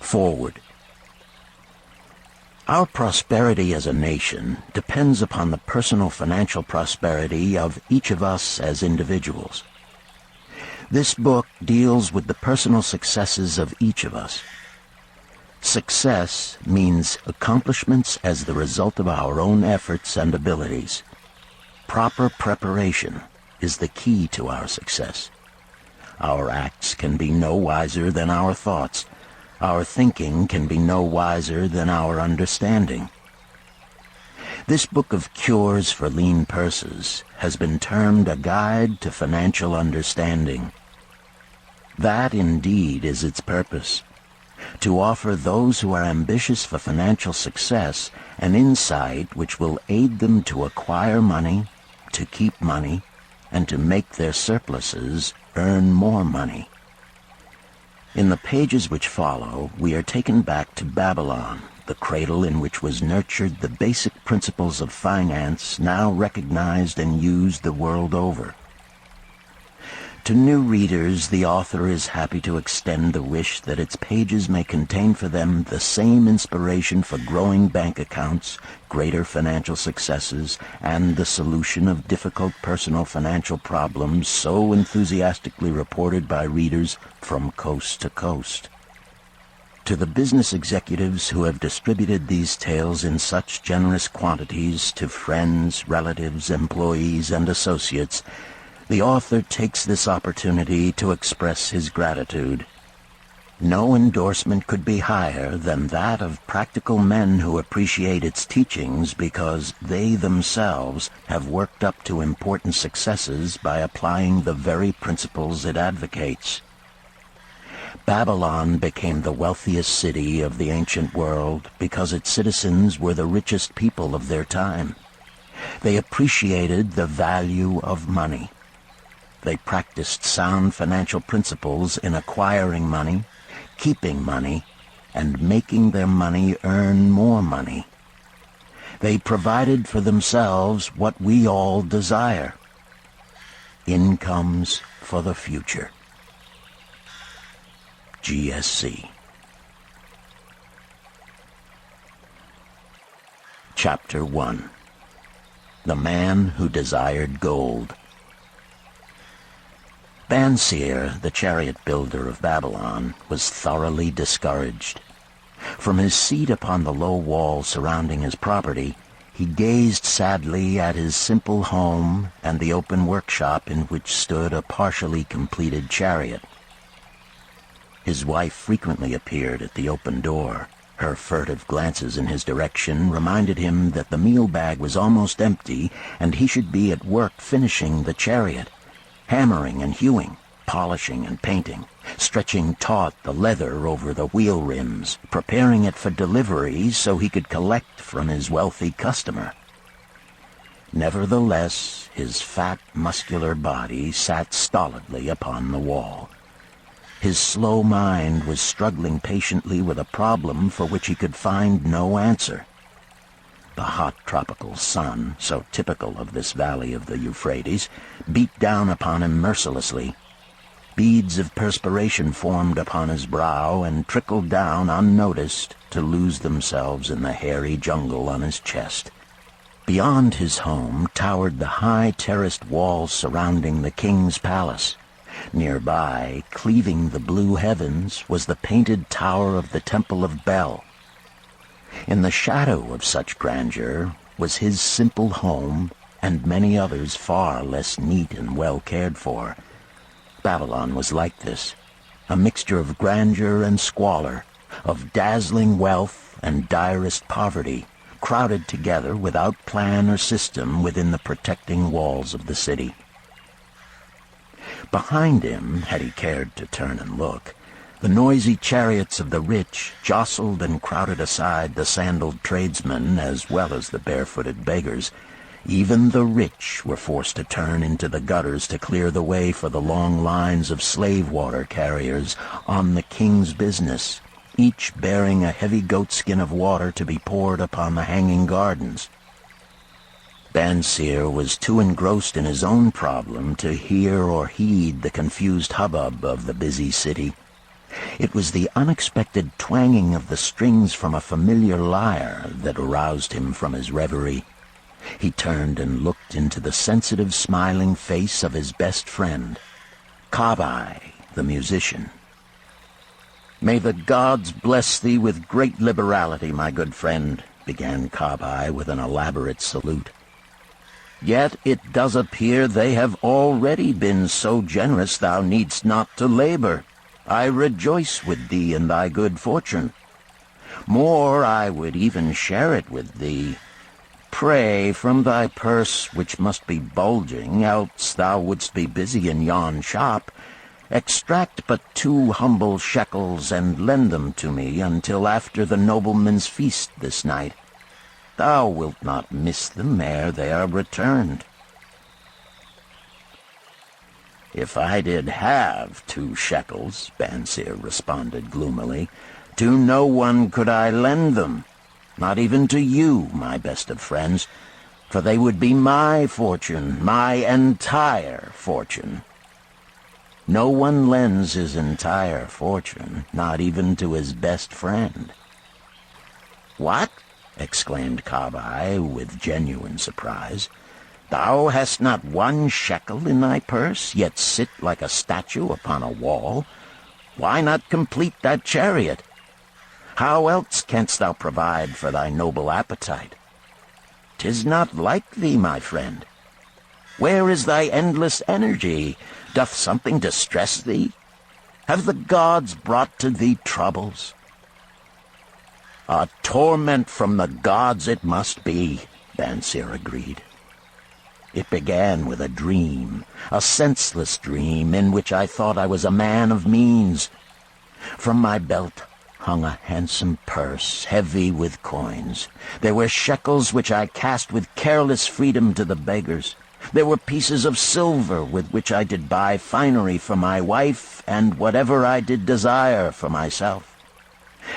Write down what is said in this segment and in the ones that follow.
Forward. Our prosperity as a nation depends upon the personal financial prosperity of each of us as individuals. This book deals with the personal successes of each of us. Success means accomplishments as the result of our own efforts and abilities. Proper preparation is the key to our success. Our acts can be no wiser than our thoughts. Our thinking can be no wiser than our understanding. This book of cures for lean purses has been termed a guide to financial understanding. That indeed is its purpose, to offer those who are ambitious for financial success an insight which will aid them to acquire money, to keep money, and to make their surpluses earn more money. In the pages which follow, we are taken back to Babylon, the cradle in which was nurtured the basic principles of finance now recognized and used the world over. To new readers, the author is happy to extend the wish that its pages may contain for them the same inspiration for growing bank accounts, greater financial successes, and the solution of difficult personal financial problems so enthusiastically reported by readers from coast to coast. To the business executives who have distributed these tales in such generous quantities to friends, relatives, employees, and associates, the author takes this opportunity to express his gratitude. No endorsement could be higher than that of practical men who appreciate its teachings because they themselves have worked up to important successes by applying the very principles it advocates. Babylon became the wealthiest city of the ancient world because its citizens were the richest people of their time. They appreciated the value of money. They practiced sound financial principles in acquiring money, keeping money, and making their money earn more money. They provided for themselves what we all desire: incomes for the future. GSC. Chapter 1. The Man Who Desired Gold. Banseer, the chariot builder of Babylon, was thoroughly discouraged. From his seat upon the low wall surrounding his property, he gazed sadly at his simple home and the open workshop in which stood a partially completed chariot. His wife frequently appeared at the open door. Her furtive glances in his direction reminded him that the meal bag was almost empty and he should be at work finishing the chariot, hammering and hewing, polishing and painting, stretching taut the leather over the wheel rims, preparing it for delivery so he could collect from his wealthy customer. Nevertheless, his fat, muscular body sat stolidly upon the wall. His slow mind was struggling patiently with a problem for which he could find no answer. The hot tropical sun, so typical of this valley of the Euphrates, beat down upon him mercilessly. Beads of perspiration formed upon his brow and trickled down unnoticed to lose themselves in the hairy jungle on his chest. Beyond his home towered the high terraced walls surrounding the king's palace. Nearby, cleaving the blue heavens, was the painted tower of the Temple of Bel. In the shadow of such grandeur was his simple home and many others far less neat and well cared for. Babylon was like this, a mixture of grandeur and squalor, of dazzling wealth and direst poverty, crowded together without plan or system within the protecting walls of the city. Behind him, had he cared to turn and look, the noisy chariots of the rich jostled and crowded aside the sandaled tradesmen as well as the barefooted beggars. Even the rich were forced to turn into the gutters to clear the way for the long lines of slave water carriers on the king's business, each bearing a heavy goatskin of water to be poured upon the hanging gardens. Banseer was too engrossed in his own problem to hear or heed the confused hubbub of the busy city. It was the unexpected twanging of the strings from a familiar lyre that aroused him from his reverie. He turned and looked into the sensitive, smiling face of his best friend, Kabai, the musician. "May the gods bless thee with great liberality, my good friend," began Kabai with an elaborate salute. "Yet it does appear they have already been so generous thou needst not to labor. I rejoice with thee in thy good fortune. More, I would even share it with thee. Pray, from thy purse, which must be bulging, else thou wouldst be busy in yon shop, extract but 2 humble shekels and lend them to me until after the nobleman's feast this night. Thou wilt not miss them ere they are returned." "If I did have 2 shekels," Bansir responded gloomily, "to no one could I lend them, not even to you, my best of friends, for they would be my fortune, my entire fortune. No one lends his entire fortune, not even to his best friend." "What?" exclaimed Kabai with genuine surprise. "Thou hast not 1 shekel in thy purse, yet sit like a statue upon a wall? Why not complete that chariot? How else canst thou provide for thy noble appetite? 'Tis not like thee, my friend. Where is thy endless energy? Doth something distress thee? Have the gods brought to thee troubles?" "A torment from the gods it must be," Bansir agreed. "It began with a dream, a senseless dream in which I thought I was a man of means. From my belt hung a handsome purse, heavy with coins. There were shekels which I cast with careless freedom to the beggars. There were pieces of silver with which I did buy finery for my wife and whatever I did desire for myself.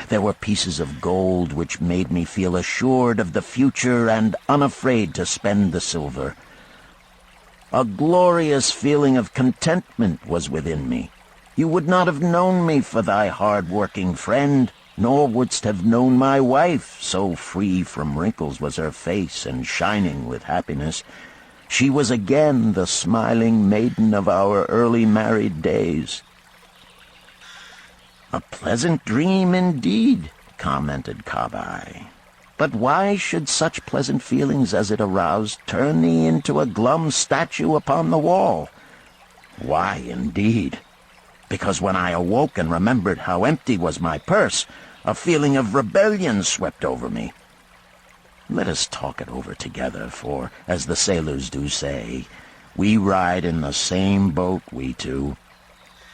There were pieces of gold which made me feel assured of the future and unafraid to spend the silver. A glorious feeling of contentment was within me. You would not have known me for thy hard-working friend, nor wouldst have known my wife, so free from wrinkles was her face and shining with happiness. She was again the smiling maiden of our early married days." "A pleasant dream indeed," commented Kabai. "But why should such pleasant feelings as it aroused turn thee into a glum statue upon the wall?" "Why, indeed? Because when I awoke and remembered how empty was my purse, a feeling of rebellion swept over me. Let us talk it over together, for, as the sailors do say, we ride in the same boat, we two.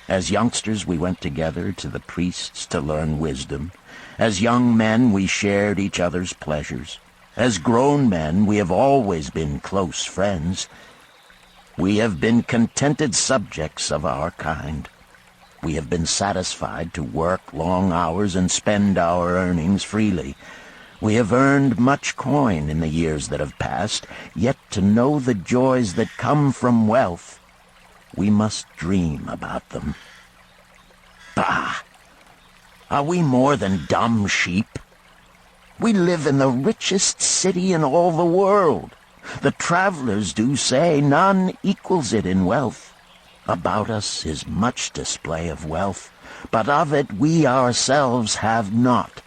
As youngsters we went together to the priests to learn wisdom. As young men we shared each other's pleasures. As grown men we have always been close friends. We have been contented subjects of our kind. We have been satisfied to work long hours and spend our earnings freely. We have earned much coin in the years that have passed, yet to know the joys that come from wealth, we must dream about them. Bah! Are we more than dumb sheep? We live in the richest city in all the world. The travelers do say none equals it in wealth. About us is much display of wealth, but of it we ourselves have not.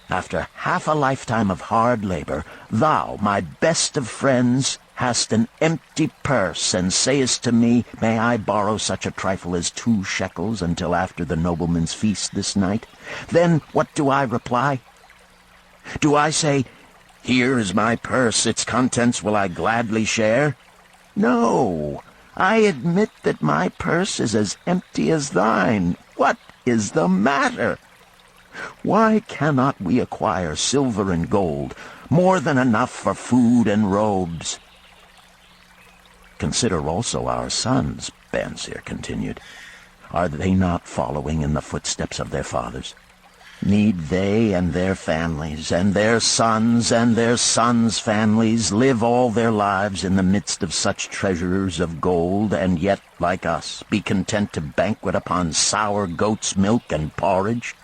After half a lifetime of hard labor, thou, my best of friends, hast an empty purse, and sayest to me, may I borrow such a trifle as 2 shekels until after the nobleman's feast this night? Then what do I reply? Do I say, here is my purse, its contents will I gladly share? No, I admit that my purse is as empty as thine. What is the matter? Why cannot we acquire silver and gold, more than enough for food and robes? Consider also our sons, Bansir continued. Are they not following in the footsteps of their fathers? Need they and their families, and their sons and their sons' families, live all their lives in the midst of such treasures of gold, and yet, like us, be content to banquet upon sour goat's milk and porridge?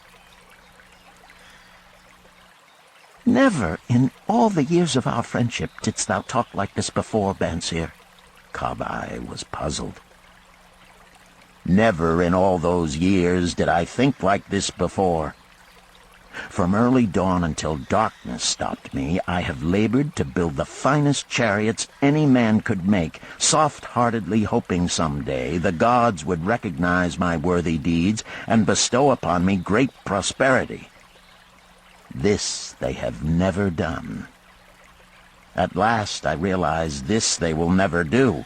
Never in all the years of our friendship didst thou talk like this before, Bansir. Kabai was puzzled. Never in all those years did I think like this before. From early dawn until darkness stopped me, I have labored to build the finest chariots any man could make, soft-heartedly hoping some day the gods would recognize my worthy deeds and bestow upon me great prosperity. This they have never done. At last I realize this they will never do.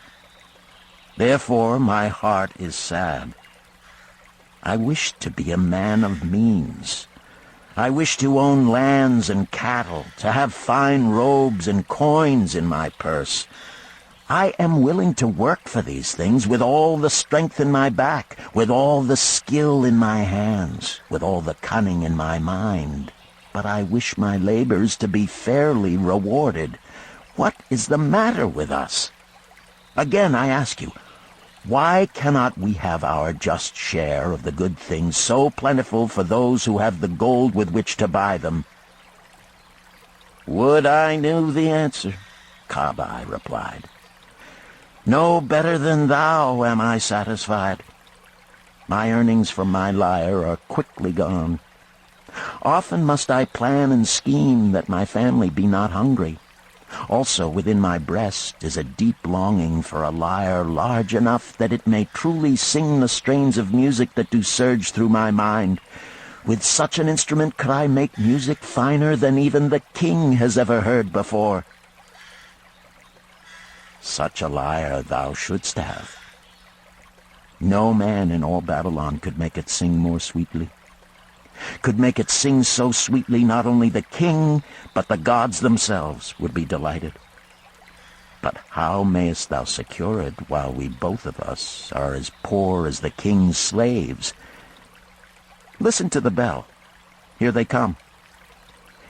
Therefore my heart is sad. I wish to be a man of means. I wish to own lands and cattle, to have fine robes and coins in my purse. I am willing to work for these things with all the strength in my back, with all the skill in my hands, with all the cunning in my mind. But I wish my labors to be fairly rewarded. What is the matter with us? Again, I ask you, why cannot we have our just share of the good things so plentiful for those who have the gold with which to buy them? Would I knew the answer, Kabai replied. No better than thou am I satisfied. My earnings from my lyre are quickly gone. Often must I plan and scheme that my family be not hungry. Also within my breast is a deep longing for a lyre large enough that it may truly sing the strains of music that do surge through my mind. With such an instrument could I make music finer than even the king has ever heard before. Such a lyre thou shouldst have. No man in all Babylon could make it sing more sweetly. Could make it sing so sweetly not only the king, but the gods themselves would be delighted. But how mayest thou secure it while we both of us are as poor as the king's slaves? Listen to the bell. Here they come.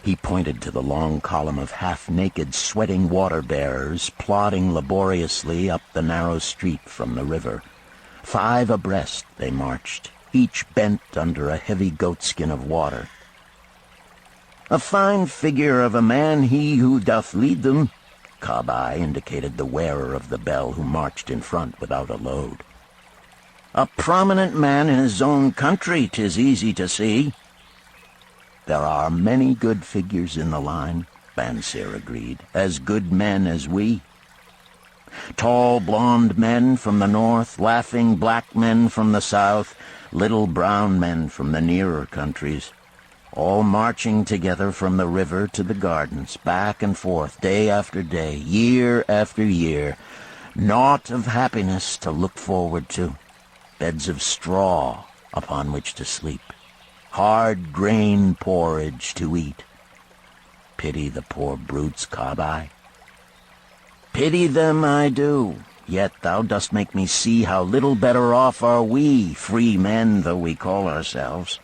He pointed to the long column of half-naked, sweating water-bearers plodding laboriously up the narrow street from the river. 5 abreast they marched, each bent under a heavy goatskin of water. A fine figure of a man he who doth lead them. Kabai indicated the wearer of the bell who marched in front without a load. A prominent man in his own country, 'tis easy to see. There are many good figures in the line, Bansir agreed, as good men as we. Tall blond men from the north, laughing black men from the south, little brown men from the nearer countries, all marching together from the river to the gardens, back and forth, day after day, year after year, naught of happiness to look forward to, beds of straw upon which to sleep, hard grain porridge to eat. Pity the poor brutes, Kabai. Pity them I do, yet thou dost make me see how little better off are we, free men though we call ourselves.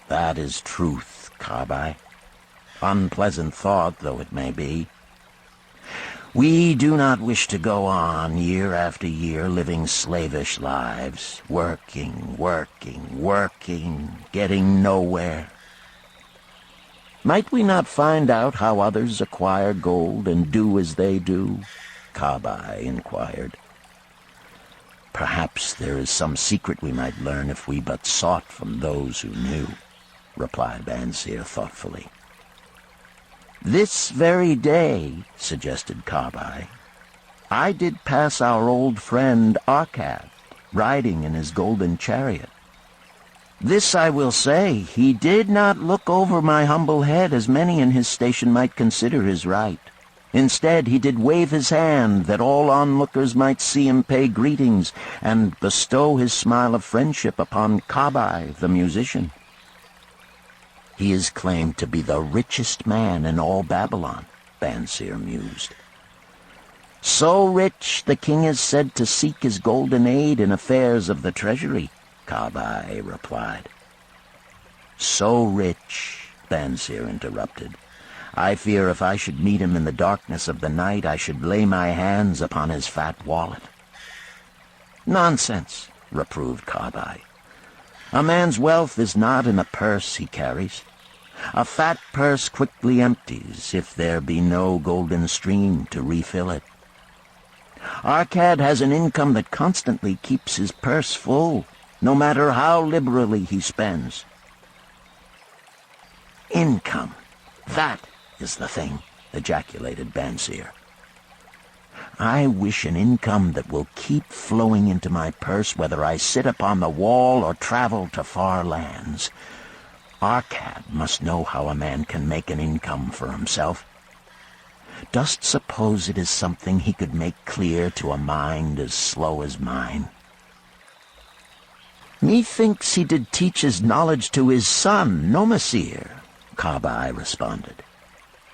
That is truth, Kabai, unpleasant thought though it may be. We do not wish to go on year after year living slavish lives, working, getting nowhere. Might we not find out how others acquire gold and do as they do? Kabai inquired. Perhaps there is some secret we might learn if we but sought from those who knew, replied Bansir thoughtfully. This very day, suggested Kabai, I did pass our old friend Arkad, riding in his golden chariot. This I will say, he did not look over my humble head as many in his station might consider his right. Instead, he did wave his hand that all onlookers might see him pay greetings and bestow his smile of friendship upon Kabai, the musician. He is claimed to be the richest man in all Babylon, Bansir mused. So rich, the king is said to seek his golden aid in affairs of the treasury, Kabai replied. "So rich," Banseer interrupted, "I fear if I should meet him in the darkness of the night, I should lay my hands upon his fat wallet." "Nonsense," reproved Kabai. "A man's wealth is not in a purse he carries. A fat purse quickly empties if there be no golden stream to refill it. Arcad has an income that constantly keeps his purse full, no matter how liberally he spends." "Income, that is the thing," ejaculated Banseer. "I wish an income that will keep flowing into my purse whether I sit upon the wall or travel to far lands. Arcad must know how a man can make an income for himself. Dost suppose it is something he could make clear to a mind as slow as mine?" "Methinks he did teach his knowledge to his son, Nomasir," Kabai responded.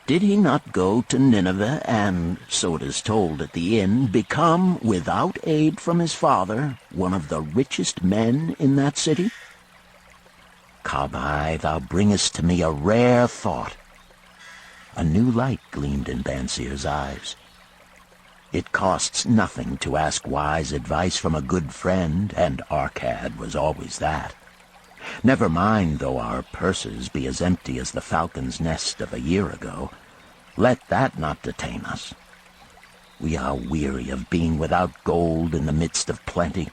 "Did he not go to Nineveh and, so it is told at the inn, become, without aid from his father, one of the richest men in that city?" "Kabai, thou bringest to me a rare thought." A new light gleamed in Banseer's eyes. "It costs nothing to ask wise advice from a good friend, and Arcad was always that. Never mind though our purses be as empty as the falcon's nest of a year ago. Let that not detain us. We are weary of being without gold in the midst of plenty.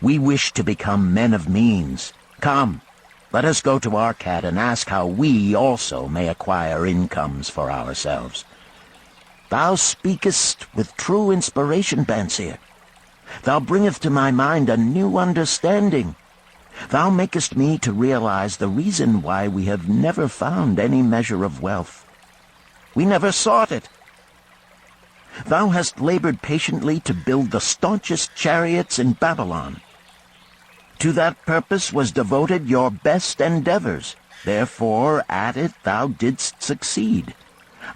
We wish to become men of means. Come, let us go to Arcad and ask how we also may acquire incomes for ourselves." "Thou speakest with true inspiration, Banseer. Thou bringest to my mind a new understanding. Thou makest me to realize the reason why we have never found any measure of wealth. We never sought it. Thou hast labored patiently to build the staunchest chariots in Babylon. To that purpose was devoted your best endeavors. Therefore, at it thou didst succeed.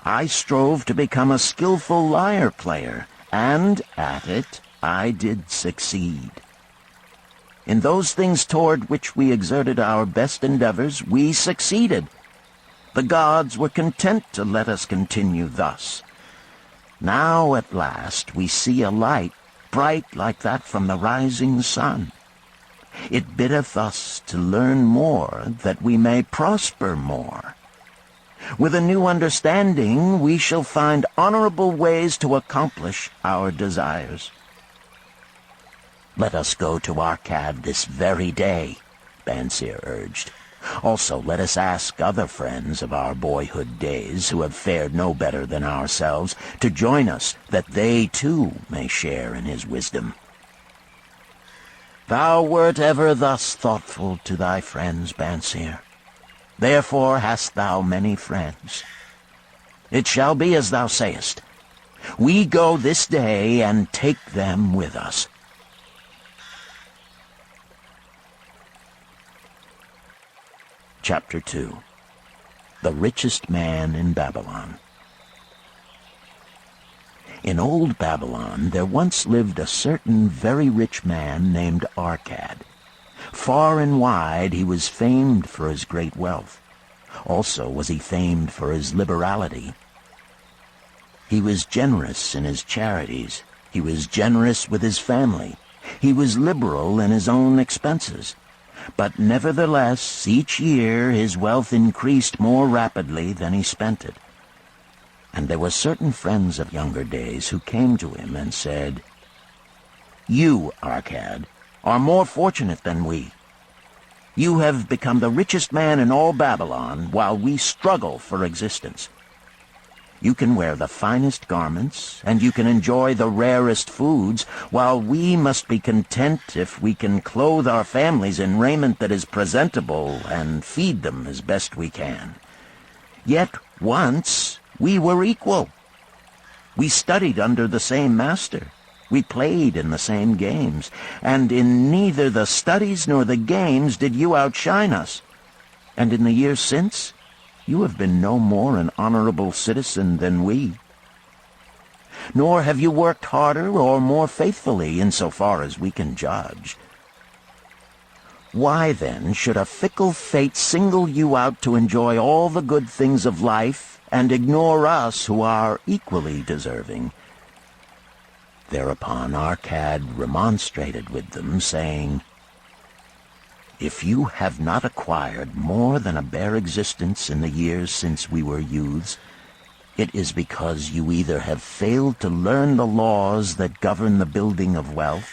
I strove to become a skillful lyre player, and at it I did succeed. In those things toward which we exerted our best endeavors, we succeeded. The gods were content to let us continue thus. Now at last we see a light, bright like that from the rising sun. It biddeth us to learn more, that we may prosper more. With a new understanding, we shall find honorable ways to accomplish our desires." "Let us go to Arcad this very day," Banseer urged. "Also let us ask other friends of our boyhood days who have fared no better than ourselves to join us, that they too may share in his wisdom." "Thou wert ever thus thoughtful to thy friends, Banseer. Therefore hast thou many friends. It shall be as thou sayest. We go this day and take them with us." Chapter 2. The Richest Man in Babylon. In old Babylon there once lived a certain very rich man named Arcad. Far and wide he was famed for his great wealth. Also was he famed for his liberality. He was generous in his charities. He was generous with his family. He was liberal in his own expenses. But nevertheless, each year his wealth increased more rapidly than he spent it. And there were certain friends of younger days who came to him and said, "You, Arcad, are more fortunate than we. You have become the richest man in all Babylon, while we struggle for existence. You can wear the finest garments, and you can enjoy the rarest foods, while we must be content if we can clothe our families in raiment that is presentable and feed them as best we can. Yet once we were equal. We studied under the same master. We played in the same games, and in neither the studies nor the games did you outshine us. And in the years since, you have been no more an honorable citizen than we. Nor have you worked harder or more faithfully, insofar as we can judge. Why, then, should a fickle fate single you out to enjoy all the good things of life and ignore us who are equally deserving?" Thereupon Arcad remonstrated with them, saying, "If you have not acquired more than a bare existence in the years since we were youths, it is because you either have failed to learn the laws that govern the building of wealth,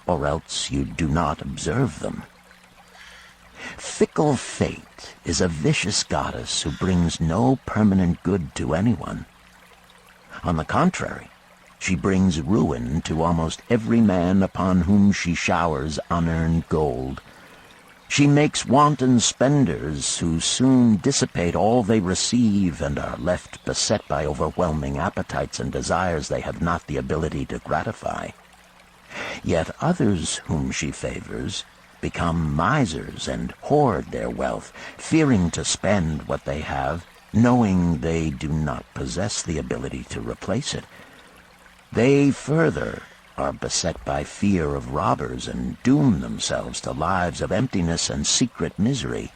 or else you do not observe them. Fickle fate is a vicious goddess who brings no permanent good to anyone. On the contrary, she brings ruin to almost every man upon whom she showers unearned gold. She makes wanton spenders who soon dissipate all they receive and are left beset by overwhelming appetites and desires they have not the ability to gratify. Yet others whom she favors become misers and hoard their wealth, fearing to spend what they have, knowing they do not possess the ability to replace it. They further are beset by fear of robbers and doom themselves to lives of emptiness and secret misery.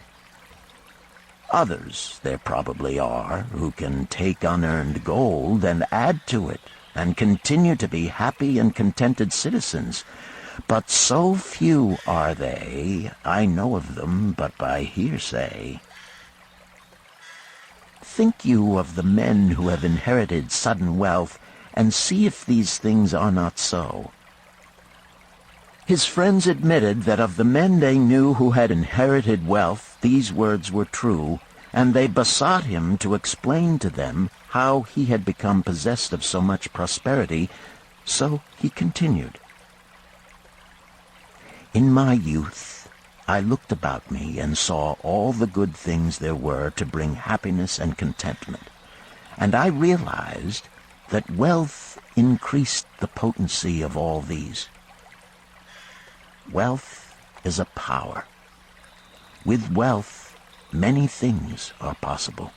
Others there probably are who can take unearned gold and add to it and continue to be happy and contented citizens. But so few are they, I know of them but by hearsay. Think you of the men who have inherited sudden wealth, and see if these things are not so." His friends admitted that of the men they knew who had inherited wealth, these words were true, and they besought him to explain to them how he had become possessed of so much prosperity, so he continued. "In my youth, I looked about me and saw all the good things there were to bring happiness and contentment, and I realized that wealth increased the potency of all these. Wealth is a power. With wealth, many things are possible.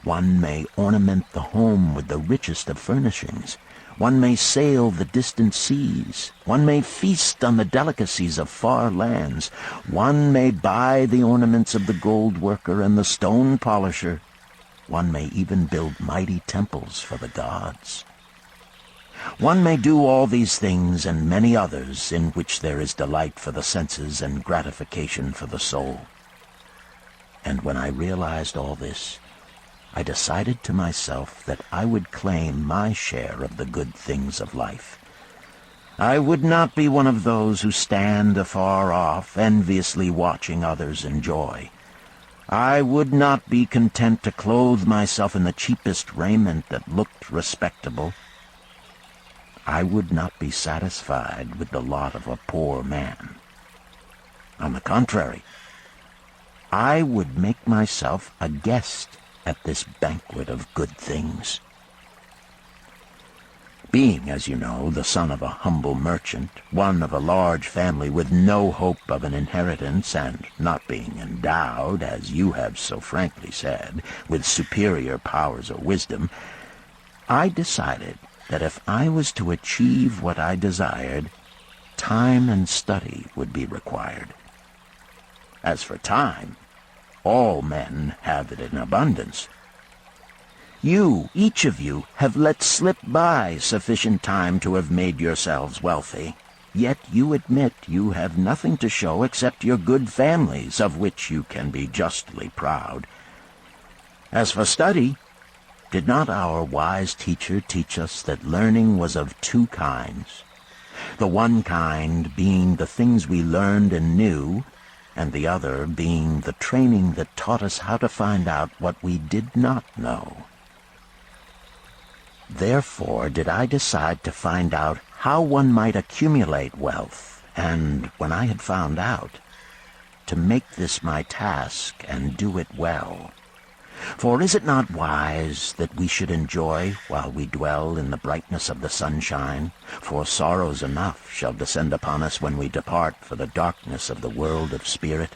One may ornament the home with the richest of furnishings. One may sail the distant seas. One may feast on the delicacies of far lands. One may buy the ornaments of the gold worker and the stone polisher. One may even build mighty temples for the gods. One may do all these things and many others in which there is delight for the senses and gratification for the soul. And when I realized all this, I decided to myself that I would claim my share of the good things of life. I would not be one of those who stand afar off, enviously watching others enjoy. I would not be content to clothe myself in the cheapest raiment that looked respectable. I would not be satisfied with the lot of a poor man. On the contrary, I would make myself a guest at this banquet of good things. Being, as you know, the son of a humble merchant, one of a large family with no hope of an inheritance, and not being endowed, as you have so frankly said, with superior powers or wisdom, I decided that if I was to achieve what I desired, time and study would be required. As for time, all men have it in abundance. You, each of you, have let slip by sufficient time to have made yourselves wealthy. Yet you admit you have nothing to show except your good families, of which you can be justly proud. As for study, did not our wise teacher teach us that learning was of two kinds? The one kind being the things we learned and knew, and the other being the training that taught us how to find out what we did not know. Therefore did I decide to find out how one might accumulate wealth, and when I had found out, to make this my task and do it well. For is it not wise that we should enjoy while we dwell in the brightness of the sunshine? For sorrows enough shall descend upon us when we depart for the darkness of the world of spirit.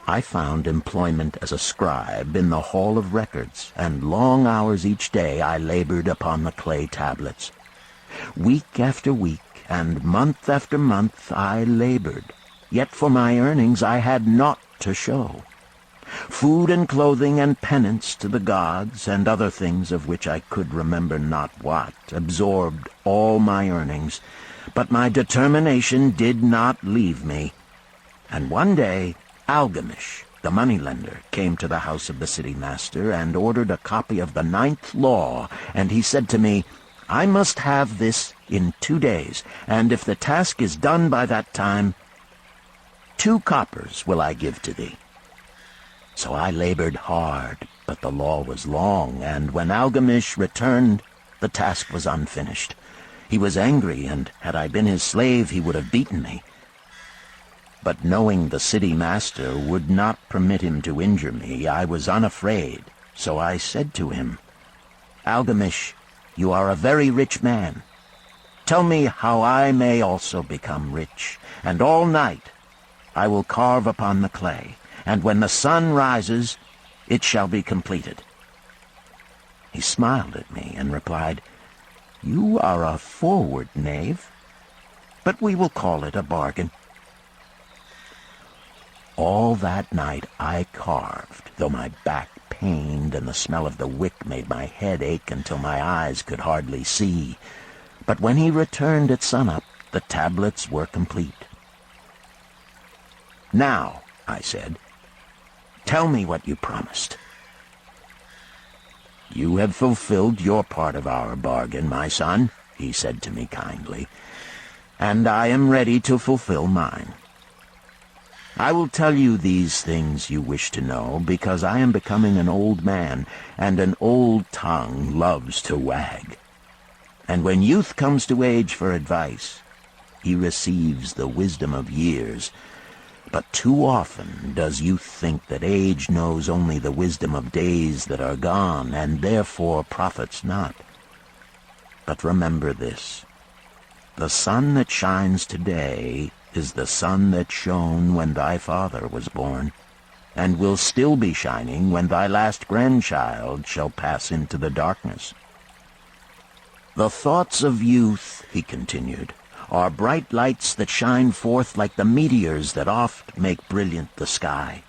I found employment as a scribe in the Hall of Records, and long hours each day I labored upon the clay tablets. Week after week, and month after month I labored, yet for my earnings I had naught to show. Food and clothing and penance to the gods, and other things of which I could remember not what, absorbed all my earnings, but my determination did not leave me. And one day Algamish, the moneylender, came to the house of the city master and ordered a copy of the 9th law, and he said to me, "I must have this in 2 days, and if the task is done by that time, 2 coppers will I give to thee." So I labored hard, but the law was long, and when Algamish returned, the task was unfinished. He was angry, and had I been his slave, he would have beaten me. But knowing the city master would not permit him to injure me, I was unafraid. So I said to him, "Algamish, you are a very rich man. Tell me how I may also become rich, and all night I will carve upon the clay, and when the sun rises, it shall be completed." He smiled at me and replied, "You are a forward knave, but we will call it a bargain." All that night I carved, though my back pained and the smell of the wick made my head ache until my eyes could hardly see. But when he returned at sunup, the tablets were complete. "Now," I said, "tell me what you promised." "You have fulfilled your part of our bargain, my son," he said to me kindly, "and I am ready to fulfill mine. I will tell you these things you wish to know, because I am becoming an old man, and an old tongue loves to wag. And when youth comes to age for advice, he receives the wisdom of years. But too often does youth think that age knows only the wisdom of days that are gone, and therefore profits not. But remember this: the sun that shines today is the sun that shone when thy father was born, and will still be shining when thy last grandchild shall pass into the darkness. The thoughts of youth," he continued, "are bright lights that shine forth like the meteors that oft make brilliant the sky.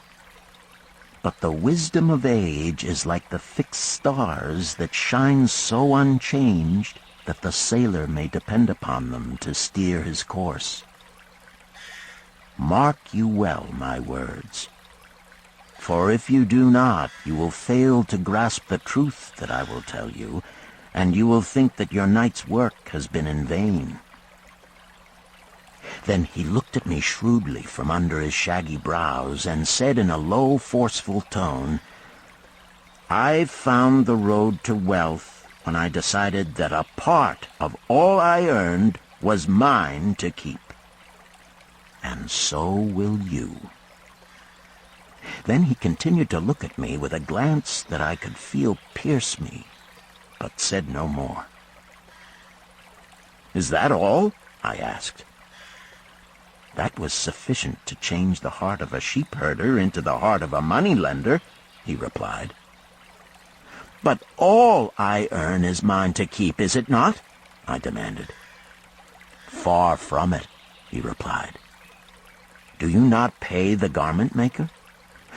But the wisdom of age is like the fixed stars that shine so unchanged that the sailor may depend upon them to steer his course. Mark you well my words, for if you do not, you will fail to grasp the truth that I will tell you, and you will think that your night's work has been in vain." Then he looked at me shrewdly from under his shaggy brows and said in a low, forceful tone, "I've found the road to wealth when I decided that a part of all I earned was mine to keep. And so will you." Then he continued to look at me with a glance that I could feel pierce me, but said no more. "Is that all?" I asked. "That was sufficient to change the heart of a sheep-herder into the heart of a money-lender," he replied. "But all I earn is mine to keep, is it not?" I demanded. "Far from it," he replied. "Do you not pay the garment-maker?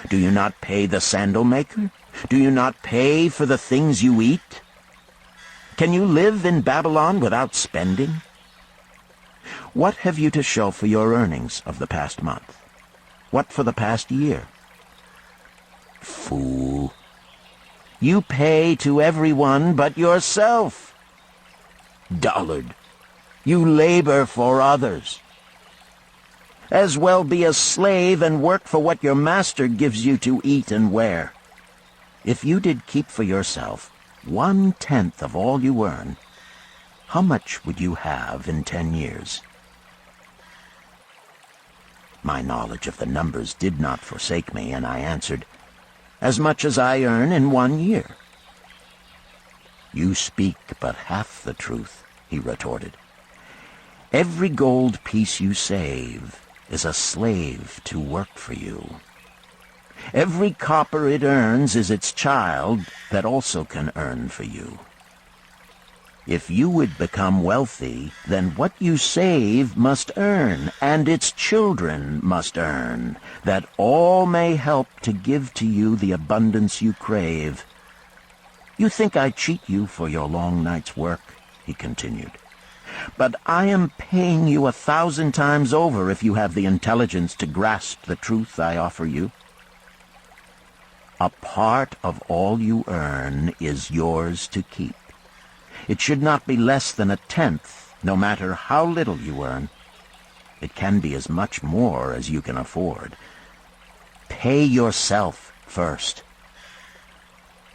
Do you not pay the sandal-maker? Do you not pay for the things you eat? Can you live in Babylon without spending? What have you to show for your earnings of the past month? What for the past year? Fool! You pay to everyone but yourself. Dullard! You labor for others. As well be a slave and work for what your master gives you to eat and wear. If you did keep for yourself 1/10 of all you earn, how much would you have in 10 years? My knowledge of the numbers did not forsake me, and I answered, "As much as I earn in 1 year." "You speak but half the truth," he retorted. "Every gold piece you save is a slave to work for you. Every copper it earns is its child that also can earn for you. If you would become wealthy, then what you save must earn, and its children must earn, that all may help to give to you the abundance you crave. You think I cheat you for your long night's work, he continued. But I am paying you 1,000 times over if you have the intelligence to grasp the truth I offer you. A part of all you earn is yours to keep. It should not be less than 1/10, no matter how little you earn. It can be as much more as you can afford. Pay yourself first.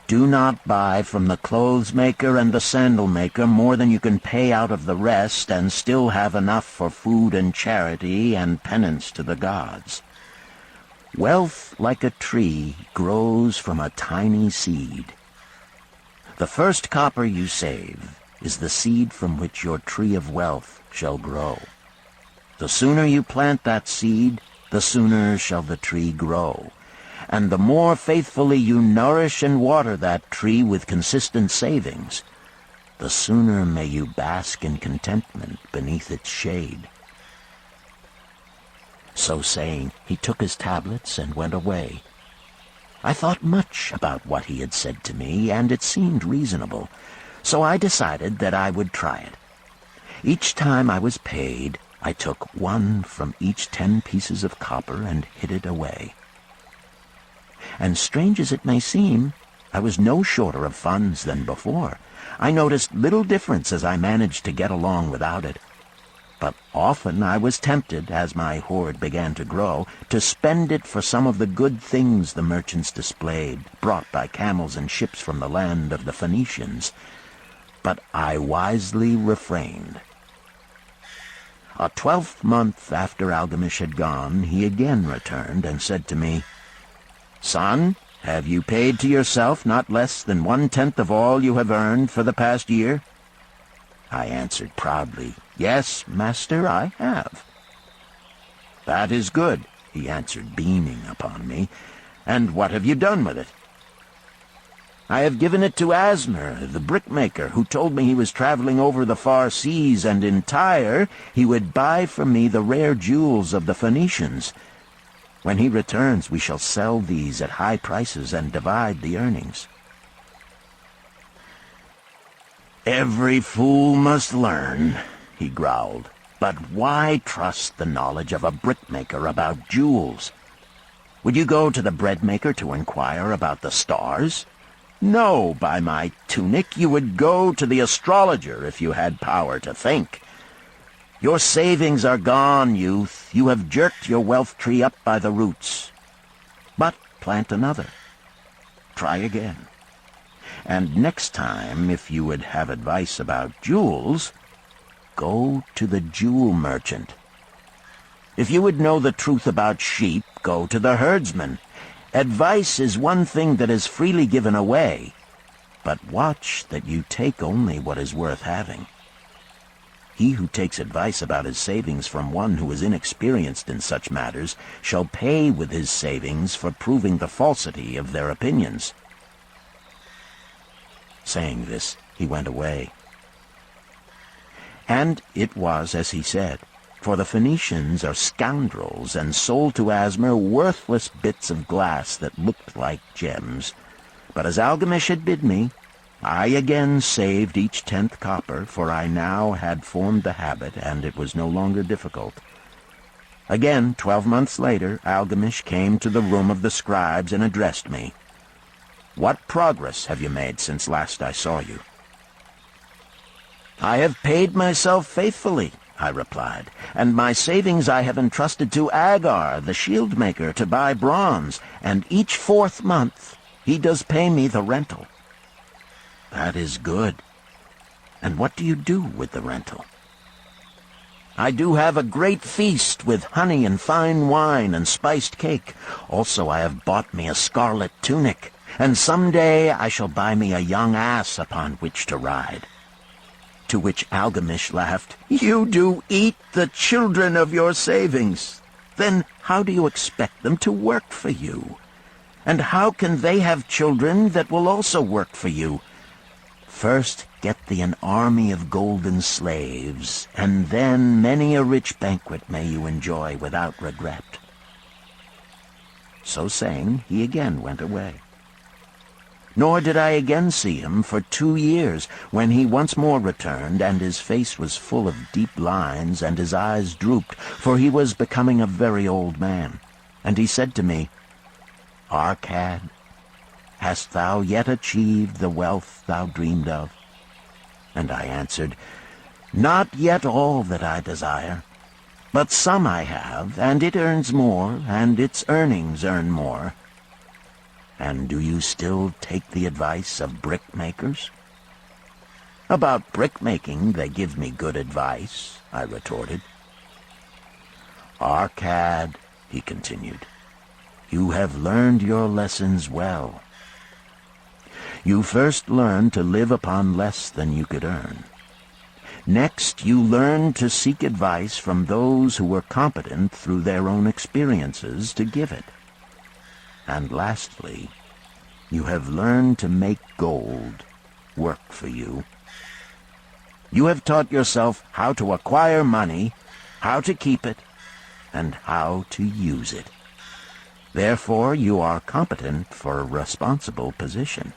Do not buy from the clothes maker and the sandal maker more than you can pay out of the rest and still have enough for food and charity and penance to the gods. Wealth, like a tree, grows from a tiny seed. The first copper you save is the seed from which your tree of wealth shall grow. The sooner you plant that seed, the sooner shall the tree grow. And the more faithfully you nourish and water that tree with consistent savings, the sooner may you bask in contentment beneath its shade. So saying, he took his tablets and went away. I thought much about what he had said to me, and it seemed reasonable, so I decided that I would try it. Each time I was paid, I took one from each 10 pieces of copper and hid it away. And strange as it may seem, I was no shorter of funds than before. I noticed little difference as I managed to get along without it. But often I was tempted, as my hoard began to grow, to spend it for some of the good things the merchants displayed, brought by camels and ships from the land of the Phoenicians. But I wisely refrained. A 12th month after Algamish had gone, he again returned and said to me, "Son, have you paid to yourself not less than 1/10 of all you have earned for the past year?" I answered proudly, "Yes, master, I have." "That is good," he answered, beaming upon me. "And what have you done with it?" "I have given it to Asmer, the brickmaker, who told me he was traveling over the far seas, and in Tyre he would buy from me the rare jewels of the Phoenicians. When he returns, we shall sell these at high prices and divide the earnings." "Every fool must learn," he growled. "But why trust the knowledge of a brickmaker about jewels? Would you go to the breadmaker to inquire about the stars? No, by my tunic, you would go to the astrologer if you had power to think. Your savings are gone, youth. You have jerked your wealth tree up by the roots. But plant another. Try again. And next time, if you would have advice about jewels, go to the jewel merchant. If you would know the truth about sheep, go to the herdsman. Advice is one thing that is freely given away, but watch that you take only what is worth having. He who takes advice about his savings from one who is inexperienced in such matters shall pay with his savings for proving the falsity of their opinions." Saying this, he went away. And it was as he said, for the Phoenicians are scoundrels and sold to Asmer worthless bits of glass that looked like gems. But as Algamish had bid me, I again saved each 10th copper, for I now had formed the habit, and it was no longer difficult. Again, 12 months later, Algamish came to the room of the scribes and addressed me. "What progress have you made since last I saw you?" "I have paid myself faithfully," I replied, "and my savings I have entrusted to Agar, the shield-maker, to buy bronze, and each 4th month he does pay me the rental." "That is good. And what do you do with the rental?" "I do have a great feast with honey and fine wine and spiced cake. Also I have bought me a scarlet tunic, and some day I shall buy me a young ass upon which to ride." To which Algamish laughed, "You do eat the children of your savings. Then how do you expect them to work for you? And how can they have children that will also work for you? First get thee an army of golden slaves, and then many a rich banquet may you enjoy without regret." So saying, he again went away. Nor did I again see him for 2 years, when he once more returned, and his face was full of deep lines, and his eyes drooped, for he was becoming a very old man. And he said to me, "Arcad, hast thou yet achieved the wealth thou dreamed of?" And I answered, "Not yet all that I desire, but some I have, and it earns more, and its earnings earn more." "And do you still take the advice of brickmakers?" "About brickmaking they give me good advice," I retorted. "Arcad," he continued, "you have learned your lessons well. You first learned to live upon less than you could earn. Next, you learned to seek advice from those who were competent through their own experiences to give it. And lastly, you have learned to make gold work for you. You have taught yourself how to acquire money, how to keep it, and how to use it. Therefore, you are competent for a responsible position.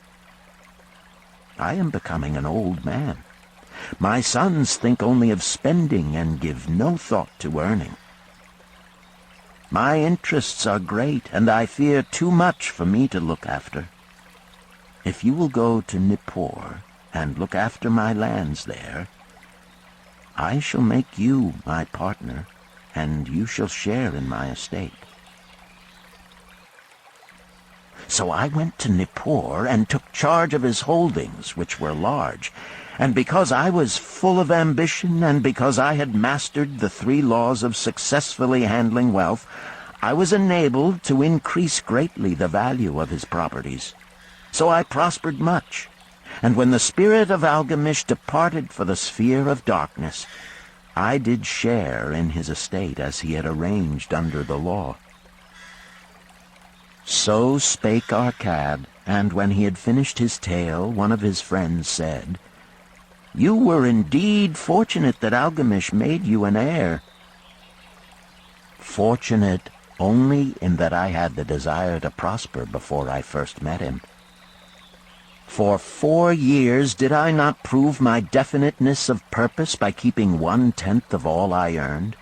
I am becoming an old man. My sons think only of spending and give no thought to earning. My interests are great, and I fear too much for me to look after. If you will go to Nippur and look after my lands there, I shall make you my partner, and you shall share in my estate." So I went to Nippur and took charge of his holdings, which were large, and because I was full of ambition, and because I had mastered the 3 laws of successfully handling wealth, I was enabled to increase greatly the value of his properties. So I prospered much, and when the spirit of Algamish departed for the sphere of darkness, I did share in his estate as he had arranged under the law. So spake Arcad, and when he had finished his tale, one of his friends said, "You were indeed fortunate that Algamish made you an heir." "Fortunate only in that I had the desire to prosper before I first met him. For 4 years did I not prove my definiteness of purpose by keeping 1/10 of all I earned?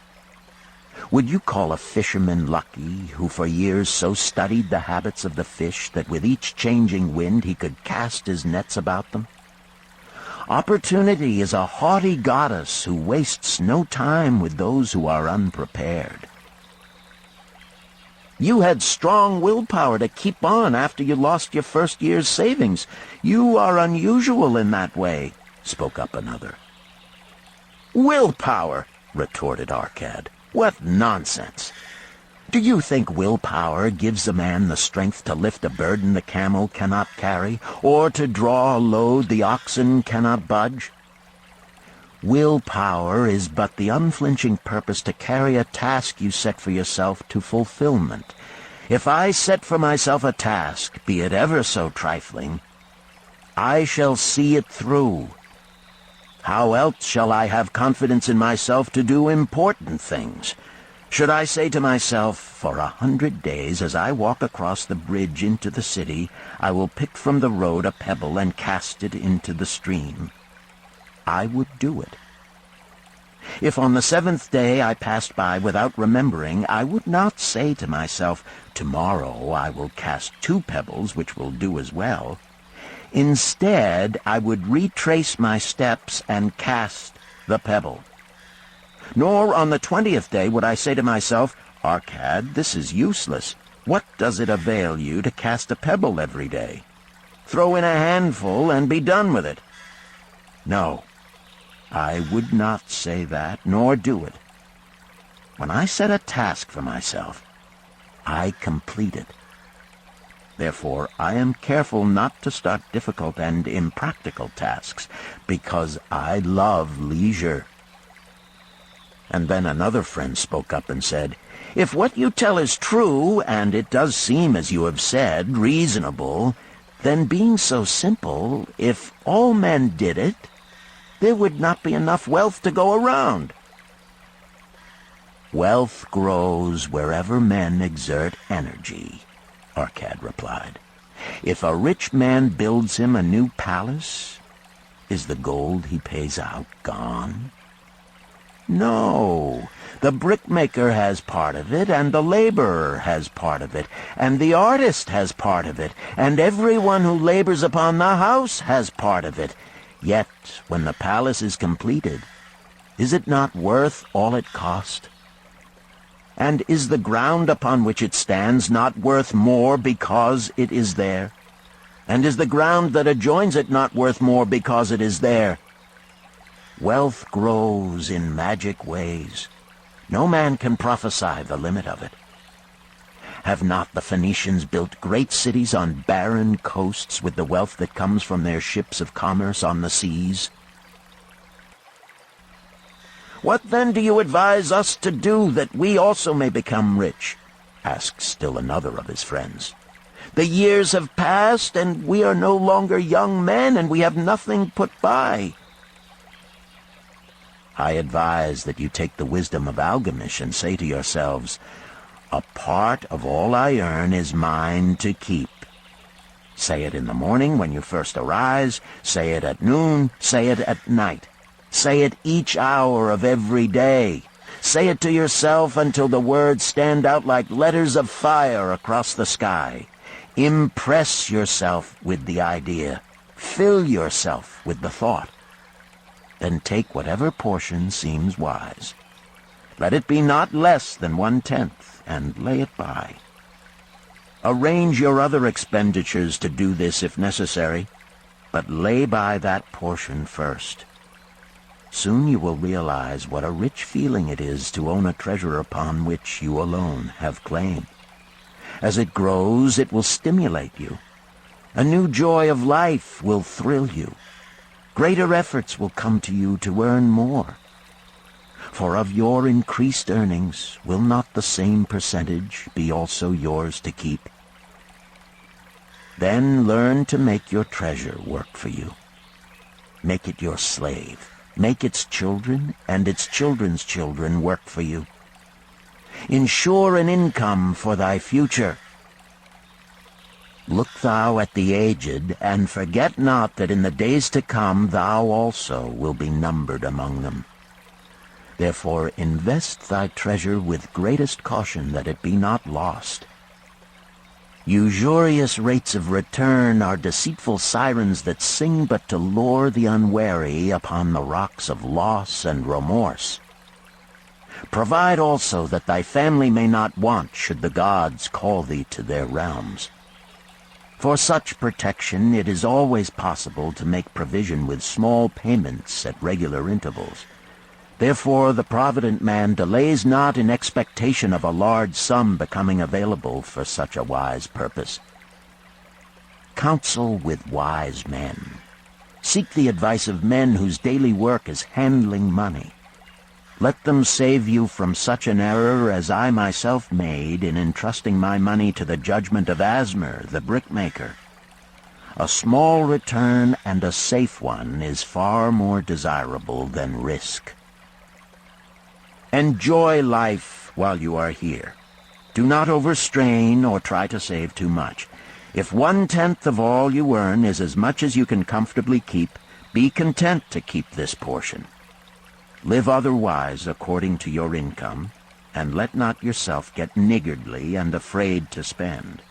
Would you call a fisherman lucky who for years so studied the habits of the fish that with each changing wind he could cast his nets about them? Opportunity is a haughty goddess who wastes no time with those who are unprepared. You had strong willpower to keep on after you lost your first year's savings. You are unusual in that way," spoke up another. "Willpower," retorted Arcad. "What nonsense! Do you think willpower gives a man the strength to lift a burden the camel cannot carry, or to draw a load the oxen cannot budge? Willpower is but the unflinching purpose to carry a task you set for yourself to fulfillment. If I set for myself a task, be it ever so trifling, I shall see it through. How else shall I have confidence in myself to do important things? Should I say to myself, for 100 days as I walk across the bridge into the city, I will pick from the road a pebble and cast it into the stream? I would do it. If on the 7th day I passed by without remembering, I would not say to myself, tomorrow I will cast 2 pebbles which will do as well. Instead, I would retrace my steps and cast the pebble. Nor on the 20th day would I say to myself, Arcad, this is useless. What does it avail you to cast a pebble every day? Throw in a handful and be done with it. No, I would not say that, nor do it. When I set a task for myself, I complete it. Therefore, I am careful not to start difficult and impractical tasks, because I love leisure. And then another friend spoke up and said, if what you tell is true, and it does seem, as you have said, reasonable, Then being so simple, if all men did it, there would not be enough wealth to go around. Wealth grows wherever men exert energy, Arcad replied. If a rich man builds him a new palace, is the gold he pays out gone? No, the brickmaker has part of it, and the laborer has part of it, and the artist has part of it, and everyone who labors upon the house has part of it. Yet, when the palace is completed, is it not worth all it cost? And is the ground upon which it stands not worth more because it is there? And is the ground that adjoins it not worth more because it is there? Wealth grows in magic ways. No man can prophesy the limit of it. Have not the Phoenicians built great cities on barren coasts with the wealth that comes from their ships of commerce on the seas? What then do you advise us to do that we also may become rich? Asked still another of his friends. The years have passed, and we are no longer young men, and we have nothing put by. I advise that you take the wisdom of Algamish and say to yourselves, a part of all I earn is mine to keep. Say it in the morning when you first arise, say it at noon, say it at night. Say it each hour of every day. Say it to yourself until the words stand out like letters of fire across the sky. Impress yourself with the idea. Fill yourself with the thought. Then take whatever portion seems wise. Let it be not less than 1/10, and lay it by. Arrange your other expenditures to do this if necessary, but lay by that portion first. Soon you will realize what a rich feeling it is to own a treasure upon which you alone have claim. As it grows, it will stimulate you. A new joy of life will thrill you. Greater efforts will come to you to earn more. For of your increased earnings, will not the same percentage be also yours to keep? Then learn to make your treasure work for you. Make it your slave. Make its children and its children's children work for you. Ensure an income for thy future. Look thou at the aged, and forget not that in the days to come thou also will be numbered among them. Therefore invest thy treasure with greatest caution that it be not lost. Usurious rates of return are deceitful sirens that sing but to lure the unwary upon the rocks of loss and remorse. Provide also that thy family may not want should the gods call thee to their realms. For such protection it is always possible to make provision with small payments at regular intervals. Therefore the provident man delays not in expectation of a large sum becoming available for such a wise purpose. Counsel with wise men. Seek the advice of men whose daily work is handling money. Let them save you from such an error as I myself made in entrusting my money to the judgment of Asmer, the brickmaker. A small return and a safe one is far more desirable than risk. Enjoy life while you are here. Do not overstrain or try to save too much. If 1/10 of all you earn is as much as you can comfortably keep, be content to keep this portion. Live otherwise according to your income, and let not yourself get niggardly and afraid to spend.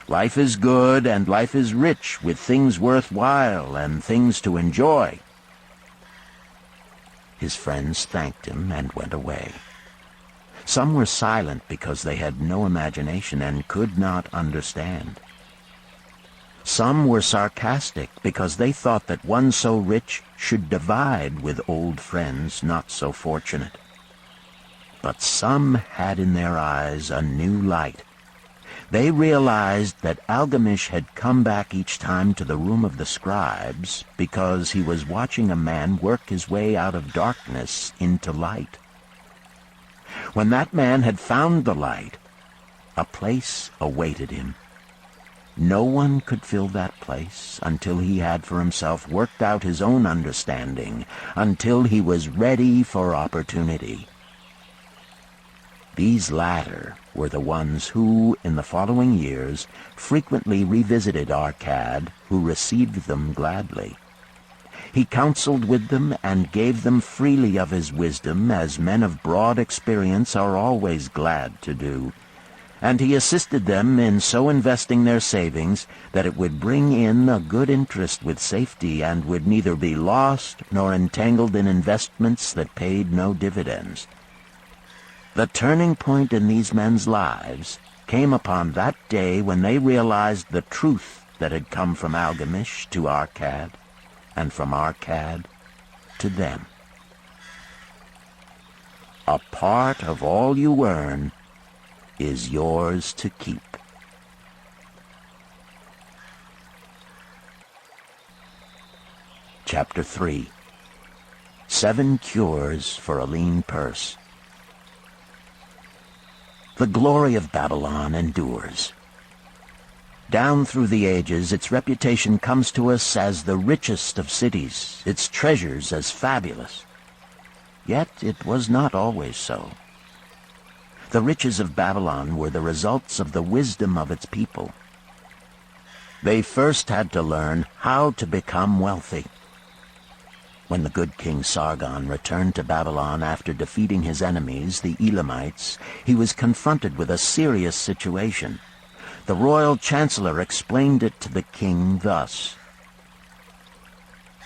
Life is good, and life is rich with things worthwhile and things to enjoy. His friends thanked him and went away. Some were silent because they had no imagination and could not understand. Some were sarcastic because they thought that one so rich should divide with old friends not so fortunate. But some had in their eyes a new light. They realized that Algamish had come back each time to the room of the scribes because he was watching a man work his way out of darkness into light. When that man had found the light, a place awaited him. No one could fill that place until he had for himself worked out his own understanding, until he was ready for opportunity. These latter were the ones who, in the following years, frequently revisited Arcad, who received them gladly. He counseled with them and gave them freely of his wisdom, as men of broad experience are always glad to do. And he assisted them in so investing their savings that it would bring in a good interest with safety, and would neither be lost nor entangled in investments that paid no dividends. The turning point in these men's lives came upon that day when they realized the truth that had come from Algamish to Arcad, and from Arcad to them. A part of all you earn is yours to keep. Chapter 3. 7 Cures for a Lean Purse. The glory of Babylon endures. Down through the ages, its reputation comes to us as the richest of cities, its treasures as fabulous. Yet it was not always so. The riches of Babylon were the results of the wisdom of its people. They first had to learn how to become wealthy. When the good King Sargon returned to Babylon after defeating his enemies, the Elamites, he was confronted with a serious situation. The royal chancellor explained it to the king thus: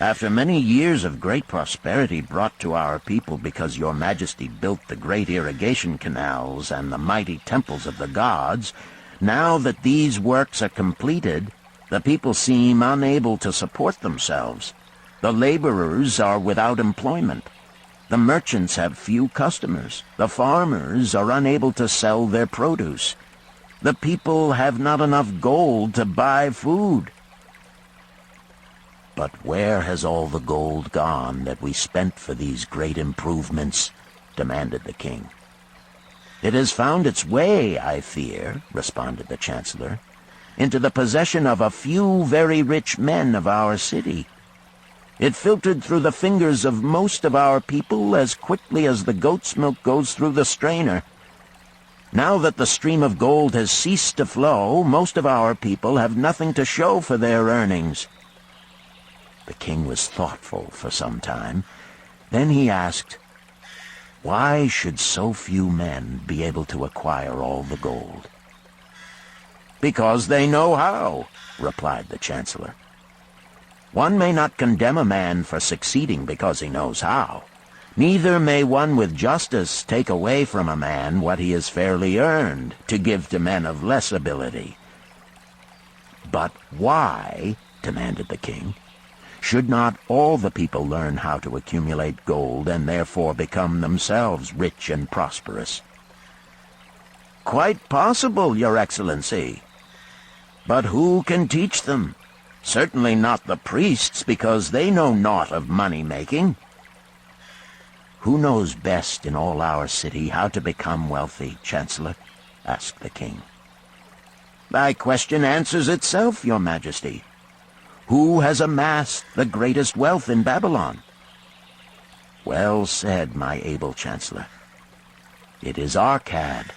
"After many years of great prosperity brought to our people because your majesty built the great irrigation canals and the mighty temples of the gods, now that these works are completed, the people seem unable to support themselves. The laborers are without employment. The merchants have few customers. The farmers are unable to sell their produce. The people have not enough gold to buy food." "But where has all the gold gone that we spent for these great improvements?" demanded the king. "It has found its way, I fear," responded the chancellor, "into the possession of a few very rich men of our city. It filtered through the fingers of most of our people as quickly as the goat's milk goes through the strainer. Now that the stream of gold has ceased to flow, most of our people have nothing to show for their earnings." The king was thoughtful for some time. Then he asked, "Why should so few men be able to acquire all the gold?" "Because they know how," replied the chancellor. "One may not condemn a man for succeeding because he knows how. Neither may one with justice take away from a man what he has fairly earned, to give to men of less ability." "But why," demanded the king, "should not all the people learn how to accumulate gold and therefore become themselves rich and prosperous?" "Quite possible, Your Excellency. But who can teach them? Certainly not the priests, because they know naught of money-making." "Who knows best in all our city how to become wealthy, Chancellor?" asked the king. "Thy question answers itself, Your Majesty. Who has amassed the greatest wealth in Babylon?" "Well said, my able Chancellor. It is Arcad.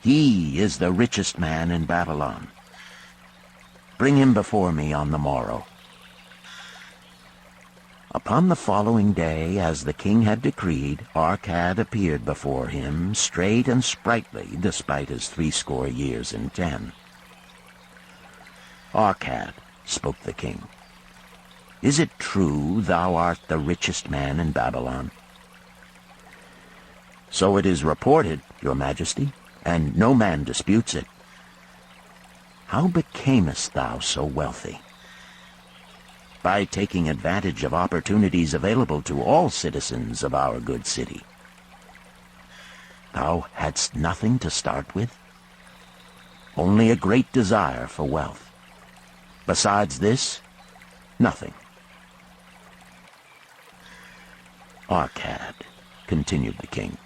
He is the richest man in Babylon. Bring him before me on the morrow." Upon the following day, as the king had decreed, Arcad appeared before him, straight and sprightly, despite his 80 years and 10. "Arcad," spoke the king, "is it true thou art the richest man in Babylon?" "So it is reported, Your Majesty, and no man disputes it." "How becamest thou so wealthy?" "By taking advantage of opportunities available to all citizens of our good city." "Thou hadst nothing to start with?" "Only a great desire for wealth. Besides this, nothing." "Arcad," continued the king,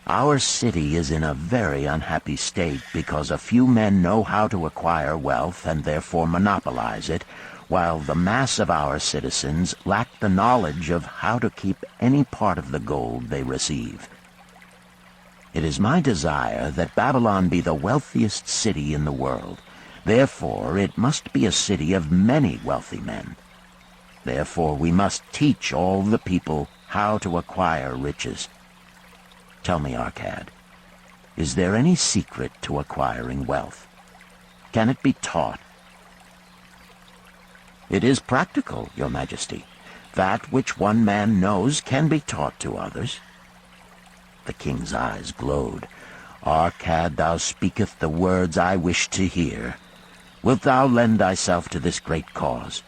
Our city is in a very unhappy state because a few men know how to acquire wealth and therefore monopolize it, while the mass of our citizens lack the knowledge of how to keep any part of the gold they receive. It is my desire that Babylon be the wealthiest city in the world. Therefore, it must be a city of many wealthy men. Therefore, we must teach all the people how to acquire riches. Tell me, Arcad, is there any secret to acquiring wealth? Can it be taught? It is practical, Your Majesty. That which one man knows can be taught to others. The king's eyes glowed. Arcad, thou speakest the words I wish to hear. Wilt thou lend thyself to this great cause?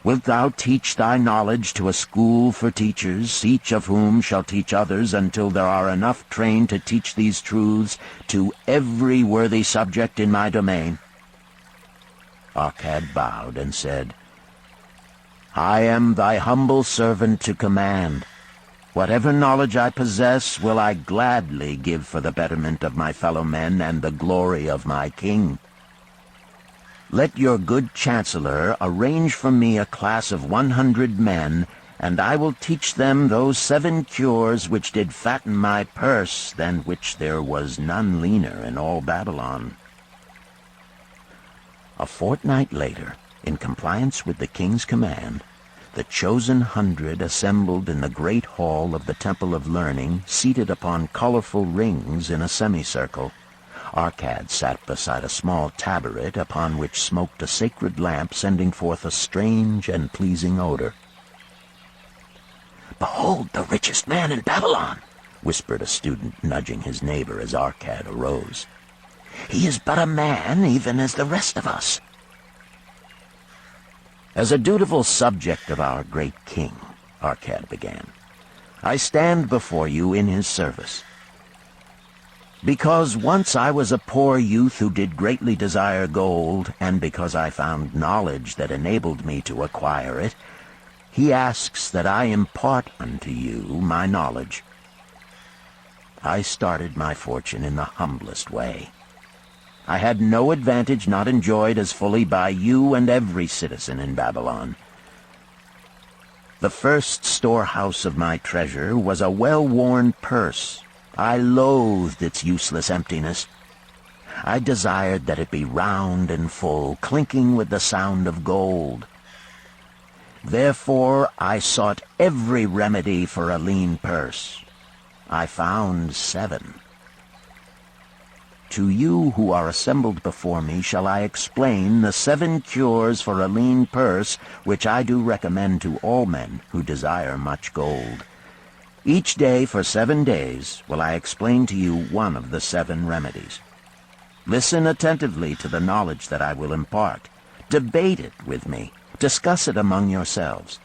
Wilt thou teach thy knowledge to a school for teachers, each of whom shall teach others until there are enough trained to teach these truths to every worthy subject in my domain? Arcad bowed and said, I am thy humble servant to command. Whatever knowledge I possess will I gladly give for the betterment of my fellow men and the glory of my king. Let your good chancellor arrange for me a class of 100 men, and I will teach them those 7 cures which did fatten my purse, than which there was none leaner in all Babylon. A fortnight later, in compliance with the king's command, the chosen 100 assembled in the great hall of the Temple of Learning, seated upon colorful rings in a semicircle. Arcad sat beside a small tabaret upon which smoked a sacred lamp, sending forth a strange and pleasing odor. "Behold the richest man in Babylon," whispered a student, nudging his neighbor as Arcad arose. "He is but a man, even as the rest of us." "As a dutiful subject of our great king," Arcad began, "I stand before you in his service. Because once I was a poor youth who did greatly desire gold, and because I found knowledge that enabled me to acquire it, he asks that I impart unto you my knowledge. I started my fortune in the humblest way. I had no advantage not enjoyed as fully by you and every citizen in Babylon. The first storehouse of my treasure was a well-worn purse. I loathed its useless emptiness. I desired that it be round and full, clinking with the sound of gold. Therefore I sought every remedy for a lean purse. I found 7. To you who are assembled before me shall I explain the 7 cures for a lean purse, which I do recommend to all men who desire much gold. Each day for 7 days will I explain to you one of the 7 remedies. Listen attentively to the knowledge that I will impart. Debate it with me. Discuss it among yourselves.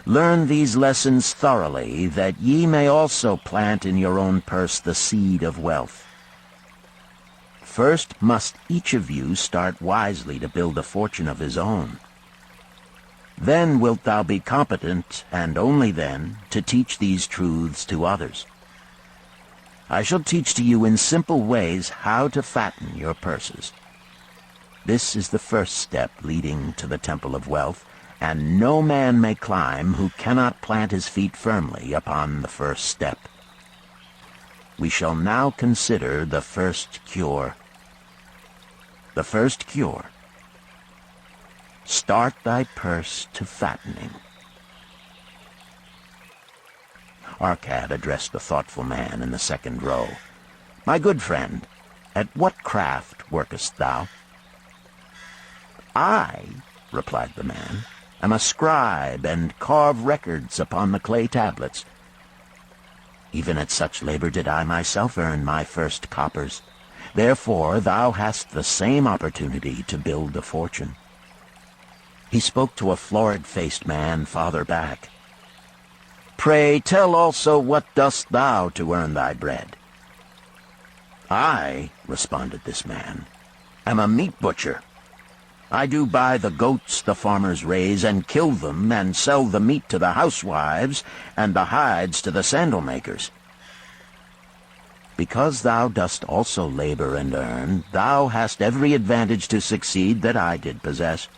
Learn these lessons thoroughly, that ye may also plant in your own purse the seed of wealth. First must each of you start wisely to build a fortune of his own. Then wilt thou be competent, and only then, to teach these truths to others. I shall teach to you in simple ways how to fatten your purses. This is the first step leading to the Temple of Wealth, and no man may climb who cannot plant his feet firmly upon the first step. We shall now consider the first cure. The first cure. Start thy purse to fattening. Arcad addressed the thoughtful man in the second row. My good friend, at what craft workest thou? I, replied the man, am a scribe, and carve records upon the clay tablets. Even at such labor did I myself earn my first coppers. Therefore thou hast the same opportunity to build a fortune. He spoke to a florid-faced man farther back. Pray tell also what dost thou to earn thy bread? I, responded this man, am a meat butcher. I do buy the goats the farmers raise and kill them and sell the meat to the housewives and the hides to the sandal makers. because thou dost also labor and earn, thou hast every advantage to succeed that I did possess."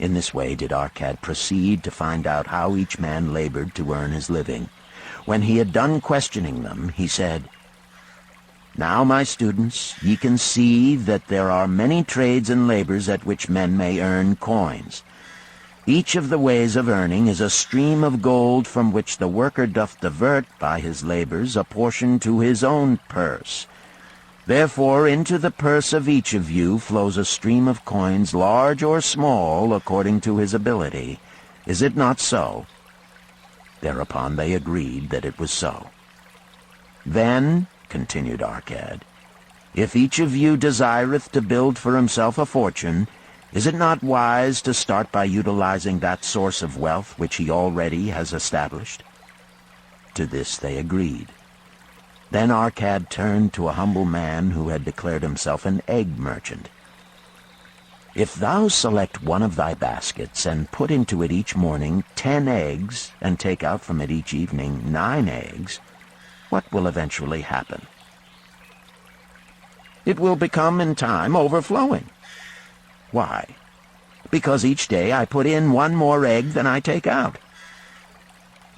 In this way did Arcad proceed to find out how each man labored to earn his living. When he had done questioning them, he said, "Now, my students, ye can see that there are many trades and labors at which men may earn coins. Each of the ways of earning is a stream of gold from which the worker doth divert by his labors a portion to his own purse. Therefore into the purse of each of you flows a stream of coins, large or small, according to his ability. Is it not so?" Thereupon they agreed that it was so. "Then," continued Arcad, "if each of you desireth to build for himself a fortune, is it not wise to start by utilizing that source of wealth which he already has established?" To this they agreed. Then Arcad turned to a humble man who had declared himself an egg merchant. "If thou select one of thy baskets, and put into it each morning 10 eggs, and take out from it each evening 9 eggs, what will eventually happen?" "It will become in time overflowing." "Why?" "Because each day I put in 1 more egg than I take out."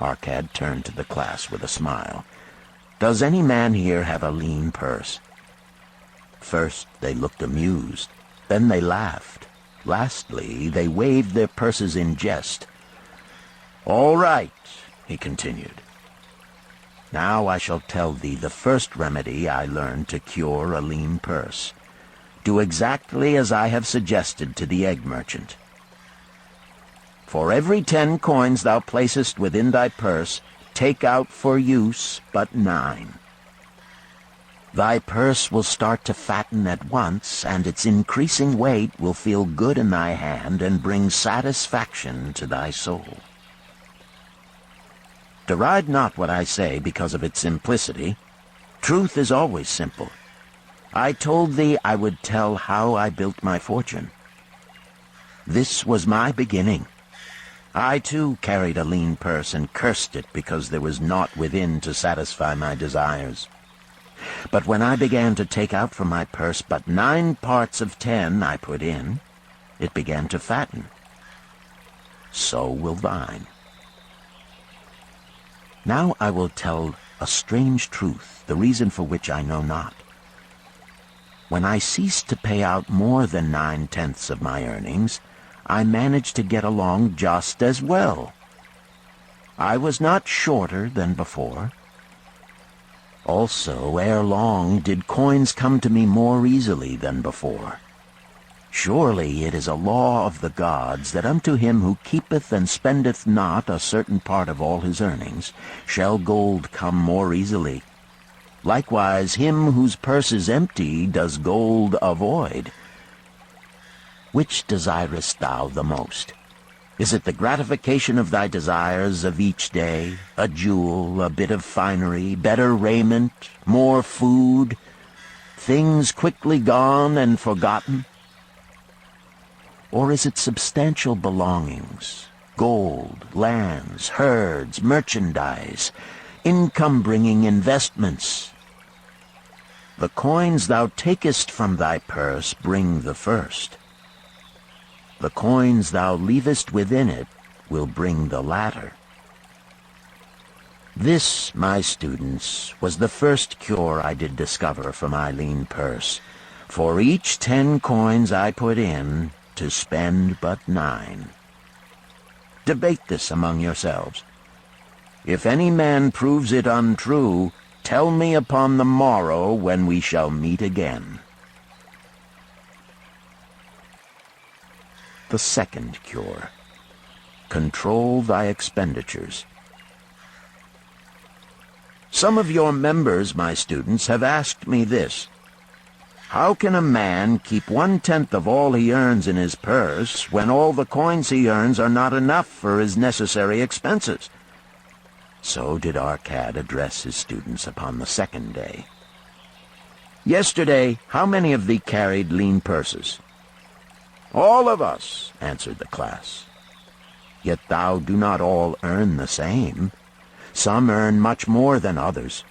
Arcad turned to the class with a smile. "Does any man here have a lean purse?" First they looked amused, then they laughed. Lastly, they waved their purses in jest. "All right," he continued. "Now I shall tell thee the first remedy I learned to cure a lean purse. Do exactly as I have suggested to the egg merchant. For every 10 coins thou placest within thy purse, take out for use but 9. Thy purse will start to fatten at once, and its increasing weight will feel good in thy hand and bring satisfaction to thy soul. Deride not what I say because of its simplicity. Truth is always simple. I told thee I would tell how I built my fortune. This was my beginning. I, too, carried a lean purse and cursed it because there was naught within to satisfy my desires. But when I began to take out from my purse but 9 parts of 10 I put in, it began to fatten. So will thine. Now I will tell a strange truth, the reason for which I know not. When I ceased to pay out more than 9/10 of my earnings, I managed to get along just as well. I was not shorter than before. Also, ere long, did coins come to me more easily than before. Surely it is a law of the gods that unto him who keepeth and spendeth not a certain part of all his earnings shall gold come more easily. Likewise him whose purse is empty does gold avoid. Which desirest thou the most? Is it the gratification of thy desires of each day, a jewel, a bit of finery, better raiment, more food, things quickly gone and forgotten? Or is it substantial belongings, gold, lands, herds, merchandise, income-bringing investments? The coins thou takest from thy purse bring the first. The coins thou leavest within it will bring the latter. This, my students, was the first cure I did discover for my lean purse. For each 10 coins I put in, to spend but 9. Debate this among yourselves. If any man proves it untrue, tell me upon the morrow when we shall meet again. The second cure. Control thy expenditures. Some of your members, my students, have asked me this. How can a man keep 1/10 of all he earns in his purse when all the coins he earns are not enough for his necessary expenses? So did Arcad address his students upon the second day. Yesterday, how many of thee carried lean purses? All of us, answered the class. Yet thou do not all earn the same. Some earn much more than others.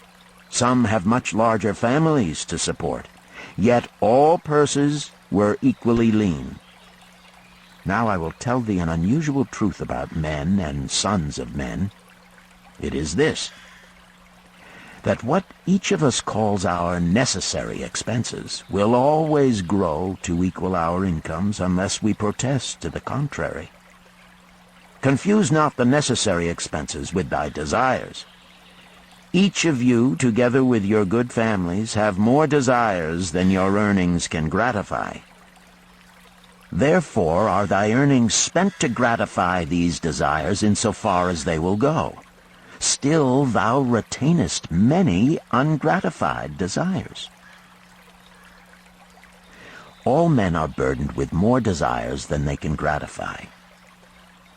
Some have much larger families to support. Yet all purses were equally lean. Now I will tell thee an unusual truth about men and sons of men. It is this, that what each of us calls our necessary expenses will always grow to equal our incomes unless we protest to the contrary. Confuse not the necessary expenses with thy desires. Each of you, together with your good families, have more desires than your earnings can gratify. Therefore are thy earnings spent to gratify these desires in so far as they will go. Still thou retainest many ungratified desires. All men are burdened with more desires than they can gratify.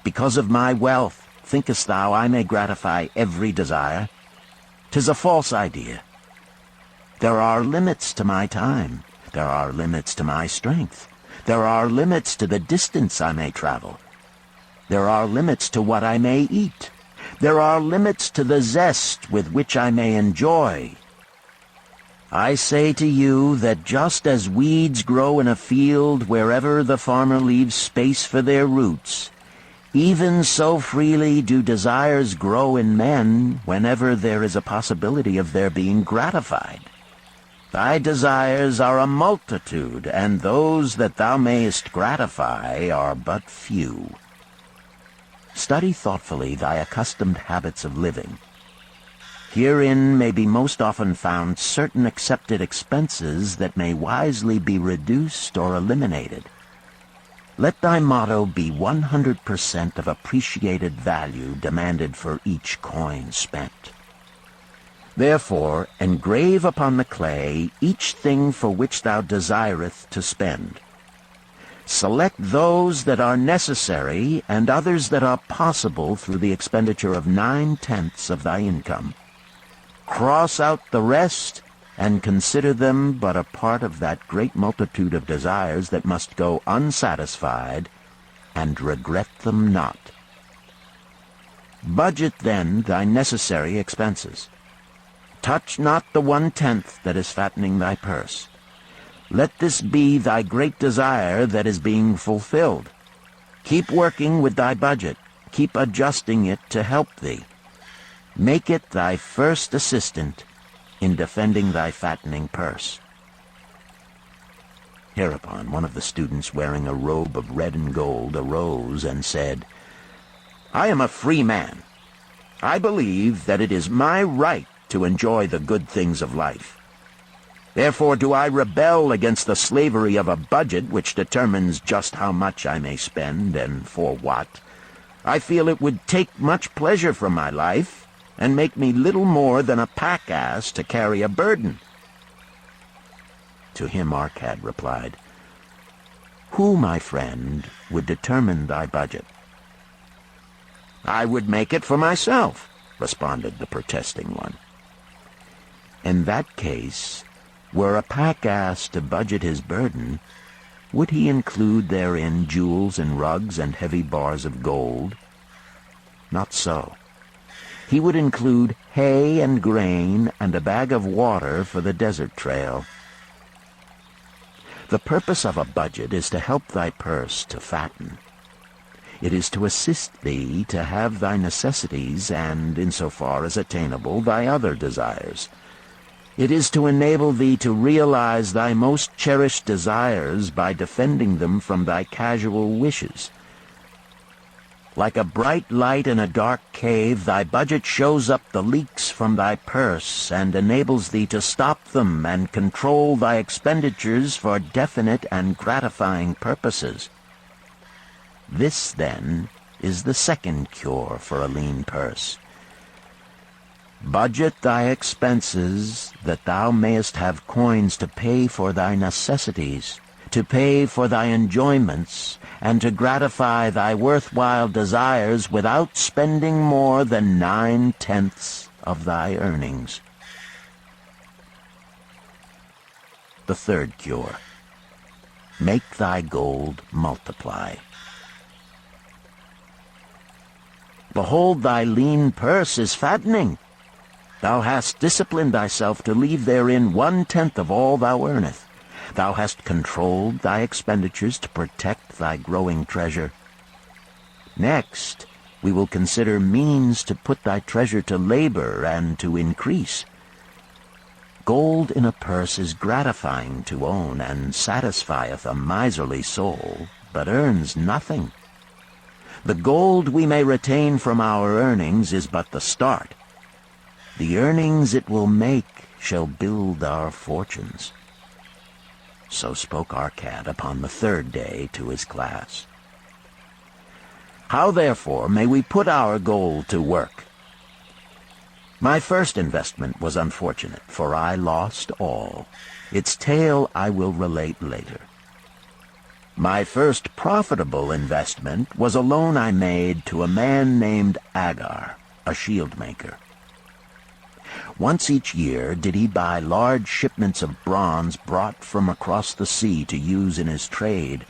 Because of my wealth, thinkest thou I may gratify every desire? 'Tis a false idea. There are limits to my time. There are limits to my strength. There are limits to the distance I may travel. There are limits to what I may eat. There are limits to the zest with which I may enjoy. I say to you that just as weeds grow in a field wherever the farmer leaves space for their roots, even so freely do desires grow in men whenever there is a possibility of their being gratified. Thy desires are a multitude, and those that thou mayest gratify are but few. Study thoughtfully thy accustomed habits of living. Herein may be most often found certain accepted expenses that may wisely be reduced or eliminated. Let thy motto be 100% of appreciated value demanded for each coin spent. Therefore engrave upon the clay each thing for which thou desireth to spend. Select those that are necessary and others that are possible through the expenditure of 9/10 of thy income. Cross out the rest and consider them but a part of that great multitude of desires that must go unsatisfied, and regret them not. Budget then thy necessary expenses. Touch not the 1/10 that is fattening thy purse. Let this be thy great desire that is being fulfilled. Keep working with thy budget. Keep adjusting it to help thee. Make it thy first assistant in defending thy fattening purse. Hereupon one of the students, wearing a robe of red and gold, arose and said, I am a free man. I believe that it is my right to enjoy the good things of life. Therefore do I rebel against the slavery of a budget which determines just how much I may spend and for what. I feel it would take much pleasure from my life and make me little more than a pack-ass to carry a burden. To him Arcad replied, Who, my friend, would determine thy budget? I would make it for myself, responded the protesting one. In that case, were a pack-ass to budget his burden, would he include therein jewels and rugs and heavy bars of gold? Not so. He would include hay and grain and a bag of water for the desert trail. The purpose of a budget is to help thy purse to fatten. It is to assist thee to have thy necessities and, insofar as attainable, thy other desires. It is to enable thee to realize thy most cherished desires by defending them from thy casual wishes. Like a bright light in a dark cave, thy budget shows up the leaks from thy purse and enables thee to stop them and control thy expenditures for definite and gratifying purposes. This, then, is the second cure for a lean purse. Budget thy expenses, that thou mayest have coins to pay for thy necessities, to pay for thy enjoyments, and to gratify thy worthwhile desires without spending more than 9/10 of thy earnings. The third cure. Make thy gold multiply. Behold, thy lean purse is fattening. Thou hast disciplined thyself to leave therein 1/10 of all thou earnest. Thou hast controlled thy expenditures to protect thy growing treasure. Next, we will consider means to put thy treasure to labor and to increase. Gold in a purse is gratifying to own, and satisfieth a miserly soul, but earns nothing. The gold we may retain from our earnings is but the start. The earnings it will make shall build our fortunes. So spoke our cat upon the 3rd day to his class. How therefore may we put our gold to work? My first investment was unfortunate, for I lost all. Its tale I will relate later. My first profitable investment was a loan I made to a man named Agar, a shield maker. Once each year did he buy large shipments of bronze brought from across the sea to use in his trade.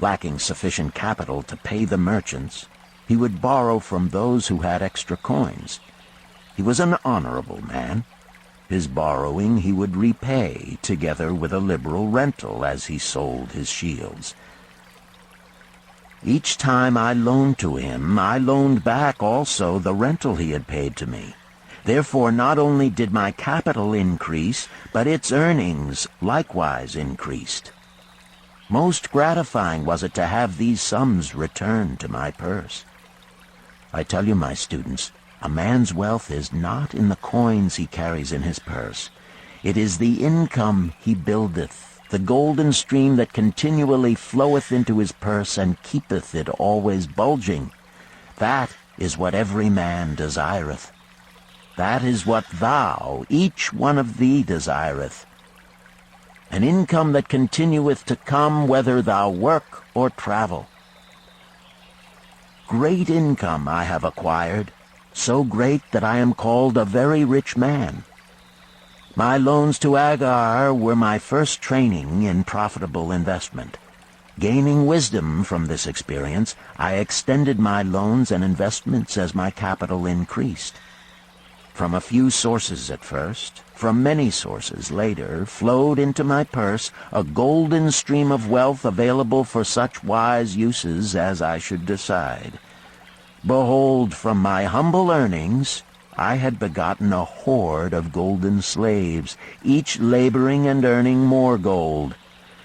Lacking sufficient capital to pay the merchants, he would borrow from those who had extra coins. He was an honorable man. His borrowing he would repay, together with a liberal rental as he sold his shields. Each time I loaned to him, I loaned back also the rental he had paid to me. Therefore not only did my capital increase, but its earnings likewise increased. Most gratifying was it to have these sums returned to my purse. I tell you, my students, a man's wealth is not in the coins he carries in his purse. It is the income he buildeth, the golden stream that continually floweth into his purse and keepeth it always bulging. That is what every man desireth. That is what thou, each one of thee, desireth. An income that continueth to come whether thou work or travel. Great income I have acquired, so great that I am called a very rich man. My loans to Agar were my first training in profitable investment. Gaining wisdom from this experience, I extended my loans and investments as my capital increased. From a few sources at first, from many sources later, flowed into my purse a golden stream of wealth available for such wise uses as I should decide. Behold, from my humble earnings, I had begotten a horde of golden slaves, each laboring and earning more gold.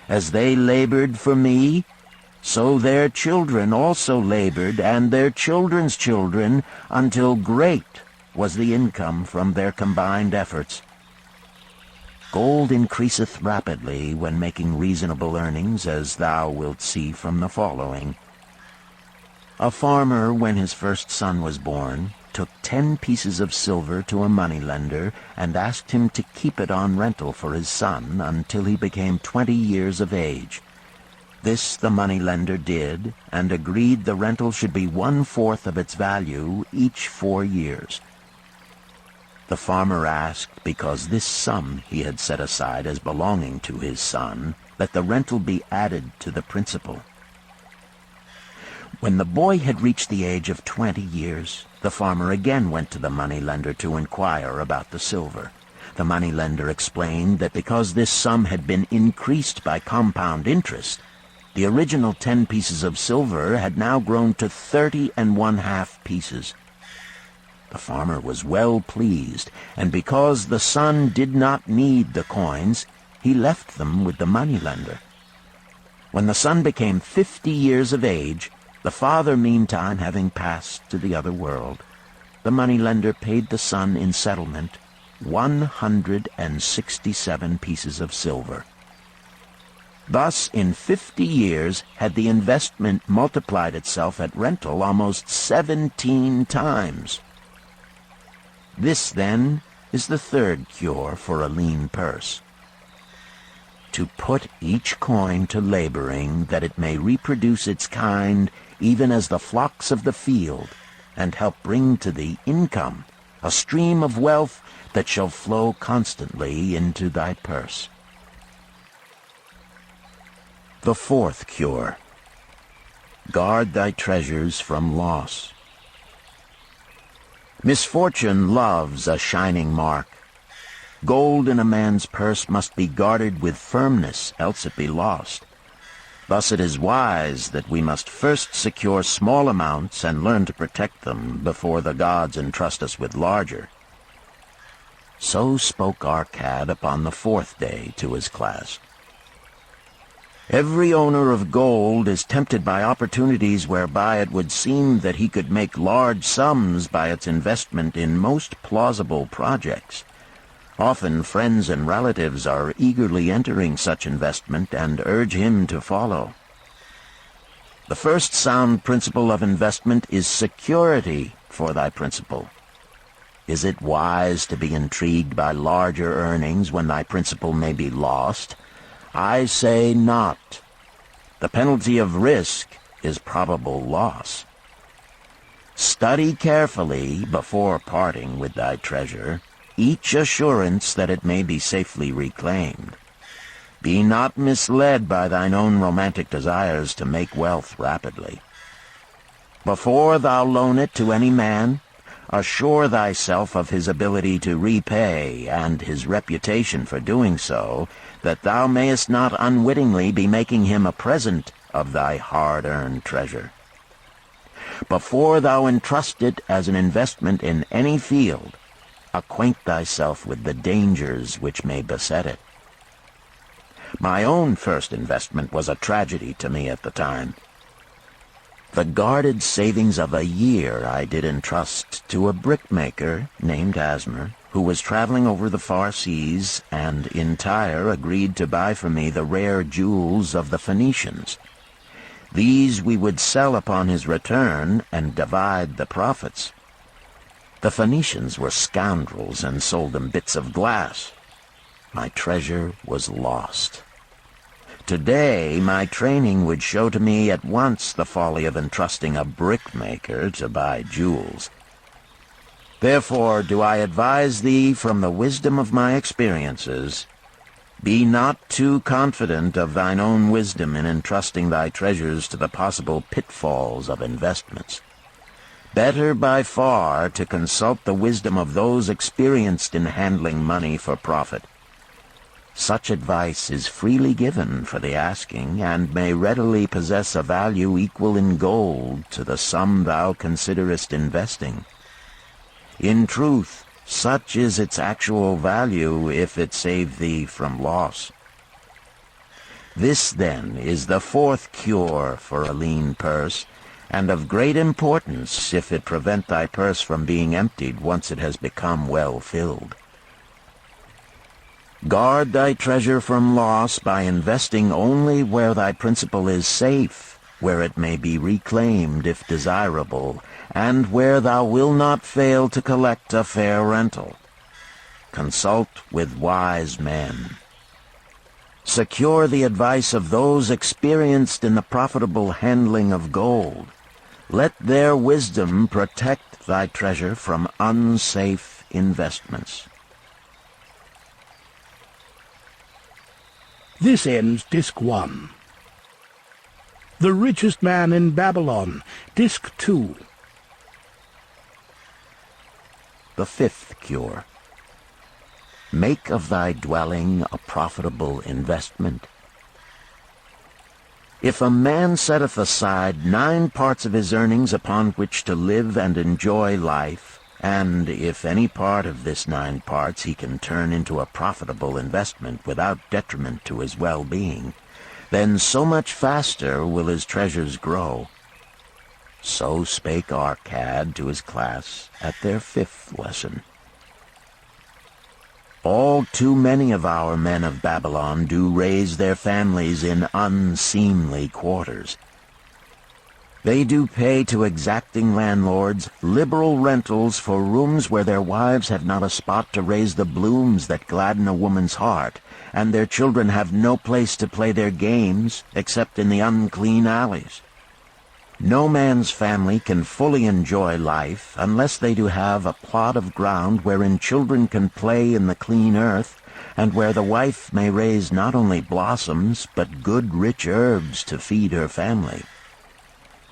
As they labored for me, so their children also labored, and their children's children, until great was the income from their combined efforts. Gold increaseth rapidly when making reasonable earnings, as thou wilt see from the following. A farmer, when his first son was born, took 10 pieces of silver to a moneylender and asked him to keep it on rental for his son until he became 20 years of age. This the moneylender did, and agreed the rental should be 1/4 of its value each 4 years. The farmer asked, because this sum he had set aside as belonging to his son, that the rental be added to the principal. When the boy had reached the age of 20 years, the farmer again went to the moneylender to inquire about the silver. The moneylender explained that because this sum had been increased by compound interest, the original 10 pieces of silver had now grown to 30 1/2 pieces. The farmer was well pleased, and because the son did not need the coins, he left them with the moneylender. When the son became 50 years of age, the father meantime having passed to the other world, the moneylender paid the son in settlement 167 pieces of silver. Thus, in 50 years, had the investment multiplied itself at rental almost 17 times. This, then, is the third cure for a lean purse. To put each coin to laboring, that it may reproduce its kind, even as the flocks of the field, and help bring to thee income, a stream of wealth that shall flow constantly into thy purse. The fourth cure. Guard thy treasures from loss. Misfortune loves a shining mark. Gold in a man's purse must be guarded with firmness, else it be lost. Thus it is wise that we must first secure small amounts and learn to protect them before the gods entrust us with larger. So spoke Arcad upon the fourth day to his class. Every owner of gold is tempted by opportunities whereby it would seem that he could make large sums by its investment in most plausible projects. Often friends and relatives are eagerly entering such investment and urge him to follow. The first sound principle of investment is security for thy principal. Is it wise to be intrigued by larger earnings when thy principal may be lost? I say not. The penalty of risk is probable loss. Study carefully, before parting with thy treasure, each assurance that it may be safely reclaimed. Be not misled by thine own romantic desires to make wealth rapidly. Before thou loan it to any man, assure thyself of his ability to repay and his reputation for doing so, that thou mayest not unwittingly be making him a present of thy hard-earned treasure. Before thou entrust it as an investment in any field, acquaint thyself with the dangers which may beset it. My own first investment was a tragedy to me at the time. The guarded savings of a year I did entrust to a brickmaker named Asmer, who was traveling over the far seas, and in Tyre agreed to buy for me the rare jewels of the Phoenicians. These we would sell upon his return and divide the profits. The Phoenicians were scoundrels and sold them bits of glass. My treasure was lost. Today, my training would show to me at once the folly of entrusting a brickmaker to buy jewels. Therefore do I advise thee from the wisdom of my experiences, be not too confident of thine own wisdom in entrusting thy treasures to the possible pitfalls of investments. Better by far to consult the wisdom of those experienced in handling money for profit. Such advice is freely given for the asking, and may readily possess a value equal in gold to the sum thou considerest investing. In truth, such is its actual value if it save thee from loss. This, then, is the fourth cure for a lean purse, and of great importance if it prevent thy purse from being emptied once it has become well filled. Guard thy treasure from loss by investing only where thy principal is safe, where it may be reclaimed if desirable, and where thou wilt not fail to collect a fair rental. Consult with wise men. Secure the advice of those experienced in the profitable handling of gold. Let their wisdom protect thy treasure from unsafe investments. This ends Disc 1. The Richest Man in Babylon, Disc 2. The fifth cure. Make of thy dwelling a profitable investment. If a man setteth aside 9 parts of his earnings upon which to live and enjoy life, and if any part of this 9 parts he can turn into a profitable investment without detriment to his well-being, then so much faster will his treasures grow. So spake Arcad to his class at their 5th lesson. All too many of our men of Babylon do raise their families in unseemly quarters. They do pay to exacting landlords liberal rentals for rooms where their wives have not a spot to raise the blooms that gladden a woman's heart, and their children have no place to play their games except in the unclean alleys. No man's family can fully enjoy life unless they do have a plot of ground wherein children can play in the clean earth, and where the wife may raise not only blossoms but good rich herbs to feed her family.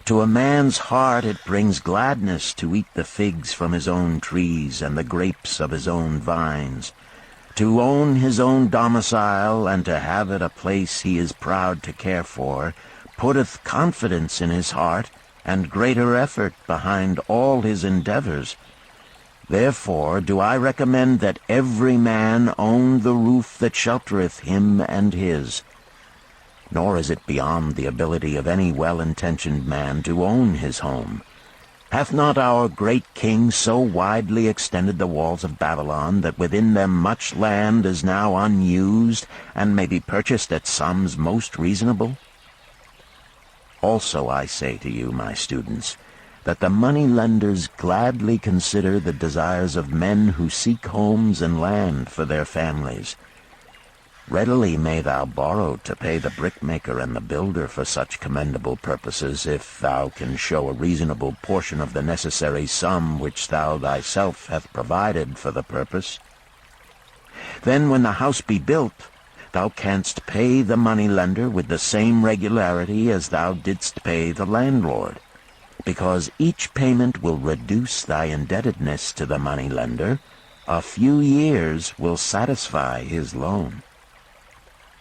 To a man's heart it brings gladness to eat the figs from his own trees and the grapes of his own vines, to own his own domicile and to have it a place he is proud to care for, putteth confidence in his heart and greater effort behind all his endeavors. Therefore do I recommend that every man own the roof that sheltereth him and his. Nor is it beyond the ability of any well-intentioned man to own his home. Hath not our great king so widely extended the walls of Babylon that within them much land is now unused, and may be purchased at sums most reasonable? Also I say to you, my students, that the money-lenders gladly consider the desires of men who seek homes and land for their families. Readily may thou borrow to pay the brickmaker and the builder for such commendable purposes, if thou can show a reasonable portion of the necessary sum which thou thyself hast provided for the purpose. Then when the house be built, thou canst pay the money-lender with the same regularity as thou didst pay the landlord, because each payment will reduce thy indebtedness to the money-lender. A few years will satisfy his loan.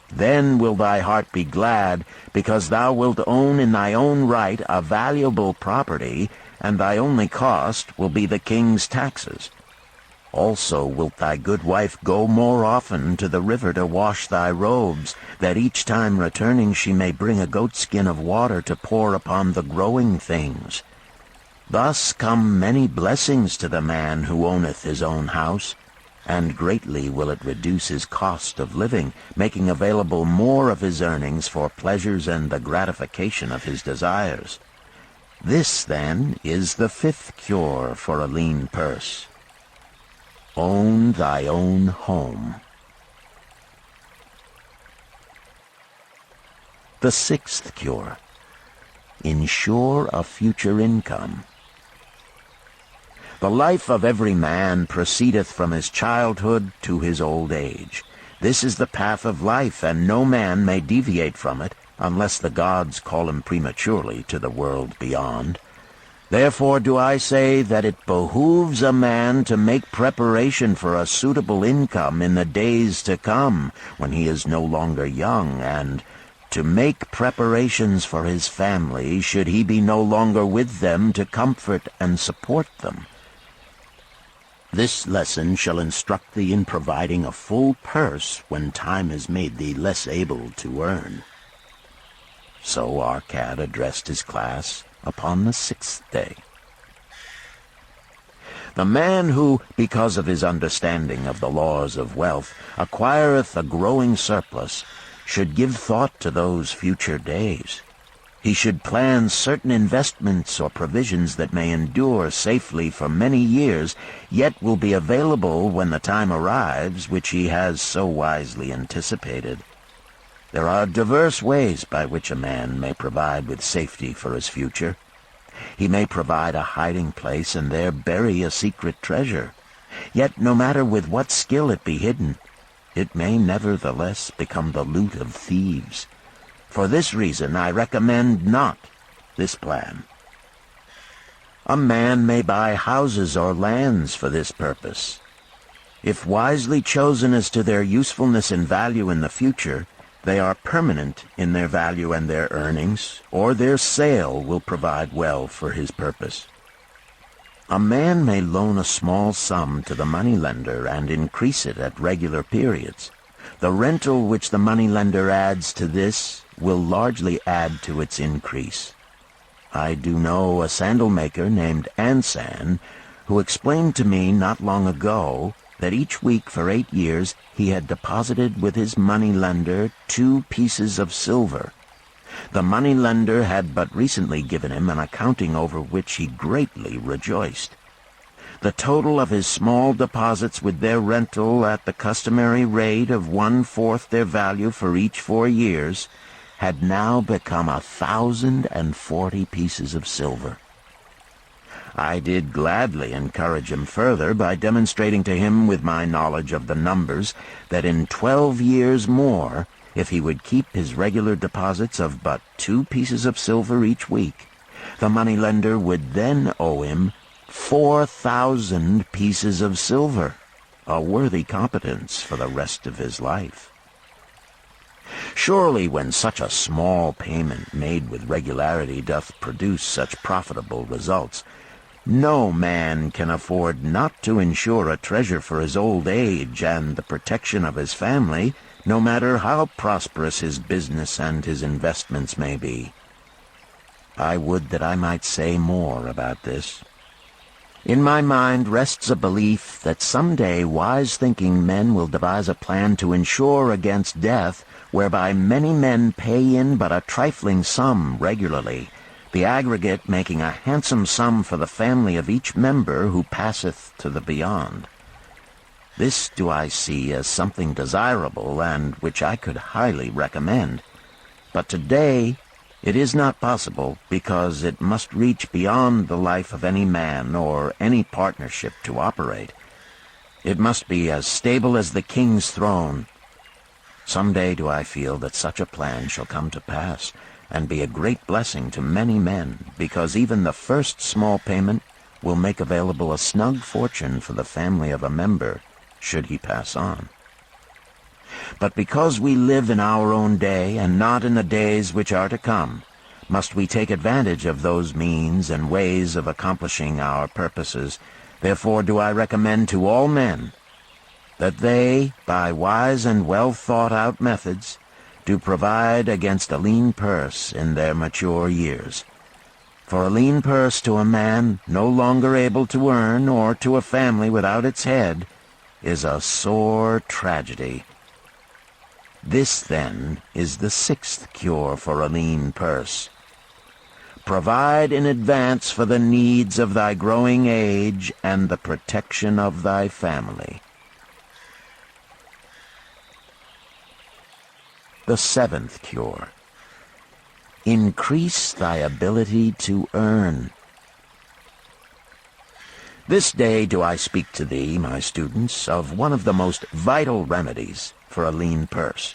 Then will thy heart be glad, because thou wilt own in thy own right a valuable property, and thy only cost will be the king's taxes. Also wilt thy good wife go more often to the river to wash thy robes, that each time returning she may bring a goatskin of water to pour upon the growing things. Thus come many blessings to the man who owneth his own house, and greatly will it reduce his cost of living, making available more of his earnings for pleasures and the gratification of his desires. This, then, is the fifth cure for a lean purse. Own thy own home. The sixth cure. Ensure a future income. The life of every man proceedeth from his childhood to his old age. This is the path of life, and no man may deviate from it, unless the gods call him prematurely to the world beyond. Therefore do I say that it behooves a man to make preparation for a suitable income in the days to come, when he is no longer young, and to make preparations for his family, should he be no longer with them to comfort and support them. This lesson shall instruct thee in providing a full purse when time has made thee less able to earn. So Arcad addressed his class upon the sixth day. The man who, because of his understanding of the laws of wealth, acquireth a growing surplus, should give thought to those future days. He should plan certain investments or provisions that may endure safely for many years, yet will be available when the time arrives which he has so wisely anticipated. There are diverse ways by which a man may provide with safety for his future. He may provide a hiding place and there bury a secret treasure. Yet no matter with what skill it be hidden, it may nevertheless become the loot of thieves. For this reason I recommend not this plan. A man may buy houses or lands for this purpose. If wisely chosen as to their usefulness and value in the future, they are permanent in their value and their earnings, or their sale will provide well for his purpose. A man may loan a small sum to the moneylender and increase it at regular periods. The rental which the moneylender adds to this will largely add to its increase. I do know a sandal-maker named Ansan, who explained to me not long ago that each week for 8 years he had deposited with his moneylender 2 pieces of silver. The moneylender had but recently given him an accounting over which he greatly rejoiced. The total of his small deposits with their rental at the customary rate of 1/4 their value for each 4 years had now become 1,040 pieces of silver. I did gladly encourage him further by demonstrating to him with my knowledge of the numbers that in 12 years more, if he would keep his regular deposits of but 2 pieces of silver each week, The moneylender would then owe him 4,000 pieces of silver, a worthy competence for the rest of his life. Surely when such a small payment made with regularity doth produce such profitable results, no man can afford not to insure a treasure for his old age and the protection of his family, no matter how prosperous his business and his investments may be. I would that I might say more about this. In my mind rests a belief that someday wise-thinking men will devise a plan to insure against death, whereby many men pay in but a trifling sum regularly, the aggregate making a handsome sum for the family of each member who passeth to the beyond. This do I see as something desirable, and which I could highly recommend. But today it is not possible, because it must reach beyond the life of any man or any partnership to operate. It must be as stable as the king's throne. Some day do I feel that such a plan shall come to pass, and be a great blessing to many men, because even the first small payment will make available a snug fortune for the family of a member, should he pass on. But because we live in our own day, and not in the days which are to come, must we take advantage of those means and ways of accomplishing our purposes. Therefore do I recommend to all men that they, by wise and well-thought-out methods, do provide against a lean purse in their mature years. For a lean purse to a man no longer able to earn, or to a family without its head, is a sore tragedy. This, then, is the sixth cure for a lean purse. Provide in advance for the needs of thy growing age and the protection of thy family. The seventh cure. Increase thy ability to earn. This day do I speak to thee, my students, of one of the most vital remedies for a lean purse.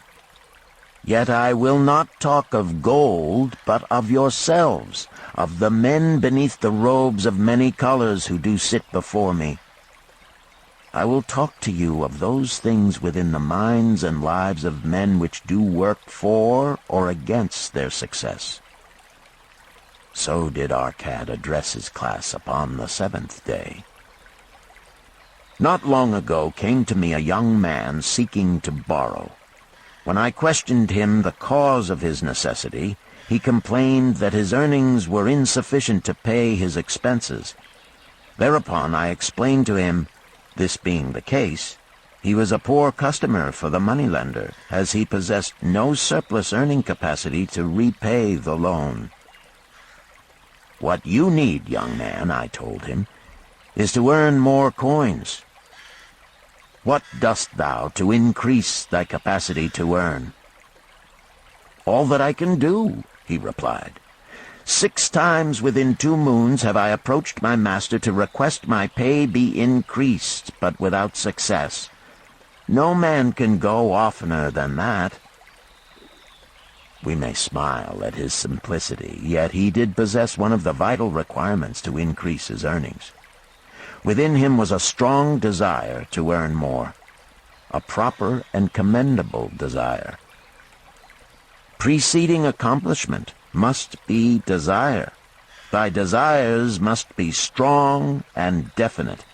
Yet I will not talk of gold, but of yourselves, of the men beneath the robes of many colors who do sit before me. I will talk to you of those things within the minds and lives of men which do work for or against their success. So did Arcad address his class upon the seventh day. Not long ago came to me a young man seeking to borrow. When I questioned him the cause of his necessity, he complained that his earnings were insufficient to pay his expenses. Thereupon I explained to him, this being the case, he was a poor customer for the moneylender, as he possessed no surplus earning capacity to repay the loan. What you need, young man, I told him, is to earn more coins. What dost thou to increase thy capacity to earn? All that I can do, he replied. 6 times within 2 moons have I approached my master to request my pay be increased, but without success. No man can go oftener than that. We may smile at his simplicity, yet he did possess one of the vital requirements to increase his earnings. Within him was a strong desire to earn more, a proper and commendable desire. Preceding accomplishment must be desire. Thy desires must be strong and definite.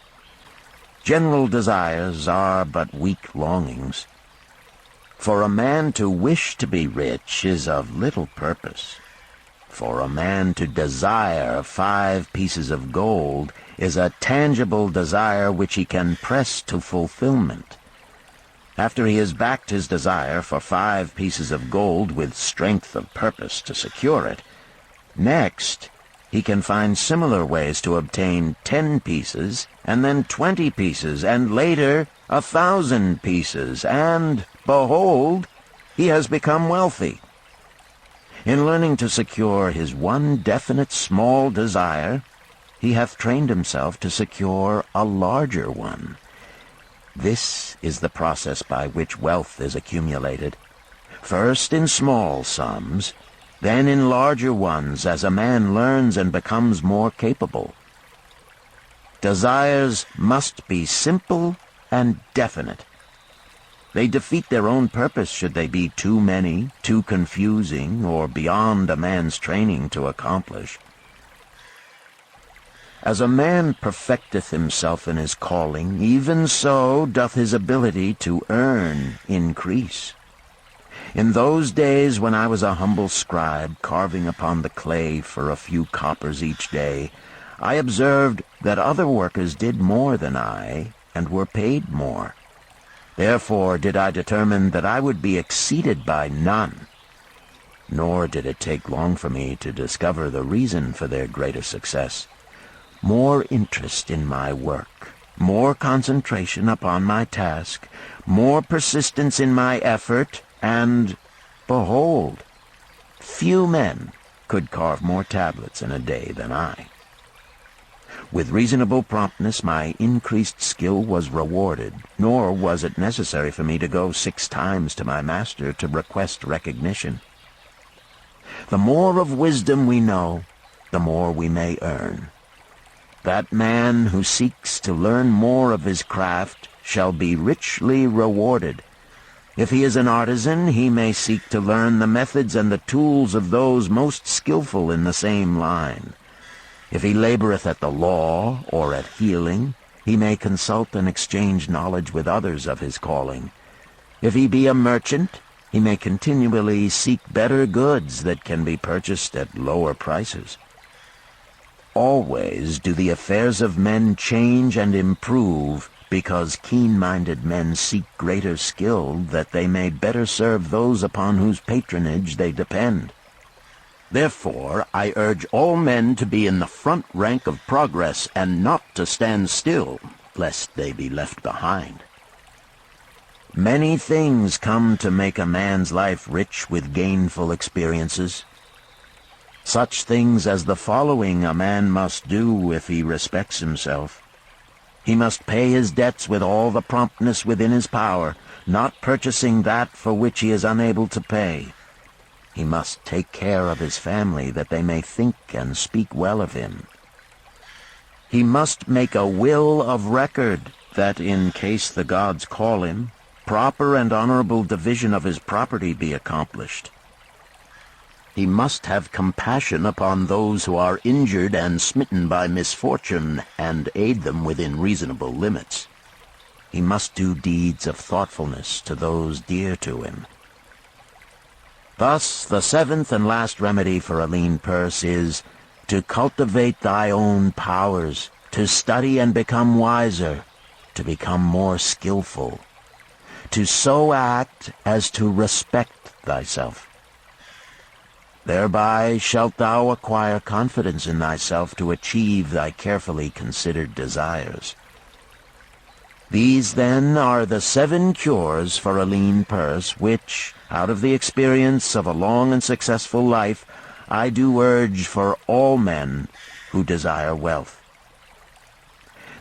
General desires are but weak longings. For a man to wish to be rich is of little purpose. For a man to desire 5 pieces of gold is a tangible desire which he can press to fulfillment. After he has backed his desire for 5 pieces of gold with strength of purpose to secure it, next he can find similar ways to obtain 10 pieces, and then 20 pieces, and later 1,000 pieces, and, behold, he has become wealthy. In learning to secure his one definite small desire, he hath trained himself to secure a larger one. This is the process by which wealth is accumulated, first in small sums, then in larger ones as a man learns and becomes more capable. Desires must be simple and definite. They defeat their own purpose should they be too many, too confusing, or beyond a man's training to accomplish. As a man perfecteth himself in his calling, even so doth his ability to earn increase. In those days when I was a humble scribe, carving upon the clay for a few coppers each day, I observed that other workers did more than I, and were paid more. Therefore did I determine that I would be exceeded by none. Nor did it take long for me to discover the reason for their greater success. More interest in my work, more concentration upon my task, more persistence in my effort, and, behold, few men could carve more tablets in a day than I. With reasonable promptness my increased skill was rewarded, nor was it necessary for me to go 6 times to my master to request recognition. The more of wisdom we know, the more we may earn. That man who seeks to learn more of his craft shall be richly rewarded. If he is an artisan, he may seek to learn the methods and the tools of those most skillful in the same line. If he laboreth at the law or at healing, he may consult and exchange knowledge with others of his calling. If he be a merchant, he may continually seek better goods that can be purchased at lower prices. Always do the affairs of men change and improve, because keen-minded men seek greater skill that they may better serve those upon whose patronage they depend. Therefore, I urge all men to be in the front rank of progress and not to stand still, lest they be left behind. Many things come to make a man's life rich with gainful experiences. Such things as the following a man must do if he respects himself. He must pay his debts with all the promptness within his power, not purchasing that for which he is unable to pay. He must take care of his family, that they may think and speak well of him. He must make a will of record, that in case the gods call him, proper and honorable division of his property be accomplished. He must have compassion upon those who are injured and smitten by misfortune, and aid them within reasonable limits. He must do deeds of thoughtfulness to those dear to him. Thus, the 7th and last remedy for a lean purse is to cultivate thy own powers, to study and become wiser, to become more skillful, to so act as to respect thyself. Thereby shalt thou acquire confidence in thyself to achieve thy carefully considered desires. These, then, are the 7 cures for a lean purse, which, out of the experience of a long and successful life, I do urge for all men who desire wealth.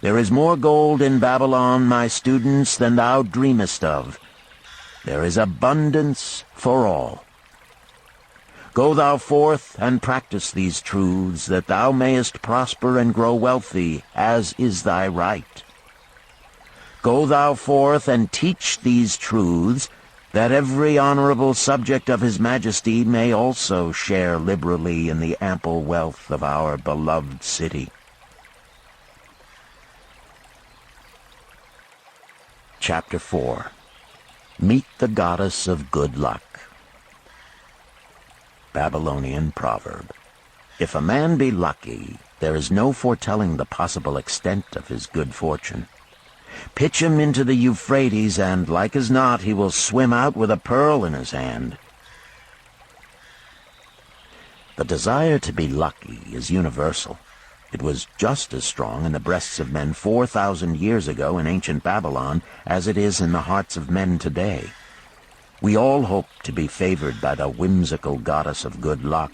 There is more gold in Babylon, my students, than thou dreamest of. There is abundance for all. Go thou forth and practice these truths, that thou mayest prosper and grow wealthy, as is thy right. Go thou forth and teach these truths, that every honorable subject of his majesty may also share liberally in the ample wealth of our beloved city. Chapter 4. Meet the Goddess of Good Luck. Babylonian proverb. If a man be lucky, there is no foretelling the possible extent of his good fortune. Pitch him into the Euphrates, and, like as not, he will swim out with a pearl in his hand. The desire to be lucky is universal. It was just as strong in the breasts of men 4,000 years ago in ancient Babylon as it is in the hearts of men today. We all hope to be favored by the whimsical goddess of good luck.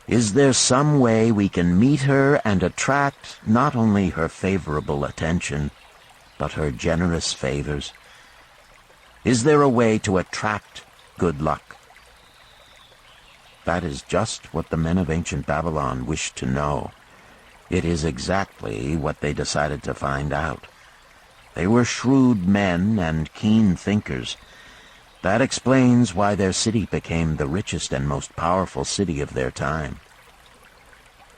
Is there some way we can meet her and attract not only her favorable attention, but her generous favors? Is there a way to attract good luck? That is just what the men of ancient Babylon wished to know. It is exactly what they decided to find out. They were shrewd men and keen thinkers. That explains why their city became the richest and most powerful city of their time.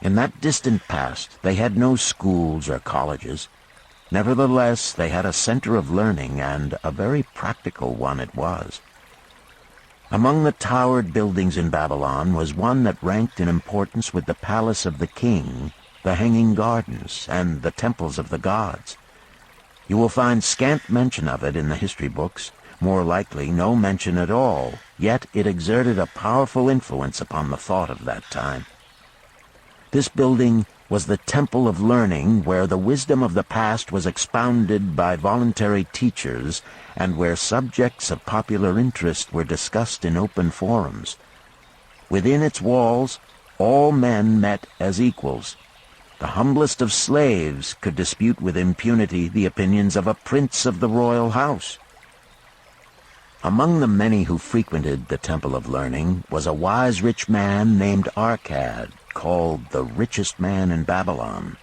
In that distant past, they had no schools or colleges. Nevertheless, they had a center of learning, and a very practical one it was. Among the towered buildings in Babylon was one that ranked in importance with the palace of the king, the hanging gardens, and the temples of the gods. You will find scant mention of it in the history books, more likely no mention at all, yet it exerted a powerful influence upon the thought of that time. This building was the temple of learning, where the wisdom of the past was expounded by voluntary teachers, and where subjects of popular interest were discussed in open forums. Within its walls, all men met as equals. The humblest of slaves could dispute with impunity the opinions of a prince of the royal house. Among the many who frequented the Temple of Learning was a wise rich man named Arcad, called the Richest Man in Babylon.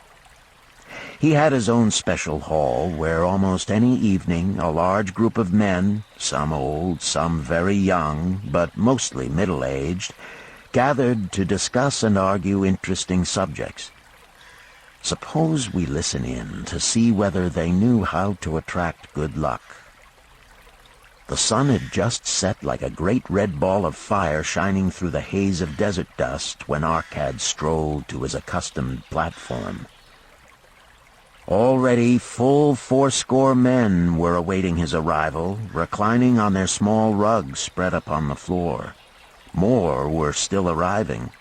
He had his own special hall where almost any evening a large group of men, some old, some very young, but mostly middle-aged, gathered to discuss and argue interesting subjects. Suppose we listen in to see whether they knew how to attract good luck. The sun had just set like a great red ball of fire shining through the haze of desert dust when Arcad strolled to his accustomed platform. Already full 80 men were awaiting his arrival, reclining on their small rugs spread upon the floor. More were still arriving.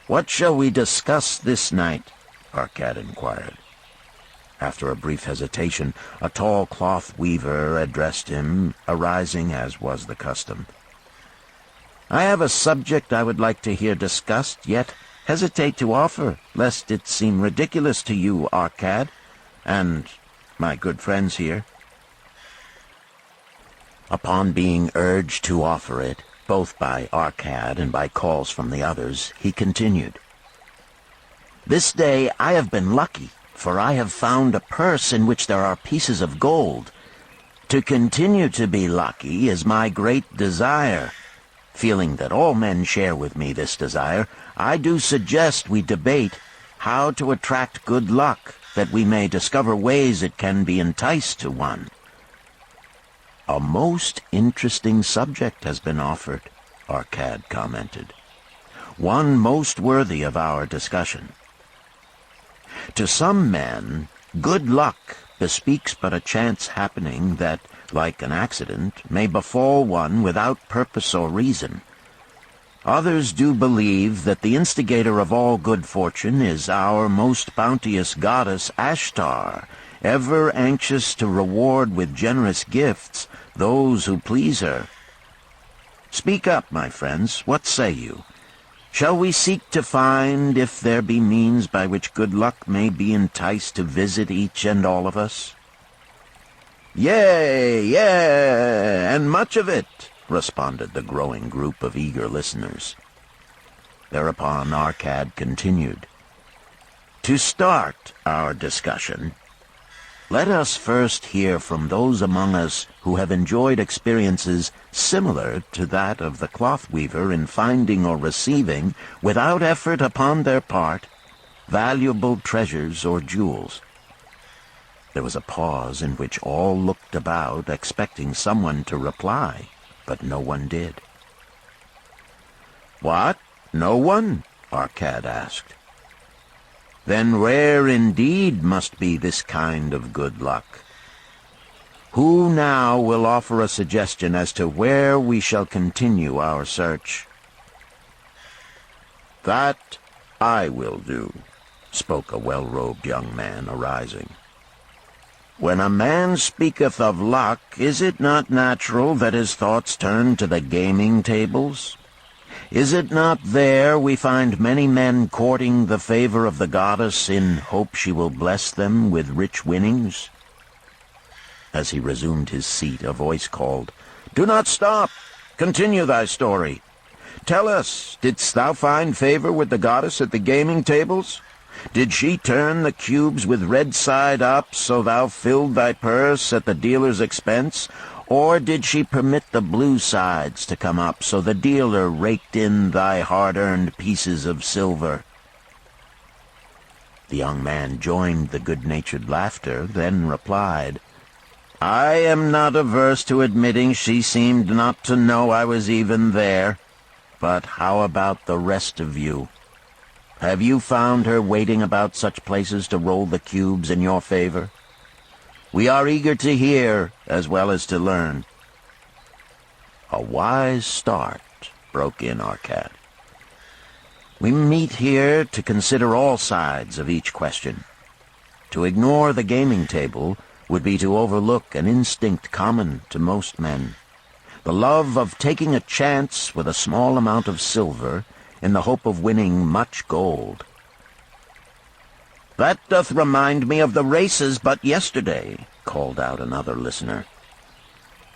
"What shall we discuss this night?" Arcad inquired. After a brief hesitation, a tall cloth weaver addressed him, arising as was the custom. "I have a subject I would like to hear discussed, yet hesitate to offer, lest it seem ridiculous to you, Arcad, and my good friends here." Upon being urged to offer it, both by Arcad and by calls from the others, he continued, "This day I have been lucky, for I have found a purse in which there are pieces of gold. To continue to be lucky is my great desire. Feeling that all men share with me this desire, I do suggest we debate how to attract good luck, that we may discover ways it can be enticed to one." "A most interesting subject has been offered," Arcad commented. "One most worthy of our discussion. To some men, good luck bespeaks but a chance happening that, like an accident, may befall one without purpose or reason. Others do believe that the instigator of all good fortune is our most bounteous goddess Ashtar, ever anxious to reward with generous gifts those who please her. Speak up, my friends, what say you? Shall we seek to find if there be means by which good luck may be enticed to visit each and all of us?" "Yea, yea, and much of it," responded the growing group of eager listeners. Thereupon Arcad continued, "To start our discussion, let us first hear from those among us who have enjoyed experiences similar to that of the cloth weaver in finding or receiving, without effort upon their part, valuable treasures or jewels." There was a pause in which all looked about, expecting someone to reply, but no one did. "What? No one?" Arcad asked. "Then rare indeed must be this kind of good luck. Who now will offer a suggestion as to where we shall continue our search?" "That I will do," spoke a well-robed young man, arising. "When a man speaketh of luck, is it not natural that his thoughts turn to the gaming tables? Is it not there we find many men courting the favor of the goddess in hope she will bless them with rich winnings?" As he resumed his seat, a voice called, "Do not stop! Continue thy story. Tell us, didst thou find favor with the goddess at the gaming tables? Did she turn the cubes with red side up, so thou filled thy purse at the dealer's expense? Or did she permit the blue sides to come up, so the dealer raked in thy hard-earned pieces of silver?" The young man joined the good-natured laughter, then replied, "I am not averse to admitting she seemed not to know I was even there. But how about the rest of you? Have you found her waiting about such places to roll the cubes in your favor? We are eager to hear as well as to learn." "A wise start," broke in Arcad. "We meet here to consider all sides of each question. To ignore the gaming table would be to overlook an instinct common to most men, the love of taking a chance with a small amount of silver in the hope of winning much gold." "That doth remind me of the races but yesterday," called out another listener.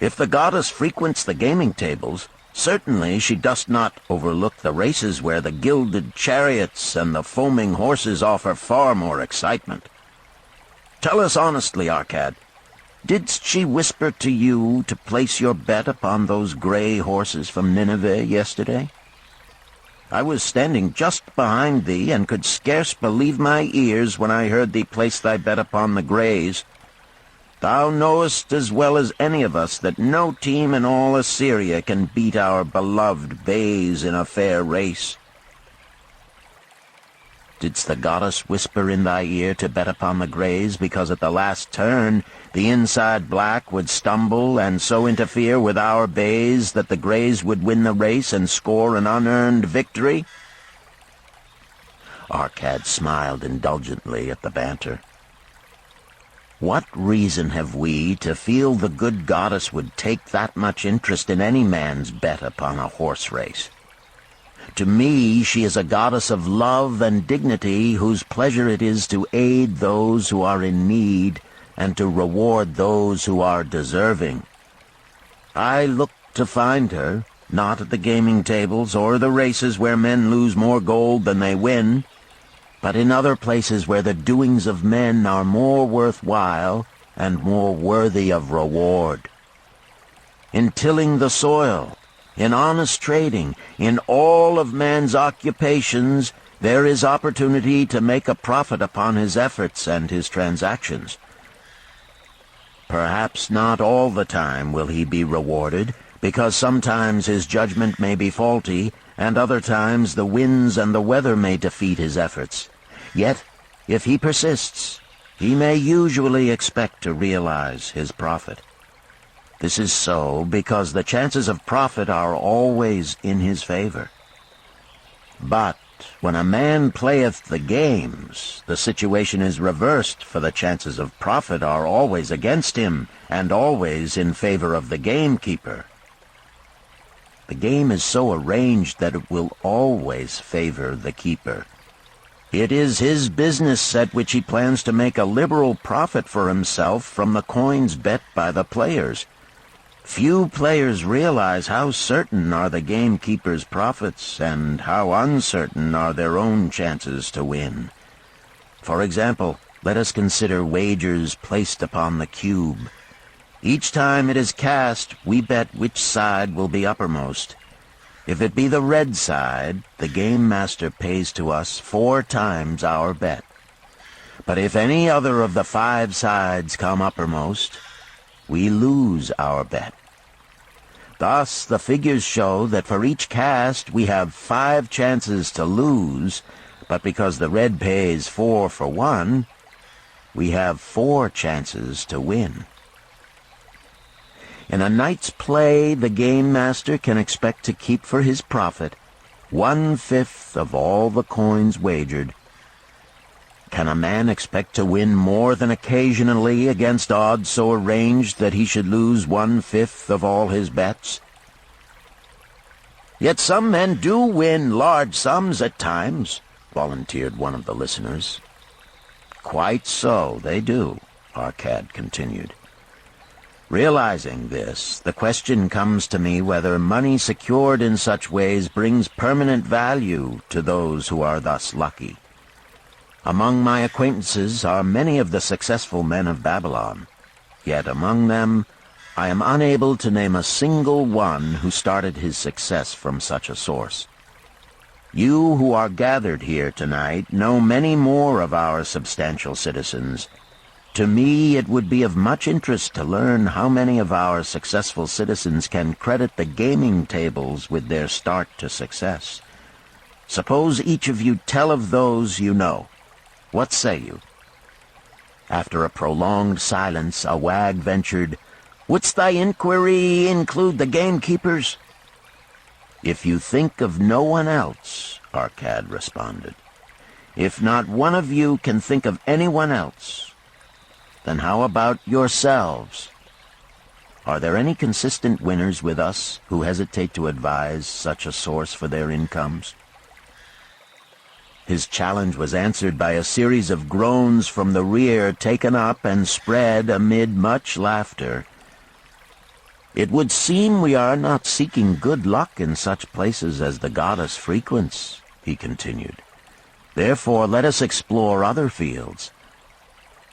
"If the goddess frequents the gaming tables, certainly she does not overlook the races where the gilded chariots and the foaming horses offer far more excitement. Tell us honestly, Arcad, didst she whisper to you to place your bet upon those gray horses from Nineveh yesterday? I was standing just behind thee, and could scarce believe my ears when I heard thee place thy bet upon the grays. Thou knowest as well as any of us that no team in all Assyria can beat our beloved bays in a fair race. Didst the goddess whisper in thy ear to bet upon the grays because at the last turn the inside black would stumble and so interfere with our bays that the grays would win the race and score an unearned victory?" Arcad smiled indulgently at the banter. "What reason have we to feel the good goddess would take that much interest in any man's bet upon a horse race? To me, she is a goddess of love and dignity whose pleasure it is to aid those who are in need and to reward those who are deserving. I look to find her, not at the gaming tables or the races where men lose more gold than they win, but in other places where the doings of men are more worthwhile and more worthy of reward. In tilling the soil, in honest trading, in all of man's occupations, there is opportunity to make a profit upon his efforts and his transactions. Perhaps not all the time will he be rewarded, because sometimes his judgment may be faulty, and other times the winds and the weather may defeat his efforts. Yet, if he persists, he may usually expect to realize his profit. This is so because the chances of profit are always in his favor. But when a man playeth the games, the situation is reversed, for the chances of profit are always against him, and always in favor of the gamekeeper. The game is so arranged that it will always favor the keeper. It is his business at which he plans to make a liberal profit for himself from the coins bet by the players. Few players realize how certain are the gamekeeper's profits and how uncertain are their own chances to win. For example, let us consider wagers placed upon the cube. Each time it is cast, we bet which side will be uppermost. If it be the red side, the game master pays to us 4 times our bet. But if any other of the 5 sides come uppermost, we lose our bet. Thus, the figures show that for each cast we have 5 chances to lose, but because the red pays 4 for 1, we have 4 chances to win. In a night's play, the game master can expect to keep for his profit 1/5 of all the coins wagered. Can a man expect to win more than occasionally against odds so arranged that he should lose 1/5 of all his bets? Yet some men do win large sums at times, volunteered one of the listeners. Quite so, they do, Arcad continued. Realizing this, the question comes to me whether money secured in such ways brings permanent value to those who are thus lucky. Among my acquaintances are many of the successful men of Babylon, yet among them I am unable to name a single one who started his success from such a source. You who are gathered here tonight know many more of our substantial citizens. To me, it would be of much interest to learn how many of our successful citizens can credit the gaming tables with their start to success. Suppose each of you tell of those you know. What say you?" After a prolonged silence, a wag ventured, "Wouldst thy inquiry include the gamekeepers?" "If you think of no one else," Arcad responded. "If not one of you can think of anyone else, then how about yourselves? Are there any consistent winners with us who hesitate to advise such a source for their incomes?" His challenge was answered by a series of groans from the rear, taken up and spread amid much laughter. "It would seem we are not seeking good luck in such places as the goddess frequents," he continued. "Therefore let us explore other fields.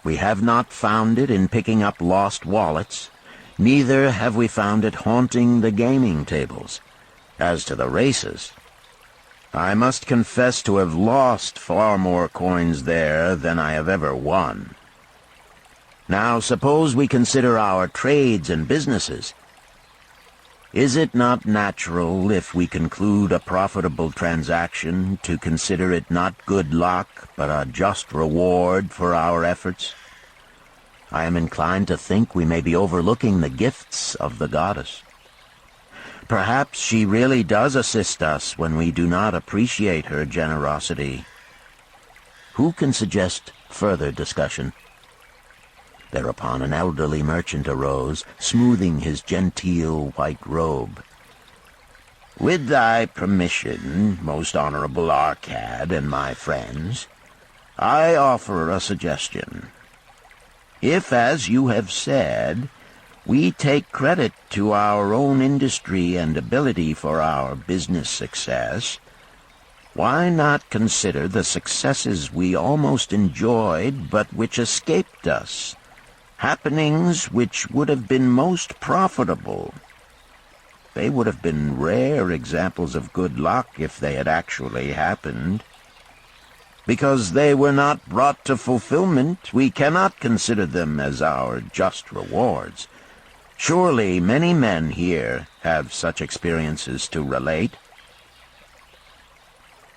We have not found it in picking up lost wallets, neither have we found it haunting the gaming tables. As to the races, I must confess to have lost far more coins there than I have ever won. Now suppose we consider our trades and businesses. Is it not natural, if we conclude a profitable transaction, to consider it not good luck, but a just reward for our efforts? I am inclined to think we may be overlooking the gifts of the goddess. Perhaps she really does assist us when we do not appreciate her generosity. Who can suggest further discussion?" Thereupon an elderly merchant arose, smoothing his genteel white robe. "With thy permission, most honorable Arcad and my friends, I offer a suggestion. If, as you have said, we take credit to our own industry and ability for our business success, why not consider the successes we almost enjoyed but which escaped us, happenings which would have been most profitable? They would have been rare examples of good luck if they had actually happened. Because they were not brought to fulfillment, we cannot consider them as our just rewards. Surely many men here have such experiences to relate."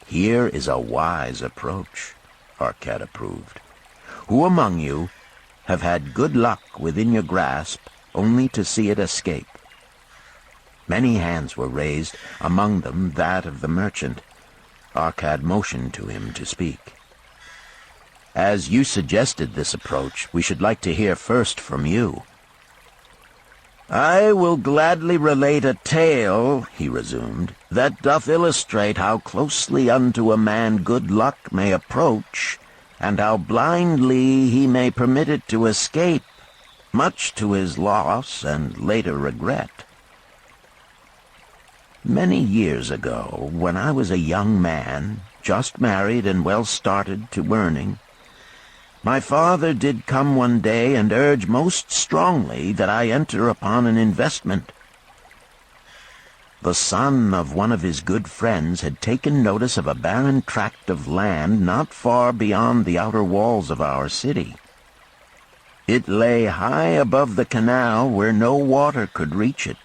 "Here is a wise approach," Arcad approved. "Who among you have had good luck within your grasp only to see it escape?" Many hands were raised, among them that of the merchant. Arcad motioned to him to speak. "As you suggested this approach, we should like to hear first from you." "I will gladly relate a tale," he resumed, "that doth illustrate how closely unto a man good luck may approach, and how blindly he may permit it to escape, much to his loss and later regret. Many years ago, when I was a young man, just married and well started to earning, my father did come one day and urge most strongly that I enter upon an investment. The son of one of his good friends had taken notice of a barren tract of land not far beyond the outer walls of our city. It lay high above the canal where no water could reach it.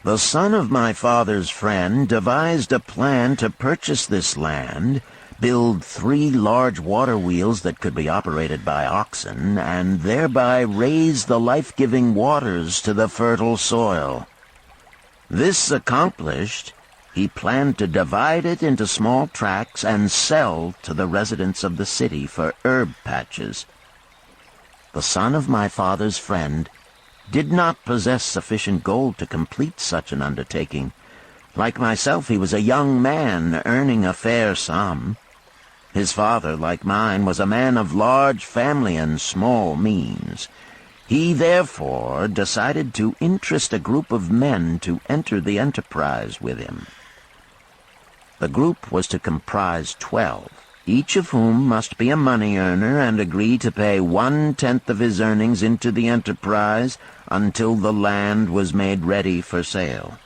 The son of my father's friend devised a plan to purchase this land, build 3 large water wheels that could be operated by oxen, and thereby raise the life-giving waters to the fertile soil. This accomplished, he planned to divide it into small tracts and sell to the residents of the city for herb patches. The son of my father's friend did not possess sufficient gold to complete such an undertaking. Like myself, he was a young man earning a fair sum. His father, like mine, was a man of large family and small means. He therefore decided to interest a group of men to enter the enterprise with him. The group was to comprise 12, each of whom must be a money earner and agree to pay 1/10 of his earnings into the enterprise until the land was made ready for sale.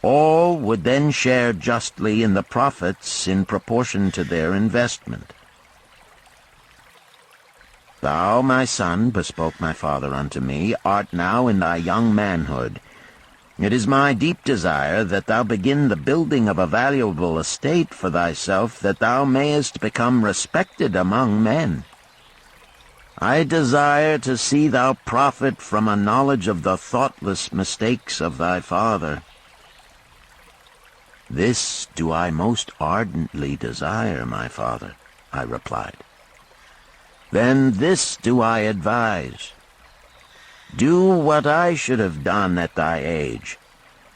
All would then share justly in the profits in proportion to their investment. "Thou, my son," bespoke my father unto me, "art now in thy young manhood. It is my deep desire that thou begin the building of a valuable estate for thyself, that thou mayest become respected among men. I desire to see thou profit from a knowledge of the thoughtless mistakes of thy father." "This do I most ardently desire, my father," I replied. "Then this do I advise. Do what I should have done at thy age.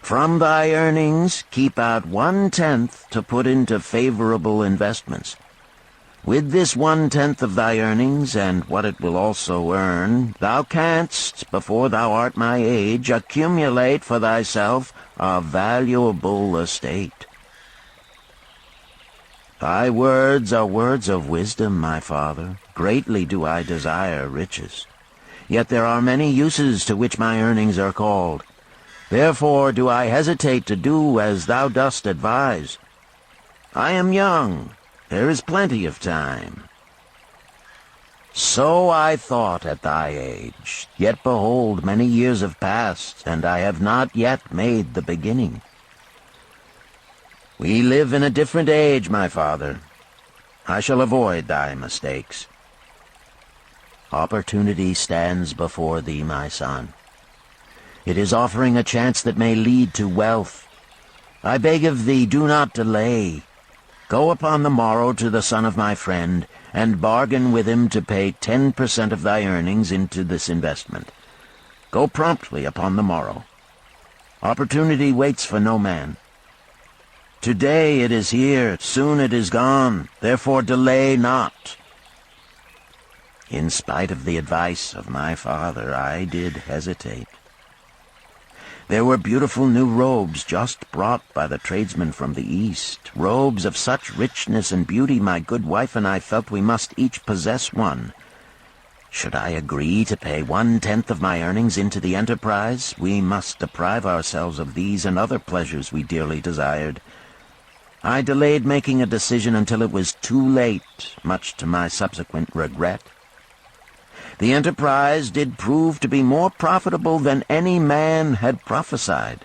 From thy earnings keep out 1/10 to put into favorable investments. With this 1/10 of thy earnings, and what it will also earn, thou canst, before thou art my age, accumulate for thyself a valuable estate." "Thy words are words of wisdom, my father. Greatly do I desire riches. Yet there are many uses to which my earnings are called. Therefore do I hesitate to do as thou dost advise. I am young. There is plenty of time." "So I thought at thy age. Yet behold, many years have passed, and I have not yet made the beginning." "We live in a different age, my father. I shall avoid thy mistakes." "Opportunity stands before thee, my son. It is offering a chance that may lead to wealth. I beg of thee, do not delay. Go upon the morrow to the son of my friend, and bargain with him to pay 10% of thy earnings into this investment. Go promptly upon the morrow. Opportunity waits for no man. Today it is here, soon it is gone, therefore delay not." In spite of the advice of my father, I did hesitate. There were beautiful new robes just brought by the tradesmen from the East, robes of such richness and beauty my good wife and I felt we must each possess one. Should I agree to pay 1/10 of my earnings into the enterprise, we must deprive ourselves of these and other pleasures we dearly desired. I delayed making a decision until it was too late, much to my subsequent regret. The enterprise did prove to be more profitable than any man had prophesied.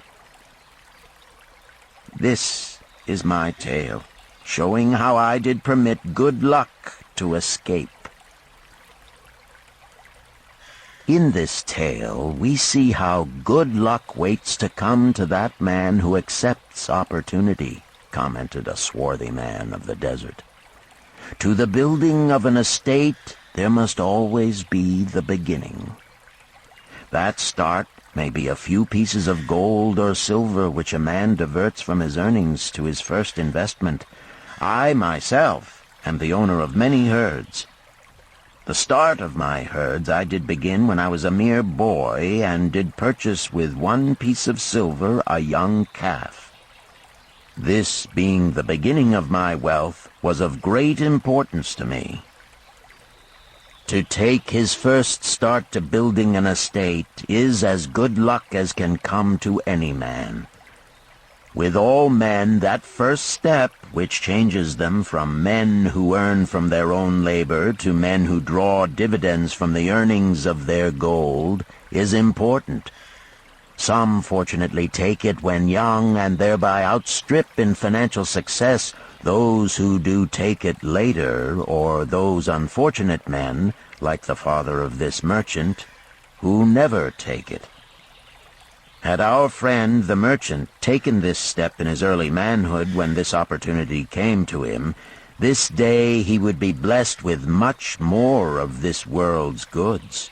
This is my tale, showing how I did permit good luck to escape. In this tale, we see how good luck waits to come to that man who accepts opportunity, commented a swarthy man of the desert. To the building of an estate, there must always be the beginning. That start may be a few pieces of gold or silver which a man diverts from his earnings to his first investment. I, myself, am the owner of many herds. The start of my herds I did begin when I was a mere boy, and did purchase with 1 piece of silver a young calf. This, being the beginning of my wealth, was of great importance to me. To take his first start to building an estate is as good luck as can come to any man. With all men, that first step, which changes them from men who earn from their own labor to men who draw dividends from the earnings of their gold, is important. Some fortunately take it when young, and thereby outstrip in financial success those who do take it later, or those unfortunate men, like the father of this merchant, who never take it. Had our friend, the merchant, taken this step in his early manhood when this opportunity came to him, this day he would be blessed with much more of this world's goods.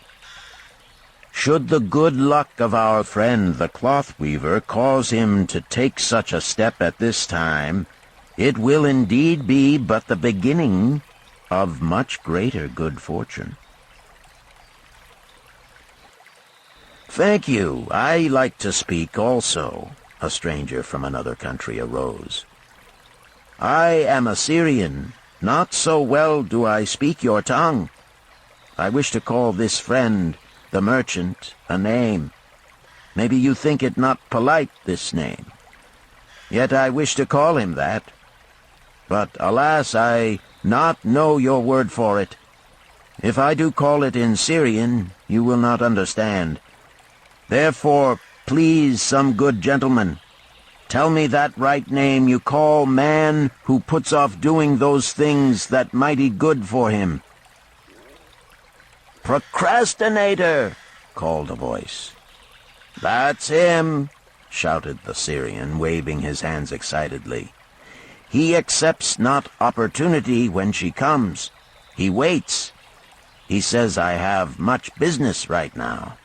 Should the good luck of our friend the cloth weaver cause him to take such a step at this time, it will indeed be but the beginning of much greater good fortune. "Thank you. I like to speak also," a stranger from another country arose. "I am a Syrian. Not so well do I speak your tongue. I wish to call this friend, the merchant, a name. Maybe you think it not polite, this name. Yet I wish to call him that. But, alas, I not know your word for it. If I do call it in Syrian, you will not understand. Therefore, please, some good gentleman, tell me that right name you call man who puts off doing those things that mighty good for him." "Procrastinator!" called a voice. "That's him!" shouted the Syrian, waving his hands excitedly. "He accepts not opportunity when she comes. He waits. He says I have much business right now.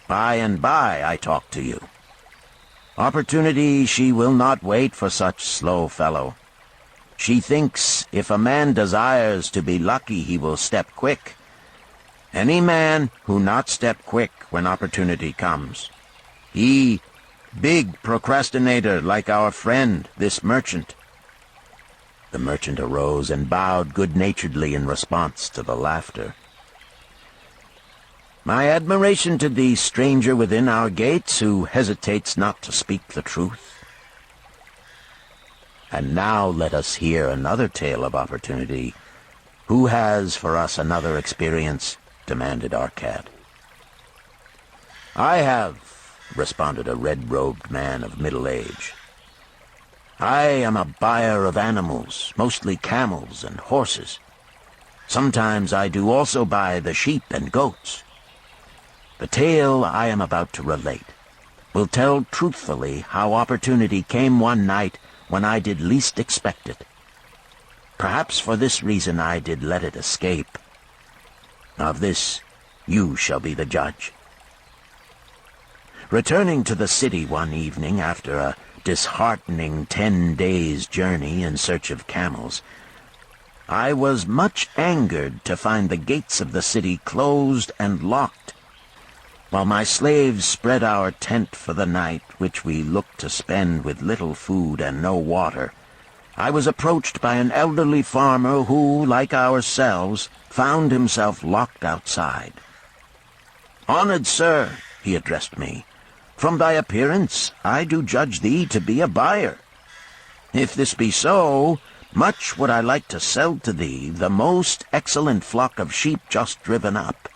By and by I talk to you. Opportunity she will not wait for such slow fellow. She thinks if a man desires to be lucky he will step quick. Any man who not step quick when opportunity comes. He, big procrastinator like our friend, this merchant." The merchant arose and bowed good-naturedly in response to the laughter. "My admiration to thee, stranger within our gates, who hesitates not to speak the truth." And now let us hear another tale of opportunity. Who has for us another experience? Demanded our cat. "I have," responded a red-robed man of middle age. "I am a buyer of animals, mostly camels and horses. Sometimes I do also buy the sheep and goats. The tale I am about to relate will tell truthfully how opportunity came one night when I did least expect it. Perhaps for this reason I did let it escape. Of this you shall be the judge. Returning to the city one evening after a disheartening 10 days' journey in search of camels, I was much angered to find the gates of the city closed and locked. While my slaves spread our tent for the night, which we looked to spend with little food and no water, I was approached by an elderly farmer who, like ourselves, found himself locked outside. "Honored sir," he addressed me, "from thy appearance I do judge thee to be a buyer. If this be so, much would I like to sell to thee the most excellent flock of sheep just driven up.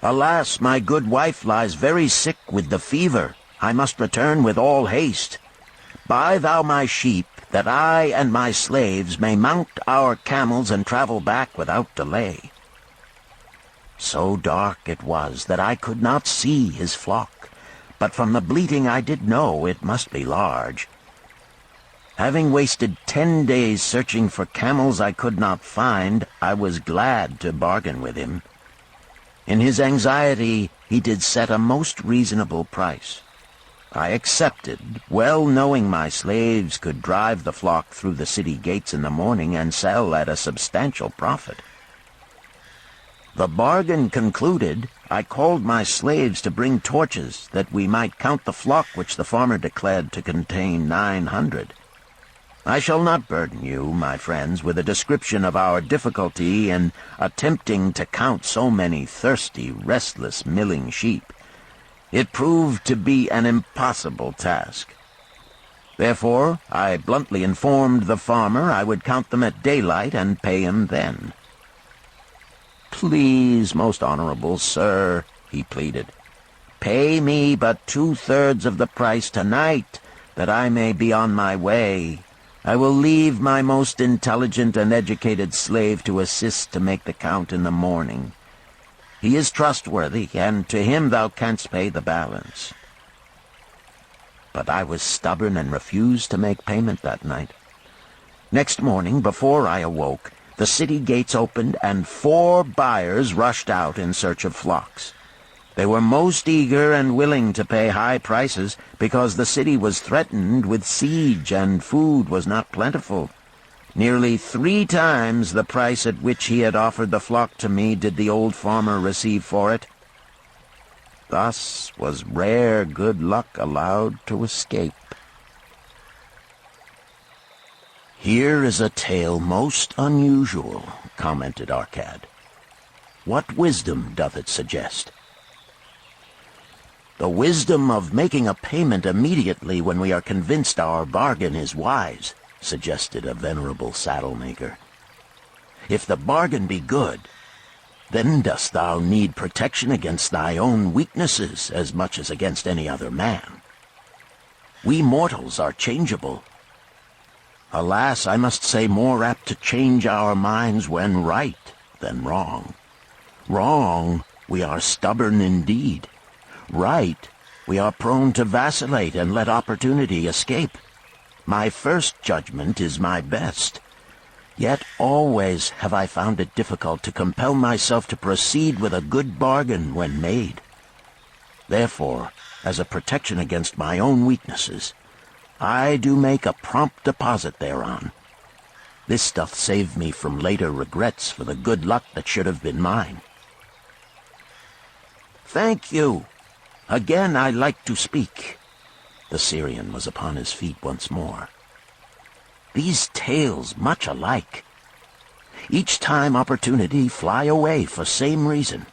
Alas, my good wife lies very sick with the fever. I must return with all haste. Buy thou my sheep, that I and my slaves may mount our camels and travel back without delay." So dark it was that I could not see his flock, but from the bleating I did know it must be large. Having wasted 10 days searching for camels I could not find, I was glad to bargain with him. In his anxiety he did set a most reasonable price. I accepted, well knowing my slaves could drive the flock through the city gates in the morning and sell at a substantial profit. The bargain concluded, I called my slaves to bring torches that we might count the flock which the farmer declared to contain 900. I shall not burden you, my friends, with a description of our difficulty in attempting to count so many thirsty, restless, milling sheep. It proved to be an impossible task. Therefore, I bluntly informed the farmer I would count them at daylight and pay him then. "Please, most honorable sir," he pleaded, "pay me but 2/3 of the price tonight, that I may be on my way. I will leave my most intelligent and educated slave to assist to make the count in the morning. He is trustworthy, and to him thou canst pay the balance." But I was stubborn and refused to make payment that night. Next morning, before I awoke, the city gates opened, and 4 buyers rushed out in search of flocks. They were most eager and willing to pay high prices, because the city was threatened with siege and food was not plentiful. Nearly 3 times the price at which he had offered the flock to me did the old farmer receive for it. Thus was rare good luck allowed to escape. "Here is a tale most unusual," commented Arcad. "What wisdom doth it suggest?" "The wisdom of making a payment immediately when we are convinced our bargain is wise," suggested a venerable saddle-maker. "If the bargain be good, then dost thou need protection against thy own weaknesses as much as against any other man. We mortals are changeable. Alas, I must say, more apt to change our minds when right than wrong. Wrong, we are stubborn indeed. Right, we are prone to vacillate and let opportunity escape. My first judgment is my best. Yet always have I found it difficult to compel myself to proceed with a good bargain when made. Therefore, as a protection against my own weaknesses, I do make a prompt deposit thereon. This doth save me from later regrets for the good luck that should have been mine." "Thank you. Again I like to speak." The Syrian was upon his feet once more. "These tales much alike. Each time opportunity fly away for same reason.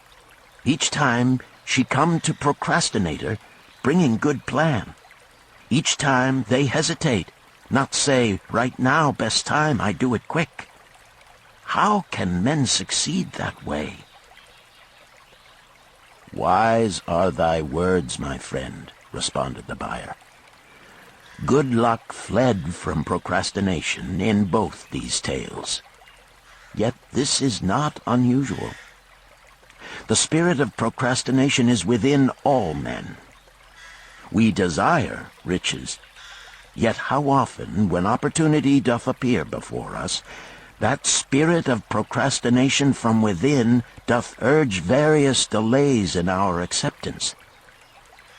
Each time she come to procrastinator, bringing good plan. Each time they hesitate, not say, right now, best time, I do it quick. How can men succeed that way?" "Wise are thy words, my friend," responded the buyer. "Good luck fled from procrastination in both these tales. Yet this is not unusual. The spirit of procrastination is within all men. We desire riches, yet how often, when opportunity doth appear before us, that spirit of procrastination from within doth urge various delays in our acceptance.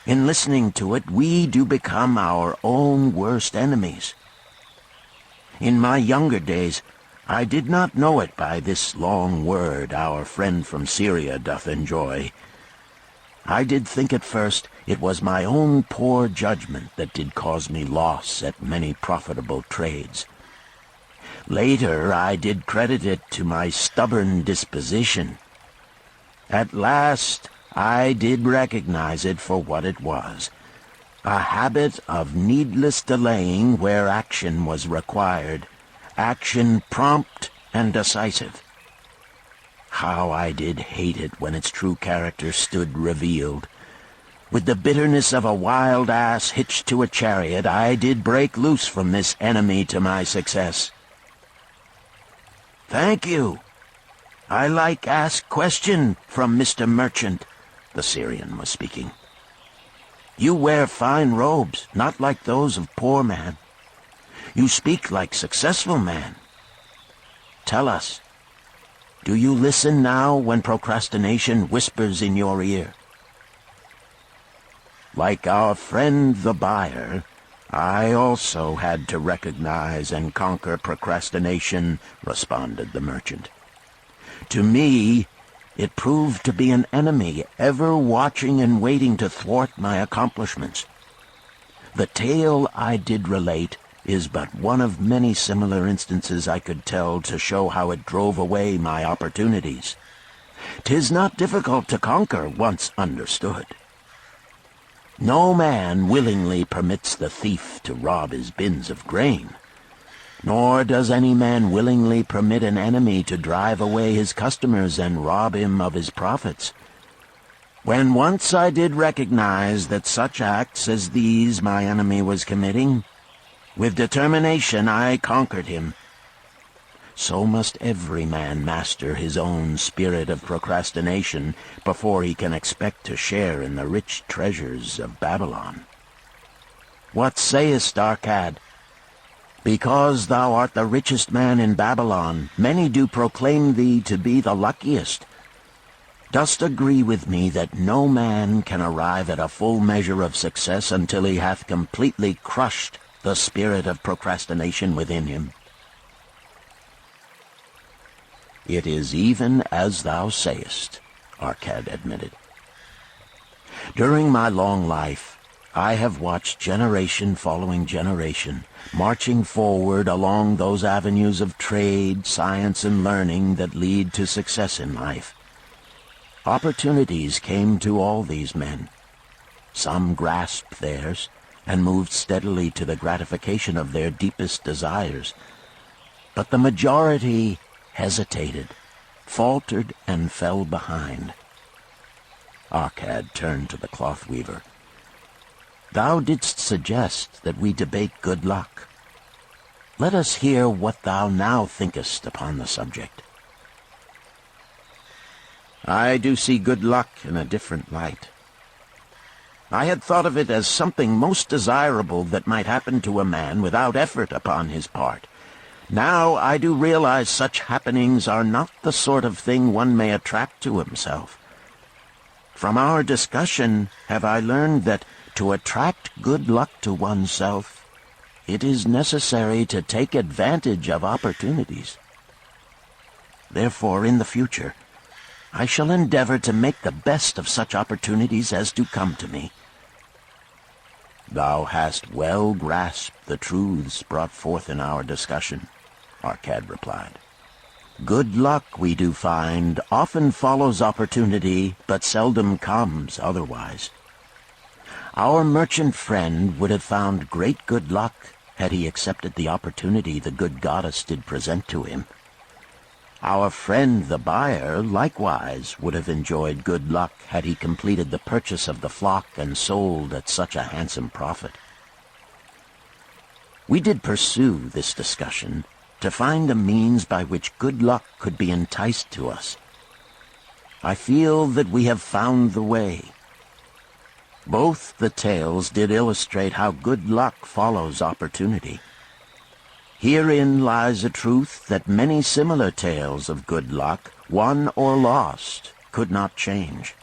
In listening to it, we do become our own worst enemies. In my younger days, I did not know it by this long word our friend from Syria doth enjoy. I did think at first it was my own poor judgment that did cause me loss at many profitable trades. Later I did credit it to my stubborn disposition. At last I did recognize it for what it was, a habit of needless delaying where action was required, action prompt and decisive. How I did hate it when its true character stood revealed. With the bitterness of a wild ass hitched to a chariot, I did break loose from this enemy to my success. "Thank you. I like ask question from Mr. Merchant," the Syrian was speaking. "You wear fine robes, not like those of poor man. You speak like successful man. Tell us, do you listen now when procrastination whispers in your ear?" "Like our friend the buyer, I also had to recognize and conquer procrastination," responded the merchant. "To me, it proved to be an enemy ever watching and waiting to thwart my accomplishments. The tale I did relate is but one of many similar instances I could tell to show how it drove away my opportunities. 'Tis not difficult to conquer once understood. No man willingly permits the thief to rob his bins of grain, nor does any man willingly permit an enemy to drive away his customers and rob him of his profits. When once I did recognize that such acts as these my enemy was committing, with determination I conquered him. So must every man master his own spirit of procrastination before he can expect to share in the rich treasures of Babylon. What sayest, Arcad? Because thou art the richest man in Babylon, many do proclaim thee to be the luckiest. Dost agree with me that no man can arrive at a full measure of success until he hath completely crushed the spirit of procrastination within him? "It is even as thou sayest," Arcad admitted. During my long life, I have watched generation following generation, marching forward along those avenues of trade, science, and learning that lead to success in life. Opportunities came to all these men. Some grasped theirs and moved steadily to the gratification of their deepest desires. But the majority hesitated, faltered, and fell behind. Arcad turned to the cloth weaver. Thou didst suggest that we debate good luck. Let us hear what thou now thinkest upon the subject. I do see good luck in a different light. I had thought of it as something most desirable that might happen to a man without effort upon his part. Now I do realize such happenings are not the sort of thing one may attract to himself. From our discussion have I learned that to attract good luck to oneself, it is necessary to take advantage of opportunities. Therefore, in the future, I shall endeavor to make the best of such opportunities as do come to me. Thou hast well grasped the truths brought forth in our discussion, Arcad replied. Good luck, we do find, often follows opportunity, but seldom comes otherwise. Our merchant friend would have found great good luck had he accepted the opportunity the good goddess did present to him. Our friend the buyer likewise would have enjoyed good luck had he completed the purchase of the flock and sold at such a handsome profit. We did pursue this discussion to find a means by which good luck could be enticed to us. I feel that we have found the way. Both the tales did illustrate how good luck follows opportunity. Herein lies a truth that many similar tales of good luck, won or lost, could not change.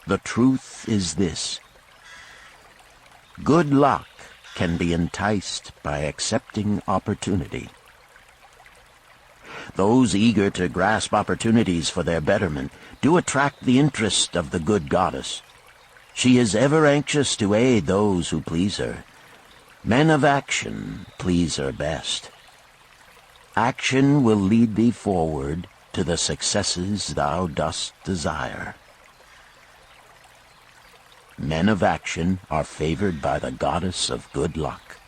The truth is this: good luck can be enticed by accepting opportunity. Those eager to grasp opportunities for their betterment do attract the interest of the good goddess. She is ever anxious to aid those who please her. Men of action please her best. Action will lead thee forward to the successes thou dost desire. Men of action are favored by the goddess of good luck.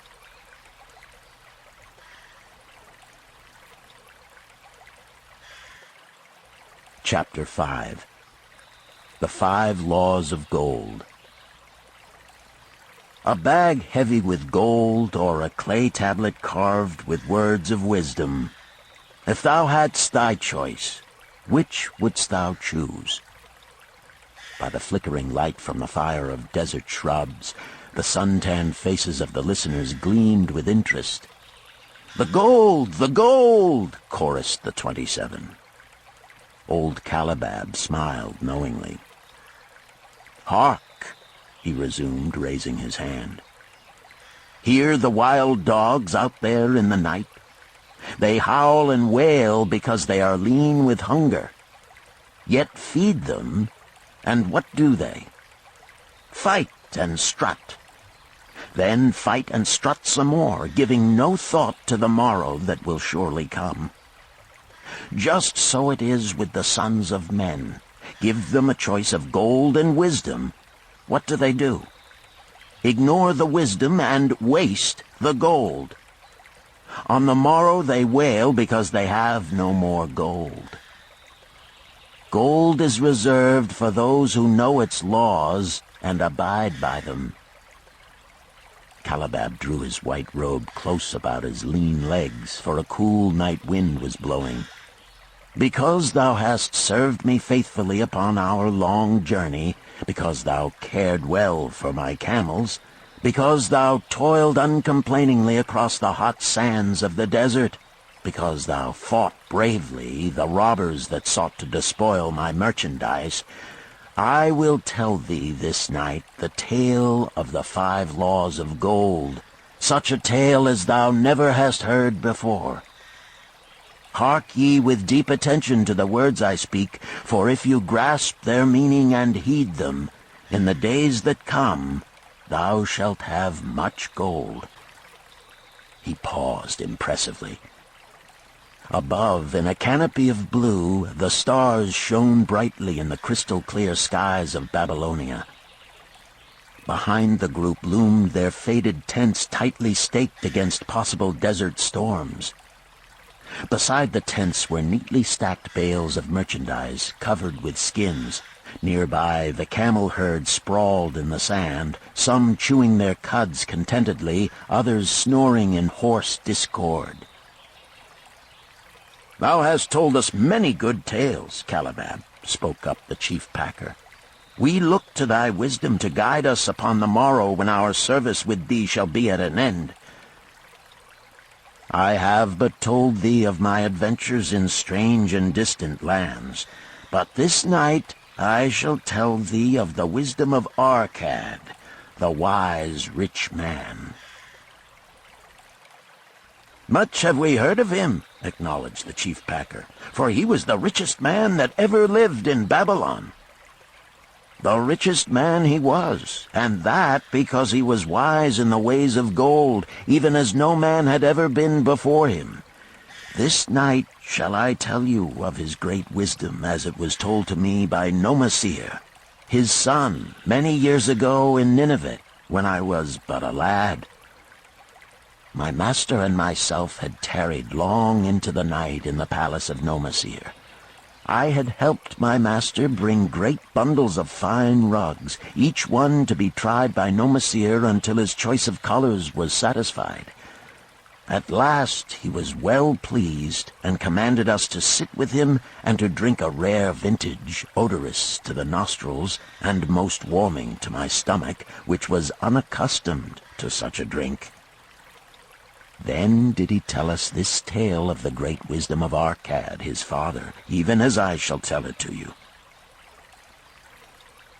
Chapter 5. The 5 Laws of Gold. A bag heavy with gold, or a clay tablet carved with words of wisdom. If thou hadst thy choice, which wouldst thou choose? By the flickering light from the fire of desert shrubs, the sun-tanned faces of the listeners gleamed with interest. "The gold! The gold!" chorused the 27. Old Calabab smiled knowingly. "Hark!" he resumed, raising his hand. "Hear the wild dogs out there in the night? They howl and wail because they are lean with hunger. Yet feed them, and what do they? Fight and strut. Then fight and strut some more, giving no thought to the morrow that will surely come. Just so it is with the sons of men. Give them a choice of gold and wisdom. What do? Ignore the wisdom and waste the gold. On the morrow they wail because they have no more gold. Gold is reserved for those who know its laws and abide by them." Calabab drew his white robe close about his lean legs, for a cool night wind was blowing. "Because thou hast served me faithfully upon our long journey, because thou cared well for my camels, because thou toiled uncomplainingly across the hot sands of the desert, because thou fought bravely the robbers that sought to despoil my merchandise, I will tell thee this night the tale of the 5 laws of gold, such a tale as thou never hast heard before. Hark ye with deep attention to the words I speak, for if you grasp their meaning and heed them, In the days that come, thou shalt have much gold." He paused impressively. Above, in a canopy of blue, the stars shone brightly in the crystal-clear skies of Babylonia. Behind the group loomed their faded tents tightly staked against possible desert storms. Beside the tents were neatly stacked bales of merchandise covered with skins. Nearby, the camel herd sprawled in the sand, some chewing their cuds contentedly, others snoring in hoarse discord. "Thou hast told us many good tales, Caliban," spoke up the chief packer. "We look to thy wisdom to guide us upon the morrow when our service with thee shall be at an end. I have but told thee of my adventures in strange and distant lands, but this night I shall tell thee of the wisdom of Arcad, the wise rich man." "Much have we heard of him," acknowledged the chief packer, "for he was the richest man that ever lived in Babylon." "The richest man he was, and that because he was wise in the ways of gold, even as no man had ever been before him. This night shall I tell you of his great wisdom as it was told to me by Nomasir, his son, many years ago in Nineveh, when I was but a lad. My master and myself had tarried long into the night in the palace of Nomasir. I had helped my master bring great bundles of fine rugs, each one to be tried by Nomasir until his choice of colors was satisfied. At last he was well pleased, and commanded us to sit with him and to drink a rare vintage, odorous to the nostrils and most warming to my stomach, which was unaccustomed to such a drink. Then did he tell us this tale of the great wisdom of Arcad, his father, even as I shall tell it to you.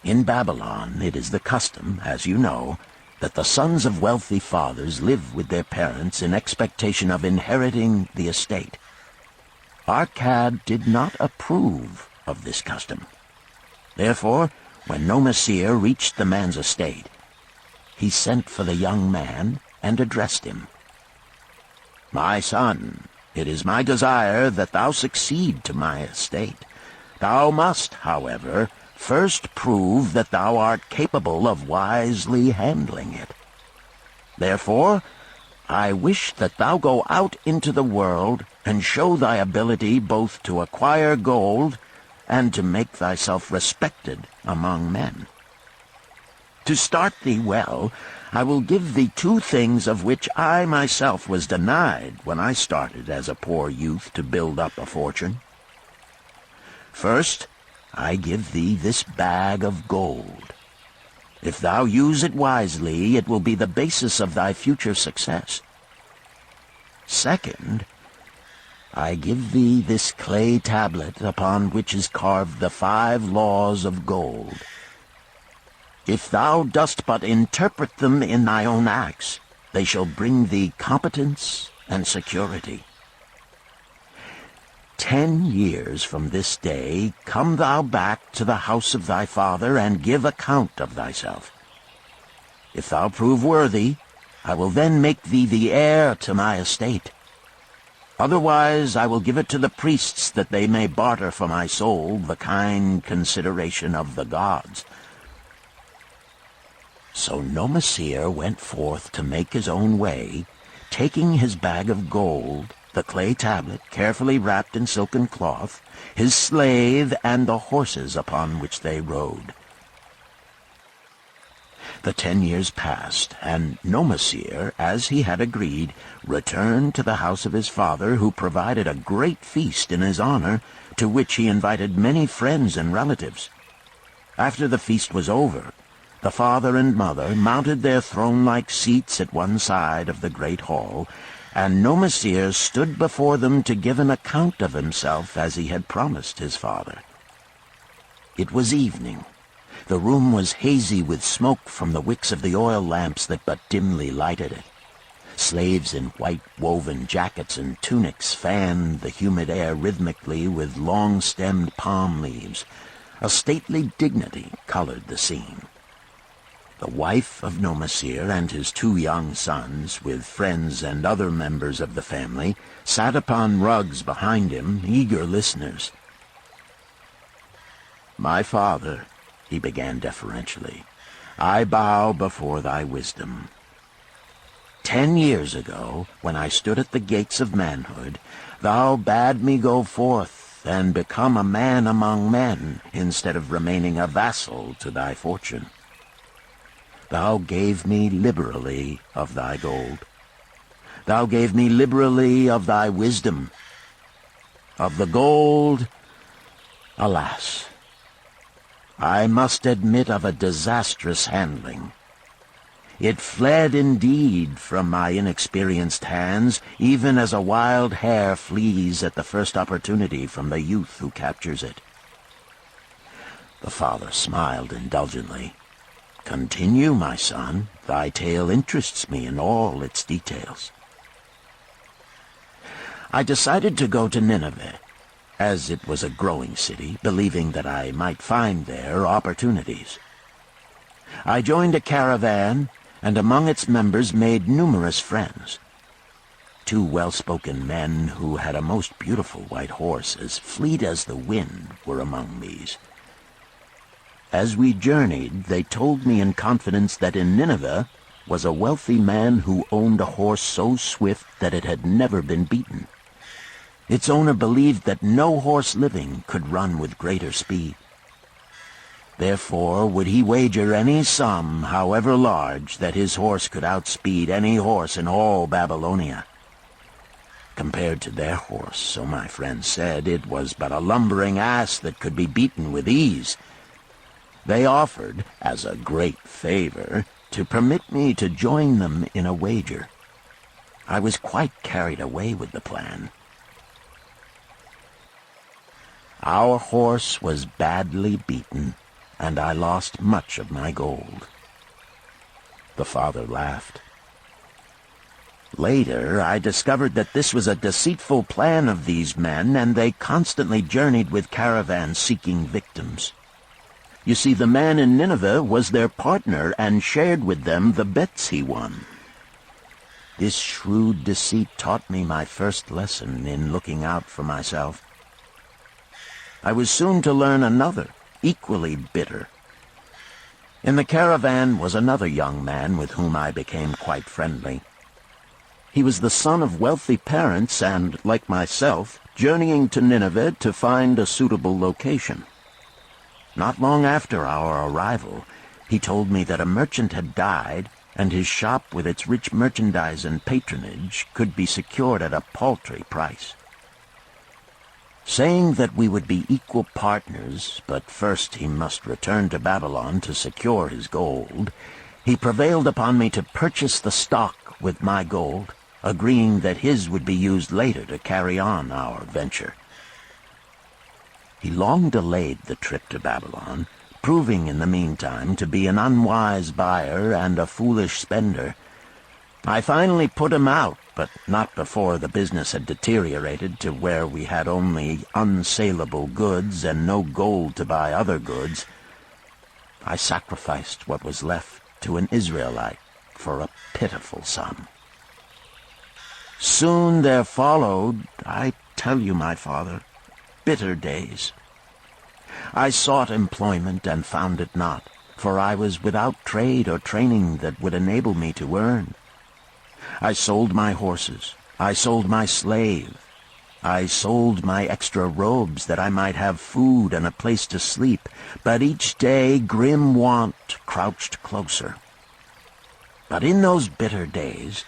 In Babylon it is the custom, as you know, that the sons of wealthy fathers live with their parents in expectation of inheriting the estate. Arcad did not approve of this custom. Therefore, when Nomasir reached the man's estate, he sent for the young man and addressed him. "My son, it is my desire that thou succeed to my estate. Thou must, however, first prove that thou art capable of wisely handling it. Therefore, I wish that thou go out into the world and show thy ability both to acquire gold and to make thyself respected among men. To start thee well, I will give thee two things of which I myself was denied when I started as a poor youth to build up a fortune. First, I give thee this bag of gold. If thou use it wisely, it will be the basis of thy future success. Second, I give thee this clay tablet upon which is carved the 5 laws of gold. If thou dost but interpret them in thy own acts, they shall bring thee competence and security. 10 years from this day come thou back to the house of thy father and give account of thyself. If thou prove worthy, I will then make thee the heir to my estate. Otherwise I will give it to the priests that they may barter for my soul the kind consideration of the gods." So Nomasir went forth to make his own way, taking his bag of gold, the clay tablet carefully wrapped in silken cloth, his slave, and the horses upon which they rode. The 10 years passed, and Nomasir, as he had agreed, returned to the house of his father, who provided a great feast in his honor, to which he invited many friends and relatives. After the feast was over, the father and mother mounted their throne-like seats at one side of the great hall, and Nomasir stood before them to give an account of himself as he had promised his father. It was evening. The room was hazy with smoke from the wicks of the oil lamps that but dimly lighted it. Slaves in white woven jackets and tunics fanned the humid air rhythmically with long-stemmed palm leaves. A stately dignity colored the scene. The wife of Nomasir and his 2 young sons, with friends and other members of the family, sat upon rugs behind him, eager listeners. "My father," he began deferentially, "I bow before thy wisdom. 10 years ago, when I stood at the gates of manhood, thou bade me go forth and become a man among men, instead of remaining a vassal to thy fortune. Thou gave me liberally of thy gold. Thou gave me liberally of thy wisdom. Of the gold, alas, I must admit of a disastrous handling. It fled indeed from my inexperienced hands, even as a wild hare flees at the first opportunity from the youth who captures it." The father smiled indulgently. "Continue, my son. Thy tale interests me in all its details." I decided to go to Nineveh, as it was a growing city, believing that I might find there opportunities. I joined a caravan, and among its members made numerous friends. 2 well-spoken men who had a most beautiful white horse, as fleet as the wind, were among these. As we journeyed, they told me in confidence that in Nineveh was a wealthy man who owned a horse so swift that it had never been beaten. Its owner believed that no horse living could run with greater speed. Therefore would he wager any sum, however large, that his horse could outspeed any horse in all Babylonia. Compared to their horse, so my friend said, it was but a lumbering ass that could be beaten with ease. They offered, as a great favor, to permit me to join them in a wager. I was quite carried away with the plan. Our horse was badly beaten, and I lost much of my gold. The father laughed. Later, I discovered that this was a deceitful plan of these men, and they constantly journeyed with caravans seeking victims. You see, the man in Nineveh was their partner and shared with them the bets he won. This shrewd deceit taught me my first lesson in looking out for myself. I was soon to learn another, equally bitter. In the caravan was another young man with whom I became quite friendly. He was the son of wealthy parents and, like myself, journeying to Nineveh to find a suitable location. Not long after our arrival, he told me that a merchant had died, and his shop with its rich merchandise and patronage could be secured at a paltry price. Saying that we would be equal partners, but first he must return to Babylon to secure his gold, he prevailed upon me to purchase the stock with my gold, agreeing that his would be used later to carry on our venture. He long delayed the trip to Babylon, proving in the meantime to be an unwise buyer and a foolish spender. I finally put him out, but not before the business had deteriorated to where we had only unsaleable goods and no gold to buy other goods. I sacrificed what was left to an Israelite for a pitiful sum. Soon there followed, I tell you, my father, bitter days. I sought employment and found it not, for I was without trade or training that would enable me to earn. I sold my horses, I sold my slave, I sold my extra robes that I might have food and a place to sleep, but each day grim want crouched closer. But in those bitter days,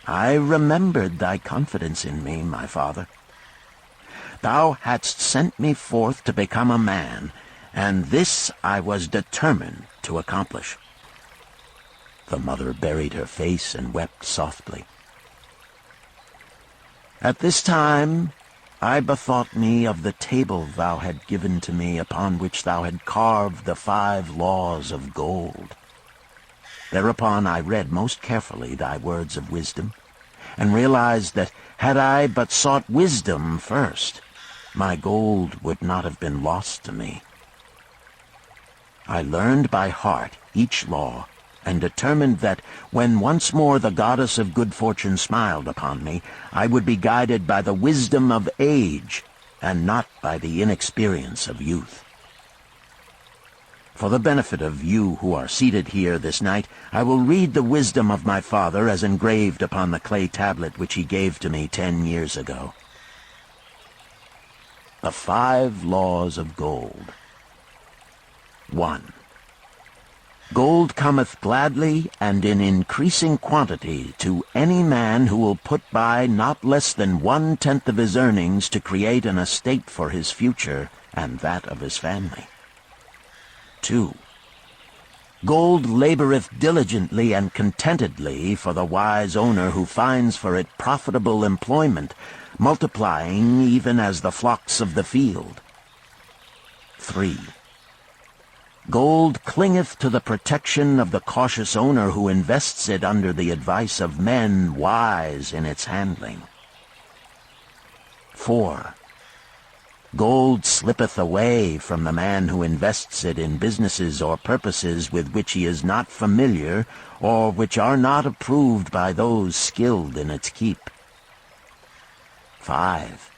I remembered thy confidence in me, my father. Thou hadst sent me forth to become a man, and this I was determined to accomplish. The mother buried her face and wept softly. At this time I bethought me of the table thou had given to me, upon which thou had carved the 5 laws of gold. Thereupon I read most carefully thy words of wisdom, and realized that had I but sought wisdom first, my gold would not have been lost to me. I learned by heart each law, and determined that when once more the goddess of good fortune smiled upon me, I would be guided by the wisdom of age and not by the inexperience of youth. For the benefit of you who are seated here this night, I will read the wisdom of my father as engraved upon the clay tablet which he gave to me 10 years ago. The 5 Laws of Gold. 1. Gold cometh gladly and in increasing quantity to any man who will put by not less than 1/10 of his earnings to create an estate for his future and that of his family. 2. Gold laboreth diligently and contentedly for the wise owner who finds for it profitable employment, multiplying even as the flocks of the field. 3. Gold clingeth to the protection of the cautious owner who invests it under the advice of men wise in its handling. 4. Gold slippeth away from the man who invests it in businesses or purposes with which he is not familiar, or which are not approved by those skilled in its keep. 5.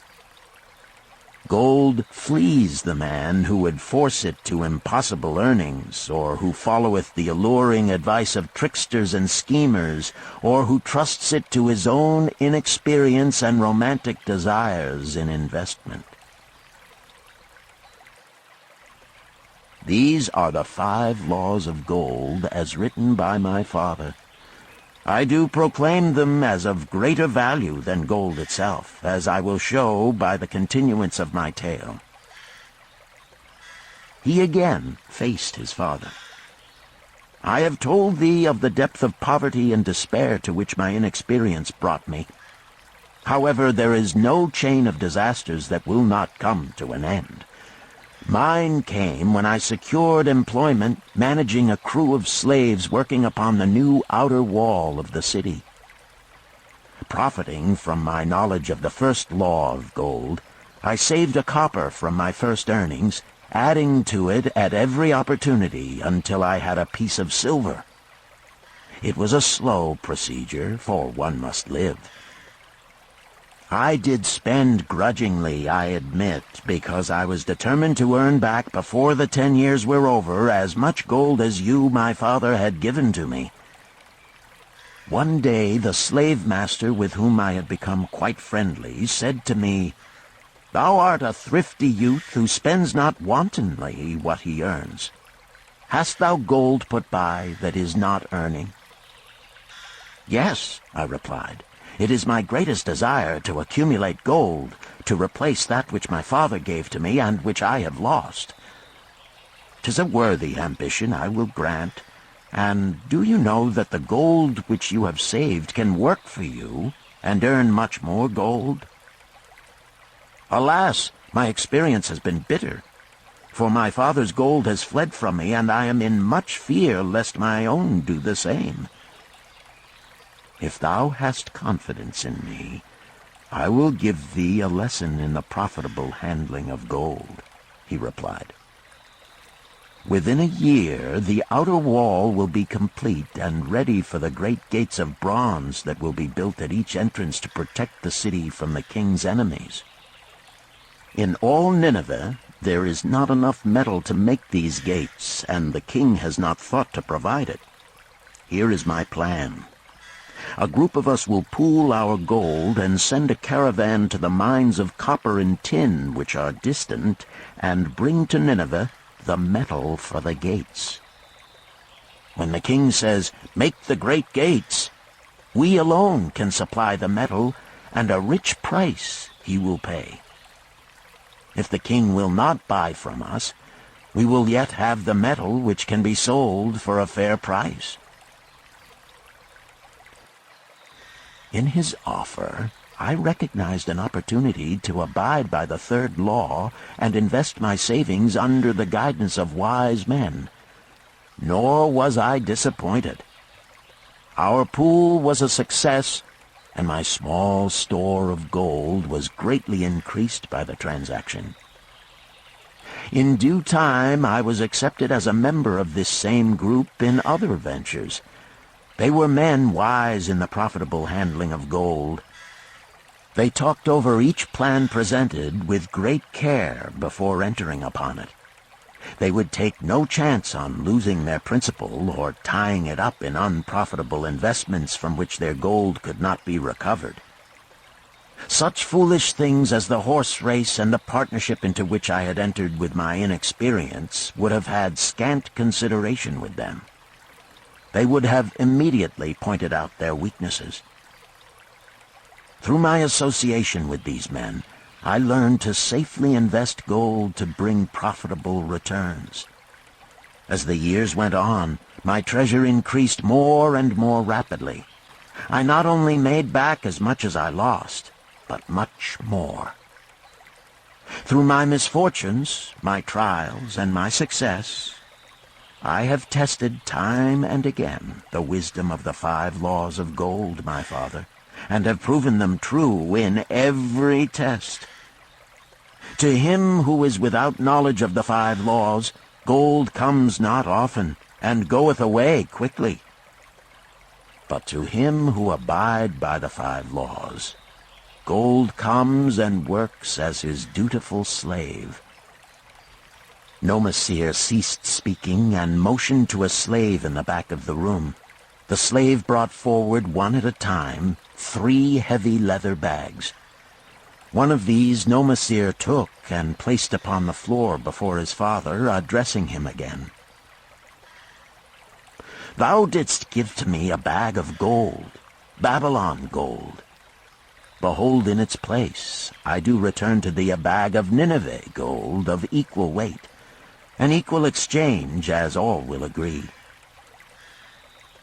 Gold flees the man who would force it to impossible earnings, or who followeth the alluring advice of tricksters and schemers, or who trusts it to his own inexperience and romantic desires in investment. These are the 5 laws of gold as written by my father. I do proclaim them as of greater value than gold itself, as I will show by the continuance of my tale. He again faced his father. I have told thee of the depth of poverty and despair to which my inexperience brought me. However, there is no chain of disasters that will not come to an end. Mine came when I secured employment managing a crew of slaves working upon the new outer wall of the city. Profiting from my knowledge of the first law of gold, I saved a copper from my first earnings, adding to it at every opportunity until I had a piece of silver. It was a slow procedure, for one must live. I did spend grudgingly, I admit, because I was determined to earn back before the 10 years were over as much gold as you, my father, had given to me. One day the slave-master with whom I had become quite friendly said to me, "Thou art a thrifty youth who spends not wantonly what he earns. Hast thou gold put by that is not earning?" "Yes," I replied. "It is my greatest desire to accumulate gold, to replace that which my father gave to me and which I have lost. 'Tis a worthy ambition, I will grant. And do you know that the gold which you have saved can work for you and earn much more gold?" "Alas, my experience has been bitter, for my father's gold has fled from me, and I am in much fear lest my own do the same." "If thou hast confidence in me, I will give thee a lesson in the profitable handling of gold," he replied. "Within a year the outer wall will be complete and ready for the great gates of bronze that will be built at each entrance to protect the city from the king's enemies. In all Nineveh there is not enough metal to make these gates, and the king has not thought to provide it. Here is my plan. A group of us will pool our gold and send a caravan to the mines of copper and tin which are distant, and bring to Nineveh the metal for the gates. When the king says, 'Make the great gates,' we alone can supply the metal, and a rich price he will pay. If the king will not buy from us, we will yet have the metal which can be sold for a fair price." In his offer, I recognized an opportunity to abide by the 3rd law and invest my savings under the guidance of wise men. Nor was I disappointed. Our pool was a success, and my small store of gold was greatly increased by the transaction. In due time I was accepted as a member of this same group in other ventures. They were men wise in the profitable handling of gold. They talked over each plan presented with great care before entering upon it. They would take no chance on losing their principal or tying it up in unprofitable investments from which their gold could not be recovered. Such foolish things as the horse race and the partnership into which I had entered with my inexperience would have had scant consideration with them. They would have immediately pointed out their weaknesses. Through my association with these men, I learned to safely invest gold to bring profitable returns. As the years went on, my treasure increased more and more rapidly. I not only made back as much as I lost, but much more. Through my misfortunes, my trials, and my success, I have tested time and again the wisdom of the 5 laws of gold, my father, and have proven them true in every test. To him who is without knowledge of the 5 laws, gold comes not often, and goeth away quickly. But to him who abide by the 5 laws, gold comes and works as his dutiful slave. Nomasir ceased speaking and motioned to a slave in the back of the room. The slave brought forward one at a time 3 heavy leather bags. One of these Nomasir took and placed upon the floor before his father, addressing him again. "Thou didst give to me a bag of gold, Babylon gold. Behold, in its place I do return to thee a bag of Nineveh gold of equal weight, an equal exchange, as all will agree.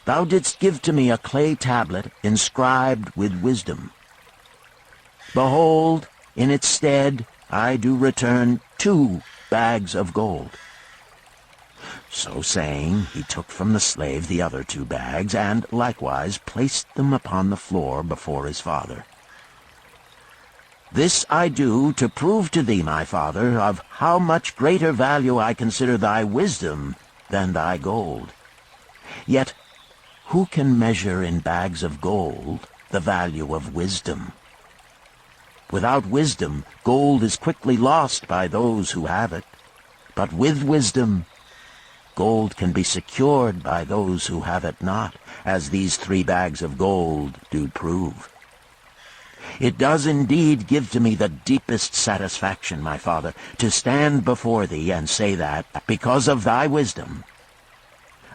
Thou didst give to me a clay tablet inscribed with wisdom. Behold, in its stead I do return 2 bags of gold." So saying, he took from the slave the other 2 bags, and likewise placed them upon the floor before his father. "This I do to prove to thee, my father, of how much greater value I consider thy wisdom than thy gold. Yet who can measure in bags of gold the value of wisdom? Without wisdom, gold is quickly lost by those who have it. But with wisdom, gold can be secured by those who have it not, as these 3 bags of gold do prove. It does indeed give to me the deepest satisfaction, my father, to stand before thee and say that, because of thy wisdom,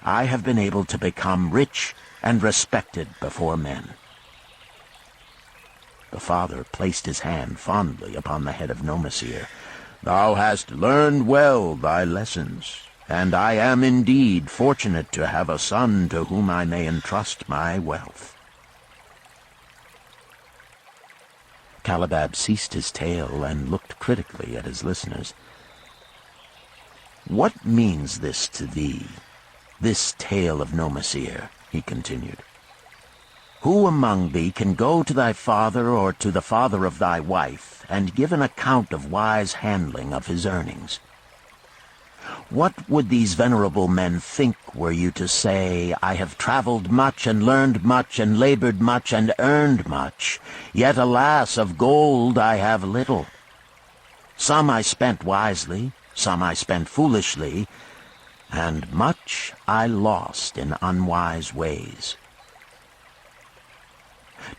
I have been able to become rich and respected before men." The father placed his hand fondly upon the head of Nomasir. "Thou hast learned well thy lessons, and I am indeed fortunate to have a son to whom I may entrust my wealth." Calibab ceased his tale and looked critically at his listeners. "What means this to thee, this tale of Nomasir?" he continued. "Who among thee can go to thy father or to the father of thy wife and give an account of wise handling of his earnings? What would these venerable men think were you to say, 'I have traveled much and learned much and labored much and earned much, yet alas, of gold I have little. Some I spent wisely, some I spent foolishly, and much I lost in unwise ways'?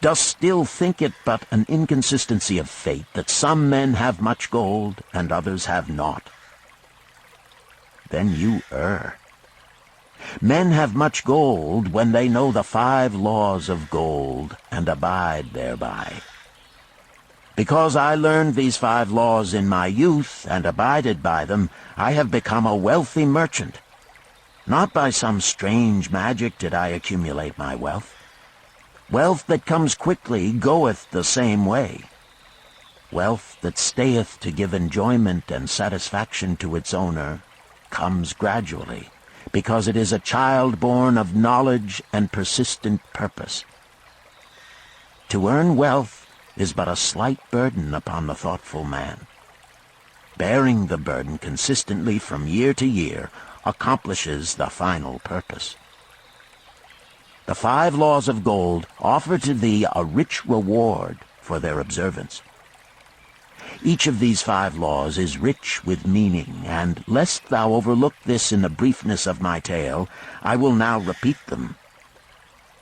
Dost still think it but an inconsistency of fate that some men have much gold and others have naught? Then you err. Men have much gold when they know the 5 laws of gold and abide thereby. Because I learned these 5 laws in my youth and abided by them, I have become a wealthy merchant. Not by some strange magic did I accumulate my wealth. Wealth that comes quickly goeth the same way. Wealth that stayeth to give enjoyment and satisfaction to its owner comes gradually, because it is a child born of knowledge and persistent purpose. To earn wealth is but a slight burden upon the thoughtful man. bearing the burden consistently from year to year, accomplishes the final purpose. The 5 laws of gold offer to thee a rich reward for their observance. Each of these 5 laws is rich with meaning, and lest thou overlook this in the briefness of my tale, I will now repeat them.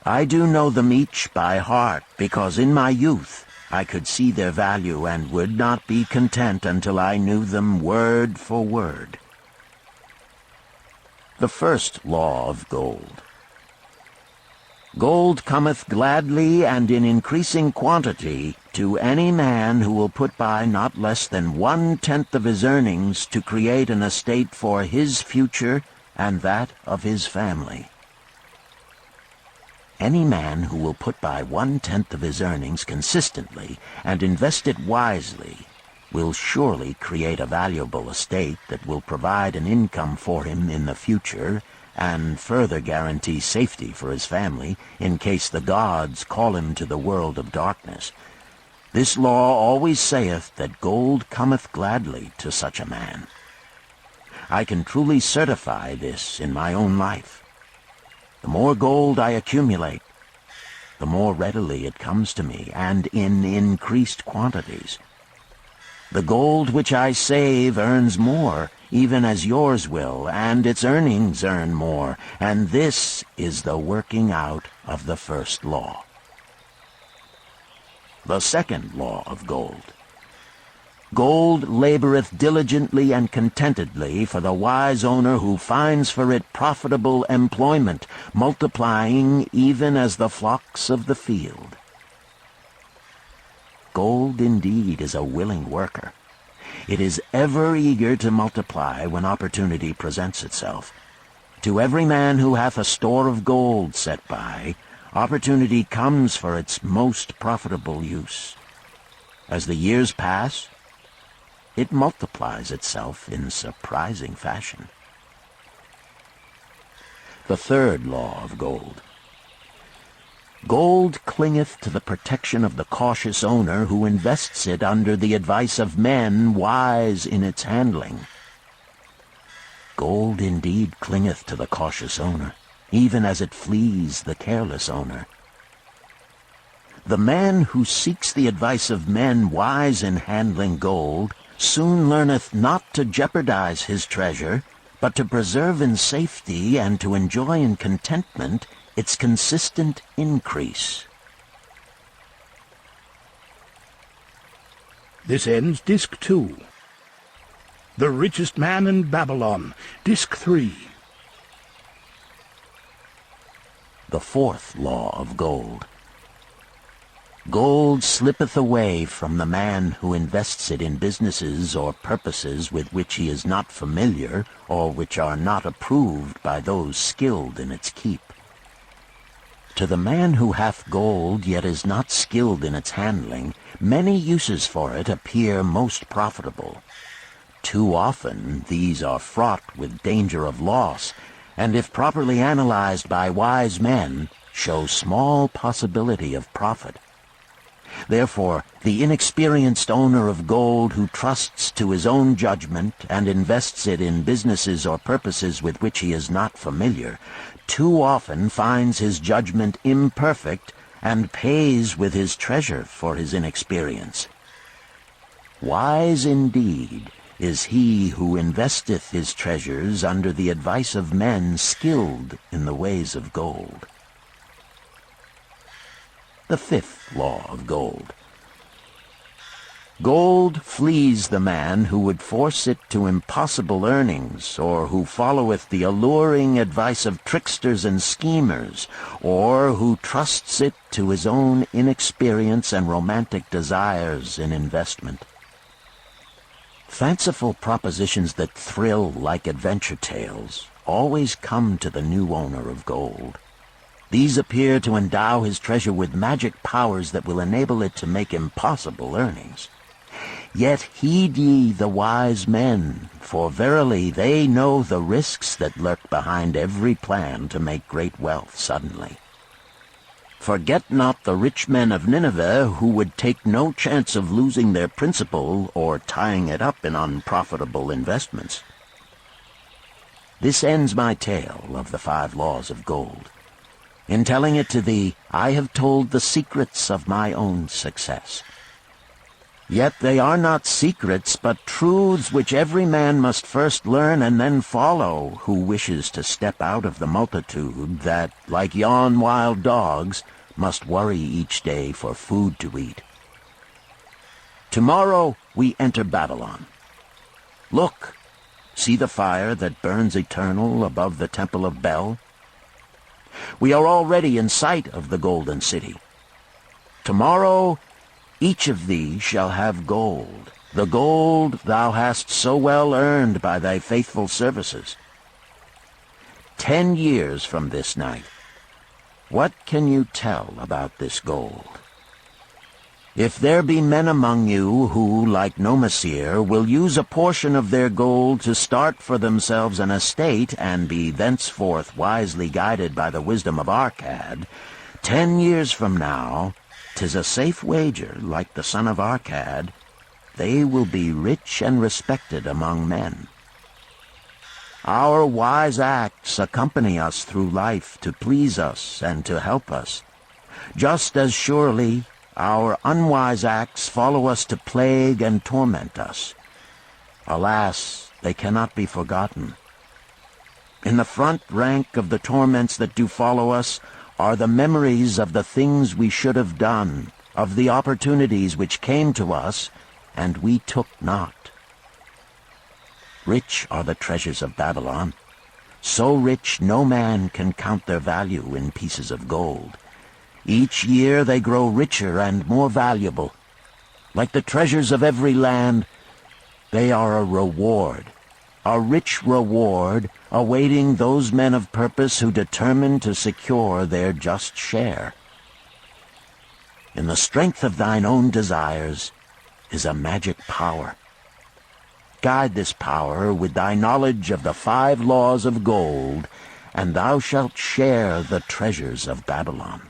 I do know them each by heart, because in my youth I could see their value and would not be content until I knew them word for word. The first law of gold. Gold cometh gladly and in increasing quantity to any man who will put by not less than 1/10 of his earnings to create an estate for his future and that of his family. Any man who will put by 1/10 of his earnings consistently and invest it wisely will surely create a valuable estate that will provide an income for him in the future and further guarantee safety for his family in case the gods call him to the world of darkness. This law always saith that gold cometh gladly to such a man. I can truly certify this in my own life. The more gold I accumulate, the more readily it comes to me, and in increased quantities. The gold which I save earns more, even as yours will, and its earnings earn more, and this is the working out of the first law. The second law of gold. Gold laboreth diligently and contentedly for the wise owner who finds for it profitable employment, multiplying even as the flocks of the field. Gold indeed is a willing worker. It is ever eager to multiply when opportunity presents itself. To every man who hath a store of gold set by, opportunity comes for its most profitable use. As the years pass, it multiplies itself in surprising fashion. The third law of gold. Gold clingeth to the protection of the cautious owner who invests it under the advice of men wise in its handling. Gold indeed clingeth to the cautious owner, even as it flees the careless owner. The man who seeks the advice of men wise in handling gold soon learneth not to jeopardize his treasure, but to preserve in safety and to enjoy in contentment its consistent increase. This ends Disc 2. The Richest Man in Babylon, Disc 3. The fourth law of gold. Gold slippeth away from the man who invests it in businesses or purposes with which he is not familiar, or which are not approved by those skilled in its keep. To the man who hath gold, yet is not skilled in its handling, many uses for it appear most profitable. Too often these are fraught with danger of loss, and if properly analyzed by wise men, show small possibility of profit. Therefore, the inexperienced owner of gold who trusts to his own judgment and invests it in businesses or purposes with which he is not familiar, too often finds his judgment imperfect and pays with his treasure for his inexperience. Wise indeed is he who investeth his treasures under the advice of men skilled in the ways of gold. The fifth law of gold. Gold flees the man who would force it to impossible earnings, or who followeth the alluring advice of tricksters and schemers, or who trusts it to his own inexperience and romantic desires in investment. Fanciful propositions that thrill like adventure tales always come to the new owner of gold. These appear to endow his treasure with magic powers that will enable it to make impossible earnings. Yet heed ye the wise men, for verily they know the risks that lurk behind every plan to make great wealth suddenly. Forget not the rich men of Nineveh, who would take no chance of losing their principal or tying it up in unprofitable investments. This ends my tale of the 5 laws of gold. In telling it to thee, I have told the secrets of my own success. Yet they are not secrets, but truths which every man must first learn and then follow, who wishes to step out of the multitude that, like yon wild dogs, must worry each day for food to eat. Tomorrow we enter Babylon. Look, see the fire that burns eternal above the temple of Bel? We are already in sight of the golden city. Tomorrow each of thee shall have gold, the gold thou hast so well earned by thy faithful services. 10 years from this night, what can you tell about this gold? If there be men among you who, like Nomasir, will use a portion of their gold to start for themselves an estate and be thenceforth wisely guided by the wisdom of Arkad, 10 years from now, 'tis a safe wager, like the son of Arkad, they will be rich and respected among men. Our wise acts accompany us through life to please us and to help us. Just as surely our unwise acts follow us to plague and torment us. Alas, they cannot be forgotten. In the front rank of the torments that do follow us are the memories of the things we should have done, of the opportunities which came to us, and we took not. Rich are the treasures of Babylon, so rich no man can count their value in pieces of gold. Each year they grow richer and more valuable. Like the treasures of every land, they are a reward, a rich reward awaiting those men of purpose who determine to secure their just share. In the strength of thine own desires is a magic power. Guide this power with thy knowledge of the 5 laws of gold, and thou shalt share the treasures of Babylon.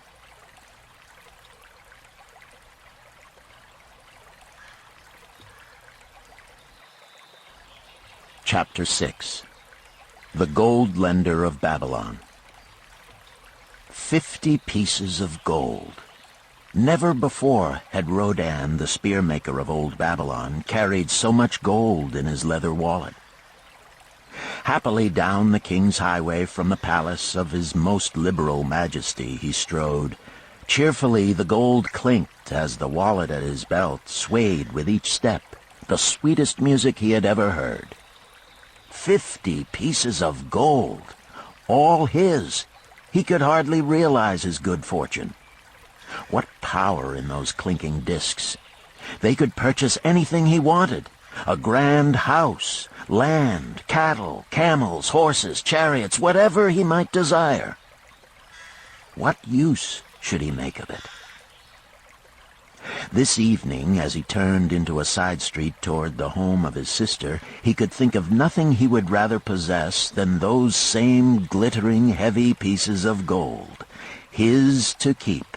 Chapter 6. The Gold Lender of Babylon. 50 pieces of gold. Never before had Rodan, the spearmaker of old Babylon, carried so much gold in his leather wallet. Happily down the king's highway from the palace of his most liberal majesty he strode. Cheerfully the gold clinked as the wallet at his belt swayed with each step, the sweetest music he had ever heard. 50 pieces of gold, all his. He could hardly realize his good fortune. What power in those clinking discs! They could purchase anything he wanted. A grand house, land, cattle, camels, horses, chariots, whatever he might desire. What use should he make of it? This evening, as he turned into a side street toward the home of his sister, he could think of nothing he would rather possess than those same glittering, heavy pieces of gold, his to keep.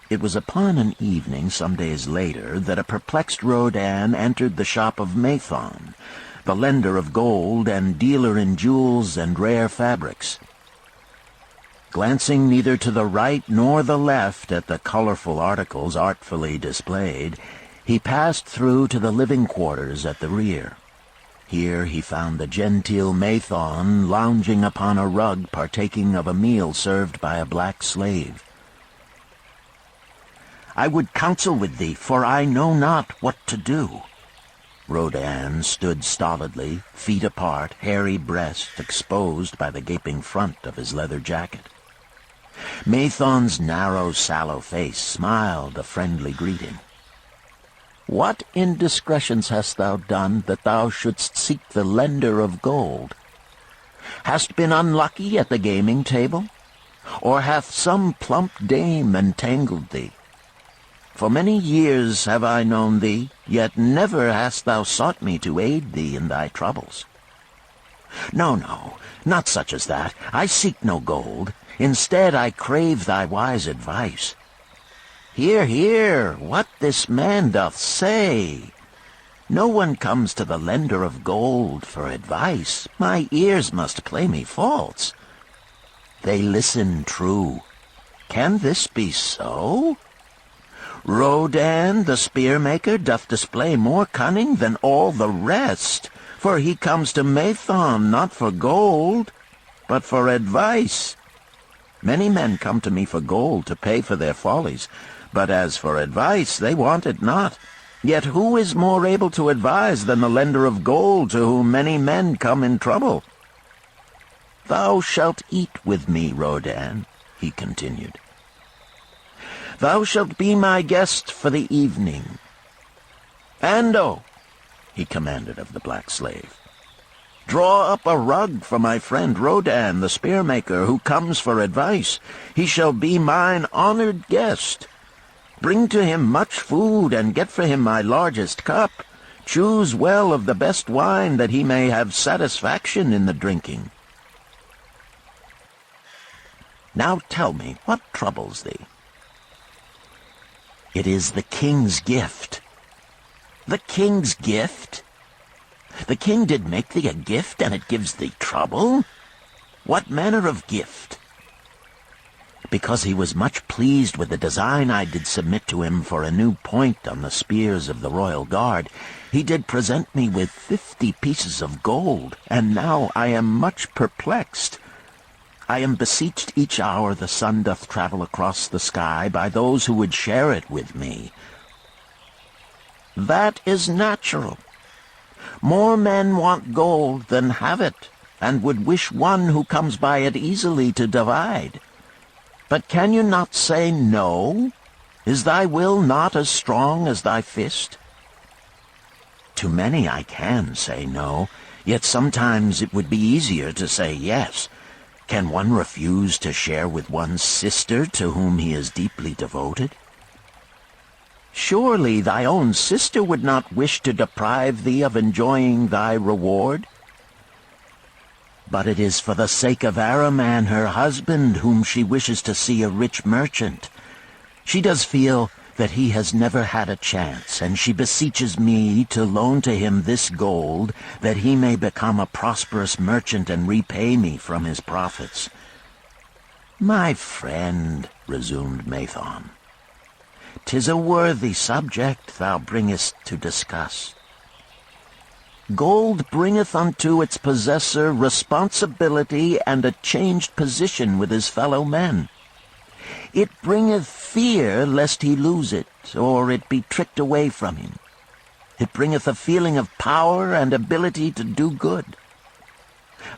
It was upon an evening some days later that a perplexed Rodan entered the shop of Mathon, the lender of gold and dealer in jewels and rare fabrics. Glancing neither to the right nor the left at the colorful articles artfully displayed, he passed through to the living quarters at the rear. Here he found the genteel Mathon lounging upon a rug partaking of a meal served by a black slave. "I would counsel with thee, for I know not what to do." Rodan stood stolidly, feet apart, hairy breast exposed by the gaping front of his leather jacket. Mathon's narrow, sallow face smiled a friendly greeting. "What indiscretions hast thou done that thou shouldst seek the lender of gold? Hast been unlucky at the gaming table? Or hath some plump dame entangled thee? For many years have I known thee, yet never hast thou sought me to aid thee in thy troubles. No, not such as that. I seek no gold. Instead, I crave thy wise advice. Hear, hear, what this man doth say. No one comes to the lender of gold for advice. My ears must play me false. They listen true. Can this be so? Rodan, the spear-maker, doth display more cunning than all the rest, for he comes to Mathon not for gold, but for advice. Many men come to me for gold to pay for their follies, but as for advice, they want it not. Yet who is more able to advise than the lender of gold, to whom many men come in trouble? Thou shalt eat with me, Rodan, he continued. Thou shalt be my guest for the evening. Ando, he commanded of the black slave, draw up a rug for my friend Rodan, the spear-maker, who comes for advice. He shall be mine honored guest. Bring to him much food, and get for him my largest cup. Choose well of the best wine, that he may have satisfaction in the drinking. Now tell me, what troubles thee? It is the king's gift. The king's gift? The king did make thee a gift, and it gives thee trouble? What manner of gift? Because he was much pleased with the design I did submit to him for a new point on the spears of the royal guard, he did present me with 50 pieces of gold, and now I am much perplexed. I am beseeched each hour the sun doth travel across the sky by those who would share it with me. That is natural. More men want gold than have it, and would wish one who comes by it easily to divide. But can you not say no? Is thy will not as strong as thy fist? To many I can say no, yet sometimes it would be easier to say yes. Can one refuse to share with one's sister to whom he is deeply devoted? Surely thy own sister would not wish to deprive thee of enjoying thy reward? But it is for the sake of Araman, her husband, whom she wishes to see a rich merchant. She does feel that he has never had a chance, and she beseeches me to loan to him this gold, that he may become a prosperous merchant and repay me from his profits. My friend, resumed Mathon, 'tis a worthy subject thou bringest to discuss. Gold bringeth unto its possessor responsibility and a changed position with his fellow men. It bringeth fear lest he lose it, or it be tricked away from him. It bringeth a feeling of power and ability to do good.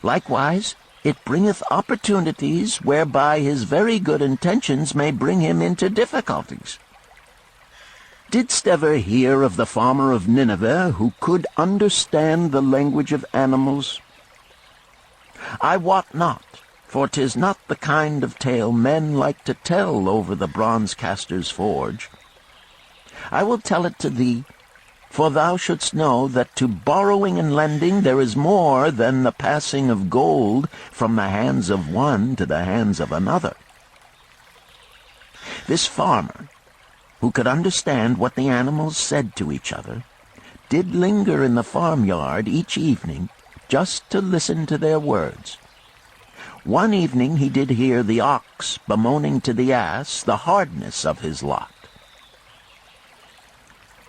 Likewise, it bringeth opportunities whereby his very good intentions may bring him into difficulties. Didst ever hear of the farmer of Nineveh who could understand the language of animals? I wot not, for 'tis not the kind of tale men like to tell over the bronze-caster's forge. I will tell it to thee, for thou shouldst know that to borrowing and lending there is more than the passing of gold from the hands of one to the hands of another. This farmer, who could understand what the animals said to each other, did linger in the farmyard each evening just to listen to their words. One evening he did hear the ox bemoaning to the ass the hardness of his lot.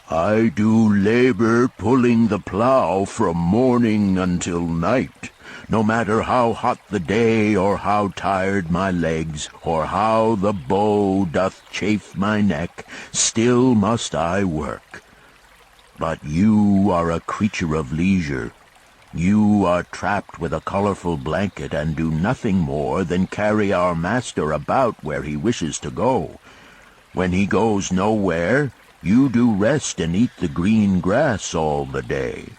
I do labor pulling the plow from morning until night, no matter how hot the day, or how tired my legs, or how the bow doth chafe my neck, still must I work. But you are a creature of leisure. You are trapped with a colorful blanket, and do nothing more than carry our master about where he wishes to go. When he goes nowhere, you do rest and eat the green grass all the day.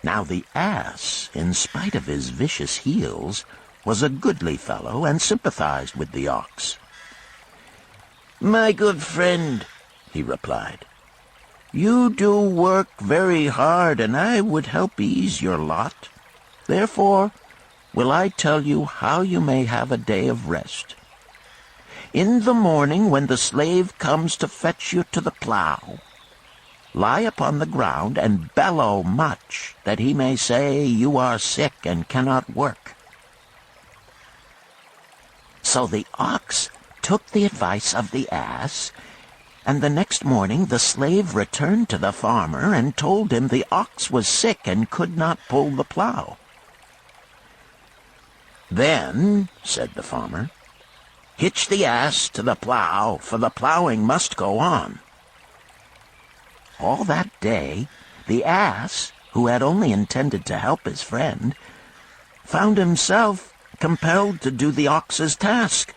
Now the ass, in spite of his vicious heels, was a goodly fellow, and sympathized with the ox. My good friend, he replied, you do work very hard, and I would help ease your lot. Therefore, will I tell you how you may have a day of rest. In the morning, when the slave comes to fetch you to the plow, lie upon the ground and bellow much, that he may say you are sick and cannot work." So the ox took the advice of the ass, and the next morning the slave returned to the farmer and told him the ox was sick and could not pull the plow. "Then," said the farmer, "hitch the ass to the plow, for the plowing must go on." All that day, the ass, who had only intended to help his friend, found himself compelled to do the ox's task.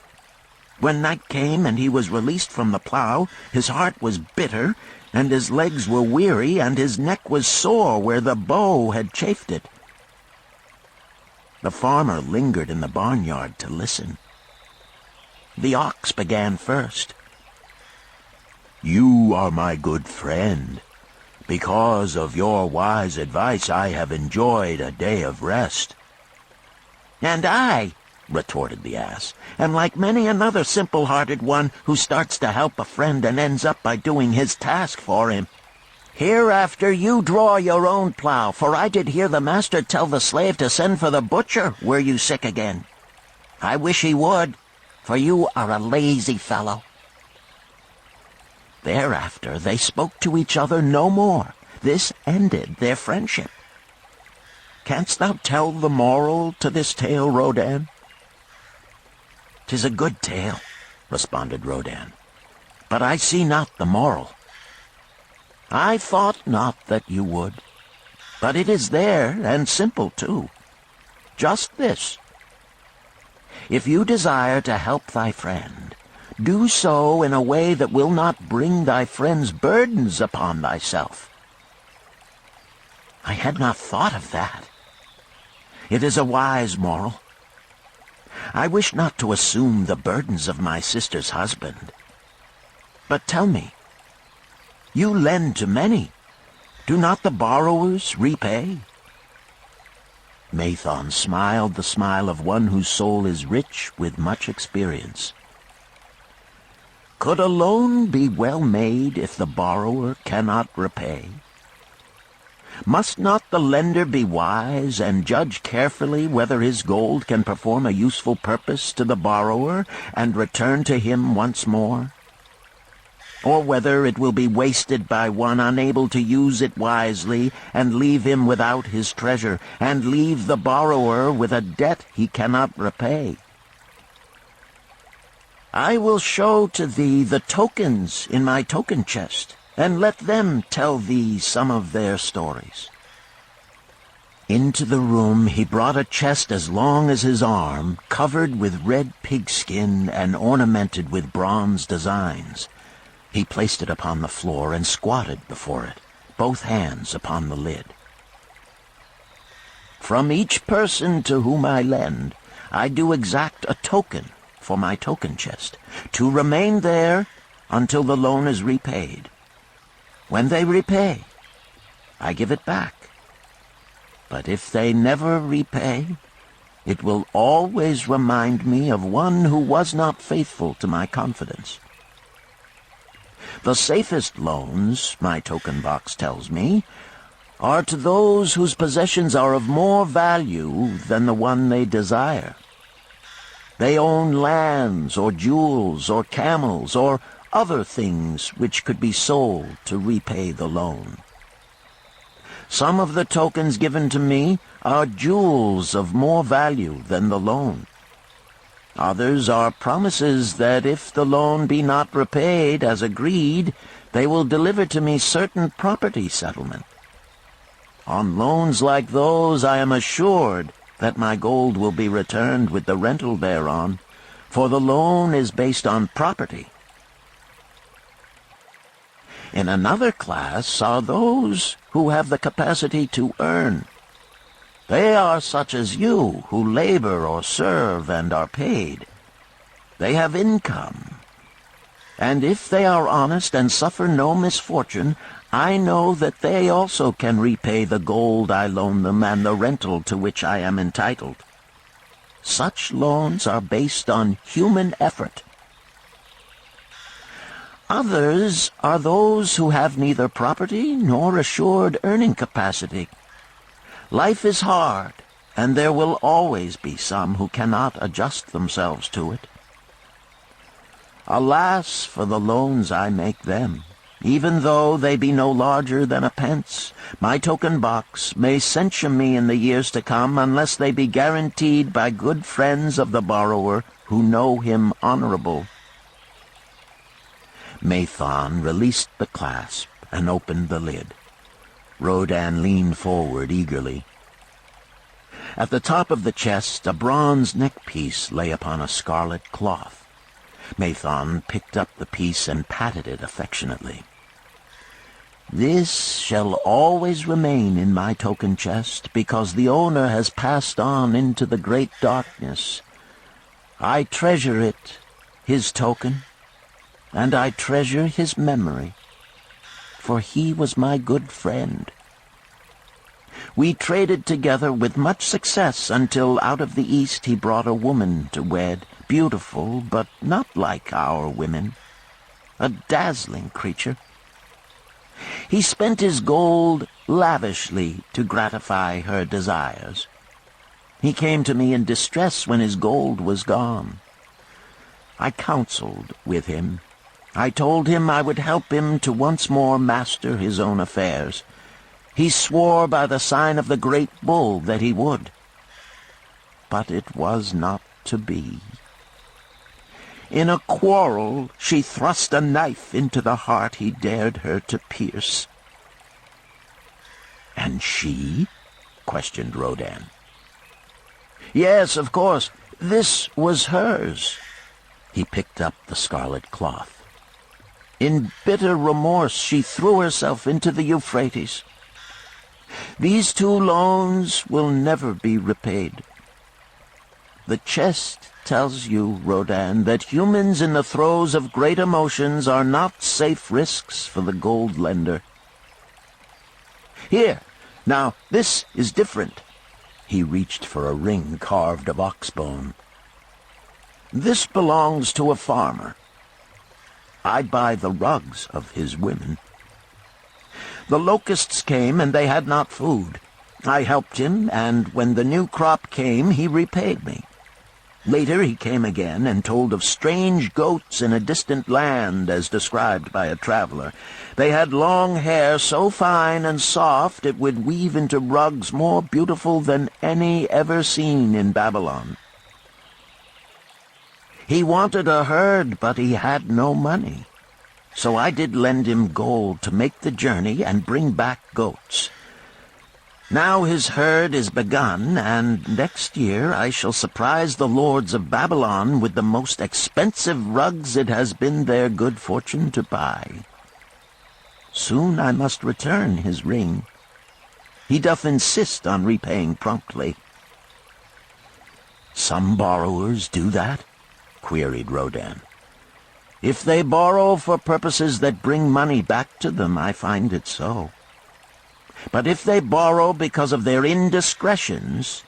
When night came and he was released from the plow, his heart was bitter, and his legs were weary, and his neck was sore where the bow had chafed it. The farmer lingered in the barnyard to listen. The ox began first. "You are my good friend. Because of your wise advice, I have enjoyed a day of rest." "And I," retorted the ass, "am like many another simple-hearted one who starts to help a friend and ends up by doing his task for him. Hereafter you draw your own plow, for I did hear the master tell the slave to send for the butcher were you sick again. I wish he would, for you are a lazy fellow." Thereafter they spoke to each other no more. This ended their friendship. Canst thou tell the moral to this tale, Rodan? "'Tis a good tale," responded Rodan, "but I see not the moral." "I thought not that you would, but it is there, and simple too. Just this: if you desire to help thy friend, do so in a way that will not bring thy friend's burdens upon thyself." "I had not thought of that. It is a wise moral. I wish not to assume the burdens of my sister's husband. But tell me, you lend to many. Do not the borrowers repay?" Mathon smiled the smile of one whose soul is rich with much experience. "Could a loan be well made if the borrower cannot repay? Must not the lender be wise and judge carefully whether his gold can perform a useful purpose to the borrower and return to him once more? Or whether it will be wasted by one unable to use it wisely and leave him without his treasure, and leave the borrower with a debt he cannot repay? I will show to thee the tokens in my token chest, and let them tell thee some of their stories." Into the room he brought a chest as long as his arm, covered with red pigskin and ornamented with bronze designs. He placed it upon the floor and squatted before it, both hands upon the lid. "From each person to whom I lend, I do exact a token for my token chest, to remain there until the loan is repaid. When they repay, I give it back. But if they never repay, it will always remind me of one who was not faithful to my confidence. The safest loans, my token box tells me, are to those whose possessions are of more value than the one they desire. They own lands or jewels or camels or other things which could be sold to repay the loan. Some of the tokens given to me are jewels of more value than the loan. Others are promises that if the loan be not repaid as agreed, they will deliver to me certain property settlement. On loans like those I am assured that my gold will be returned with the rental thereon, for the loan is based on property. In another class are those who have the capacity to earn. They are such as you, who labor or serve and are paid. They have income. And if they are honest and suffer no misfortune, I know that they also can repay the gold I loan them and the rental to which I am entitled. Such loans are based on human effort. Others are those who have neither property nor assured earning capacity. Life is hard, and there will always be some who cannot adjust themselves to it. Alas for the loans I make them! Even though they be no larger than a pence, my token box may censure me in the years to come unless they be guaranteed by good friends of the borrower who know him honorable. Mathon released the clasp and opened the lid. Rodan leaned forward eagerly. At the top of the chest, a bronze neckpiece lay upon a scarlet cloth. Mathon picked up the piece and patted it affectionately. "This shall always remain in my token chest, because the owner has passed on into the great darkness. I treasure it, his token, and I treasure his memory, for he was my good friend. We traded together with much success until out of the East he brought a woman to wed, beautiful, but not like our women, a dazzling creature. He spent his gold lavishly to gratify her desires. He came to me in distress when his gold was gone. I counseled with him. I told him I would help him to once more master his own affairs. He swore by the sign of the great bull that he would. But it was not to be. In a quarrel, she thrust a knife into the heart he dared her to pierce." "And she?" questioned Rodan. "Yes, of course. This was hers." He picked up the scarlet cloth. "In bitter remorse, she threw herself into the Euphrates. These 2 loans will never be repaid. The chest tells you, Rodan, that humans in the throes of great emotions are not safe risks for the gold lender. Here, now, this is different." He reached for a ring carved of oxbone. "This belongs to a farmer. I buy the rugs of his women. The locusts came, and they had not food. I helped him, and when the new crop came, he repaid me. Later he came again and told of strange goats in a distant land, as described by a traveler. They had long hair so fine and soft it would weave into rugs more beautiful than any ever seen in Babylon. He wanted a herd, but he had no money. So I did lend him gold to make the journey and bring back goats. Now his herd is begun, and next year I shall surprise the lords of Babylon with the most expensive rugs it has been their good fortune to buy. Soon I must return his ring. He doth insist on repaying promptly." "Some borrowers do that?" queried Rodan. "If they borrow for purposes that bring money back to them, I find it so. But if they borrow because of their indiscretions,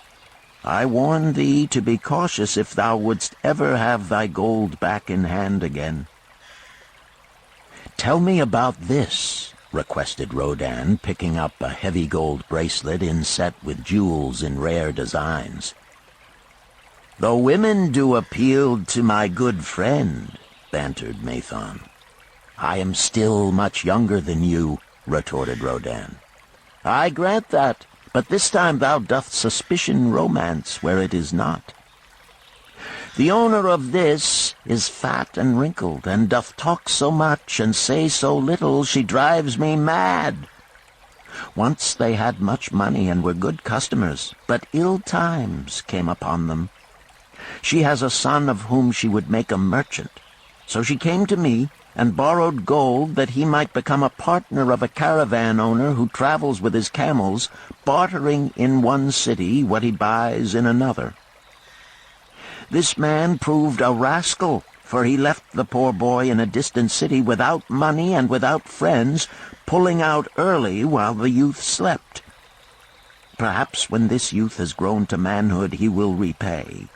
I warn thee to be cautious if thou wouldst ever have thy gold back in hand again." "Tell me about this," requested Rodan, picking up a heavy gold bracelet inset with jewels in rare designs. "The women do appeal to my good friend," bantered Mathon. "I am still much younger than you," retorted Rodan. "I grant that, but this time thou doth suspicion romance where it is not. The owner of this is fat and wrinkled, and doth talk so much and say so little she drives me mad. Once they had much money and were good customers, but ill times came upon them. She has a son of whom she would make a merchant, so she came to me and borrowed gold that he might become a partner of a caravan owner who travels with his camels, bartering in one city what he buys in another. This man proved a rascal, for he left the poor boy in a distant city without money and without friends, pulling out early while the youth slept. Perhaps when this youth has grown to manhood he will repay,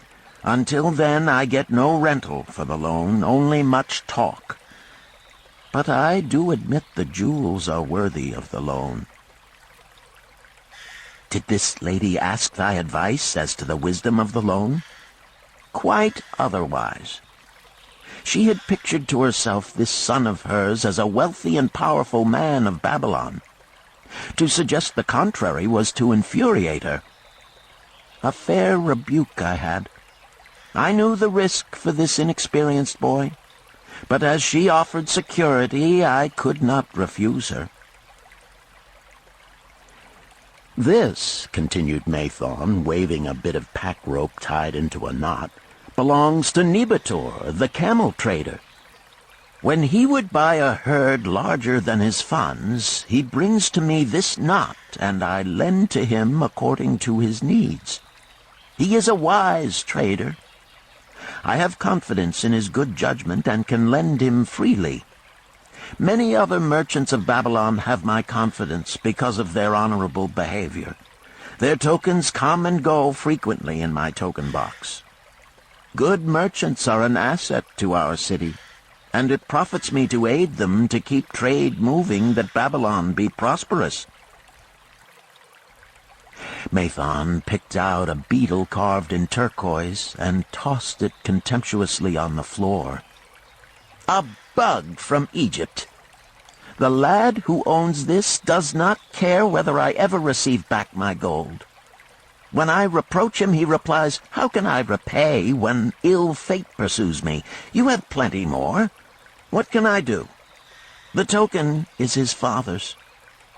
Until then I get no rental for the loan, only much talk. But I do admit the jewels are worthy of the loan. Did this lady ask thy advice as to the wisdom of the loan? Quite otherwise. She had pictured to herself this son of hers as a wealthy and powerful man of Babylon. To suggest the contrary was to infuriate her. A fair rebuke I had. I knew the risk for this inexperienced boy, but as she offered security, I could not refuse her. "This," continued Mathon, waving a bit of pack rope tied into a knot, "belongs to Nebator, the camel trader. When he would buy a herd larger than his funds, he brings to me this knot, and I lend to him according to his needs. He is a wise trader. I have confidence in his good judgment and can lend him freely. Many other merchants of Babylon have my confidence because of their honorable behavior. Their tokens come and go frequently in my token box. Good merchants are an asset to our city, and it profits me to aid them to keep trade moving that Babylon be prosperous." Mathon picked out a beetle carved in turquoise and tossed it contemptuously on the floor. "A bug from Egypt. The lad who owns this does not care whether I ever receive back my gold. When I reproach him, he replies, 'How can I repay when ill fate pursues me? You have plenty more. What can I do?' The token is his father's,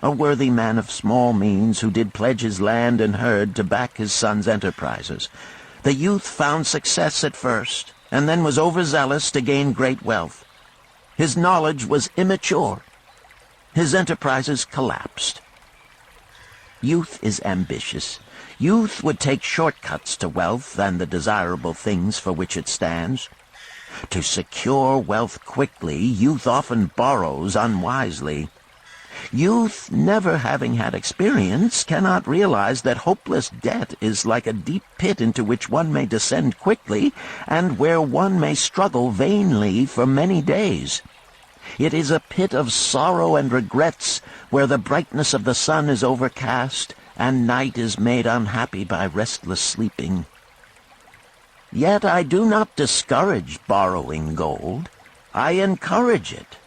a worthy man of small means who did pledge his land and herd to back his son's enterprises. The youth found success at first, and then was overzealous to gain great wealth. His knowledge was immature. His enterprises collapsed. Youth is ambitious. Youth would take shortcuts to wealth and the desirable things for which it stands. To secure wealth quickly, youth often borrows unwisely. Youth, never having had experience, cannot realize that hopeless debt is like a deep pit into which one may descend quickly, and where one may struggle vainly for many days. It is a pit of sorrow and regrets, where the brightness of the sun is overcast, and night is made unhappy by restless sleeping. Yet I do not discourage borrowing gold. I encourage it.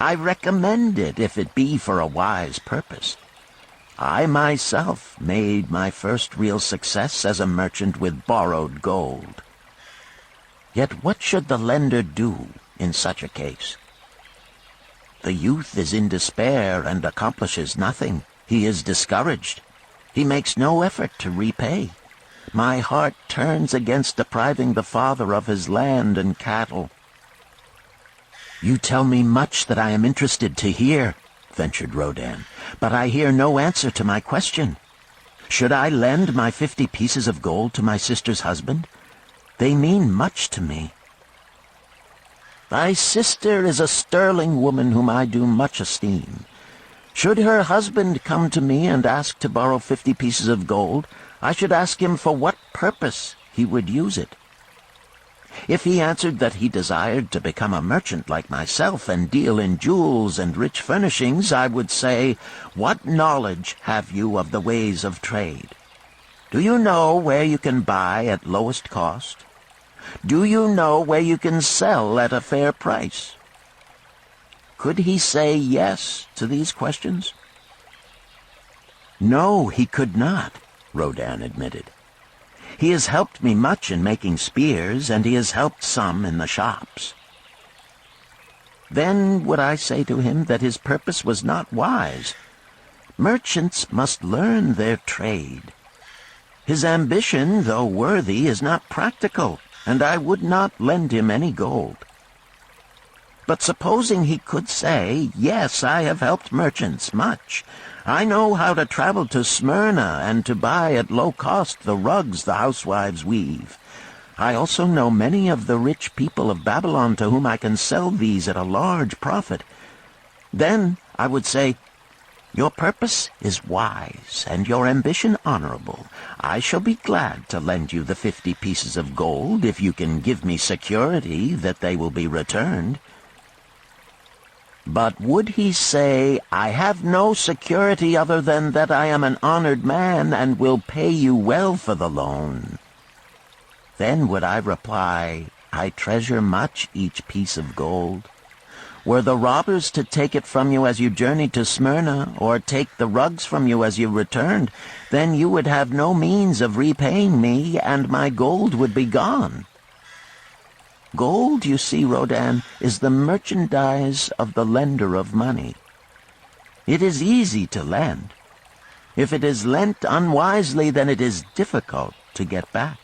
I recommend it if it be for a wise purpose. I myself made my first real success as a merchant with borrowed gold. Yet what should the lender do in such a case? The youth is in despair and accomplishes nothing. He is discouraged. He makes no effort to repay. My heart turns against depriving the father of his land and cattle." "You tell me much that I am interested to hear," ventured Rodan, "but I hear no answer to my question. Should I lend my 50 pieces of gold to my sister's husband? They mean much to me." "Thy sister is a sterling woman whom I do much esteem. Should her husband come to me and ask to borrow 50 pieces of gold, I should ask him for what purpose he would use it. If he answered that he desired to become a merchant like myself and deal in jewels and rich furnishings, I would say, 'What knowledge have you of the ways of trade? Do you know where you can buy at lowest cost? Do you know where you can sell at a fair price?' Could he say yes to these questions?" "No, he could not," Rodan admitted. "He has helped me much in making spears, and he has helped some in the shops." Then would I say to him that his purpose was not wise. Merchants must learn their trade. His ambition, though worthy, is not practical, and I would not lend him any gold. But supposing he could say, 'Yes, I have helped merchants much. I know how to travel to Smyrna and to buy at low cost the rugs the housewives weave. I also know many of the rich people of Babylon to whom I can sell these at a large profit.' Then I would say, Your purpose is wise, and your ambition honorable. I shall be glad to lend you the 50 pieces of gold if you can give me security that they will be returned. But would he say, I have no security other than that I am an honored man and will pay you well for the loan? Then would I reply, I treasure much each piece of gold. Were the robbers to take it from you as you journeyed to Smyrna, or take the rugs from you as you returned, then you would have no means of repaying me, and my gold would be gone. Gold, you see, Rodin, is the merchandise of the lender of money. It is easy to lend. If it is lent unwisely, then it is difficult to get back.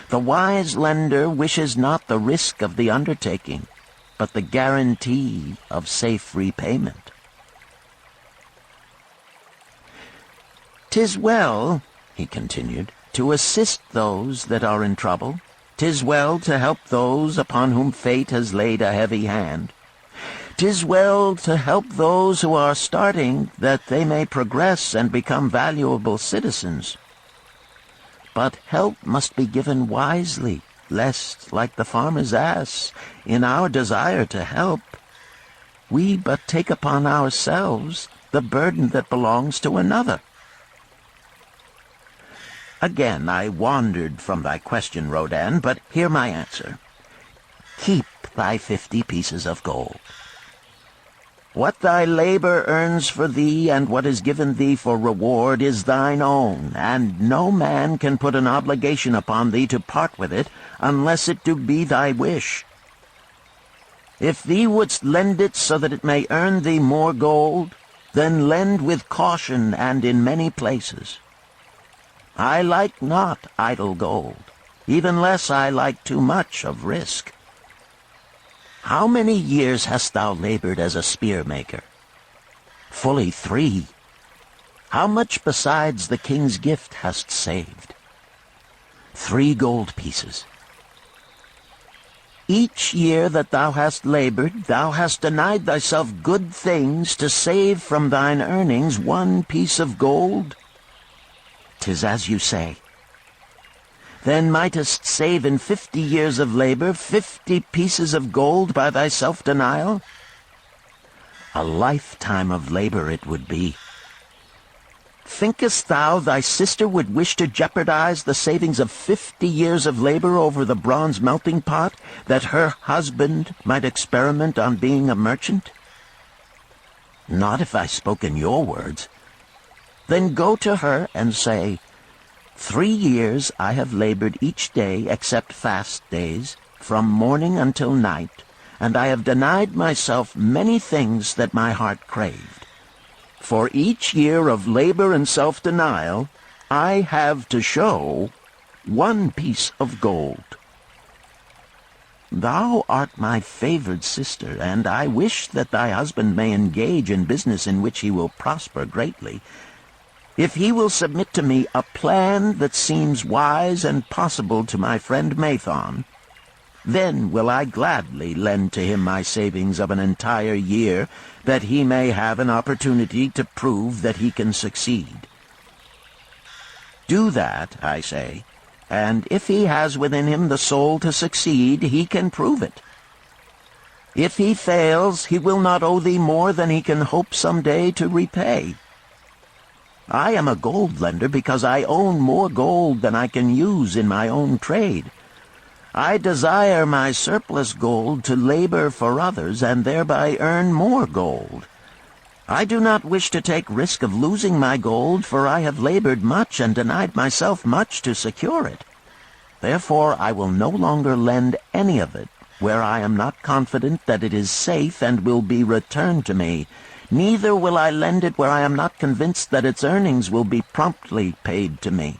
The wise lender wishes not the risk of the undertaking, but the guarantee of safe repayment. 'Tis well, he continued, to assist those that are in trouble. 'Tis well to help those upon whom fate has laid a heavy hand. 'Tis well to help those who are starting, that they may progress and become valuable citizens. But help must be given wisely, lest, like the farmer's ass, in our desire to help, we but take upon ourselves the burden that belongs to another. Again I wandered from thy question, Rodin, but hear my answer. Keep thy 50 pieces of gold. What thy labor earns for thee and what is given thee for reward is thine own, and no man can put an obligation upon thee to part with it, unless it do be thy wish. If thee wouldst lend it so that it may earn thee more gold, then lend with caution and in many places. I like not idle gold, even less I like too much of risk. How many years hast thou labored as a spear-maker? Fully 3. How much besides the king's gift hast saved? 3 gold pieces. Each year that thou hast labored, thou hast denied thyself good things to save from thine earnings 1 piece of gold? 'Tis as you say. Then mightest save in 50 years of labor 50 pieces of gold by thy self-denial? A lifetime of labor it would be. Thinkest thou thy sister would wish to jeopardize the savings of 50 years of labor over the bronze melting pot, that her husband might experiment on being a merchant? Not if I spoke in your words. Then go to her and say, 3 years I have labored each day except fast days, from morning until night, and I have denied myself many things that my heart craved. For each year of labor and self-denial, I have to show 1 piece of gold. Thou art my favored sister, and I wish that thy husband may engage in business in which he will prosper greatly. If he will submit to me a plan that seems wise and possible to my friend Mathon, then will I gladly lend to him my savings of an entire year, that he may have an opportunity to prove that he can succeed. Do that, I say, and if he has within him the soul to succeed, he can prove it. If he fails, he will not owe thee more than he can hope some day to repay. I am a gold lender because I own more gold than I can use in my own trade. I desire my surplus gold to labor for others and thereby earn more gold. I do not wish to take risk of losing my gold, for I have labored much and denied myself much to secure it. Therefore I will no longer lend any of it where I am not confident that it is safe and will be returned to me. Neither will I lend it where I am not convinced that its earnings will be promptly paid to me.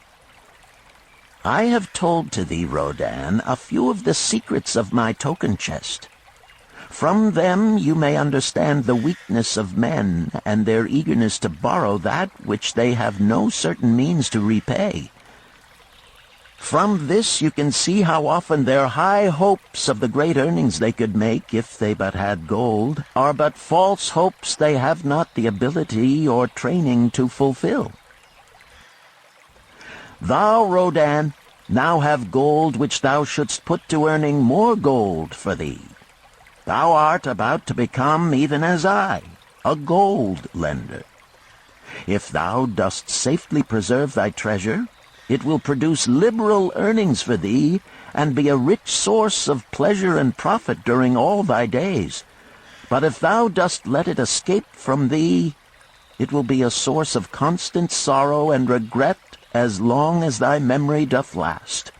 I have told to thee, Rodin, a few of the secrets of my token chest. From them you may understand the weakness of men and their eagerness to borrow that which they have no certain means to repay. From this you can see how often their high hopes of the great earnings they could make if they but had gold are but false hopes they have not the ability or training to fulfill. Thou, Rodan, now have gold which thou shouldst put to earning more gold for thee. Thou art about to become, even as I, a gold lender. If thou dost safely preserve thy treasure, it will produce liberal earnings for thee, and be a rich source of pleasure and profit during all thy days. But if thou dost let it escape from thee, it will be a source of constant sorrow and regret as long as thy memory doth last.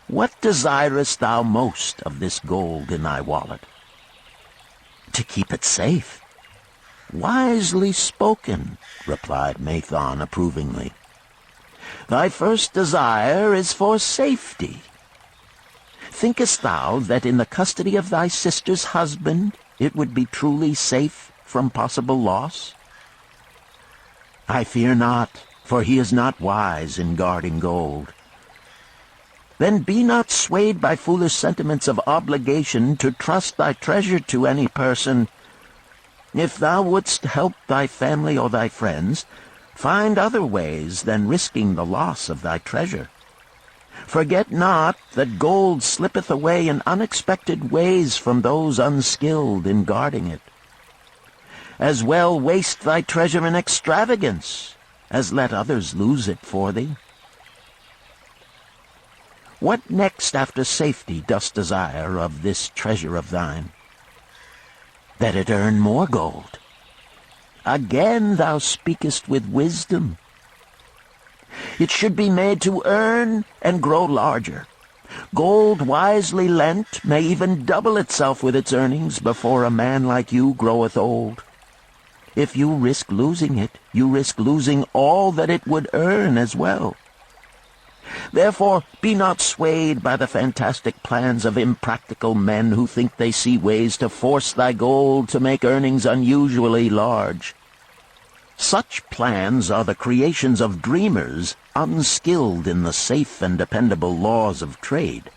What desirest thou most of this gold in thy wallet? To keep it safe. Wisely spoken, replied Mathon approvingly. Thy first desire is for safety. Thinkest thou that in the custody of thy sister's husband it would be truly safe from possible loss? I fear not, for he is not wise in guarding gold. Then be not swayed by foolish sentiments of obligation to trust thy treasure to any person. If thou wouldst help thy family or thy friends, find other ways than risking the loss of thy treasure. Forget not that gold slippeth away in unexpected ways from those unskilled in guarding it. As well waste thy treasure in extravagance as let others lose it for thee. What next after safety dost desire of this treasure of thine? That it earn more gold. Again thou speakest with wisdom. It should be made to earn and grow larger. Gold wisely lent may even double itself with its earnings before a man like you groweth old. If you risk losing it, you risk losing all that it would earn as well. Therefore, be not swayed by the fantastic plans of impractical men who think they see ways to force thy gold to make earnings unusually large. Such plans are the creations of dreamers unskilled in the safe and dependable laws of trade.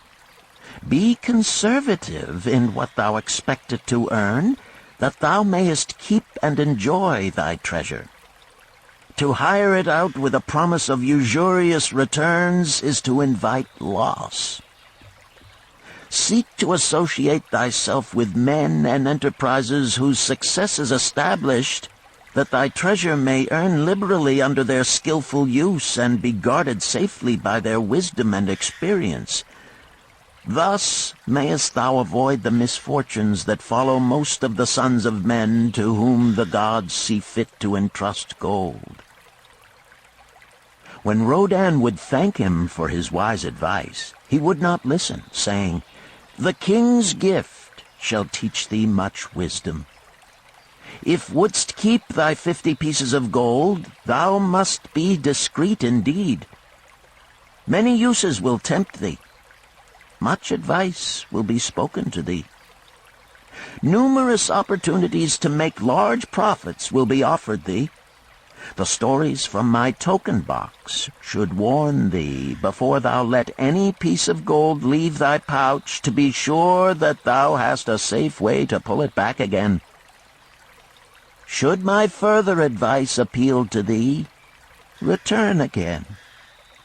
Be conservative in what thou expectest to earn, that thou mayest keep and enjoy thy treasure. To hire it out with a promise of usurious returns is to invite loss. Seek to associate thyself with men and enterprises whose success is established, that thy treasure may earn liberally under their skillful use and be guarded safely by their wisdom and experience. Thus mayest thou avoid the misfortunes that follow most of the sons of men to whom the gods see fit to entrust gold. When Rodan would thank him for his wise advice, he would not listen, saying, "The king's gift shall teach thee much wisdom. If wouldst keep thy 50 pieces of gold, thou must be discreet indeed. Many uses will tempt thee. Much advice will be spoken to thee. Numerous opportunities to make large profits will be offered thee. The stories from my token box should warn thee, before thou let any piece of gold leave thy pouch, to be sure that thou hast a safe way to pull it back again. Should my further advice appeal to thee, return again.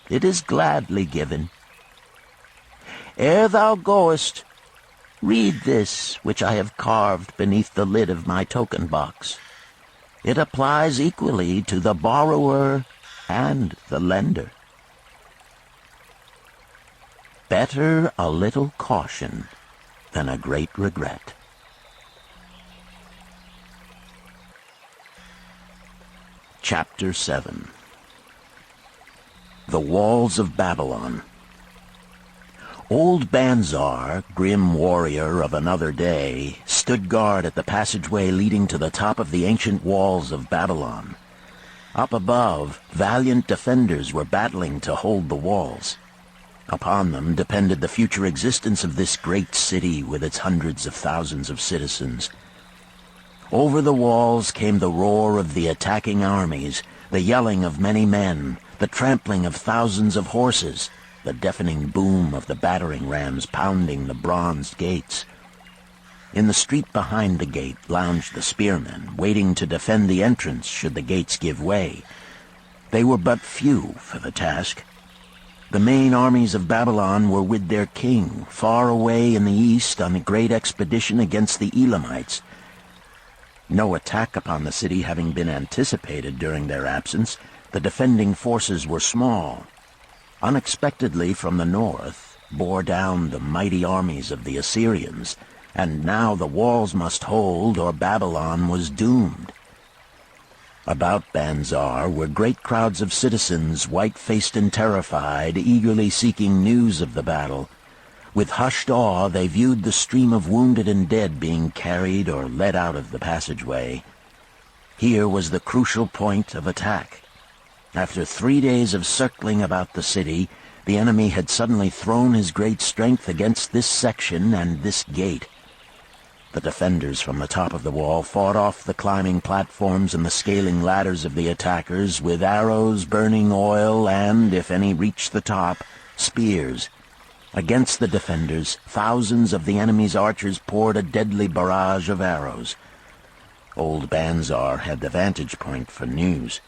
It is gladly given. Ere thou goest, read this which I have carved beneath the lid of my token box. It applies equally to the borrower and the lender. Better a little caution than a great regret." Chapter 7. The Walls of Babylon. Old Banzar, grim warrior of another day, stood guard at the passageway leading to the top of the ancient walls of Babylon. Up above, valiant defenders were battling to hold the walls. Upon them depended the future existence of this great city with its hundreds of thousands of citizens. Over the walls came the roar of the attacking armies, the yelling of many men, the trampling of thousands of horses, the deafening boom of the battering rams pounding the bronzed gates. In the street behind the gate lounged the spearmen, waiting to defend the entrance should the gates give way. They were but few for the task. The main armies of Babylon were with their king, far away in the east on a great expedition against the Elamites. No attack upon the city having been anticipated during their absence, the defending forces were small. Unexpectedly from the north bore down the mighty armies of the Assyrians, and now the walls must hold or Babylon was doomed. About Banzar were great crowds of citizens, white-faced and terrified, eagerly seeking news of the battle. With hushed awe they viewed the stream of wounded and dead being carried or led out of the passageway. Here was the crucial point of attack. After 3 days of circling about the city, the enemy had suddenly thrown his great strength against this section and this gate. The defenders from the top of the wall fought off the climbing platforms and the scaling ladders of the attackers with arrows, burning oil, and, if any reached the top, spears. Against the defenders, thousands of the enemy's archers poured a deadly barrage of arrows. Old Banzar had the vantage point for news.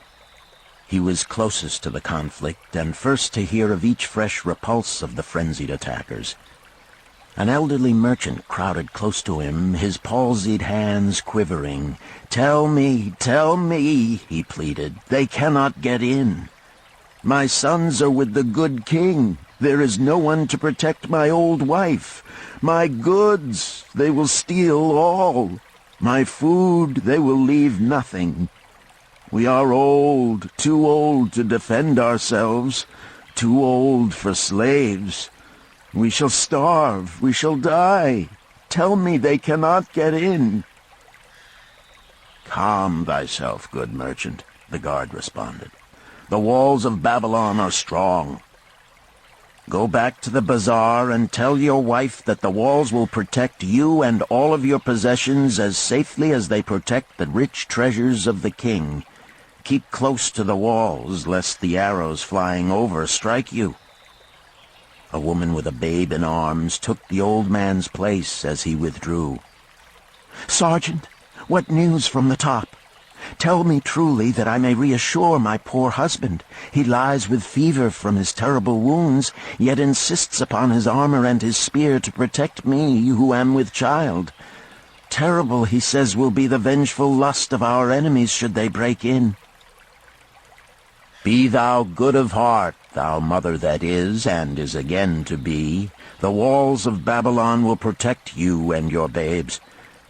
He was closest to the conflict and first to hear of each fresh repulse of the frenzied attackers. An elderly merchant crowded close to him, his palsied hands quivering. tell me," he pleaded. "They cannot get in. My sons are with the good king. There is no one to protect my old wife. My goods, they will steal all. My food, they will leave nothing. We are old, too old to defend ourselves, too old for slaves. We shall starve, we shall die. Tell me they cannot get in." "Calm thyself, good merchant," the guard responded. "The walls of Babylon are strong. Go back to the bazaar and tell your wife that the walls will protect you and all of your possessions as safely as they protect the rich treasures of the king. Keep close to the walls, lest the arrows flying over strike you." A woman with a babe in arms took the old man's place as he withdrew. "Sergeant, what news from the top? Tell me truly that I may reassure my poor husband. He lies with fever from his terrible wounds, yet insists upon his armor and his spear to protect me who am with child. Terrible, he says, will be the vengeful lust of our enemies should they break in." "Be thou good of heart, thou mother that is, and is again to be. The walls of Babylon will protect you and your babes.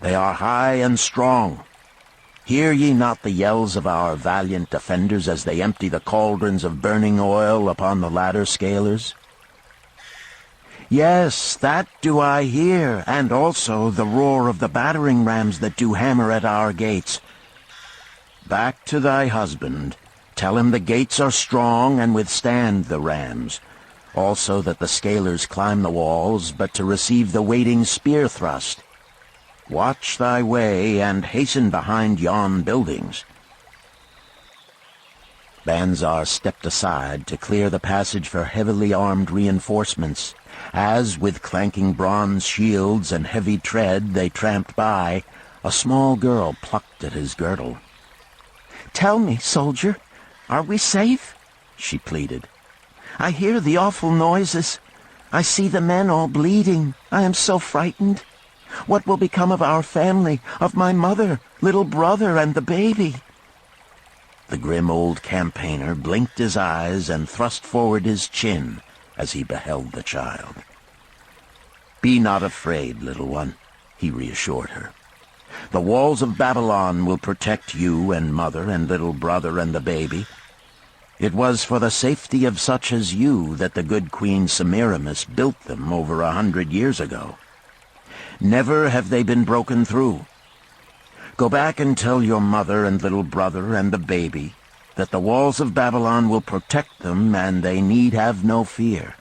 They are high and strong. Hear ye not the yells of our valiant defenders as they empty the cauldrons of burning oil upon the ladder scalers?" "Yes, that do I hear, and also the roar of the battering rams that do hammer at our gates." "Back to thy husband. Tell him the gates are strong and withstand the rams. Also that the scalers climb the walls, but to receive the waiting spear thrust. Watch thy way, and hasten behind yon buildings." Banzar stepped aside to clear the passage for heavily armed reinforcements. As, with clanking bronze shields and heavy tread, they tramped by, a small girl plucked at his girdle. "Tell me, soldier, are we safe?" she pleaded. "I hear the awful noises. I see the men all bleeding. I am so frightened. What will become of our family, of my mother, little brother, and the baby?" The grim old campaigner blinked his eyes and thrust forward his chin as he beheld the child. "Be not afraid, little one," he reassured her. "The walls of Babylon will protect you and mother and little brother and the baby. It was for the safety of such as you that the good Queen Semiramis built them over 100 years ago. Never have they been broken through. Go back and tell your mother and little brother and the baby that the walls of Babylon will protect them and they need have no fear."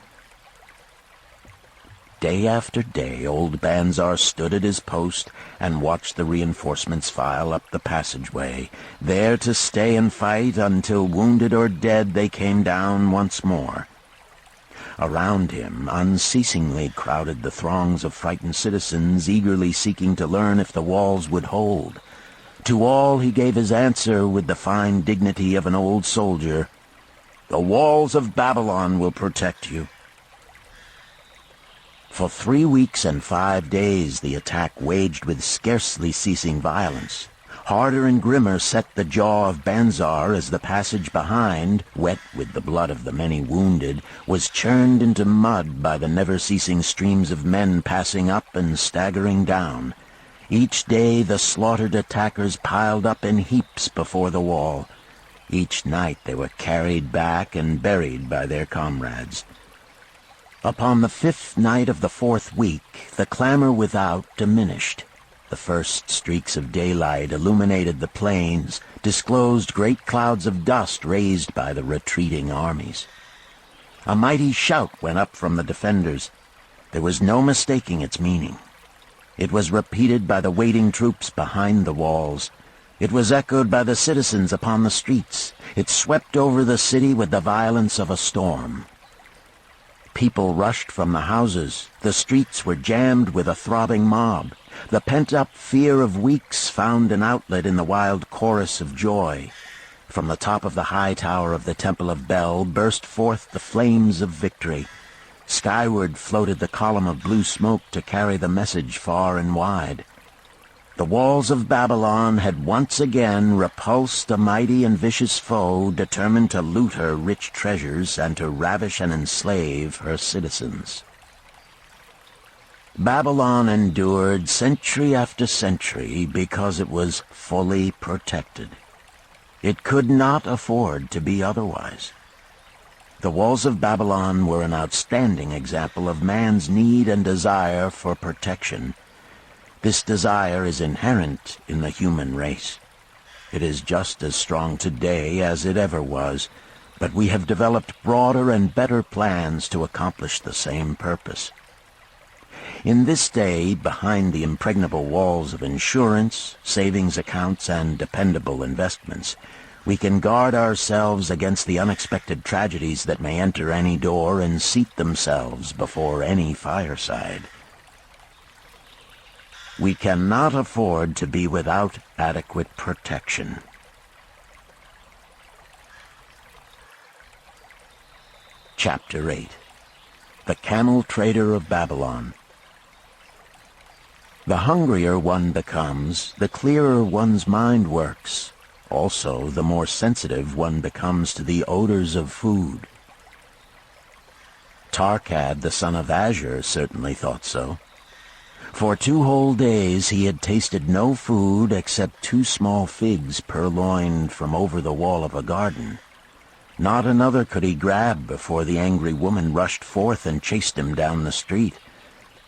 Day after day, old Banzar stood at his post and watched the reinforcements file up the passageway, there to stay and fight until, wounded or dead, they came down once more. Around him unceasingly crowded the throngs of frightened citizens, eagerly seeking to learn if the walls would hold. To all he gave his answer with the fine dignity of an old soldier: "The walls of Babylon will protect you." For 3 weeks and 5 days the attack waged with scarcely ceasing violence. Harder and grimmer set the jaw of Banzar as the passage behind, wet with the blood of the many wounded, was churned into mud by the never-ceasing streams of men passing up and staggering down. Each day the slaughtered attackers piled up in heaps before the wall. Each night they were carried back and buried by their comrades. Upon the 5th night of the 4th week, the clamor without diminished. The first streaks of daylight illuminated the plains, disclosed great clouds of dust raised by the retreating armies. A mighty shout went up from the defenders. There was no mistaking its meaning. It was repeated by the waiting troops behind the walls. It was echoed by the citizens upon the streets. It swept over the city with the violence of a storm. People rushed from the houses. The streets were jammed with a throbbing mob. The pent-up fear of weeks found an outlet in the wild chorus of joy. From the top of the high tower of the Temple of Bel burst forth the flames of victory. Skyward floated the column of blue smoke to carry the message far and wide. The walls of Babylon had once again repulsed a mighty and vicious foe determined to loot her rich treasures and to ravish and enslave her citizens. Babylon endured century after century because it was fully protected. It could not afford to be otherwise. The walls of Babylon were an outstanding example of man's need and desire for protection. This desire is inherent in the human race. It is just as strong today as it ever was, but we have developed broader and better plans to accomplish the same purpose. In this day, behind the impregnable walls of insurance, savings accounts, and dependable investments, we can guard ourselves against the unexpected tragedies that may enter any door and seat themselves before any fireside. We cannot afford to be without adequate protection. Chapter 8. The Camel Trader of Babylon. The hungrier one becomes, the clearer one's mind works. Also, the more sensitive one becomes to the odors of food. Tarkad, the son of Azure, certainly thought so. For 2 whole days he had tasted no food except 2 small figs purloined from over the wall of a garden. Not another could he grab before the angry woman rushed forth and chased him down the street.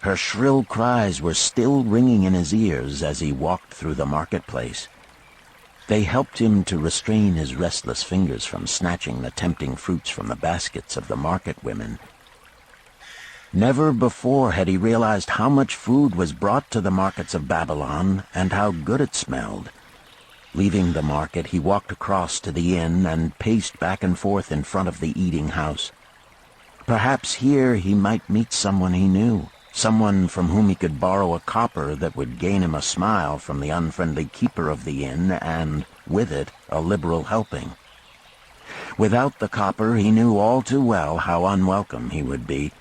Her shrill cries were still ringing in his ears as he walked through the marketplace. They helped him to restrain his restless fingers from snatching the tempting fruits from the baskets of the market women. Never before had he realized how much food was brought to the markets of Babylon and how good it smelled. Leaving the market, he walked across to the inn and paced back and forth in front of the eating house. Perhaps here he might meet someone he knew, someone from whom he could borrow a copper that would gain him a smile from the unfriendly keeper of the inn and, with it, a liberal helping. Without the copper, he knew all too well how unwelcome he would be.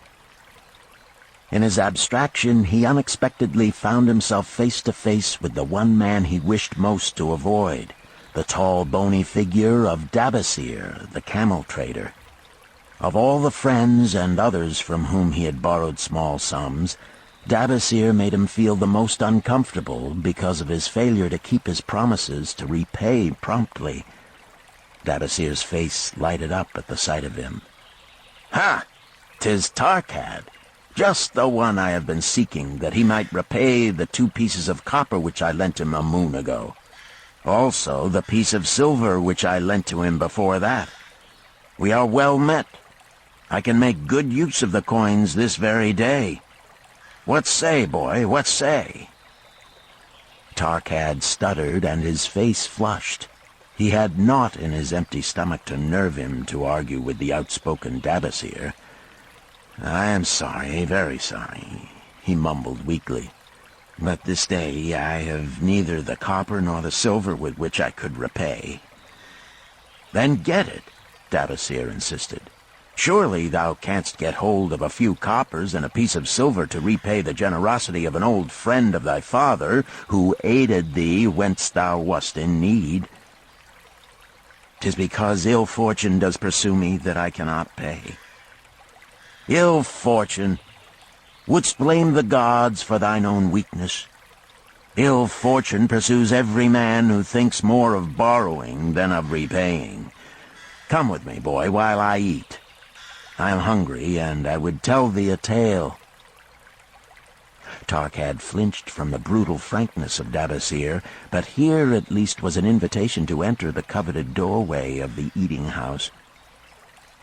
In his abstraction, he unexpectedly found himself face to face with the one man he wished most to avoid, the tall, bony figure of Dabasir, the camel trader. Of all the friends and others from whom he had borrowed small sums, Dabasir made him feel the most uncomfortable because of his failure to keep his promises to repay promptly. Dabasir's face lighted up at the sight of him. "Ha! 'Tis Tarkad! Just the one I have been seeking, that he might repay the 2 pieces of copper which I lent him a moon ago. Also the piece of silver which I lent to him before that. We are well met. I can make good use of the coins this very day." What say, boy, what say?" Tarkad stuttered, and his face flushed. He had naught in his empty stomach to nerve him to argue with the outspoken Dabasir. "I am sorry, very sorry," he mumbled weakly. "But this day I have neither the copper nor the silver with which I could repay." "Then get it," Dabasir insisted. "Surely thou canst get hold of a few coppers and a piece of silver to repay the generosity of an old friend of thy father, who aided thee whence thou wast in need." "'Tis because ill fortune does pursue me that I cannot pay." "Ill fortune? Wouldst blame the gods for thine own weakness? Ill fortune pursues every man who thinks more of borrowing than of repaying. Come with me, boy, while I eat. I am hungry, and I would tell thee a tale." Tarkad flinched from the brutal frankness of Dabasir, but here at least was an invitation to enter the coveted doorway of the eating-house.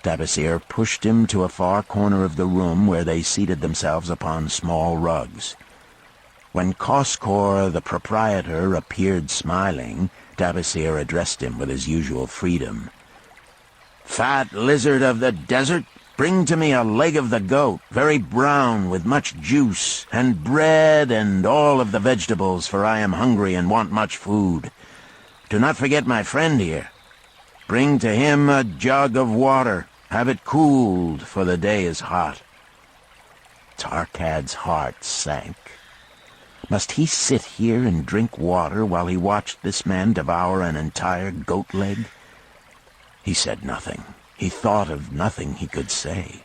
Dabasir pushed him to a far corner of the room where they seated themselves upon small rugs. When Koskor, the proprietor, appeared smiling, Dabasir addressed him with his usual freedom. "Fat lizard of the desert, bring to me a leg of the goat, very brown, with much juice, and bread and all of the vegetables, for I am hungry and want much food. Do not forget my friend here. Bring to him a jug of water. Have it cooled, for the day is hot." Tarkad's heart sank. Must he sit here and drink water while he watched this man devour an entire goat leg? He said nothing. He thought of nothing he could say.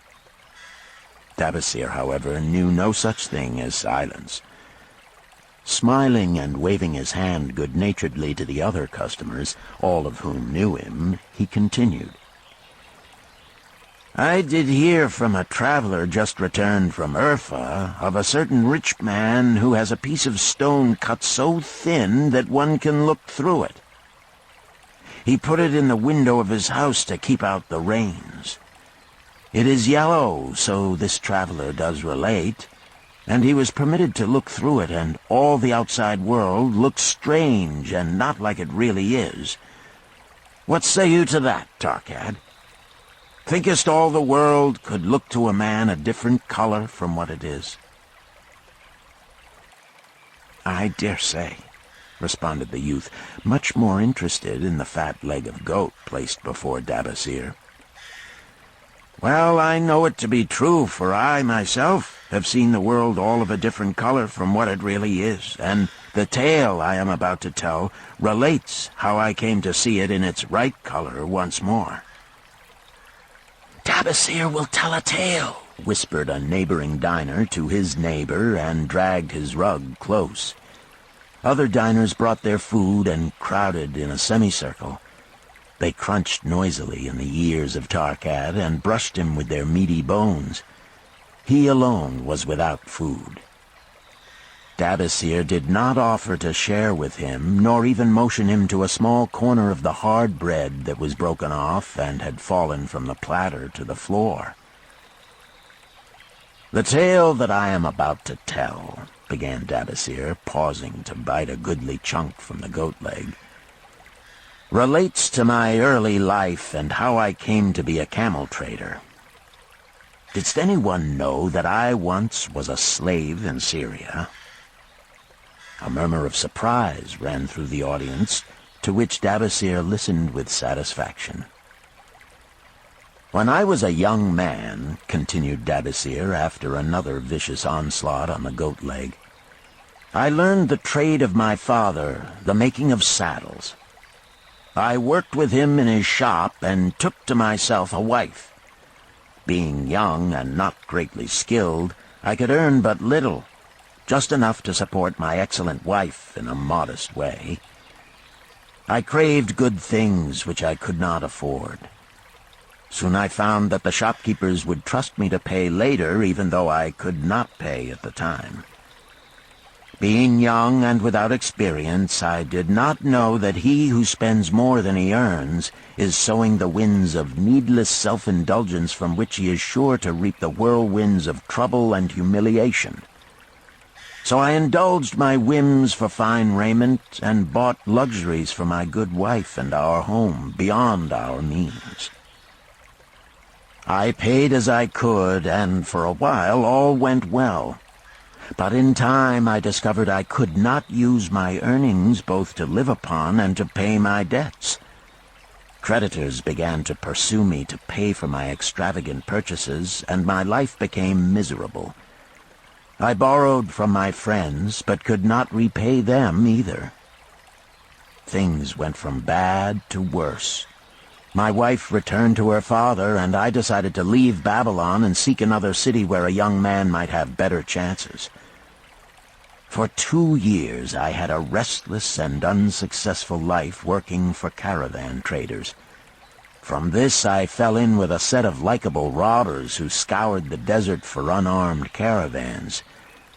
Dabasir, however, knew no such thing as silence. Smiling and waving his hand good-naturedly to the other customers, all of whom knew him, he continued. "I did hear from a traveler just returned from Urfa of a certain rich man who has a piece of stone cut so thin that one can look through it. He put it in the window of his house to keep out the rains. It is yellow, so this traveler does relate, and he was permitted to look through it, and all the outside world looks strange and not like it really is. What say you to that, Tarkad? Thinkest all the world could look to a man a different color from what it is?" "I dare say," responded the youth, much more interested in the fat leg of goat placed before Dabasir. "Well, I know it to be true, for I, myself, have seen the world all of a different color from what it really is, and the tale I am about to tell relates how I came to see it in its right color once more." "Dabasir will tell a tale," whispered a neighboring diner to his neighbor, and dragged his rug close. Other diners brought their food and crowded in a semicircle. They crunched noisily in the ears of Tarkad and brushed him with their meaty bones. He alone was without food. Dabasir did not offer to share with him, nor even motion him to a small corner of the hard bread that was broken off and had fallen from the platter to the floor. "The tale that I am about to tell," began Dabasir, pausing to bite a goodly chunk from the goat leg, "relates to my early life and how I came to be a camel trader. Didst anyone know that I once was a slave in Syria?" A murmur of surprise ran through the audience, to which Dabasir listened with satisfaction. "When I was a young man," continued Dabasir after another vicious onslaught on the goat leg, "I learned the trade of my father, the making of saddles. I worked with him in his shop and took to myself a wife. Being young and not greatly skilled, I could earn but little, just enough to support my excellent wife in a modest way. I craved good things which I could not afford. Soon I found that the shopkeepers would trust me to pay later, even though I could not pay at the time. Being young and without experience, I did not know that he who spends more than he earns is sowing the winds of needless self-indulgence from which he is sure to reap the whirlwinds of trouble and humiliation. So I indulged my whims for fine raiment and bought luxuries for my good wife and our home beyond our means. I paid as I could, and for a while all went well. But in time I discovered I could not use my earnings both to live upon and to pay my debts. Creditors began to pursue me to pay for my extravagant purchases, and my life became miserable. I borrowed from my friends, but could not repay them either. Things went from bad to worse. My wife returned to her father, and I decided to leave Babylon and seek another city where a young man might have better chances. For 2 years I had a restless and unsuccessful life working for caravan traders. From this I fell in with a set of likable robbers who scoured the desert for unarmed caravans.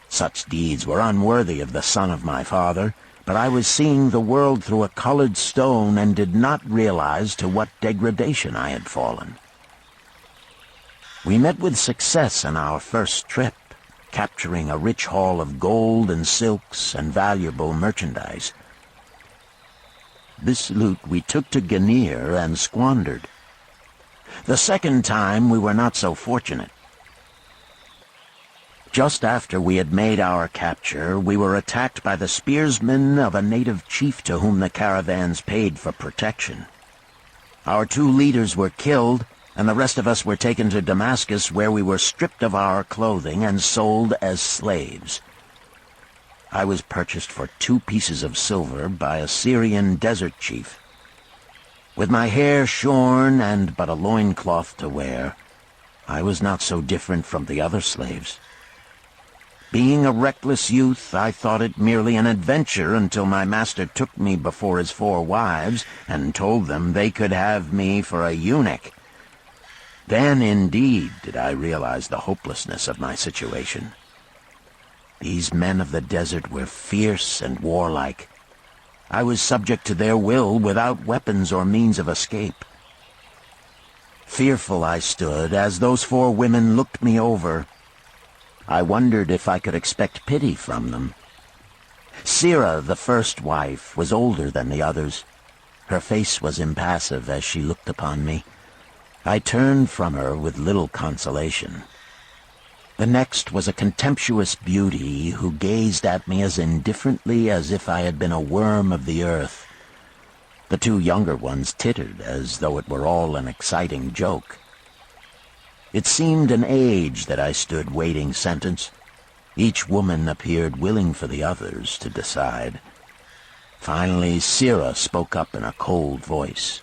Such deeds were unworthy of the son of my father, but I was seeing the world through a colored stone and did not realize to what degradation I had fallen. We met with success on our first trip, capturing a rich haul of gold and silks and valuable merchandise. This loot we took to Ganir and squandered. The second time we were not so fortunate. Just after we had made our capture, we were attacked by the spearsmen of a native chief to whom the caravans paid for protection. Our 2 leaders were killed, and the rest of us were taken to Damascus, where we were stripped of our clothing and sold as slaves. I was purchased for 2 pieces of silver by a Syrian desert chief. With my hair shorn and but a loincloth to wear, I was not so different from the other slaves. Being a reckless youth, I thought it merely an adventure until my master took me before his 4 wives and told them they could have me for a eunuch. Then, indeed, did I realize the hopelessness of my situation. These men of the desert were fierce and warlike. I was subject to their will without weapons or means of escape. Fearful I stood as those 4 women looked me over. I wondered if I could expect pity from them. Sirah, the first wife, was older than the others. Her face was impassive as she looked upon me. I turned from her with little consolation. The next was a contemptuous beauty who gazed at me as indifferently as if I had been a worm of the earth. The 2 younger ones tittered as though it were all an exciting joke. It seemed an age that I stood waiting sentence. Each woman appeared willing for the others to decide. Finally, Sirah spoke up in a cold voice.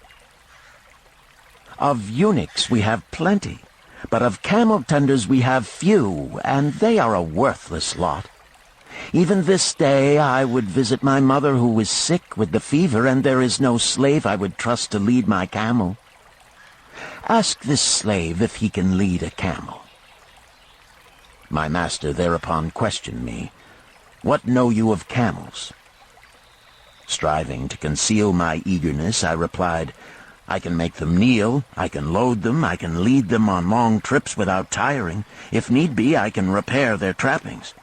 "Of eunuchs we have plenty, but of camel-tenders we have few, and they are a worthless lot. Even this day I would visit my mother who is sick with the fever, and there is no slave I would trust to lead my camel. Ask this slave if he can lead a camel." My master thereupon questioned me, "What know you of camels?" Striving to conceal my eagerness, I replied, "I can make them kneel, I can load them, I can lead them on long trips without tiring. If need be, I can repair their trappings."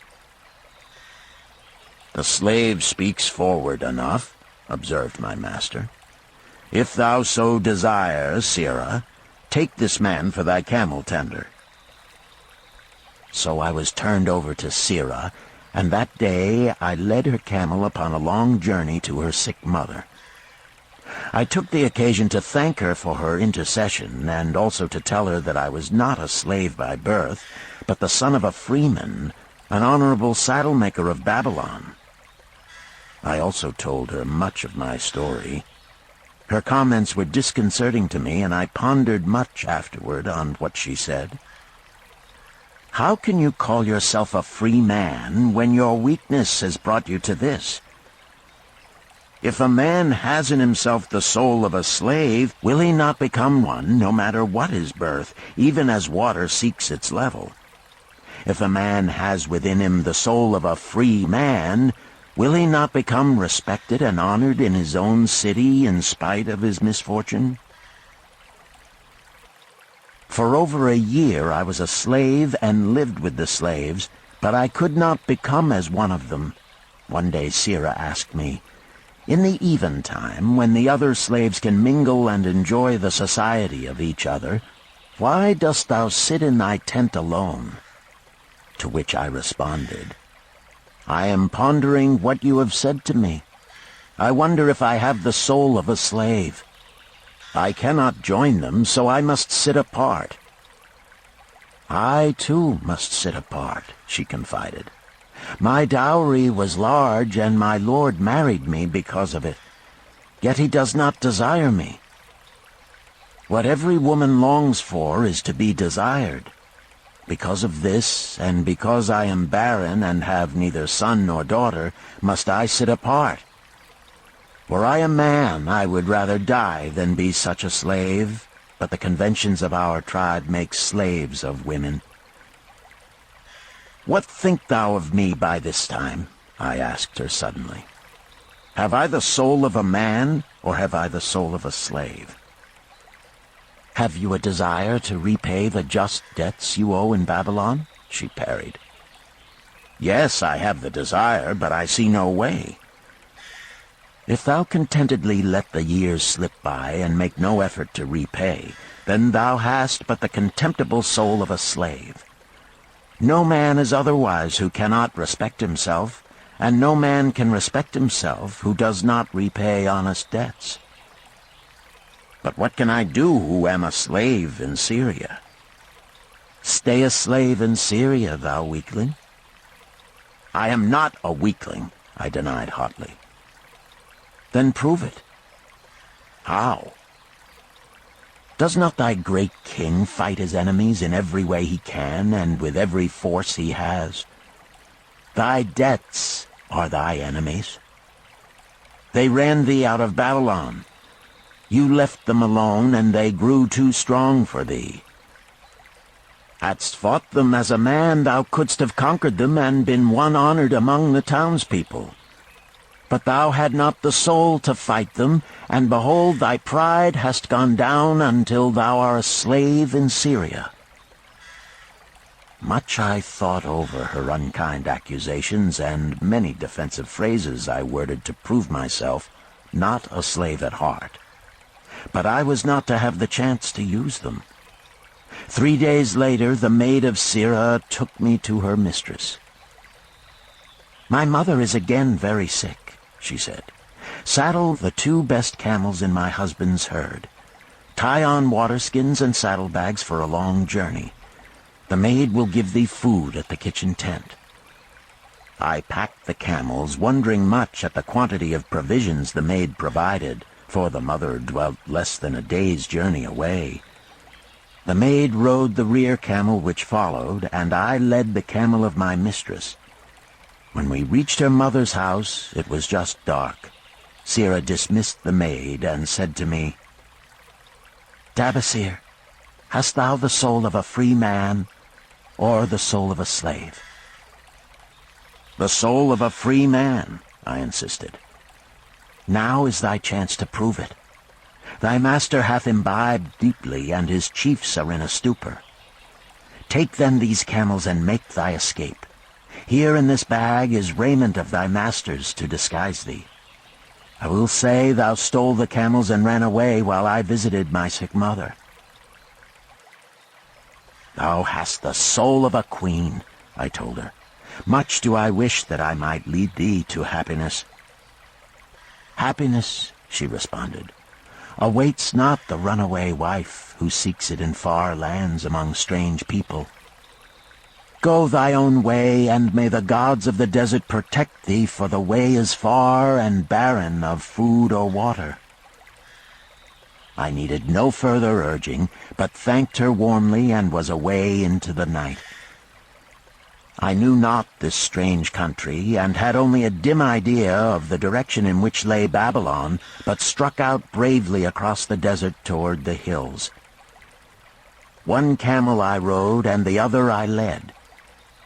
"The slave speaks forward enough," observed my master. "If thou so desire, Sirah, take this man for thy camel-tender." So I was turned over to Sirah, and that day I led her camel upon a long journey to her sick mother. I took the occasion to thank her for her intercession, and also to tell her that I was not a slave by birth, but the son of a freeman, an honorable saddle-maker of Babylon. I also told her much of my story. Her comments were disconcerting to me, and I pondered much afterward on what she said. "How can you call yourself a free man when your weakness has brought you to this? If a man has in himself the soul of a slave, will he not become one, no matter what his birth, even as water seeks its level? If a man has within him the soul of a free man, will he not become respected and honored in his own city in spite of his misfortune?" For over a year I was a slave and lived with the slaves, But I could not become as one of them. One day Sira asked me, "In the eventime, when the other slaves can mingle and enjoy the society of each other, why dost thou sit in thy tent alone?" To which I responded, "I am pondering what you have said to me. I wonder if I have the soul of a slave. I cannot join them, so I must sit apart." "I, too, must sit apart," she confided. "My dowry was large, and my lord married me because of it. Yet he does not desire me. What every woman longs for is to be desired. Because of this, and because I am barren and have neither son nor daughter, must I sit apart. Were I a man, I would rather die than be such a slave, but the conventions of our tribe make slaves of women." "What think thou of me by this time?" I asked her suddenly. "Have I the soul of a man, or have I the soul of a slave?" "Have you a desire to repay the just debts you owe in Babylon?" she parried. "Yes, I have the desire, but I see no way." "If thou contentedly let the years slip by and make no effort to repay, then thou hast but the contemptible soul of a slave. No man is otherwise who cannot respect himself, and no man can respect himself who does not repay honest debts." "But what can I do who am a slave in Syria?" "Stay a slave in Syria, thou weakling." "I am not a weakling," I denied hotly. "Then prove it." "How?" "Does not thy great king fight his enemies in every way he can, and with every force he has? Thy debts are thy enemies. They ran thee out of Babylon. You left them alone, and they grew too strong for thee. Hadst fought them as a man, thou couldst have conquered them and been one honored among the townspeople. But thou had not the soul to fight them, and behold, thy pride hast gone down until thou art a slave in Syria." Much I thought over her unkind accusations, and many defensive phrases I worded to prove myself not a slave at heart. But I was not to have the chance to use them. 3 days later, the maid of Sira took me to her mistress. "My mother is again very sick," she said. "Saddle the 2 best camels in my husband's herd. Tie on waterskins and saddlebags for a long journey. The maid will give thee food at the kitchen tent." I packed the camels, wondering much at the quantity of provisions the maid provided, for the mother dwelt less than a day's journey away. The maid rode the rear camel which followed, and I led the camel of my mistress. When we reached her mother's house, it was just dark. Sira dismissed the maid and said to me, "Dabasir, hast thou the soul of a free man, or the soul of a slave?" "The soul of a free man," I insisted. "Now is thy chance to prove it. Thy master hath imbibed deeply, and his chiefs are in a stupor. Take then these camels and make thy escape. Here in this bag is raiment of thy master's to disguise thee. I will say thou stole the camels and ran away while I visited my sick mother." "Thou hast the soul of a queen," I told her. "Much do I wish that I might lead thee to happiness." "Happiness," she responded, "awaits not the runaway wife who seeks it in far lands among strange people. Go thy own way, and may the gods of the desert protect thee, for the way is far and barren of food or water." I needed no further urging, but thanked her warmly and was away into the night. I knew not this strange country, and had only a dim idea of the direction in which lay Babylon, but struck out bravely across the desert toward the hills. One camel I rode, and the other I led.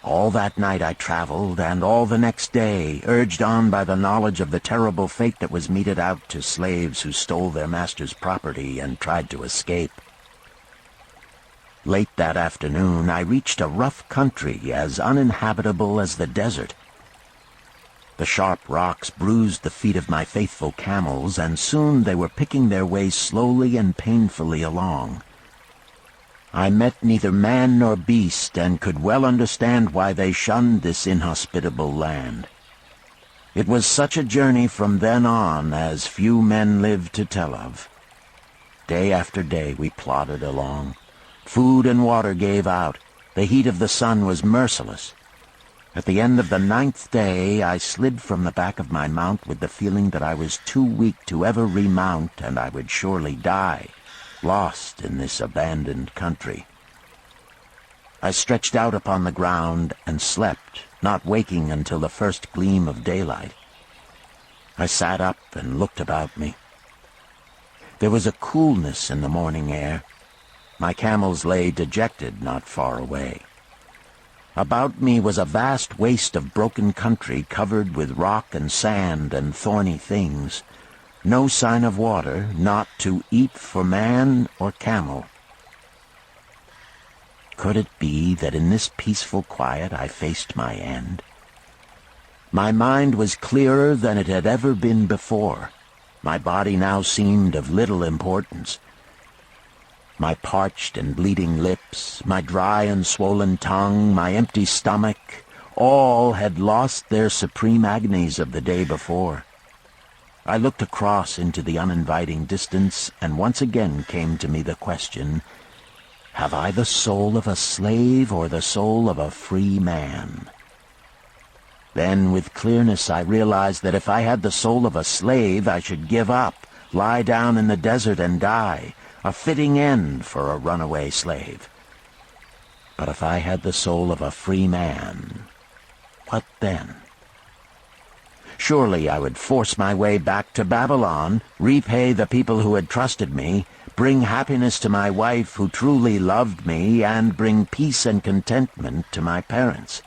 All that night I traveled, and all the next day, urged on by the knowledge of the terrible fate that was meted out to slaves who stole their master's property and tried to escape. Late that afternoon, I reached a rough country as uninhabitable as the desert. The sharp rocks bruised the feet of my faithful camels, and soon they were picking their way slowly and painfully along. I met neither man nor beast, and could well understand why they shunned this inhospitable land. It was such a journey from then on as few men lived to tell of. Day after day we plodded along. Food and water gave out. The heat of the sun was merciless. At the end of the 9th day, I slid from the back of my mount with the feeling that I was too weak to ever remount, and I would surely die, lost in this abandoned country. I stretched out upon the ground and slept, not waking until the first gleam of daylight. I sat up and looked about me. There was a coolness in the morning air. My camels lay dejected not far away. About me was a vast waste of broken country covered with rock and sand and thorny things. No sign of water, not to eat for man or camel. Could it be that in this peaceful quiet I faced my end? My mind was clearer than it had ever been before. My body now seemed of little importance. My parched and bleeding lips, my dry and swollen tongue, my empty stomach, all had lost their supreme agonies of the day before. I looked across into the uninviting distance, and once again came to me the question, have I the soul of a slave or the soul of a free man? Then, with clearness, I realized that if I had the soul of a slave, I should give up, lie down in the desert and die, a fitting end for a runaway slave. But if I had the soul of a free man, what then? Surely I would force my way back to Babylon, repay the people who had trusted me, bring happiness to my wife who truly loved me, and bring peace and contentment to my parents.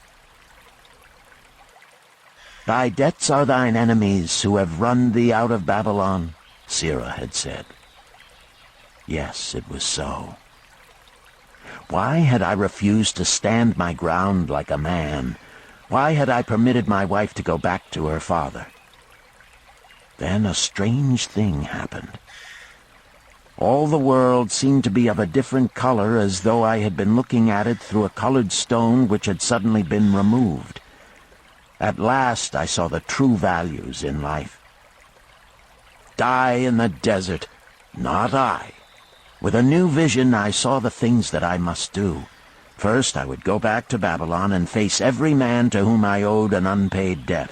Thy debts are thine enemies who have run thee out of Babylon, Sirrah had said. Yes, it was so. Why had I refused to stand my ground like a man? Why had I permitted my wife to go back to her father? Then a strange thing happened. All the world seemed to be of a different color, as though I had been looking at it through a colored stone which had suddenly been removed. At last I saw the true values in life. Die in the desert, not I. With a new vision, I saw the things that I must do. First, I would go back to Babylon and face every man to whom I owed an unpaid debt.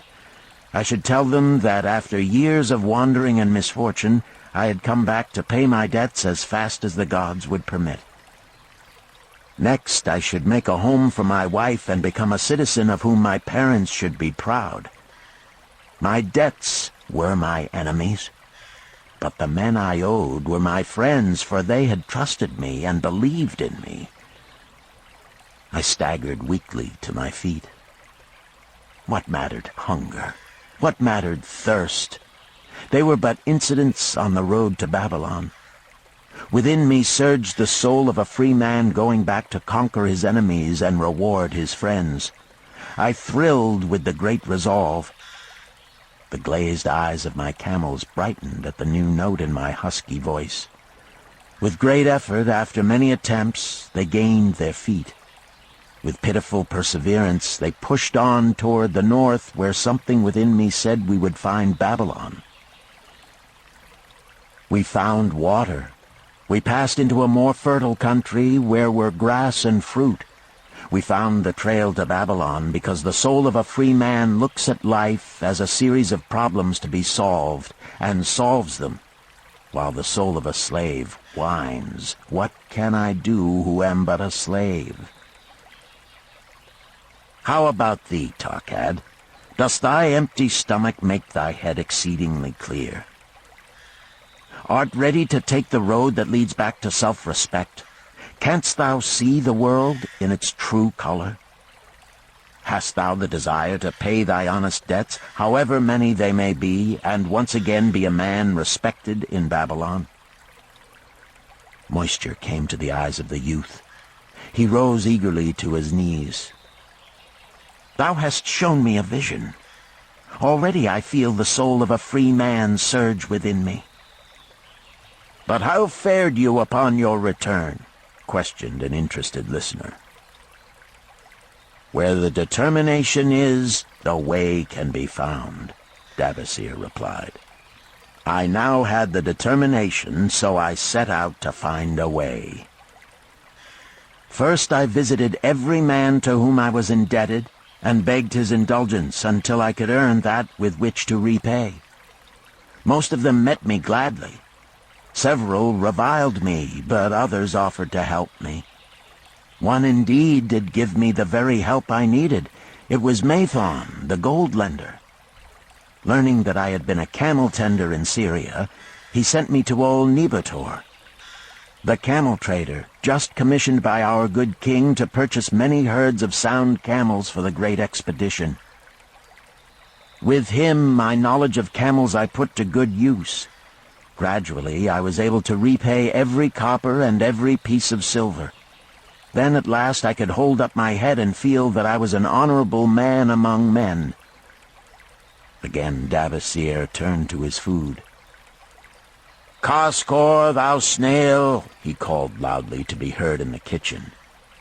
I should tell them that after years of wandering and misfortune, I had come back to pay my debts as fast as the gods would permit. Next, I should make a home for my wife and become a citizen of whom my parents should be proud. My debts were my enemies. But the men I owed were my friends, for they had trusted me and believed in me. I staggered weakly to my feet. What mattered hunger? What mattered thirst? They were but incidents on the road to Babylon. Within me surged the soul of a free man going back to conquer his enemies and reward his friends. I thrilled with the great resolve. The glazed eyes of my camels brightened at the new note in my husky voice. With great effort, after many attempts, they gained their feet. With pitiful perseverance, they pushed on toward the north, where something within me said we would find Babylon. We found water. We passed into a more fertile country where were grass and fruit. We found the trail to Babylon because the soul of a free man looks at life as a series of problems to be solved, and solves them, while the soul of a slave whines, "What can I do who am but a slave?" How about thee, Tarkad? Does thy empty stomach make thy head exceedingly clear? Art ready to take the road that leads back to self-respect? Canst thou see the world in its true color? Hast thou the desire to pay thy honest debts, however many they may be, and once again be a man respected in Babylon? Moisture came to the eyes of the youth. He rose eagerly to his knees. "Thou hast shown me a vision. Already I feel the soul of a free man surge within me." "But how fared you upon your return?" questioned an interested listener. "Where the determination is, the way can be found," Davasir replied. "I now had the determination, so I set out to find a way. First I visited every man to whom I was indebted, and begged his indulgence until I could earn that with which to repay. Most of them met me gladly. Several reviled me, but others offered to help me. One indeed did give me the very help I needed. It was Mathon, the gold lender. Learning that I had been a camel tender in Syria, he sent me to old Nebator, the camel trader, just commissioned by our good king to purchase many herds of sound camels for the great expedition. With him, my knowledge of camels I put to good use. Gradually, I was able to repay every copper and every piece of silver. Then at last I could hold up my head and feel that I was an honorable man among men." Again Davasir turned to his food. "Kaskor, thou snail," he called loudly to be heard in the kitchen.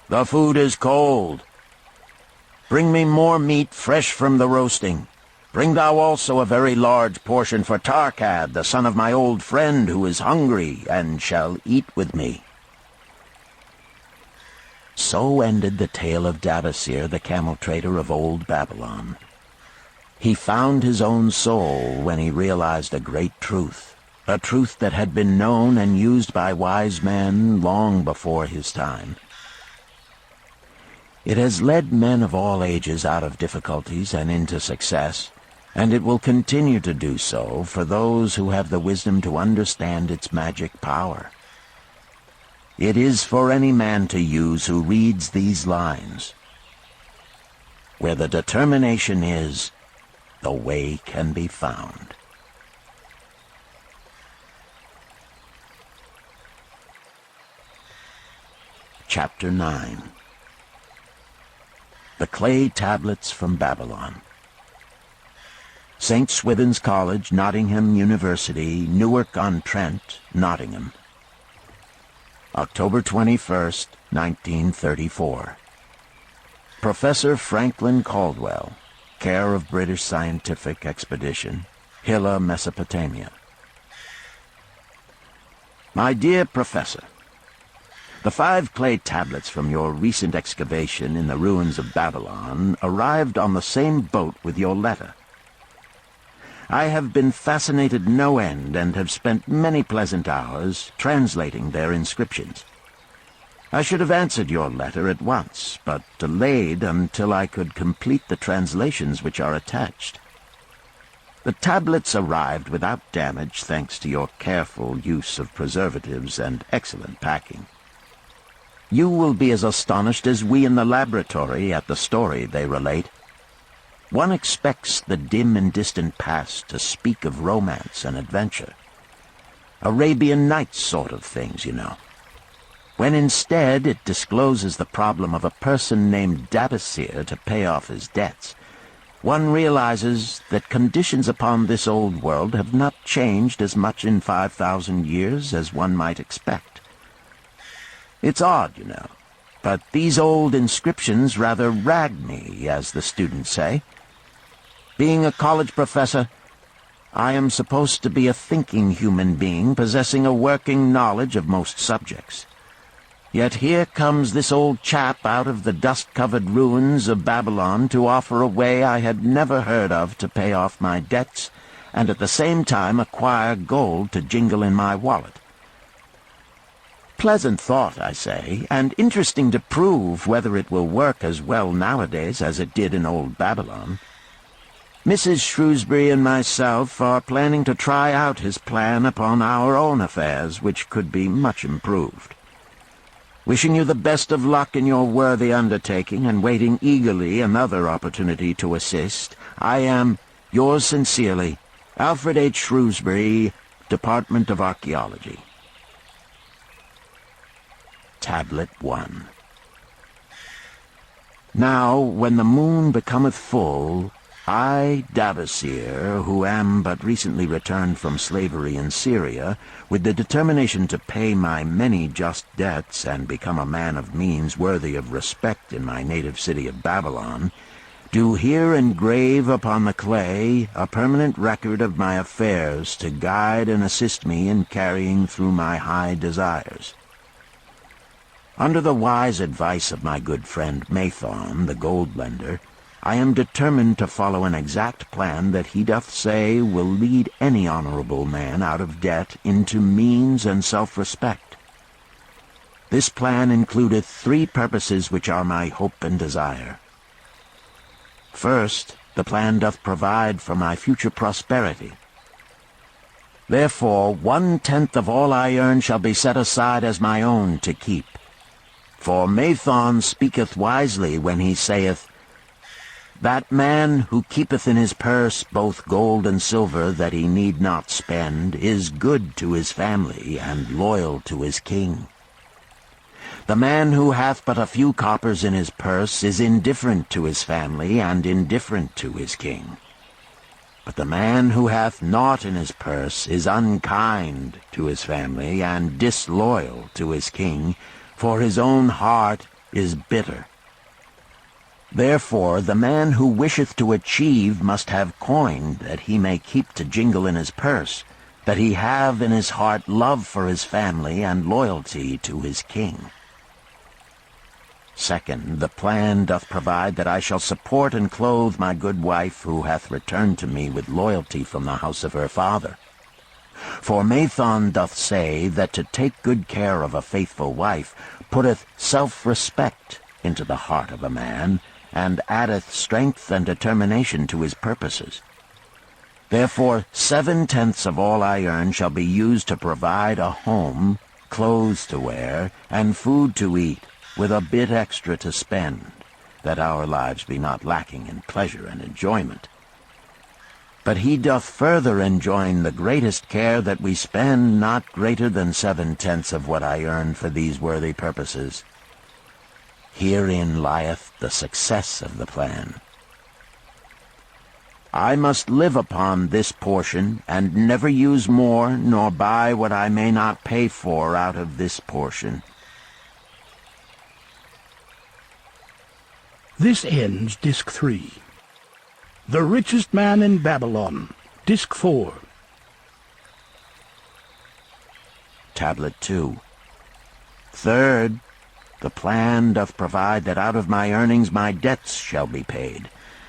"The food is cold. Bring me more meat fresh from the roasting. Bring thou also a very large portion for Tarkad, the son of my old friend, who is hungry and shall eat with me." So ended the tale of Davasir, the camel trader of old Babylon. He found his own soul when he realized a great truth, a truth that had been known and used by wise men long before his time. It has led men of all ages out of difficulties and into success, and it will continue to do so for those who have the wisdom to understand its magic power. It is for any man to use who reads these lines. Where the determination is, the way can be found. Chapter 9. The Clay Tablets from Babylon. St. Swithin's College, Nottingham University, Newark-on-Trent, Nottingham. October 21st, 1934. Professor Franklin Caldwell, care of British Scientific Expedition, Hilla, Mesopotamia. My dear Professor, the 5 clay tablets from your recent excavation in the ruins of Babylon arrived on the same boat with your letter. I have been fascinated no end and have spent many pleasant hours translating their inscriptions. I should have answered your letter at once, but delayed until I could complete the translations which are attached. The tablets arrived without damage thanks to your careful use of preservatives and excellent packing. You will be as astonished as we in the laboratory at the story they relate. One expects the dim and distant past to speak of romance and adventure. Arabian Nights sort of things, you know. When instead it discloses the problem of a person named Davasir to pay off his debts, one realizes that conditions upon this old world have not changed as much in 5,000 years as one might expect. It's odd, you know, but these old inscriptions rather rag me, as the students say. Being a college professor, I am supposed to be a thinking human being possessing a working knowledge of most subjects. Yet here comes this old chap out of the dust-covered ruins of Babylon to offer a way I had never heard of to pay off my debts, and at the same time acquire gold to jingle in my wallet. Pleasant thought, I say, and interesting to prove whether it will work as well nowadays as it did in old Babylon. Mrs. Shrewsbury and myself are planning to try out his plan upon our own affairs, which could be much improved. Wishing you the best of luck in your worthy undertaking and waiting eagerly another opportunity to assist, I am, yours sincerely, Alfred H. Shrewsbury, Department of Archaeology. Tablet 1. Now, when the moon becometh full, I, Davasir, who am but recently returned from slavery in Syria, with the determination to pay my many just debts and become a man of means worthy of respect in my native city of Babylon, do here engrave upon the clay a permanent record of my affairs to guide and assist me in carrying through my high desires. Under the wise advice of my good friend Mathon, the gold lender, I am determined to follow an exact plan that he doth say will lead any honorable man out of debt into means and self-respect. This plan includeth 3 purposes which are my hope and desire. First, the plan doth provide for my future prosperity. Therefore 1/10 of all I earn shall be set aside as my own to keep. For Mathon speaketh wisely when he saith, "That man who keepeth in his purse both gold and silver that he need not spend is good to his family and loyal to his king. The man who hath but a few coppers in his purse is indifferent to his family and indifferent to his king. But the man who hath naught in his purse is unkind to his family and disloyal to his king, for his own heart is bitter. Therefore the man who wisheth to achieve must have coin that he may keep to jingle in his purse, that he have in his heart love for his family and loyalty to his king. Second, the plan doth provide that I shall support and clothe my good wife who hath returned to me with loyalty from the house of her father. For Mathon doth say that to take good care of a faithful wife putteth self-respect into the heart of a man, and addeth strength and determination to his purposes. Therefore 7/10 of all I earn shall be used to provide a home, clothes to wear, and food to eat, with a bit extra to spend, that our lives be not lacking in pleasure and enjoyment. But he doth further enjoin the greatest care that we spend not greater than 7/10 of what I earn for these worthy purposes. Herein lieth the success of the plan. I must live upon this portion, and never use more, nor buy what I may not pay for out of this portion. This ends Disc 3. The Richest Man in Babylon, Disc 4. Tablet 2. Third, the plan doth provide that out of my earnings my debts shall be paid.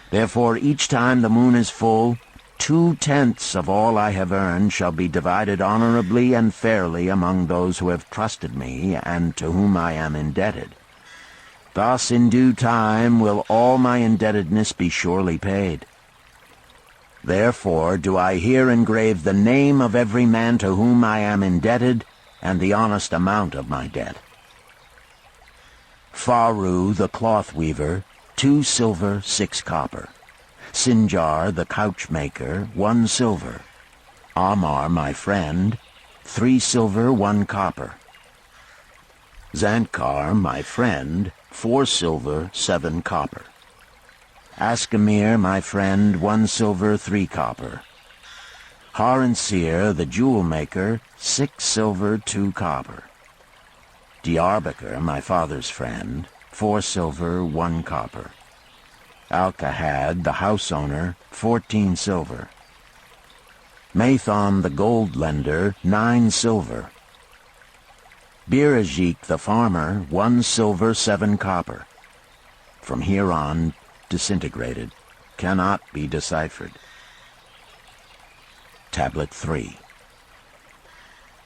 Therefore each time the moon is full, 2/10 of all I have earned shall be divided honorably and fairly among those who have trusted me and to whom I am indebted. Thus in due time will all my indebtedness be surely paid. Therefore do I here engrave the name of every man to whom I am indebted, and the honest amount of my debt. Faru the cloth weaver, 2 silver, 6 copper. Sinjar the couch maker, 1 silver. Amar my friend, 3 silver, 1 copper. Zantkar my friend, 4 silver, 7 copper. Askamir my friend, 1 silver, 3 copper. Haransir the jewel maker, 6 silver, 2 copper. Diarbekir my father's friend, 4 silver, 1 copper. Alkahad the house owner, 14 silver. Mathon the gold lender, 9 silver. Birajik the farmer, 1 silver, 7 copper. From here on, disintegrated, cannot be deciphered. Tablet 3.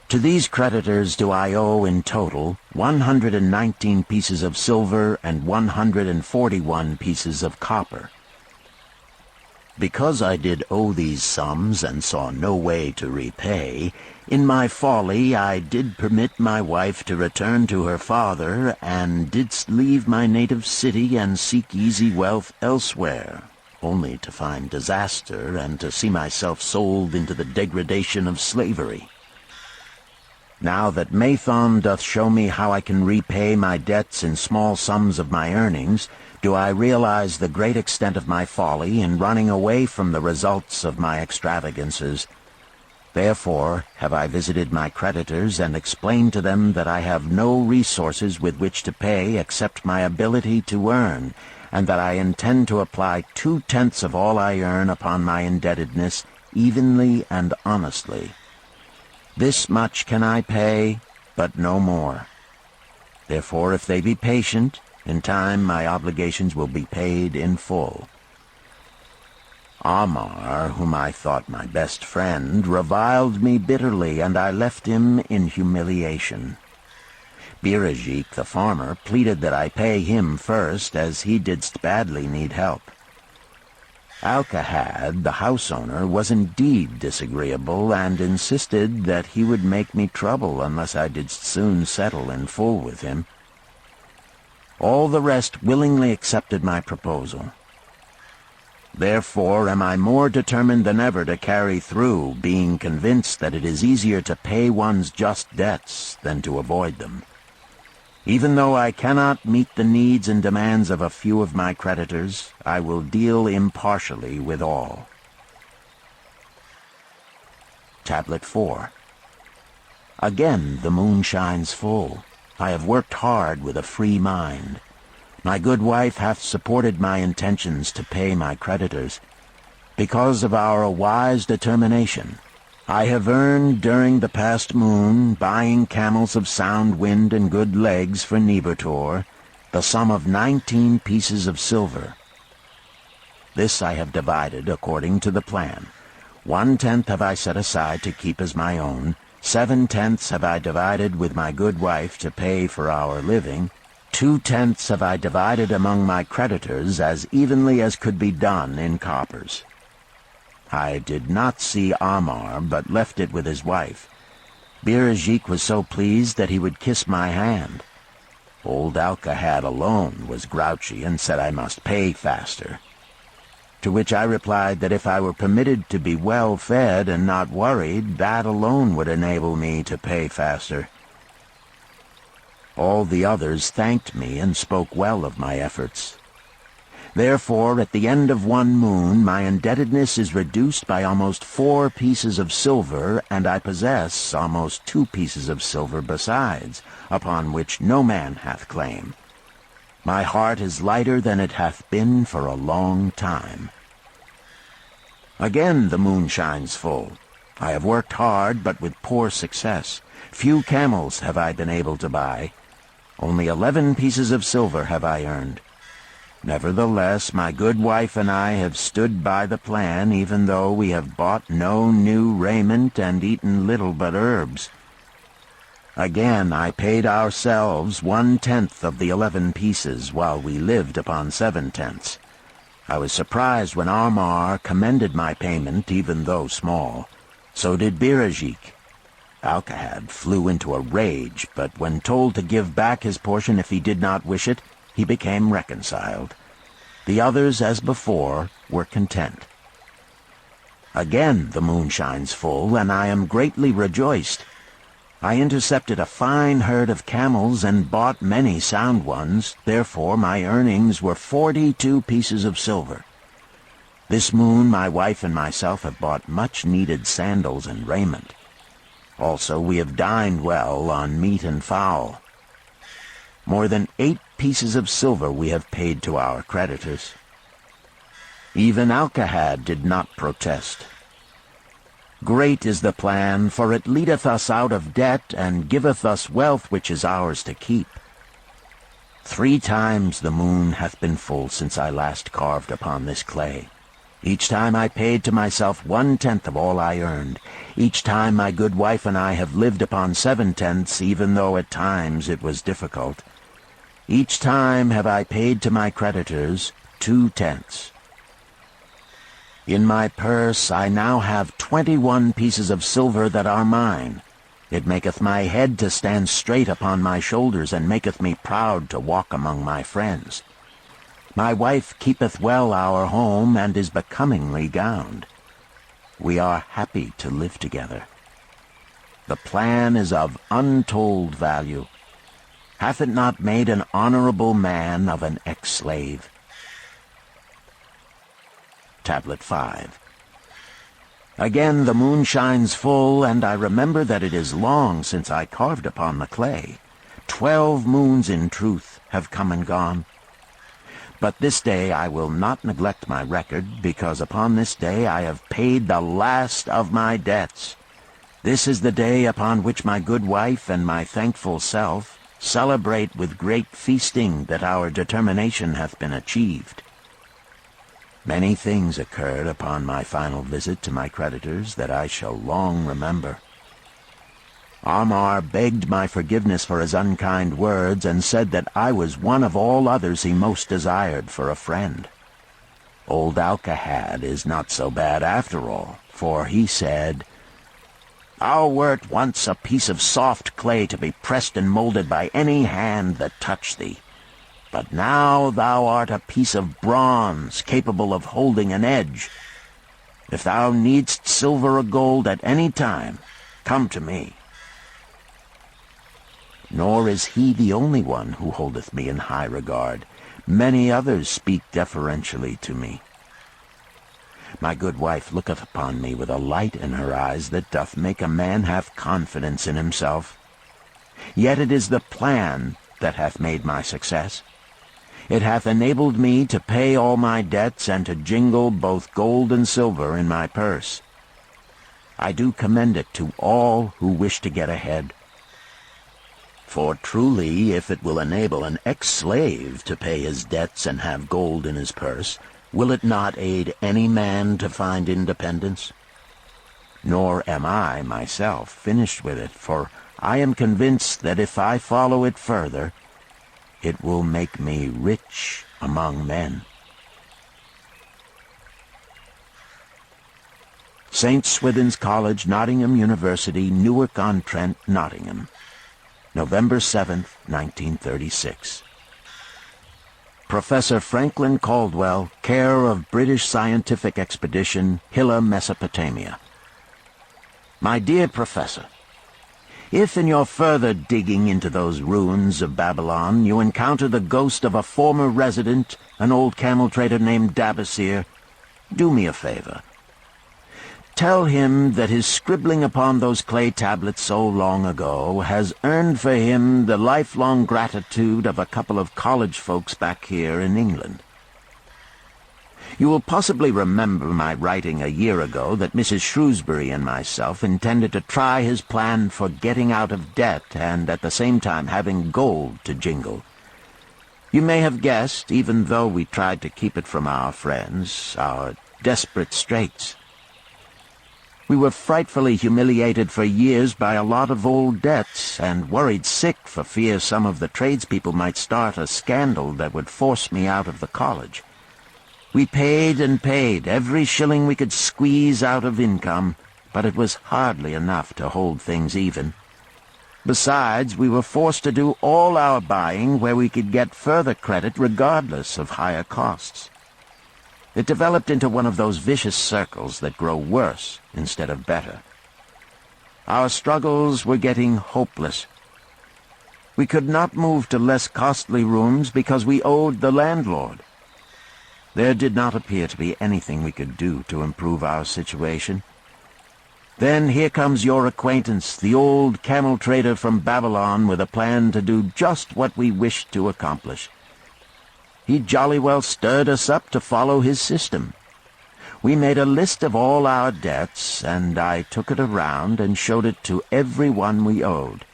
To these creditors do I owe in total 119 pieces of silver and 141 pieces of copper. Because I did owe these sums and saw no way to repay, in my folly I did permit my wife to return to her father, and didst leave my native city and seek easy wealth elsewhere, only to find disaster and to see myself sold into the degradation of slavery. Now that Mathon doth show me how I can repay my debts in small sums of my earnings, do I realize the great extent of my folly in running away from the results of my extravagances. Therefore have I visited my creditors and explained to them that I have no resources with which to pay except my ability to earn, and that I intend to apply 2/10 of all I earn upon my indebtedness evenly and honestly. This much can I pay, but no more. Therefore, if they be patient, in time my obligations will be paid in full. Amar, whom I thought my best friend, reviled me bitterly, and I left him in humiliation. Birajik, the farmer, pleaded that I pay him first, as he didst badly need help. Alcahad, the house owner, was indeed disagreeable, and insisted that he would make me trouble unless I didst soon settle in full with him. All the rest willingly accepted my proposal. Therefore am I more determined than ever to carry through, being convinced that it is easier to pay one's just debts than to avoid them. Even though I cannot meet the needs and demands of a few of my creditors, I will deal impartially with all. Tablet 4. Again the moon shines full. I have worked hard with a free mind. My good wife hath supported my intentions to pay my creditors. Because of our wise determination, I have earned during the past moon, buying camels of sound wind and good legs for Nibertor, the sum of 19 pieces of silver. This I have divided according to the plan. 1/10 have I set aside to keep as my own, 7/10 have I divided with my good wife to pay for our living, 2/10 have I divided among my creditors as evenly as could be done in coppers. I did not see Amar, but left it with his wife. Birajik was so pleased that he would kiss my hand. Old Alcahad alone was grouchy and said I must pay faster. To which I replied that if I were permitted to be well fed and not worried, that alone would enable me to pay faster. All the others thanked me and spoke well of my efforts. Therefore, at the end of one moon, my indebtedness is reduced by almost 4 pieces of silver, and I possess almost 2 pieces of silver besides, upon which no man hath claim. My heart is lighter than it hath been for a long time. Again the moon shines full. I have worked hard, but with poor success. Few camels have I been able to buy. Only 11 pieces of silver have I earned. Nevertheless, my good wife and I have stood by the plan, even though we have bought no new raiment and eaten little but herbs. Again I paid ourselves 1/10 of the 11 pieces, while we lived upon 7/10. I was surprised when Amar commended my payment, even though small. So did Birajik. Alcahad flew into a rage, but when told to give back his portion if he did not wish it, he became reconciled. The others, as before, were content. Again the moon shines full, and I am greatly rejoiced. I intercepted a fine herd of camels and bought many sound ones, therefore my earnings were 42 pieces of silver. This moon my wife and myself have bought much-needed sandals and raiment. Also we have dined well on meat and fowl. More than 8 pieces of silver we have paid to our creditors. Even Alcahad did not protest. Great is the plan, for it leadeth us out of debt, and giveth us wealth which is ours to keep. 3 times the moon hath been full since I last carved upon this clay. Each time I paid to myself 1/10 of all I earned. Each time my good wife and I have lived upon 7/10, even though at times it was difficult. Each time have I paid to my creditors 2/10. In my purse I now have 21 pieces of silver that are mine. It maketh my head to stand straight upon my shoulders, and maketh me proud to walk among my friends. My wife keepeth well our home, and is becomingly gowned. We are happy to live together. The plan is of untold value. Hath it not made an honorable man of an ex-slave? Tablet 5. Again the moon shines full, and I remember that it is long since I carved upon the clay. 12 moons in truth have come and gone. But this day I will not neglect my record, because upon this day I have paid the last of my debts. This is the day upon which my good wife and my thankful self celebrate with great feasting that our determination hath been achieved. Many things occurred upon my final visit to my creditors that I shall long remember. Amar begged my forgiveness for his unkind words, and said that I was one of all others he most desired for a friend. Old Alcahad is not so bad after all, for he said, "Thou wert once a piece of soft clay to be pressed and molded by any hand that touched thee. But now thou art a piece of bronze, capable of holding an edge. If thou needst silver or gold at any time, come to me." Nor is he the only one who holdeth me in high regard. Many others speak deferentially to me. My good wife looketh upon me with a light in her eyes that doth make a man have confidence in himself. Yet it is the plan that hath made my success. It hath enabled me to pay all my debts and to jingle both gold and silver in my purse. I do commend it to all who wish to get ahead. For truly, if it will enable an ex-slave to pay his debts and have gold in his purse, will it not aid any man to find independence? Nor am I, myself, finished with it, for I am convinced that if I follow it further, it will make me rich among men. St. Swithin's College, Nottingham University, Newark-on-Trent, Nottingham, November 7th, 1936. Professor Franklin Caldwell, care of British Scientific Expedition, Hilla, Mesopotamia. My dear Professor, if in your further digging into those ruins of Babylon you encounter the ghost of a former resident, an old camel trader named Dabasir, do me a favor. Tell him that his scribbling upon those clay tablets so long ago has earned for him the lifelong gratitude of a couple of college folks back here in England. You will possibly remember my writing a year ago that Mrs. Shrewsbury and myself intended to try his plan for getting out of debt and at the same time having gold to jingle. You may have guessed, even though we tried to keep it from our friends, our desperate straits. We were frightfully humiliated for years by a lot of old debts, and worried sick for fear some of the tradespeople might start a scandal that would force me out of the college. We paid and paid, every shilling we could squeeze out of income, but it was hardly enough to hold things even. Besides, we were forced to do all our buying where we could get further credit regardless of higher costs. It developed into one of those vicious circles that grow worse instead of better. Our struggles were getting hopeless. We could not move to less costly rooms because we owed the landlord. There did not appear to be anything we could do to improve our situation. Then here comes your acquaintance, the old camel trader from Babylon, with a plan to do just what we wished to accomplish. He jolly well stirred us up to follow his system. We made a list of all our debts, and I took it around and showed it to every one we owed.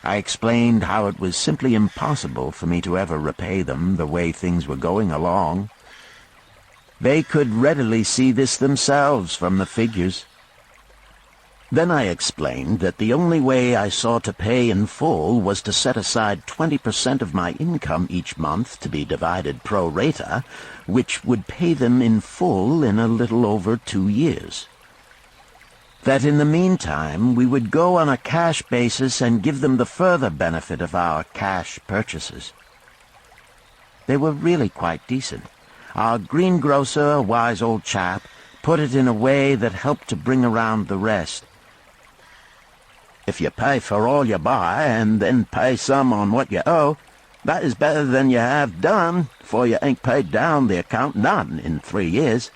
I explained how it was simply impossible for me to ever repay them the way things were going along. They could readily see this themselves from the figures. Then I explained that the only way I saw to pay in full was to set aside 20% of my income each month to be divided pro rata, which would pay them in full in a little over 2 years. That in the meantime we would go on a cash basis and give them the further benefit of our cash purchases. They were really quite decent. Our greengrocer, a wise old chap, put it in a way that helped to bring around the rest. If you pay for all you buy and then pay some on what you owe, that is better than you have done, for you ain't paid down the account none in 3 years.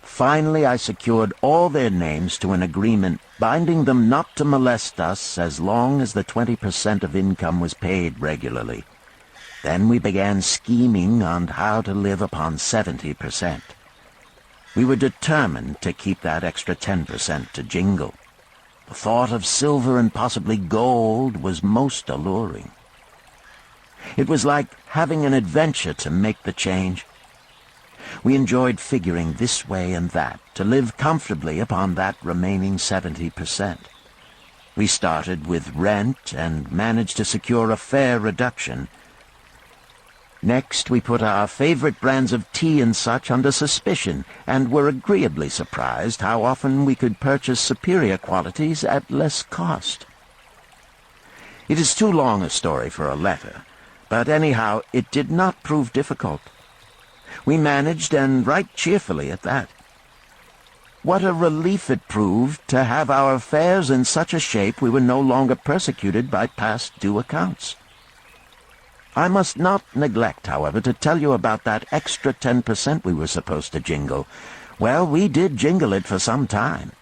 Finally, I secured all their names to an agreement binding them not to molest us as long as the 20% of income was paid regularly. Then we began scheming on how to live upon 70%. We were determined to keep that extra 10% to jingle. The thought of silver and possibly gold was most alluring. It was like having an adventure to make the change. We enjoyed figuring this way and that to live comfortably upon that remaining 70%. We started with rent and managed to secure a fair reduction. Next, we put our favorite brands of tea and such under suspicion, and were agreeably surprised how often we could purchase superior qualities at less cost. It is too long a story for a letter, but anyhow it did not prove difficult. We managed, and right cheerfully at that. What a relief it proved to have our affairs in such a shape we were no longer persecuted by past due accounts. I must not neglect, however, to tell you about that extra 10% we were supposed to jingle. Well, we did jingle it for some time.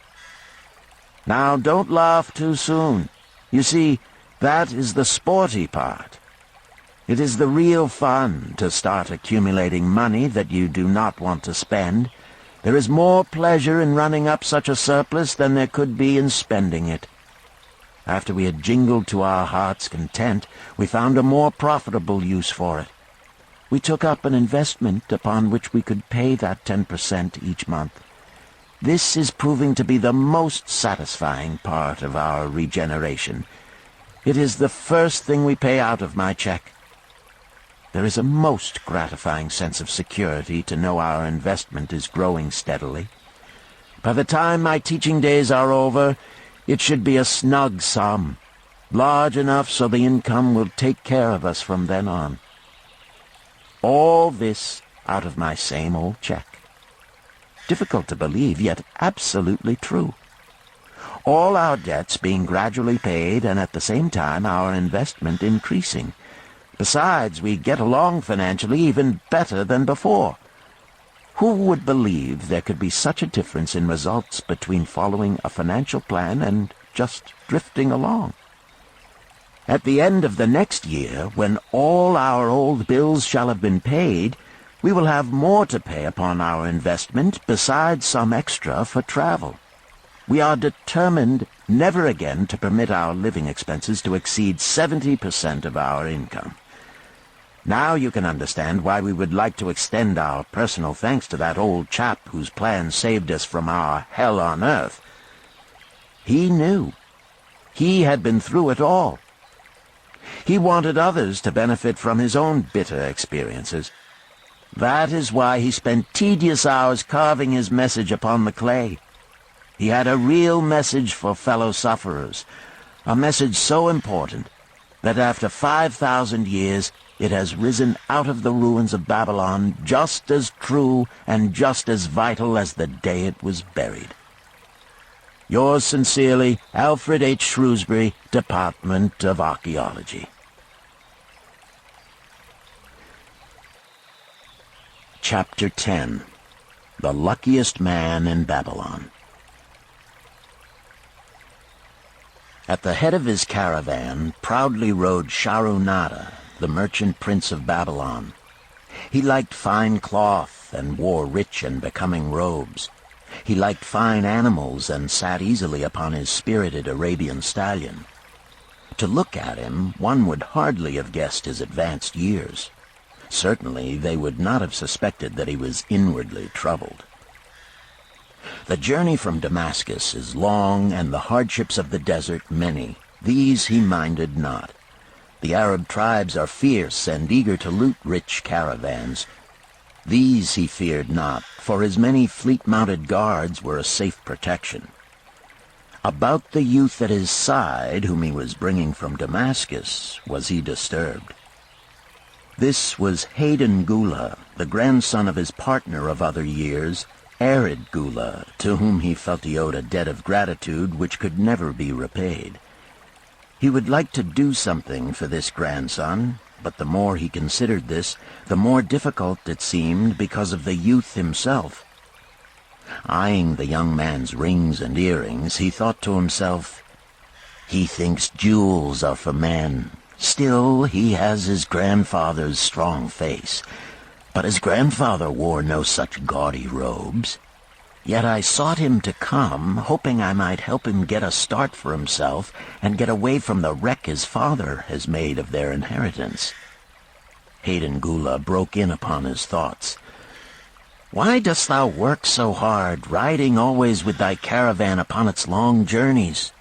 Now, don't laugh too soon. You see, that is the sporty part. It is the real fun to start accumulating money that you do not want to spend. There is more pleasure in running up such a surplus than there could be in spending it. After we had jingled to our heart's content, we found a more profitable use for it. We took up an investment upon which we could pay that 10% each month. This is proving to be the most satisfying part of our regeneration. It is the first thing we pay out of my check. There is a most gratifying sense of security to know our investment is growing steadily. By the time my teaching days are over, it should be a snug sum, large enough so the income will take care of us from then on. All this out of my same old check. Difficult to believe, yet absolutely true. All our debts being gradually paid, and at the same time our investment increasing. Besides, we get along financially even better than before. Who would believe there could be such a difference in results between following a financial plan and just drifting along? At the end of the next year, when all our old bills shall have been paid, we will have more to pay upon our investment besides some extra for travel. We are determined never again to permit our living expenses to exceed 70% of our income. Now you can understand why we would like to extend our personal thanks to that old chap whose plan saved us from our hell on earth. He knew. He had been through it all. He wanted others to benefit from his own bitter experiences. That is why he spent tedious hours carving his message upon the clay. He had a real message for fellow sufferers, a message so important that after 5,000 years it has risen out of the ruins of Babylon just as true and just as vital as the day it was buried. Yours sincerely, Alfred H. Shrewsbury, Department of Archaeology. Chapter 10. The Luckiest Man in Babylon. At the head of his caravan proudly rode Shahrunada, the merchant prince of Babylon. He liked fine cloth and wore rich and becoming robes. He liked fine animals and sat easily upon his spirited Arabian stallion. To look at him, one would hardly have guessed his advanced years. Certainly they would not have suspected that he was inwardly troubled. The journey from Damascus is long, and the hardships of the desert many. These he minded not. The Arab tribes are fierce and eager to loot rich caravans. These he feared not, for his many fleet-mounted guards were a safe protection. About the youth at his side, whom he was bringing from Damascus, was he disturbed. This was Hayden Gula, the grandson of his partner of other years, Arid Gula, to whom he felt he owed a debt of gratitude which could never be repaid. He would like to do something for this grandson, but the more he considered this, the more difficult it seemed because of the youth himself. Eyeing the young man's rings and earrings, he thought to himself, "He thinks jewels are for men. Still, he has his grandfather's strong face. But his grandfather wore no such gaudy robes. Yet I sought him to come, hoping I might help him get a start for himself and get away from the wreck his father has made of their inheritance." Hayden Gula broke in upon his thoughts. "Why dost thou work so hard, riding always with thy caravan upon its long journeys?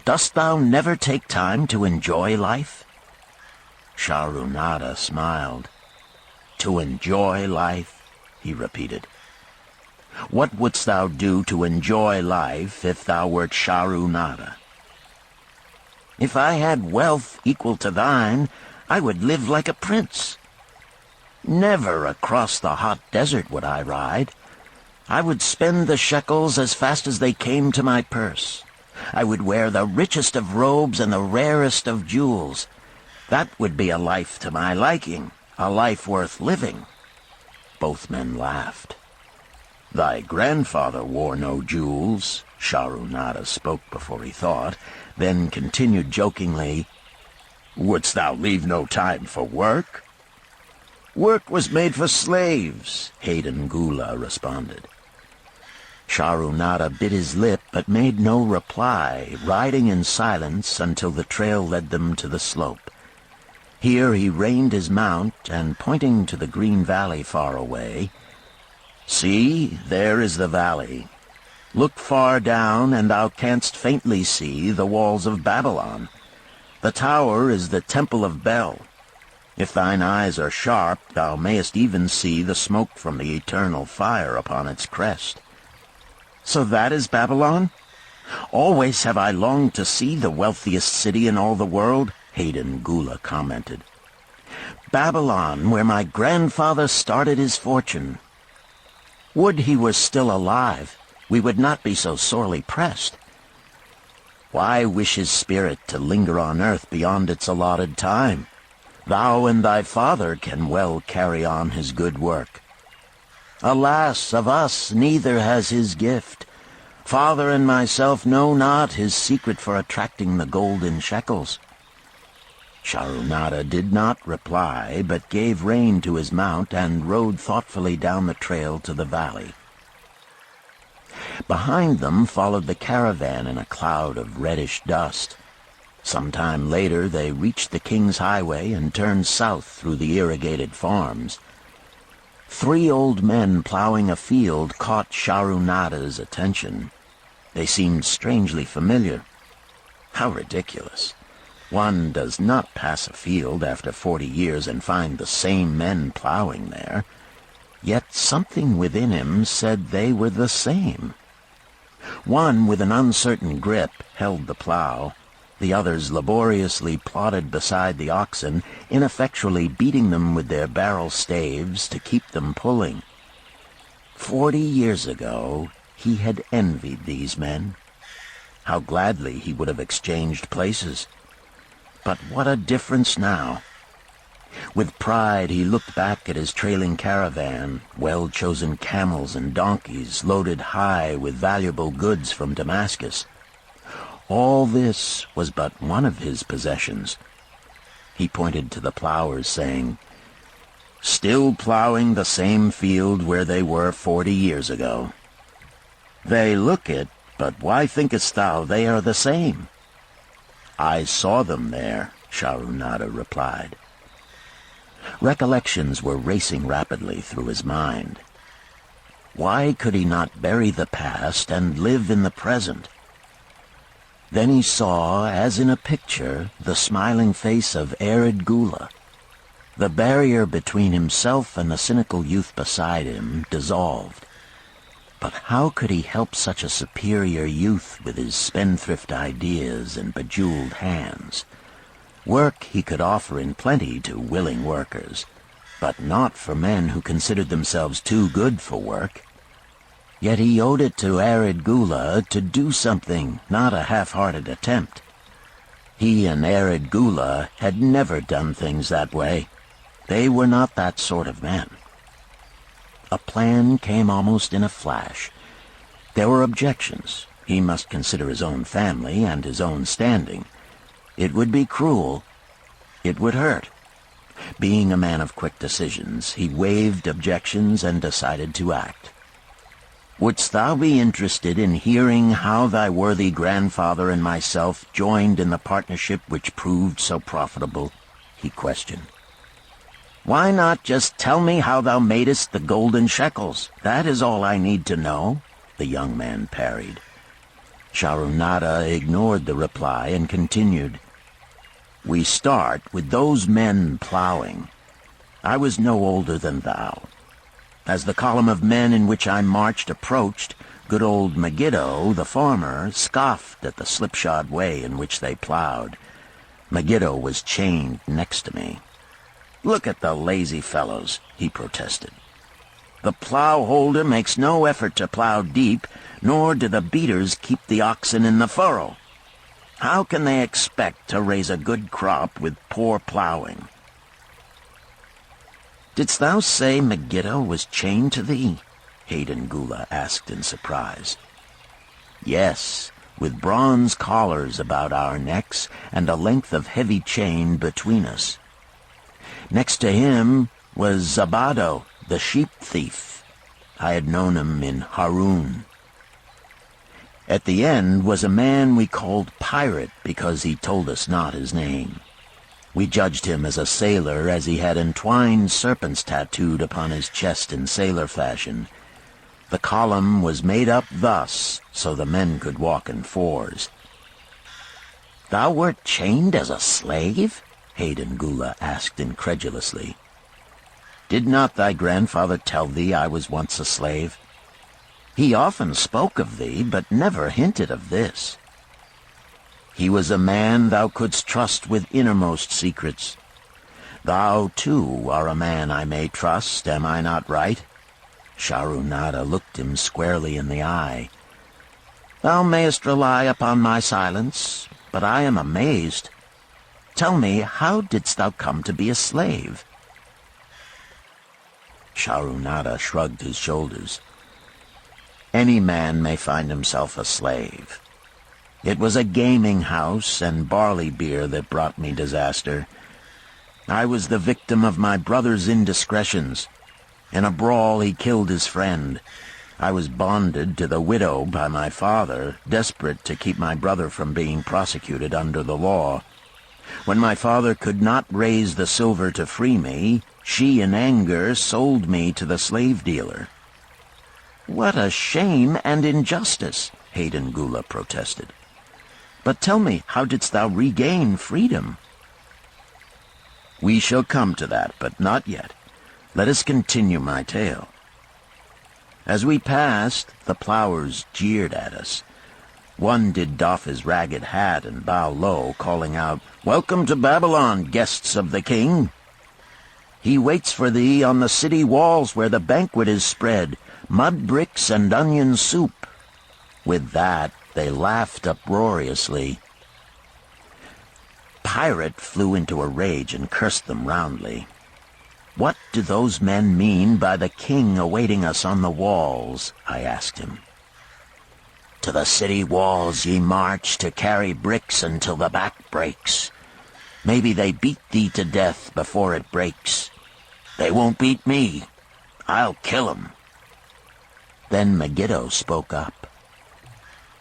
Dost thou never take time to enjoy life?" Sharunada smiled. "To enjoy life?" he repeated. "What wouldst thou do to enjoy life if thou wert Sharunada?" "If I had wealth equal to thine, I would live like a prince. Never across the hot desert would I ride. I would spend the shekels as fast as they came to my purse. I would wear the richest of robes and the rarest of jewels. That would be a life to my liking, a life worth living." Both men laughed. "Thy grandfather wore no jewels," Sharunada spoke before he thought, then continued jokingly, "Wouldst thou leave no time for work?" "Work was made for slaves," Hayden Gula responded. Sharunada bit his lip but made no reply, riding in silence until the trail led them to the slope. Here he reined his mount, and pointing to the green valley far away, "See, there is the valley. Look far down, and thou canst faintly see the walls of Babylon. The tower is the Temple of Bel. If thine eyes are sharp, thou mayest even see the smoke from the eternal fire upon its crest." "So that is Babylon? Always have I longed to see the wealthiest city in all the world," Hayden Gula commented. "Babylon, where my grandfather started his fortune. Would he were still alive, we would not be so sorely pressed. Why wish his spirit to linger on earth beyond its allotted time? Thou and thy father can well carry on his good work. Alas, of us neither has his gift. Father and myself know not his secret for attracting the golden shekels." Sharunada did not reply, but gave rein to his mount and rode thoughtfully down the trail to the valley. Behind them followed the caravan in a cloud of reddish dust. Some time later they reached the King's Highway and turned south through the irrigated farms. 3 old men plowing a field caught Sharunada's attention. They seemed strangely familiar. How ridiculous! One does not pass a field after 40 years and find the same men plowing there. Yet something within him said they were the same. One, with an uncertain grip, held the plow. The others laboriously plodded beside the oxen, ineffectually beating them with their barrel staves to keep them pulling. 40 years ago, he had envied these men. How gladly he would have exchanged places. But what a difference now! With pride he looked back at his trailing caravan, well-chosen camels and donkeys loaded high with valuable goods from Damascus. All this was but one of his possessions. He pointed to the plowers, saying, "Still plowing the same field where they were 40 years ago. They look it, but why thinkest thou they are the same?" "I saw them there," Sharunada replied. Recollections were racing rapidly through his mind. Why could he not bury the past and live in the present? Then he saw, as in a picture, the smiling face of Arid Gula. The barrier between himself and the cynical youth beside him dissolved. But how could he help such a superior youth with his spendthrift ideas and bejeweled hands? Work he could offer in plenty to willing workers, but not for men who considered themselves too good for work. Yet he owed it to Arid Gula to do something, not a half-hearted attempt. He and Arid Gula had never done things that way. They were not that sort of men. A plan came almost in a flash. There were objections. He must consider his own family and his own standing. It would be cruel. It would hurt. Being a man of quick decisions, he waived objections and decided to act. "Wouldst thou be interested in hearing how thy worthy grandfather and myself joined in the partnership which proved so profitable?" he questioned. "Why not just tell me how thou madest the golden shekels? That is all I need to know," the young man parried. Sharunada ignored the reply and continued. "We start with those men plowing. I was no older than thou. As the column of men in which I marched approached, good old Megiddo, the farmer, scoffed at the slipshod way in which they plowed. Megiddo was chained next to me. 'Look at the lazy fellows,' he protested. 'The plow holder makes no effort to plow deep, nor do the beaters keep the oxen in the furrow. How can they expect to raise a good crop with poor plowing?' "Didst thou say Megiddo was chained to thee?" Hayden Gula asked in surprise. "Yes, with bronze collars about our necks and a length of heavy chain between us. Next to him was Zabado, the sheep thief. I had known him in Harun. At the end was a man we called Pirate because he told us not his name. We judged him as a sailor as he had entwined serpents tattooed upon his chest in sailor fashion. The column was made up thus so the men could walk in fours." "Thou wert chained as a slave?" Hayden Gula asked incredulously. "Did not thy grandfather tell thee I was once a slave? He often spoke of thee, but never hinted of this. He was a man thou couldst trust with innermost secrets. Thou, too, are a man I may trust, am I not right?" Sharunada looked him squarely in the eye. "Thou mayest rely upon my silence, but I am amazed. Tell me, how didst thou come to be a slave?" Sharunada shrugged his shoulders. "Any man may find himself a slave. It was a gaming house and barley beer that brought me disaster. I was the victim of my brother's indiscretions. In a brawl he killed his friend. I was bonded to the widow by my father, desperate to keep my brother from being prosecuted under the law. When my father could not raise the silver to free me, she in anger sold me to the slave dealer." "What a shame and injustice," Hayden Gula protested. "But tell me, how didst thou regain freedom?" "We shall come to that, but not yet. Let us continue my tale. As we passed, the plowers jeered at us. One did doff his ragged hat and bow low, calling out, 'Welcome to Babylon, guests of the king. He waits for thee on the city walls where the banquet is spread, mud bricks and onion soup.' With that, they laughed uproariously. Pirate flew into a rage and cursed them roundly. 'What do those men mean by the king awaiting us on the walls?' I asked him. 'To the city walls ye march to carry bricks until the back breaks. Maybe they beat thee to death before it breaks. They won't beat me. I'll kill 'em.' Then Megiddo spoke up.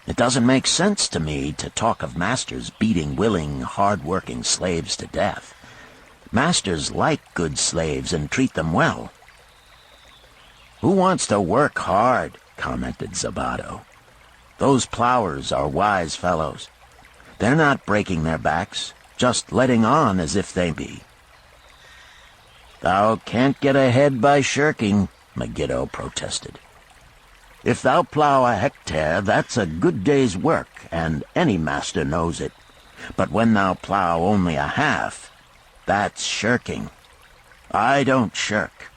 'It doesn't make sense to me to talk of masters beating willing, hard-working slaves to death. Masters like good slaves and treat them well.' 'Who wants to work hard?' commented Zabado. 'Those plowers are wise fellows. They're not breaking their backs, just letting on as if they be.' 'Thou can't get ahead by shirking,' Megiddo protested. 'If thou plow a hectare, that's a good day's work, and any master knows it. But when thou plow only a half, that's shirking. I don't shirk.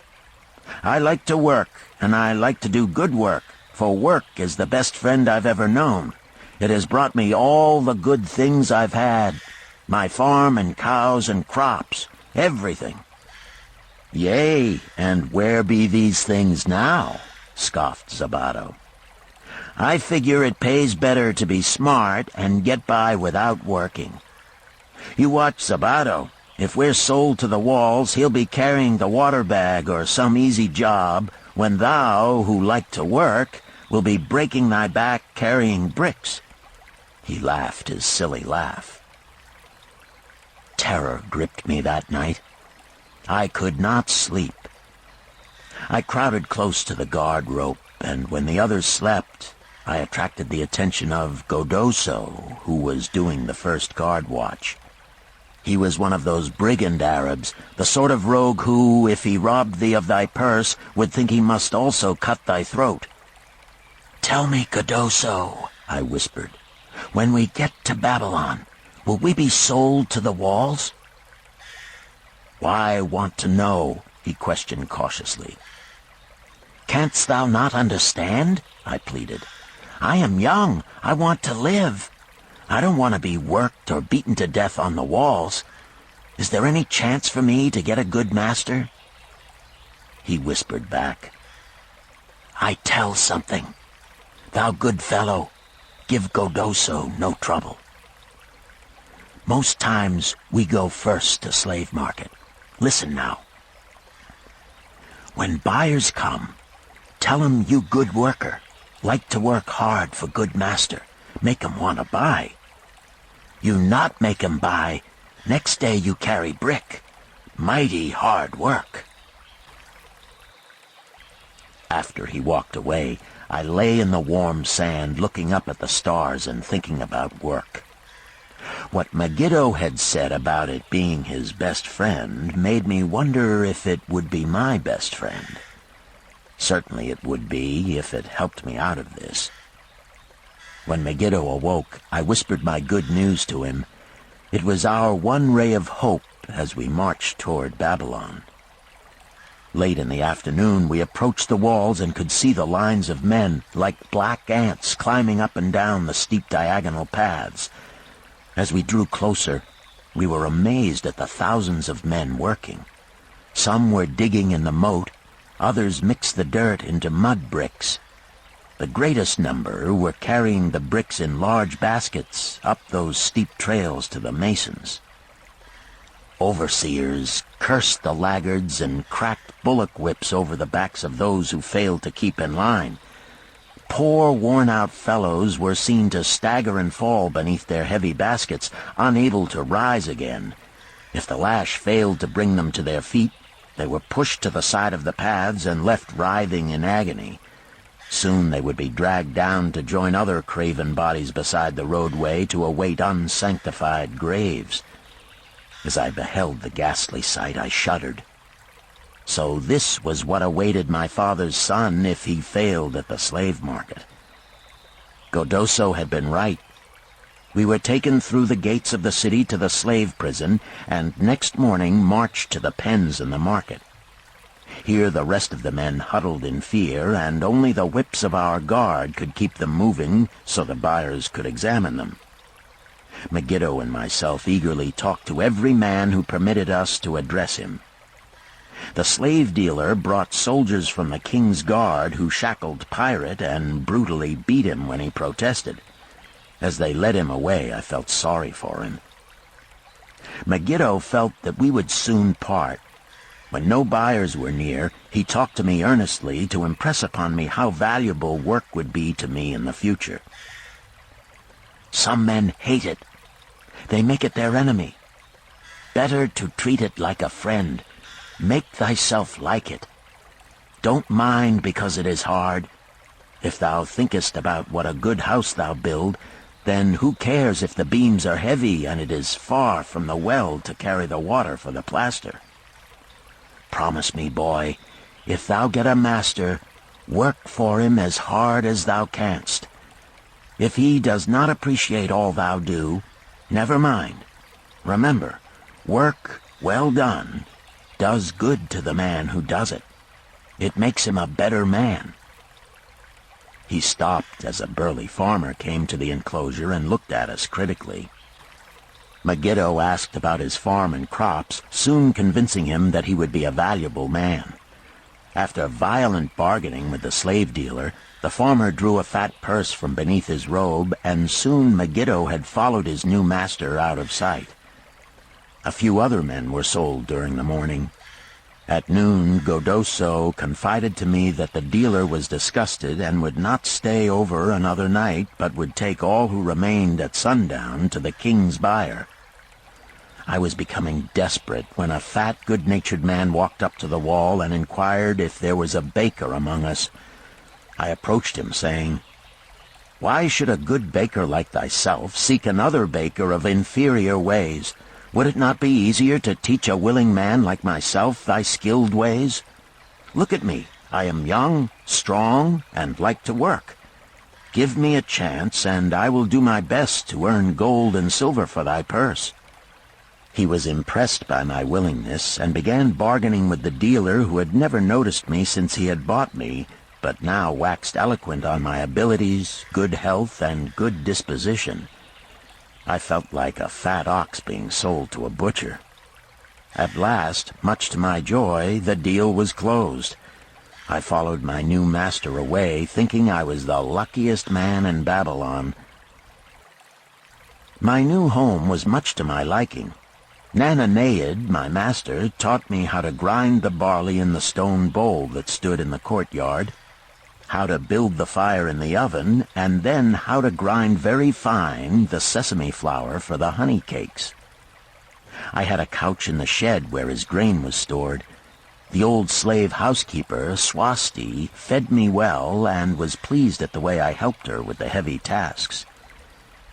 I like to work, and I like to do good work, for work is the best friend I've ever known. It has brought me all the good things I've had, my farm and cows and crops, everything." "Yea, and where be these things now?" scoffed Zabato. "I figure it pays better to be smart and get by without working. You watch Zabato. If we're sold to the walls, he'll be carrying the water bag or some easy job, when thou, who like to work, will be breaking thy back carrying bricks." He laughed his silly laugh. Terror gripped me that night. I could not sleep. I crowded close to the guard rope, and when the others slept, I attracted the attention of Godoso, who was doing the first guard watch. He was one of those brigand Arabs, the sort of rogue who, if he robbed thee of thy purse, would think he must also cut thy throat. "Tell me, Godoso," I whispered, "when we get to Babylon, will we be sold to the walls?" "Why want to know?" he questioned cautiously. "Canst thou not understand?" I pleaded. "I am young. I want to live. I don't want to be worked or beaten to death on the walls. Is there any chance for me to get a good master?" He whispered back, "I tell something. Thou good fellow, give Godoso no trouble. Most times we go first to slave market. Listen now. When buyers come, tell 'em you good worker, like to work hard for good master, make 'em want to buy. You not make 'em buy, next day you carry brick. Mighty hard work." After he walked away, I lay in the warm sand looking up at the stars and thinking about work. What Megiddo had said about it being his best friend made me wonder if it would be my best friend. Certainly it would be if it helped me out of this. When Megiddo awoke, I whispered my good news to him. It was our one ray of hope as we marched toward Babylon. Late in the afternoon, we approached the walls and could see the lines of men, like black ants, climbing up and down the steep diagonal paths. As we drew closer, we were amazed at the thousands of men working. Some were digging in the moat, others mixed the dirt into mud bricks. The greatest number were carrying the bricks in large baskets up those steep trails to the masons. Overseers cursed the laggards and cracked bullock whips over the backs of those who failed to keep in line. Poor, worn-out fellows were seen to stagger and fall beneath their heavy baskets, unable to rise again. If the lash failed to bring them to their feet, they were pushed to the side of the paths and left writhing in agony. Soon they would be dragged down to join other craven bodies beside the roadway to await unsanctified graves. As I beheld the ghastly sight, I shuddered. So this was what awaited my father's son if he failed at the slave market. Godoso had been right. We were taken through the gates of the city to the slave prison, and next morning marched to the pens in the market. Here the rest of the men huddled in fear, and only the whips of our guard could keep them moving so the buyers could examine them. Megiddo and myself eagerly talked to every man who permitted us to address him. The slave dealer brought soldiers from the king's guard who shackled Pirate and brutally beat him when he protested. As they led him away, I felt sorry for him. Megiddo felt that we would soon part. When no buyers were near, he talked to me earnestly to impress upon me how valuable work would be to me in the future. Some men hate it. They make it their enemy. Better to treat it like a friend. Make thyself like it. Don't mind because it is hard. If thou thinkest about what a good house thou build, then who cares if the beams are heavy and it is far from the well to carry the water for the plaster? Promise me, boy, if thou get a master, work for him as hard as thou canst. If he does not appreciate all thou do, never mind. Remember, work well done does good to the man who does it. It makes him a better man. He stopped as a burly farmer came to the enclosure and looked at us critically. Megiddo asked about his farm and crops, soon convincing him that he would be a valuable man. After violent bargaining with the slave dealer, the farmer drew a fat purse from beneath his robe, and soon Megiddo had followed his new master out of sight. A few other men were sold during the morning. At noon, Godoso confided to me that the dealer was disgusted and would not stay over another night, but would take all who remained at sundown to the king's buyer. I was becoming desperate when a fat, good-natured man walked up to the wall and inquired if there was a baker among us. I approached him, saying, "Why should a good baker like thyself seek another baker of inferior ways? Would it not be easier to teach a willing man like myself thy skilled ways? Look at me. I am young, strong, and like to work. Give me a chance, and I will do my best to earn gold and silver for thy purse." He was impressed by my willingness, and began bargaining with the dealer, who had never noticed me since he had bought me, but now waxed eloquent on my abilities, good health, and good disposition. I felt like a fat ox being sold to a butcher. At last, much to my joy, the deal was closed. I followed my new master away, thinking I was the luckiest man in Babylon. My new home was much to my liking. Narrated, my master, taught me how to grind the barley in the stone bowl that stood in the courtyard, how to build the fire in the oven, and then how to grind very fine the sesame flour for the honey cakes. I had a couch in the shed where his grain was stored. The old slave housekeeper, Swasti, fed me well and was pleased at the way I helped her with the heavy tasks.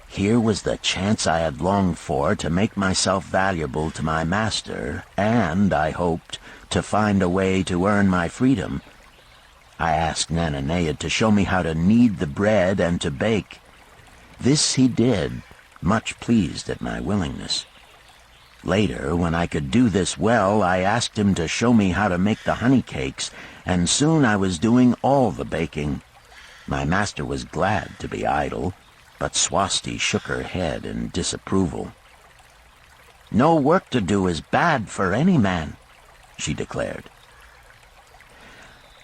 Here was the chance I had longed for to make myself valuable to my master, and, I hoped, to find a way to earn my freedom. I asked Narrated to show me how to knead the bread and to bake. This he did, much pleased at my willingness. Later, when I could do this well, I asked him to show me how to make the honey cakes, and soon I was doing all the baking. My master was glad to be idle, but Swasti shook her head in disapproval. "No work to do is bad for any man," she declared.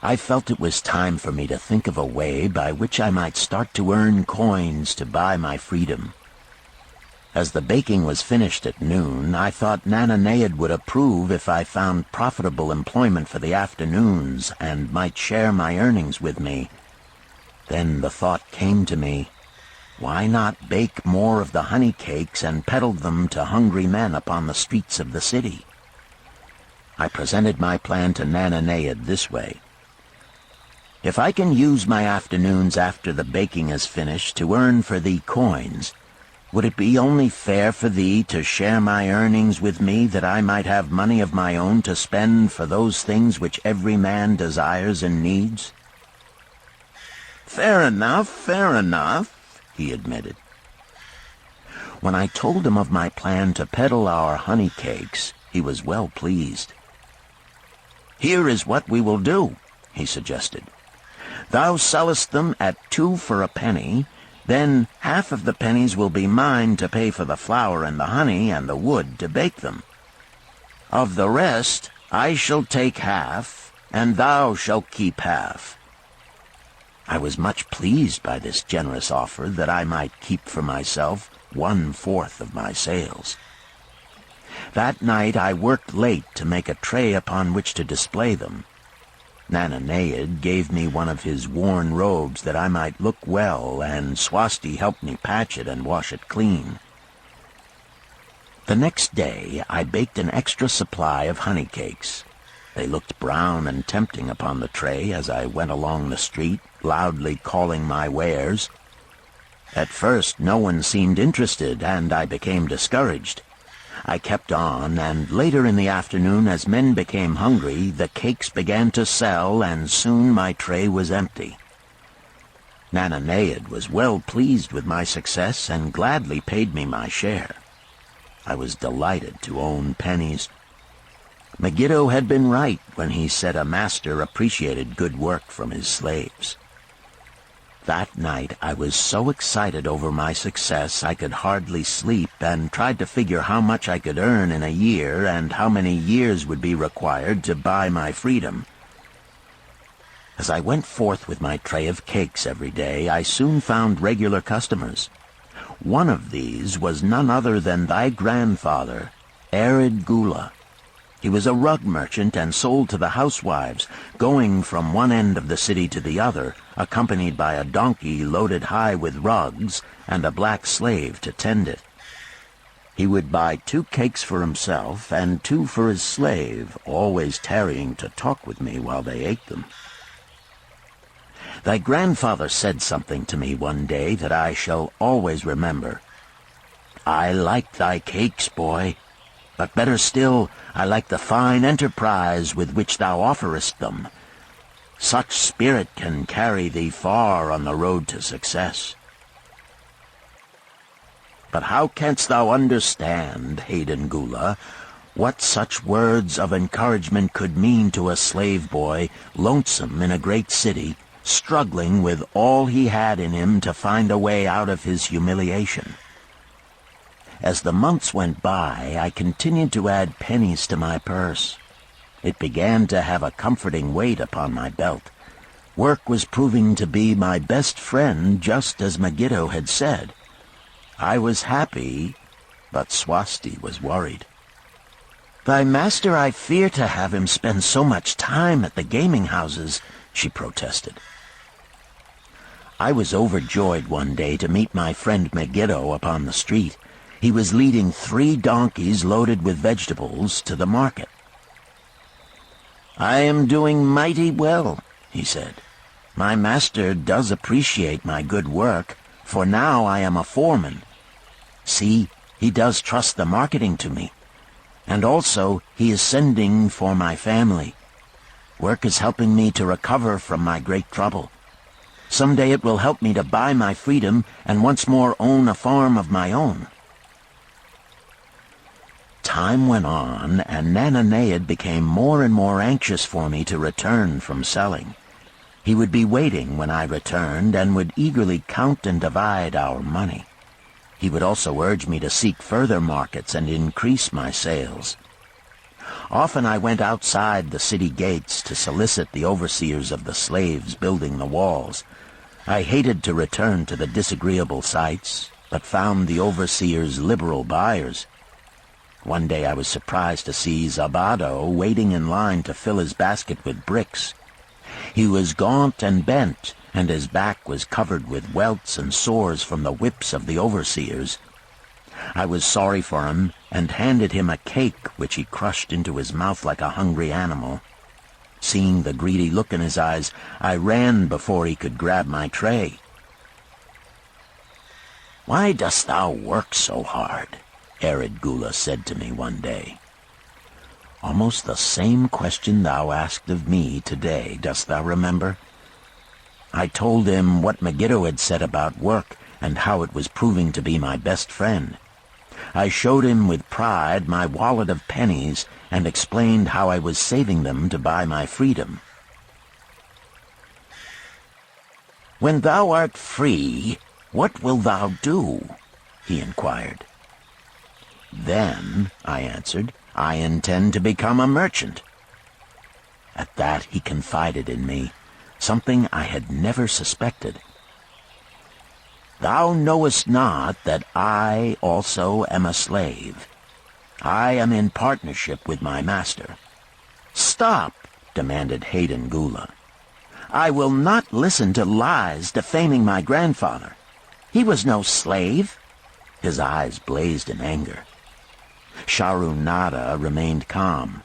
I felt it was time for me to think of a way by which I might start to earn coins to buy my freedom. As the baking was finished at noon, I thought Narrated would approve if I found profitable employment for the afternoons and might share my earnings with me. Then the thought came to me, why not bake more of the honey cakes and peddle them to hungry men upon the streets of the city? I presented my plan to Narrated this way. "If I can use my afternoons after the baking is finished to earn for thee coins, would it be only fair for thee to share my earnings with me, that I might have money of my own to spend for those things which every man desires and needs?" Fair enough," he admitted. When I told him of my plan to peddle our honey cakes, he was well pleased. "Here is what we will do," he suggested. "Thou sellest them at 2 for a penny, then half of the pennies will be mine to pay for the flour and the honey and the wood to bake them. Of the rest I shall take half, and thou shalt keep half." I was much pleased by this generous offer that I might keep for myself 1/4 of my sales. That night I worked late to make a tray upon which to display them. Narrated gave me one of his worn robes that I might look well, and Swasti helped me patch it and wash it clean. The next day I baked an extra supply of honey cakes. They looked brown and tempting upon the tray as I went along the street, loudly calling my wares. At first no one seemed interested, and I became discouraged. I kept on, and later in the afternoon, as men became hungry, the cakes began to sell, and soon my tray was empty. Narrated was well pleased with my success and gladly paid me my share. I was delighted to own pennies. Megiddo had been right when he said a master appreciated good work from his slaves. That night I was so excited over my success I could hardly sleep, and tried to figure how much I could earn in a year and how many years would be required to buy my freedom. As I went forth with my tray of cakes every day, I soon found regular customers. One of these was none other than thy grandfather, Arid Gula. He was a rug merchant and sold to the housewives, going from one end of the city to the other, accompanied by a donkey loaded high with rugs and a black slave to tend it. He would buy 2 cakes for himself and 2 for his slave, always tarrying to talk with me while they ate them. Thy grandfather said something to me one day that I shall always remember. "I like thy cakes, boy, but better still, I like the fine enterprise with which thou offerest them. Such spirit can carry thee far on the road to success." But how canst thou understand, Hayden Gula, what such words of encouragement could mean to a slave boy, lonesome in a great city, struggling with all he had in him to find a way out of his humiliation? As the months went by, I continued to add pennies to my purse. It began to have a comforting weight upon my belt. Work was proving to be my best friend, just as Megiddo had said. I was happy, but Swasti was worried. "Thy master, I fear to have him spend so much time at the gaming houses," she protested. I was overjoyed one day to meet my friend Megiddo upon the street. He was leading 3 donkeys loaded with vegetables to the market. "I am doing mighty well," he said. "My master does appreciate my good work, for now I am a foreman. See, he does trust the marketing to me. And also, he is sending for my family. Work is helping me to recover from my great trouble. Someday it will help me to buy my freedom and once more own a farm of my own." Time went on, and Nananead became more and more anxious for me to return from selling. He would be waiting when I returned and would eagerly count and divide our money. He would also urge me to seek further markets and increase my sales. Often I went outside the city gates to solicit the overseers of the slaves building the walls. I hated to return to the disagreeable sights, but found the overseers liberal buyers. One day I was surprised to see Zabado waiting in line to fill his basket with bricks. He was gaunt and bent, and his back was covered with welts and sores from the whips of the overseers. I was sorry for him, and handed him a cake which he crushed into his mouth like a hungry animal. Seeing the greedy look in his eyes, I ran before he could grab my tray. "Why dost thou work so hard?" Arid Gula said to me one day. "Almost the same question thou asked of me today, dost thou remember?" I told him what Megiddo had said about work and how it was proving to be my best friend. I showed him with pride my wallet of pennies and explained how I was saving them to buy my freedom. "When thou art free, what wilt thou do?" he inquired. "Then," I answered, "I intend to become a merchant." At that he confided in me, something I had never suspected. "Thou knowest not that I also am a slave. I am in partnership with my master." "Stop," demanded Hayden Gula. "I will not listen to lies defaming my grandfather. He was no slave." His eyes blazed in anger. Sharunada remained calm.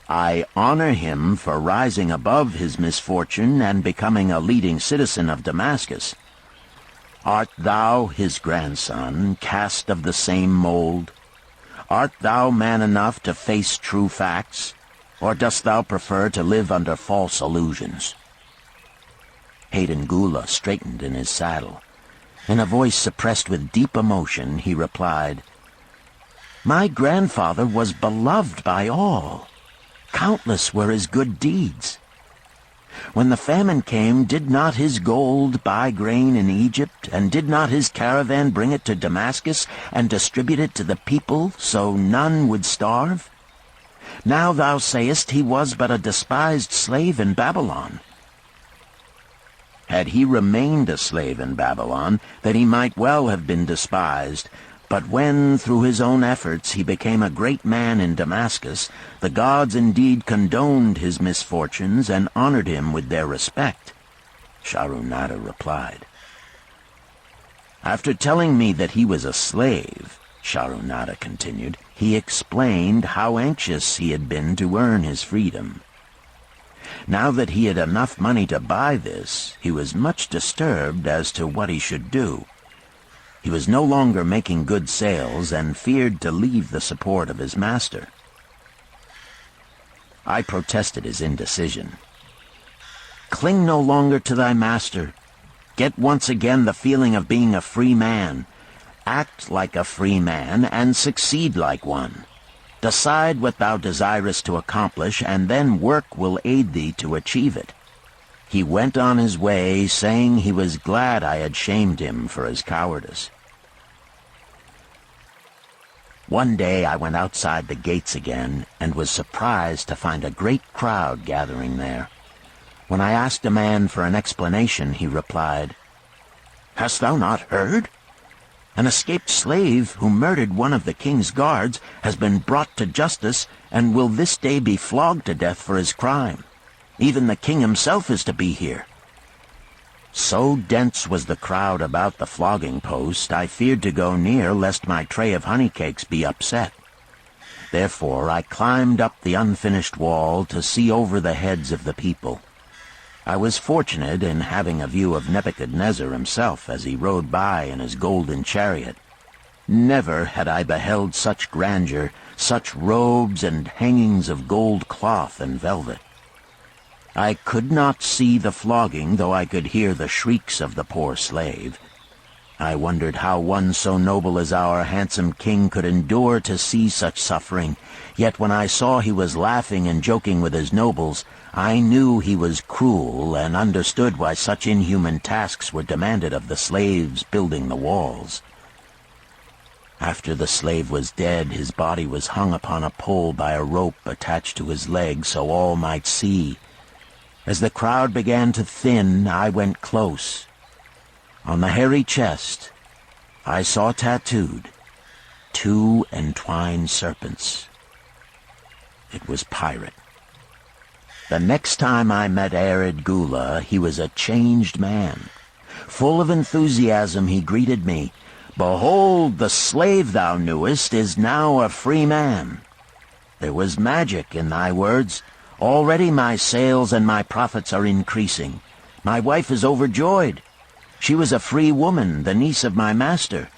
"I honor him for rising above his misfortune and becoming a leading citizen of Damascus. Art thou his grandson, cast of the same mold? Art thou man enough to face true facts, or dost thou prefer to live under false illusions?" Hayden Gula straightened in his saddle. In a voice suppressed with deep emotion, he replied, "My grandfather was beloved by all. Countless were his good deeds. When the famine came, did not his gold buy grain in Egypt, and did not his caravan bring it to Damascus, and distribute it to the people, so none would starve? Now thou sayest he was but a despised slave in Babylon. Had he remained a slave in Babylon, then he might well have been despised. But when, through his own efforts, he became a great man in Damascus, the gods indeed condoned his misfortunes and honored him with their respect. Sharonada replied. After telling me that he was a slave, Sharonada continued, he explained how anxious he had been to earn his freedom. Now that he had enough money to buy this, he was much disturbed as to what he should do. He was no longer making good sales and feared to leave the support of his master. I protested his indecision. Cling no longer to thy master. Get once again the feeling of being a free man. Act like a free man and succeed like one. Decide what thou desirest to accomplish, and then work will aid thee to achieve it. He went on his way, saying he was glad I had shamed him for his cowardice. One day I went outside the gates again, and was surprised to find a great crowd gathering there. When I asked a man for an explanation, he replied, "Hast thou not heard? An escaped slave who murdered one of the king's guards has been brought to justice and will this day be flogged to death for his crime. Even the king himself is to be here." So dense was the crowd about the flogging post, I feared to go near lest my tray of honey cakes be upset. Therefore I climbed up the unfinished wall to see over the heads of the people. I was fortunate in having a view of Nebuchadnezzar himself as he rode by in his golden chariot. Never had I beheld such grandeur, such robes and hangings of gold cloth and velvet. I could not see the flogging, though I could hear the shrieks of the poor slave. I wondered how one so noble as our handsome king could endure to see such suffering, yet when I saw he was laughing and joking with his nobles, I knew he was cruel and understood why such inhuman tasks were demanded of the slaves building the walls. After the slave was dead, his body was hung upon a pole by a rope attached to his leg so all might see. As the crowd began to thin, I went close. On the hairy chest, I saw tattooed 2 entwined serpents. It was Pirate. The next time I met Arid Gula, he was a changed man. Full of enthusiasm, he greeted me. "Behold, the slave thou knewest is now a free man." There was magic in thy words. Already my sales and my profits are increasing. My wife is overjoyed. She was a free woman, the niece of my master.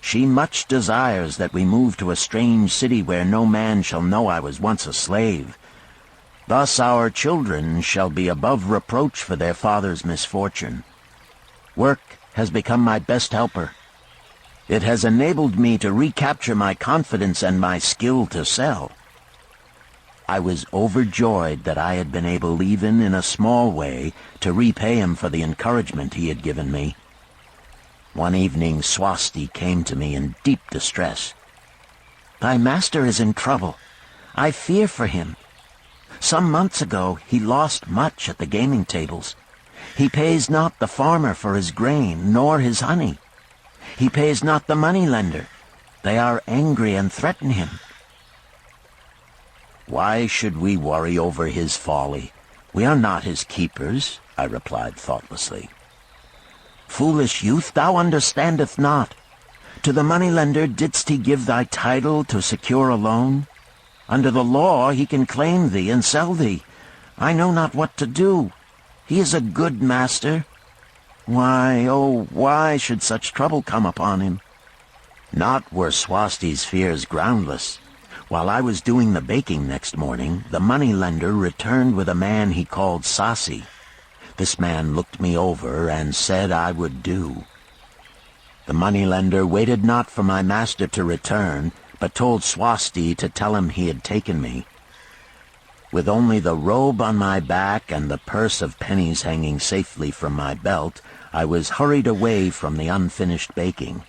She much desires that we move to a strange city where no man shall know I was once a slave. Thus our children shall be above reproach for their father's misfortune. Work has become my best helper. It has enabled me to recapture my confidence and my skill to sell. I was overjoyed that I had been able, even in a small way, to repay him for the encouragement he had given me. One evening Swasti came to me in deep distress. "Thy master is in trouble. I fear for him. Some months ago he lost much at the gaming tables. He pays not the farmer for his grain, nor his honey. He pays not the moneylender. They are angry and threaten him." "Why should we worry over his folly? We are not his keepers," I replied thoughtlessly. "Foolish youth, thou understandest not. To the moneylender didst he give thy title to secure a loan? Under the law he can claim thee and sell thee. I know not what to do. He is a good master. Why, oh, why should such trouble come upon him?" Not were Swasti's fears groundless. While I was doing the baking next morning, the moneylender returned with a man he called Sasi. This man looked me over and said I would do. The moneylender waited not for my master to return, but told Swasti to tell him he had taken me. With only the robe on my back and the purse of pennies hanging safely from my belt, I was hurried away from the unfinished baking.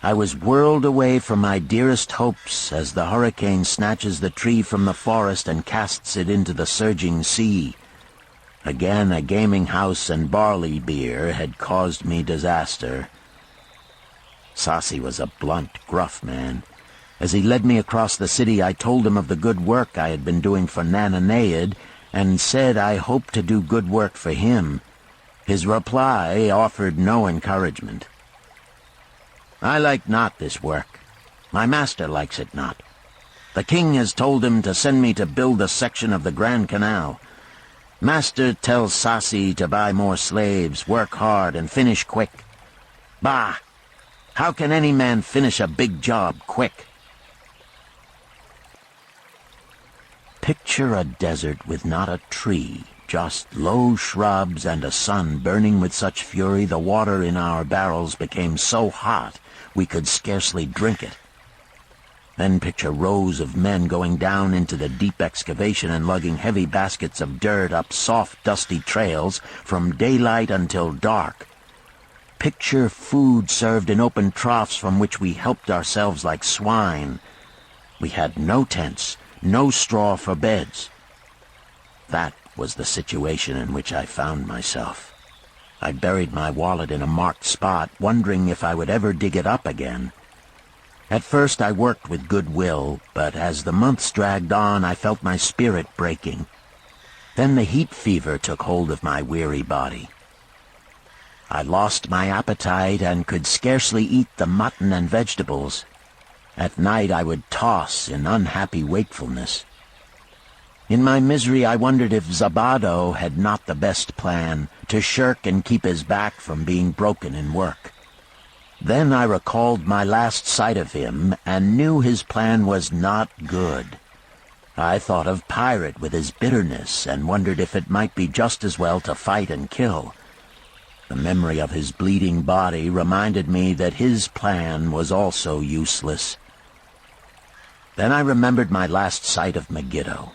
I was whirled away from my dearest hopes as the hurricane snatches the tree from the forest and casts it into the surging sea. Again, a gaming house and barley beer had caused me disaster. Sasi was a blunt, gruff man. As he led me across the city, I told him of the good work I had been doing for narrated, and said I hoped to do good work for him. His reply offered no encouragement. "I like not this work. My master likes it not. The king has told him to send me to build a section of the Grand Canal. Master tells Sasi to buy more slaves, work hard, and finish quick. Bah! How can any man finish a big job quick?" Picture a desert with not a tree, just low shrubs and a sun burning with such fury the water in our barrels became so hot we could scarcely drink it. Then picture rows of men going down into the deep excavation and lugging heavy baskets of dirt up soft, dusty trails from daylight until dark. Picture food served in open troughs from which we helped ourselves like swine. We had no tents, no straw for beds. That was the situation in which I found myself. I buried my wallet in a marked spot, wondering if I would ever dig it up again. At first I worked with good will, but as the months dragged on I felt my spirit breaking. Then the heat fever took hold of my weary body. I lost my appetite and could scarcely eat the mutton and vegetables. At night I would toss in unhappy wakefulness. In my misery I wondered if Zabado had not the best plan, to shirk and keep his back from being broken in work. Then I recalled my last sight of him and knew his plan was not good. I thought of Pirate with his bitterness and wondered if it might be just as well to fight and kill. The memory of his bleeding body reminded me that his plan was also useless. Then I remembered my last sight of Megiddo.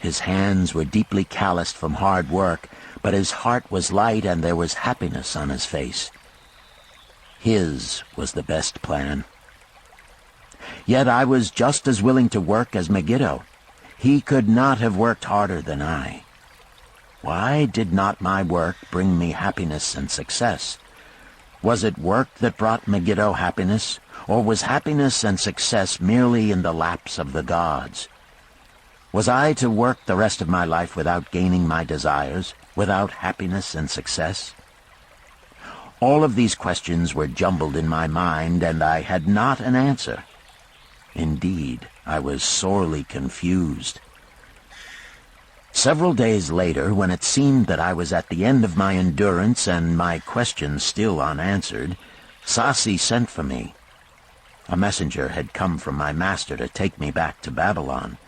His hands were deeply calloused from hard work, but his heart was light and there was happiness on his face. His was the best plan. Yet I was just as willing to work as Megiddo. He could not have worked harder than I. Why did not my work bring me happiness and success? Was it work that brought Megiddo happiness, or was happiness and success merely in the laps of the gods? Was I to work the rest of my life without gaining my desires, without happiness and success? All of these questions were jumbled in my mind, and I had not an answer. Indeed, I was sorely confused. Several days later, when it seemed that I was at the end of my endurance and my questions still unanswered, Sasi sent for me. A messenger had come from my master to take me back to Babylon.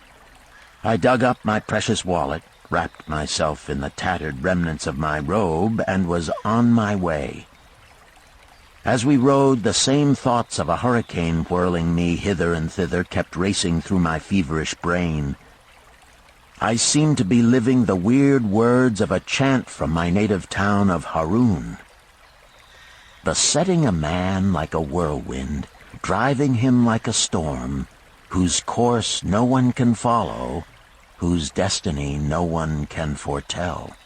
I dug up my precious wallet, wrapped myself in the tattered remnants of my robe, and was on my way. As we rode, the same thoughts of a hurricane whirling me hither and thither kept racing through my feverish brain. I seemed to be living the weird words of a chant from my native town of Harun. Besetting a man like a whirlwind, driving him like a storm, whose course no one can follow, whose destiny no one can foretell.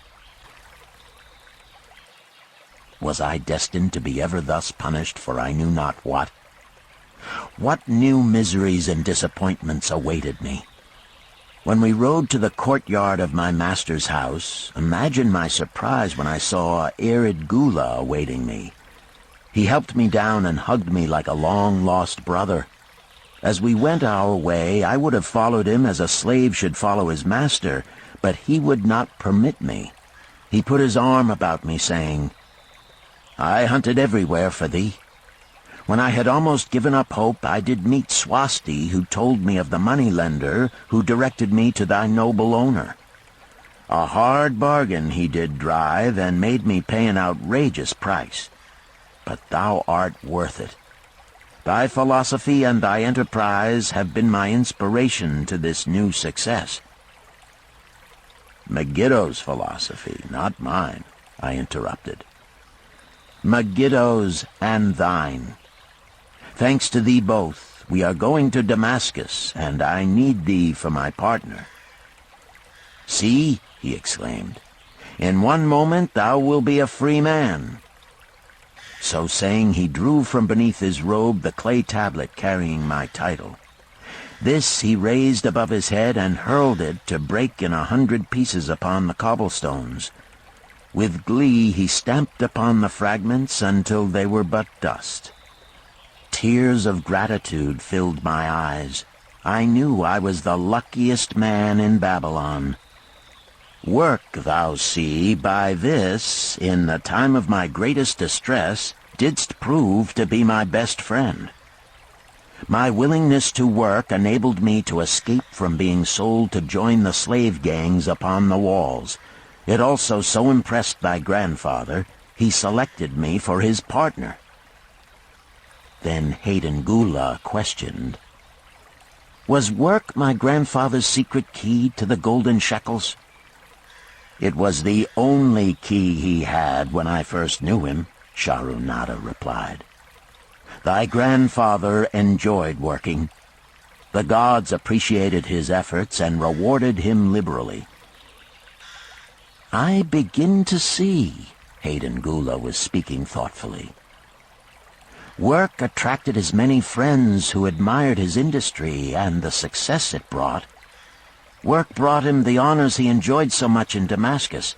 Was I destined to be ever thus punished for I knew not what? What new miseries and disappointments awaited me? When we rode to the courtyard of my master's house, imagine my surprise when I saw Arid Gula awaiting me. He helped me down and hugged me like a long-lost brother. As we went our way, I would have followed him as a slave should follow his master, but he would not permit me. He put his arm about me, saying, "I hunted everywhere for thee. When I had almost given up hope, I did meet Swasti, who told me of the money-lender who directed me to thy noble owner. A hard bargain he did drive, and made me pay an outrageous price. But thou art worth it. Thy philosophy and thy enterprise have been my inspiration to this new success. Megiddo's philosophy, not mine, I interrupted. Megiddo's and thine. Thanks to thee both, we are going to Damascus, and I need thee for my partner. See, he exclaimed, in one moment thou wilt be a free man. So saying, he drew from beneath his robe the clay tablet carrying my title. This he raised above his head and hurled it to break in 100 pieces upon the cobblestones. With glee he stamped upon the fragments until they were but dust. Tears of gratitude filled my eyes. I knew I was the luckiest man in Babylon. Work, thou see, by this, in the time of my greatest distress, didst prove to be my best friend. My willingness to work enabled me to escape from being sold to join the slave gangs upon the walls. It also so impressed thy grandfather, he selected me for his partner. Then Hayden Gula questioned, was work my grandfather's secret key to the golden shekels? It was the only key he had when I first knew him, Sharunada replied. Thy grandfather enjoyed working. The gods appreciated his efforts and rewarded him liberally. I begin to see, Hayden Gula was speaking thoughtfully. Work attracted as many friends who admired his industry and the success it brought. Work brought him the honors he enjoyed so much in Damascus.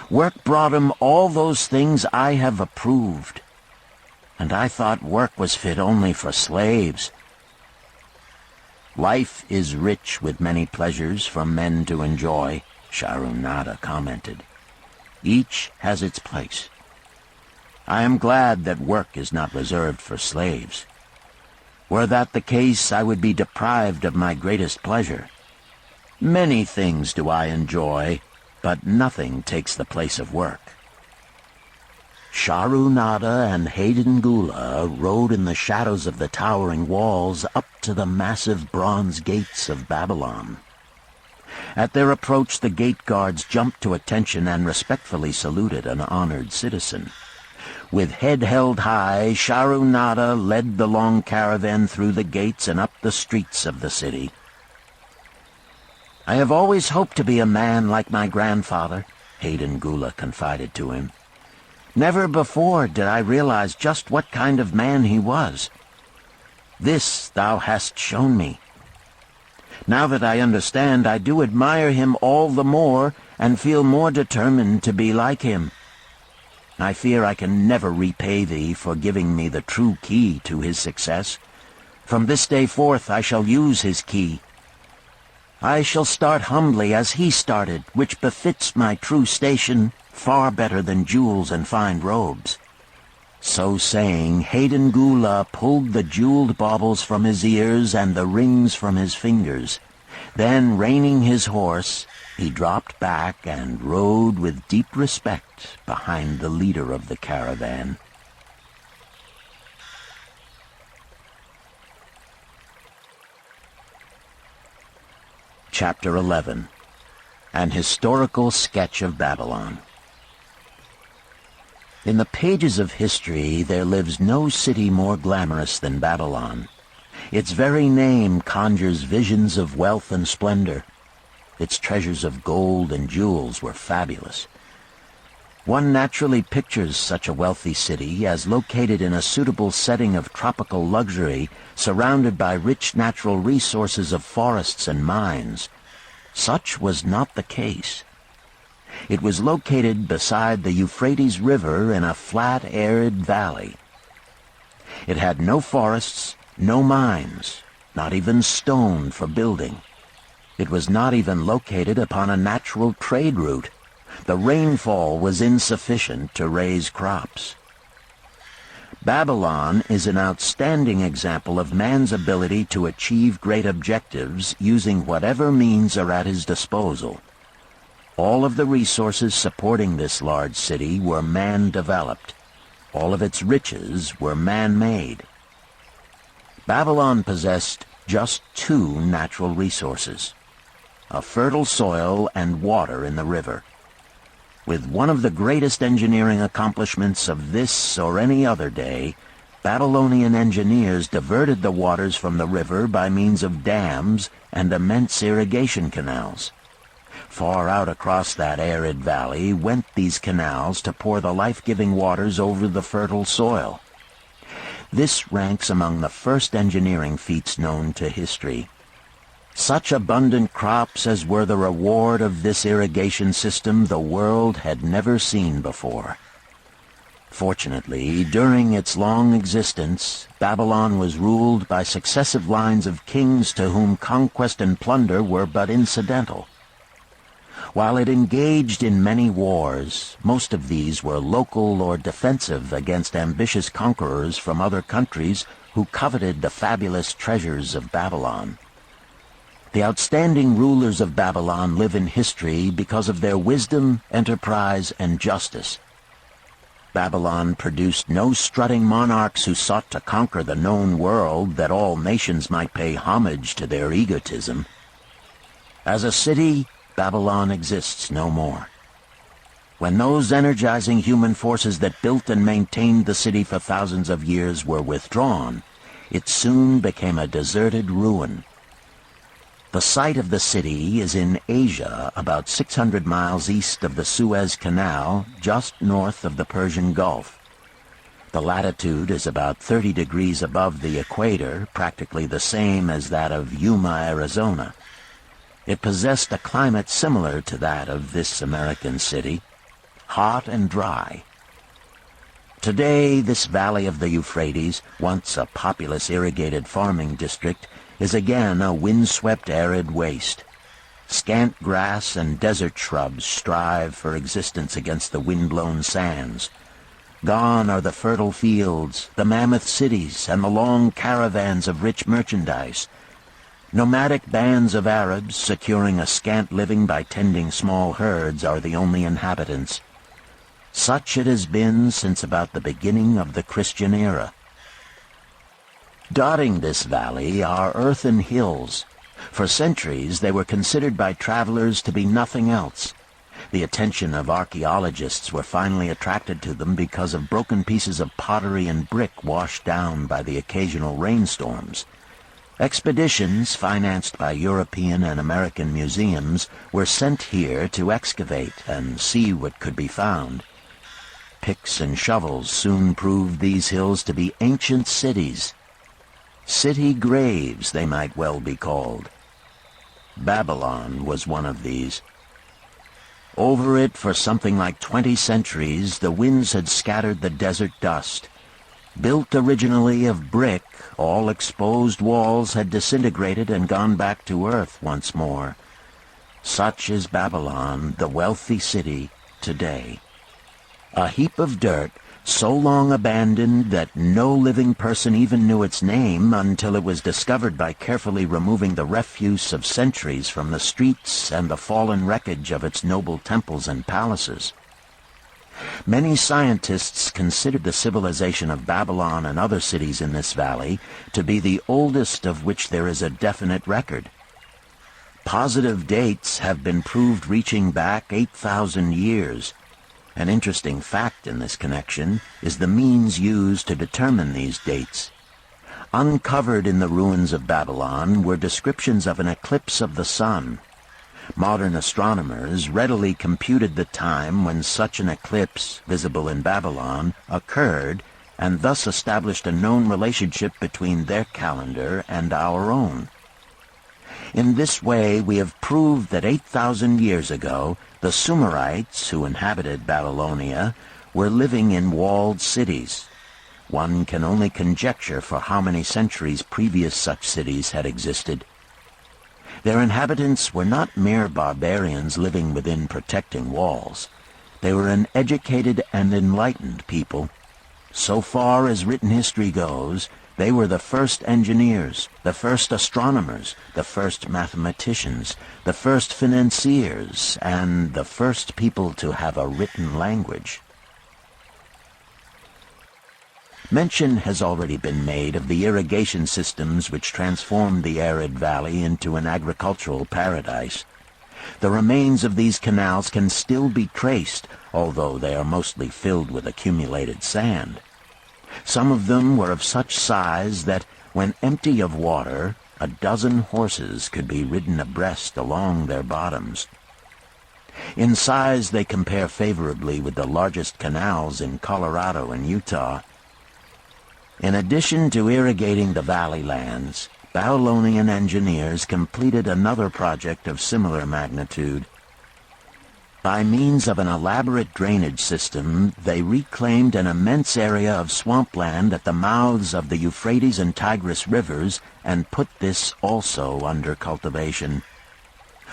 Work brought him all those things I have approved. And I thought work was fit only for slaves. Life is rich with many pleasures for men to enjoy, Sharunada commented. Each has its place. I am glad that work is not reserved for slaves. Were that the case, I would be deprived of my greatest pleasure. Many things do I enjoy, but nothing takes the place of work. Sharunada and Hayden Gula rode in the shadows of the towering walls up to the massive bronze gates of Babylon. At their approach, the gate guards jumped to attention and respectfully saluted an honored citizen. With head held high, Sharunada led the long caravan through the gates and up the streets of the city. I have always hoped to be a man like my grandfather, Hayden Gula confided to him. Never before did I realize just what kind of man he was. This thou hast shown me. Now that I understand, I do admire him all the more and feel more determined to be like him. I fear I can never repay thee for giving me the true key to his success. From this day forth I shall use his key. I shall start humbly as he started, which befits my true station far better than jewels and fine robes. So saying, Hayden Gula pulled the jeweled baubles from his ears and the rings from his fingers. Then, reining his horse, he dropped back and rode with deep respect behind the leader of the caravan. Chapter 11. An Historical Sketch of Babylon. In the pages of history there lives no city more glamorous than Babylon. Its very name conjures visions of wealth and splendor. Its treasures of gold and jewels were fabulous. One naturally pictures such a wealthy city as located in a suitable setting of tropical luxury, surrounded by rich natural resources of forests and mines. Such was not the case. It was located beside the Euphrates River in a flat, arid valley. It had no forests, no mines, not even stone for building. It was not even located upon a natural trade route. The rainfall was insufficient to raise crops. Babylon is an outstanding example of man's ability to achieve great objectives using whatever means are at his disposal. All of the resources supporting this large city were man-developed. All of its riches were man-made. Babylon possessed just two natural resources: a fertile soil and water in the river. With one of the greatest engineering accomplishments of this or any other day, Babylonian engineers diverted the waters from the river by means of dams and immense irrigation canals. Far out across that arid valley went these canals to pour the life-giving waters over the fertile soil. This ranks among the first engineering feats known to history. Such abundant crops as were the reward of this irrigation system the world had never seen before. Fortunately, during its long existence, Babylon was ruled by successive lines of kings to whom conquest and plunder were but incidental. While it engaged in many wars, most of these were local or defensive against ambitious conquerors from other countries who coveted the fabulous treasures of Babylon. The outstanding rulers of Babylon live in history because of their wisdom, enterprise, and justice. Babylon produced no strutting monarchs who sought to conquer the known world that all nations might pay homage to their egotism. As a city, Babylon exists no more. When those energizing human forces that built and maintained the city for thousands of years were withdrawn, it soon became a deserted ruin. The site of the city is in Asia, about 600 miles east of the Suez Canal, just north of the Persian Gulf. The latitude is about 30 degrees above the equator, practically the same as that of Yuma, Arizona. It possessed a climate similar to that of this American city, hot and dry. Today, this valley of the Euphrates, once a populous irrigated farming district, is again a windswept arid waste. Scant grass and desert shrubs strive for existence against the wind-blown sands. Gone are the fertile fields, the mammoth cities, and the long caravans of rich merchandise. Nomadic bands of Arabs, securing a scant living by tending small herds, are the only inhabitants. Such it has been since about the beginning of the Christian era. Dotting this valley are earthen hills. For centuries they were considered by travelers to be nothing else. The attention of archaeologists were finally attracted to them because of broken pieces of pottery and brick washed down by the occasional rainstorms. Expeditions, financed by European and American museums, were sent here to excavate and see what could be found. Picks and shovels soon proved these hills to be ancient cities. City graves, they might well be called. Babylon was one of these. Over it for something like 20 centuries, the winds had scattered the desert dust. Built originally of brick, all exposed walls had disintegrated and gone back to earth once more. Such is Babylon, the wealthy city, today. A heap of dirt, so long abandoned that no living person even knew its name until it was discovered by carefully removing the refuse of centuries from the streets and the fallen wreckage of its noble temples and palaces. Many scientists consider the civilization of Babylon and other cities in this valley to be the oldest of which there is a definite record. Positive dates have been proved reaching back 8,000 years. An interesting fact in this connection is the means used to determine these dates. Uncovered in the ruins of Babylon were descriptions of an eclipse of the sun. Modern astronomers readily computed the time when such an eclipse, visible in Babylon, occurred, and thus established a known relationship between their calendar and our own. In this way, we have proved that 8,000 years ago, the Sumerites, who inhabited Babylonia, were living in walled cities. One can only conjecture for how many centuries previous such cities had existed. Their inhabitants were not mere barbarians living within protecting walls. They were an educated and enlightened people. So far as written history goes, they were the first engineers, the first astronomers, the first mathematicians, the first financiers, and the first people to have a written language. Mention has already been made of the irrigation systems which transformed the arid valley into an agricultural paradise. The remains of these canals can still be traced, although they are mostly filled with accumulated sand. Some of them were of such size that, when empty of water, a dozen horses could be ridden abreast along their bottoms. In size they compare favorably with the largest canals in Colorado and Utah. In addition to irrigating the valley lands, Babylonian engineers completed another project of similar magnitude. By means of an elaborate drainage system, they reclaimed an immense area of swampland at the mouths of the Euphrates and Tigris rivers and put this also under cultivation.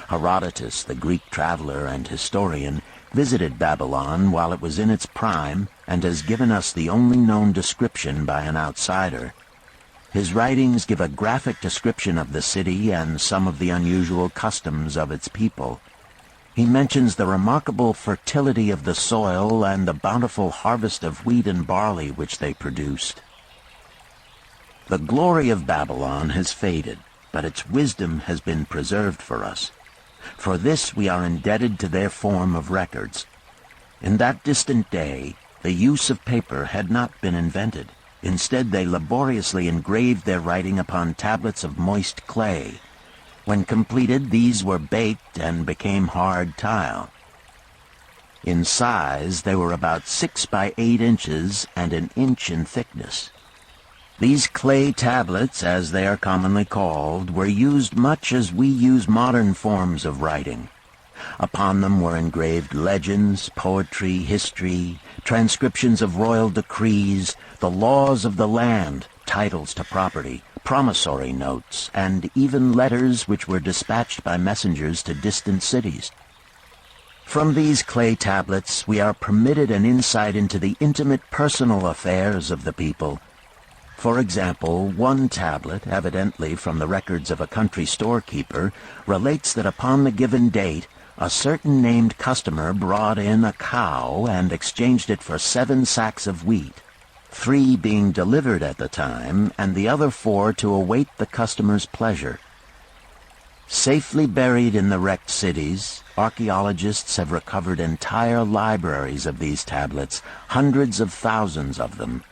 Herodotus, the Greek traveler and historian, visited Babylon while it was in its prime and has given us the only known description by an outsider. His writings give a graphic description of the city and some of the unusual customs of its people. He mentions the remarkable fertility of the soil and the bountiful harvest of wheat and barley which they produced. The glory of Babylon has faded, but its wisdom has been preserved for us. For this we are indebted to their form of records. In that distant day, the use of paper had not been invented. Instead, they laboriously engraved their writing upon tablets of moist clay. When completed, these were baked and became hard tile. In size, they were about 6 by 8 inches and an inch in thickness. These clay tablets, as they are commonly called, were used much as we use modern forms of writing. Upon them were engraved legends, poetry, history, transcriptions of royal decrees, the laws of the land, titles to property, promissory notes, and even letters which were dispatched by messengers to distant cities. From these clay tablets we are permitted an insight into the intimate personal affairs of the people. For example, one tablet, evidently from the records of a country storekeeper, relates that upon the given date a certain named customer brought in a cow and exchanged it for 7 sacks of wheat, 3 being delivered at the time, and the other 4 to await the customer's pleasure. Safely buried in the wrecked cities, archaeologists have recovered entire libraries of these tablets, hundreds of thousands of them.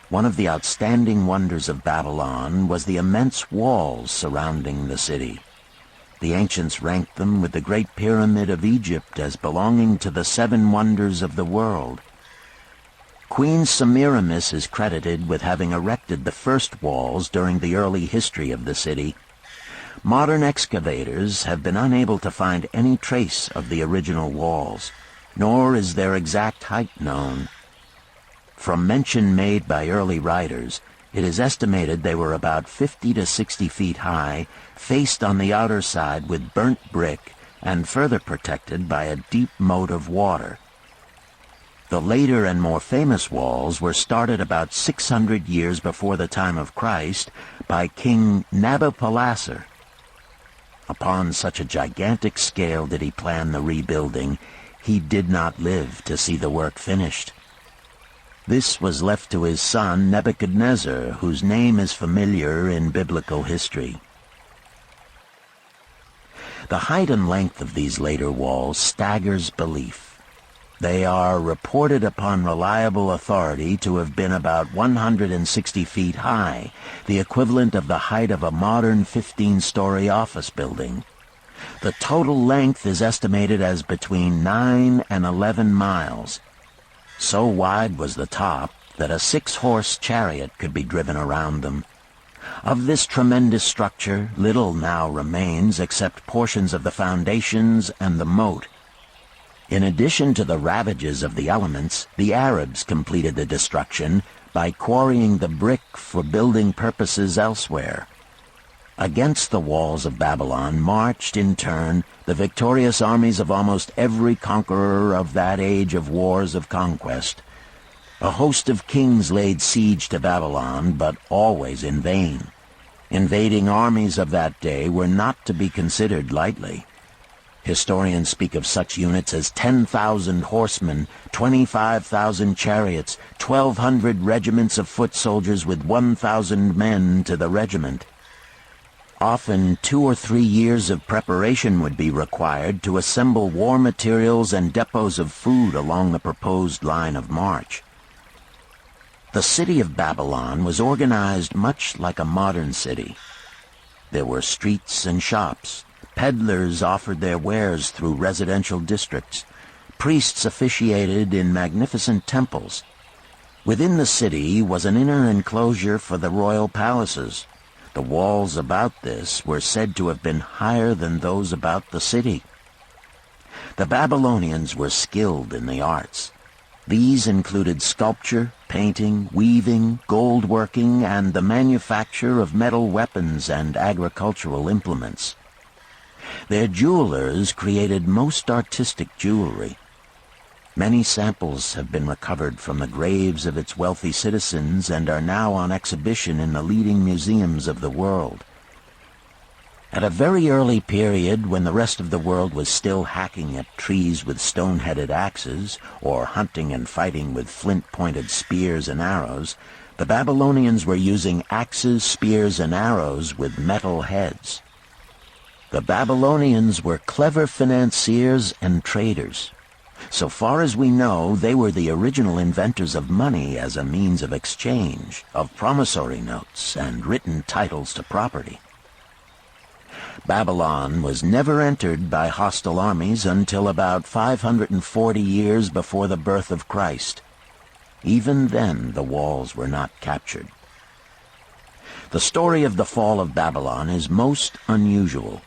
One of the outstanding wonders of Babylon was the immense walls surrounding the city. The ancients ranked them with the Great Pyramid of Egypt as belonging to the 7 wonders of the world. Queen Semiramis is credited with having erected the first walls during the early history of the city. Modern excavators have been unable to find any trace of the original walls, nor is their exact height known. From mention made by early writers, it is estimated they were about 50 to 60 feet high, faced on the outer side with burnt brick, and further protected by a deep moat of water. The later and more famous walls were started about 600 years before the time of Christ by King Nabopolassar. Upon such a gigantic scale did he plan the rebuilding, he did not live to see the work finished. This was left to his son Nebuchadnezzar, whose name is familiar in biblical history. The height and length of these later walls staggers belief. They are reported upon reliable authority to have been about 160 feet high, the equivalent of the height of a modern 15-story office building. The total length is estimated as between 9 and 11 miles. So wide was the top that a 6-horse chariot could be driven around them. Of this tremendous structure, little now remains except portions of the foundations and the moat. In addition to the ravages of the elements, the Arabs completed the destruction by quarrying the brick for building purposes elsewhere. Against the walls of Babylon marched, in turn, the victorious armies of almost every conqueror of that age of wars of conquest. A host of kings laid siege to Babylon, but always in vain. Invading armies of that day were not to be considered lightly. Historians speak of such units as 10,000 horsemen, 25,000 chariots, 1,200 regiments of foot soldiers with 1,000 men to the regiment. Often 2 or 3 years of preparation would be required to assemble war materials and depots of food along the proposed line of march. The city of Babylon was organized much like a modern city. There were streets and shops. Peddlers offered their wares through residential districts. Priests officiated in magnificent temples. Within the city was an inner enclosure for the royal palaces. The walls about this were said to have been higher than those about the city. The Babylonians were skilled in the arts. These included sculpture, painting, weaving, gold working, and the manufacture of metal weapons and agricultural implements. Their jewelers created most artistic jewelry. Many samples have been recovered from the graves of its wealthy citizens and are now on exhibition in the leading museums of the world. At a very early period, when the rest of the world was still hacking at trees with stone-headed axes, or hunting and fighting with flint-pointed spears and arrows, the Babylonians were using axes, spears, and arrows with metal heads. The Babylonians were clever financiers and traders. So far as we know, they were the original inventors of money as a means of exchange, of promissory notes, and written titles to property. Babylon was never entered by hostile armies until about 540 years before the birth of Christ. Even then, the walls were not captured. The story of the fall of Babylon is most unusual.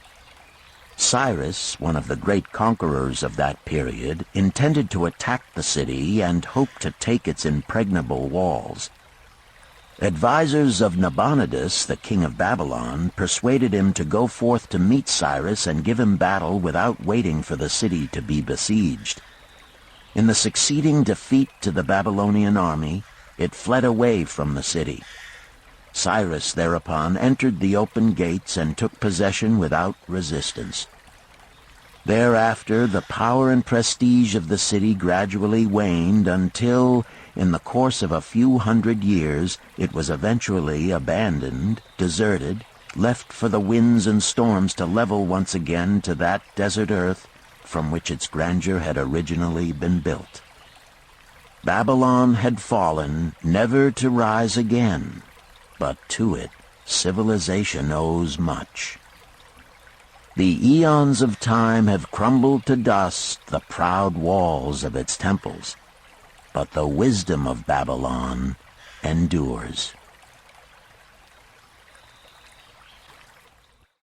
Cyrus, one of the great conquerors of that period, intended to attack the city and hoped to take its impregnable walls. Advisors of Nabonidus, the king of Babylon, persuaded him to go forth to meet Cyrus and give him battle without waiting for the city to be besieged. In the succeeding defeat to the Babylonian army, it fled away from the city. Cyrus thereupon entered the open gates and took possession without resistance. Thereafter, the power and prestige of the city gradually waned until, in the course of a few hundred years, it was eventually abandoned, deserted, left for the winds and storms to level once again to that desert earth from which its grandeur had originally been built. Babylon had fallen, never to rise again, but to it civilization owes much. The eons of time have crumbled to dust the proud walls of its temples, but the wisdom of Babylon endures.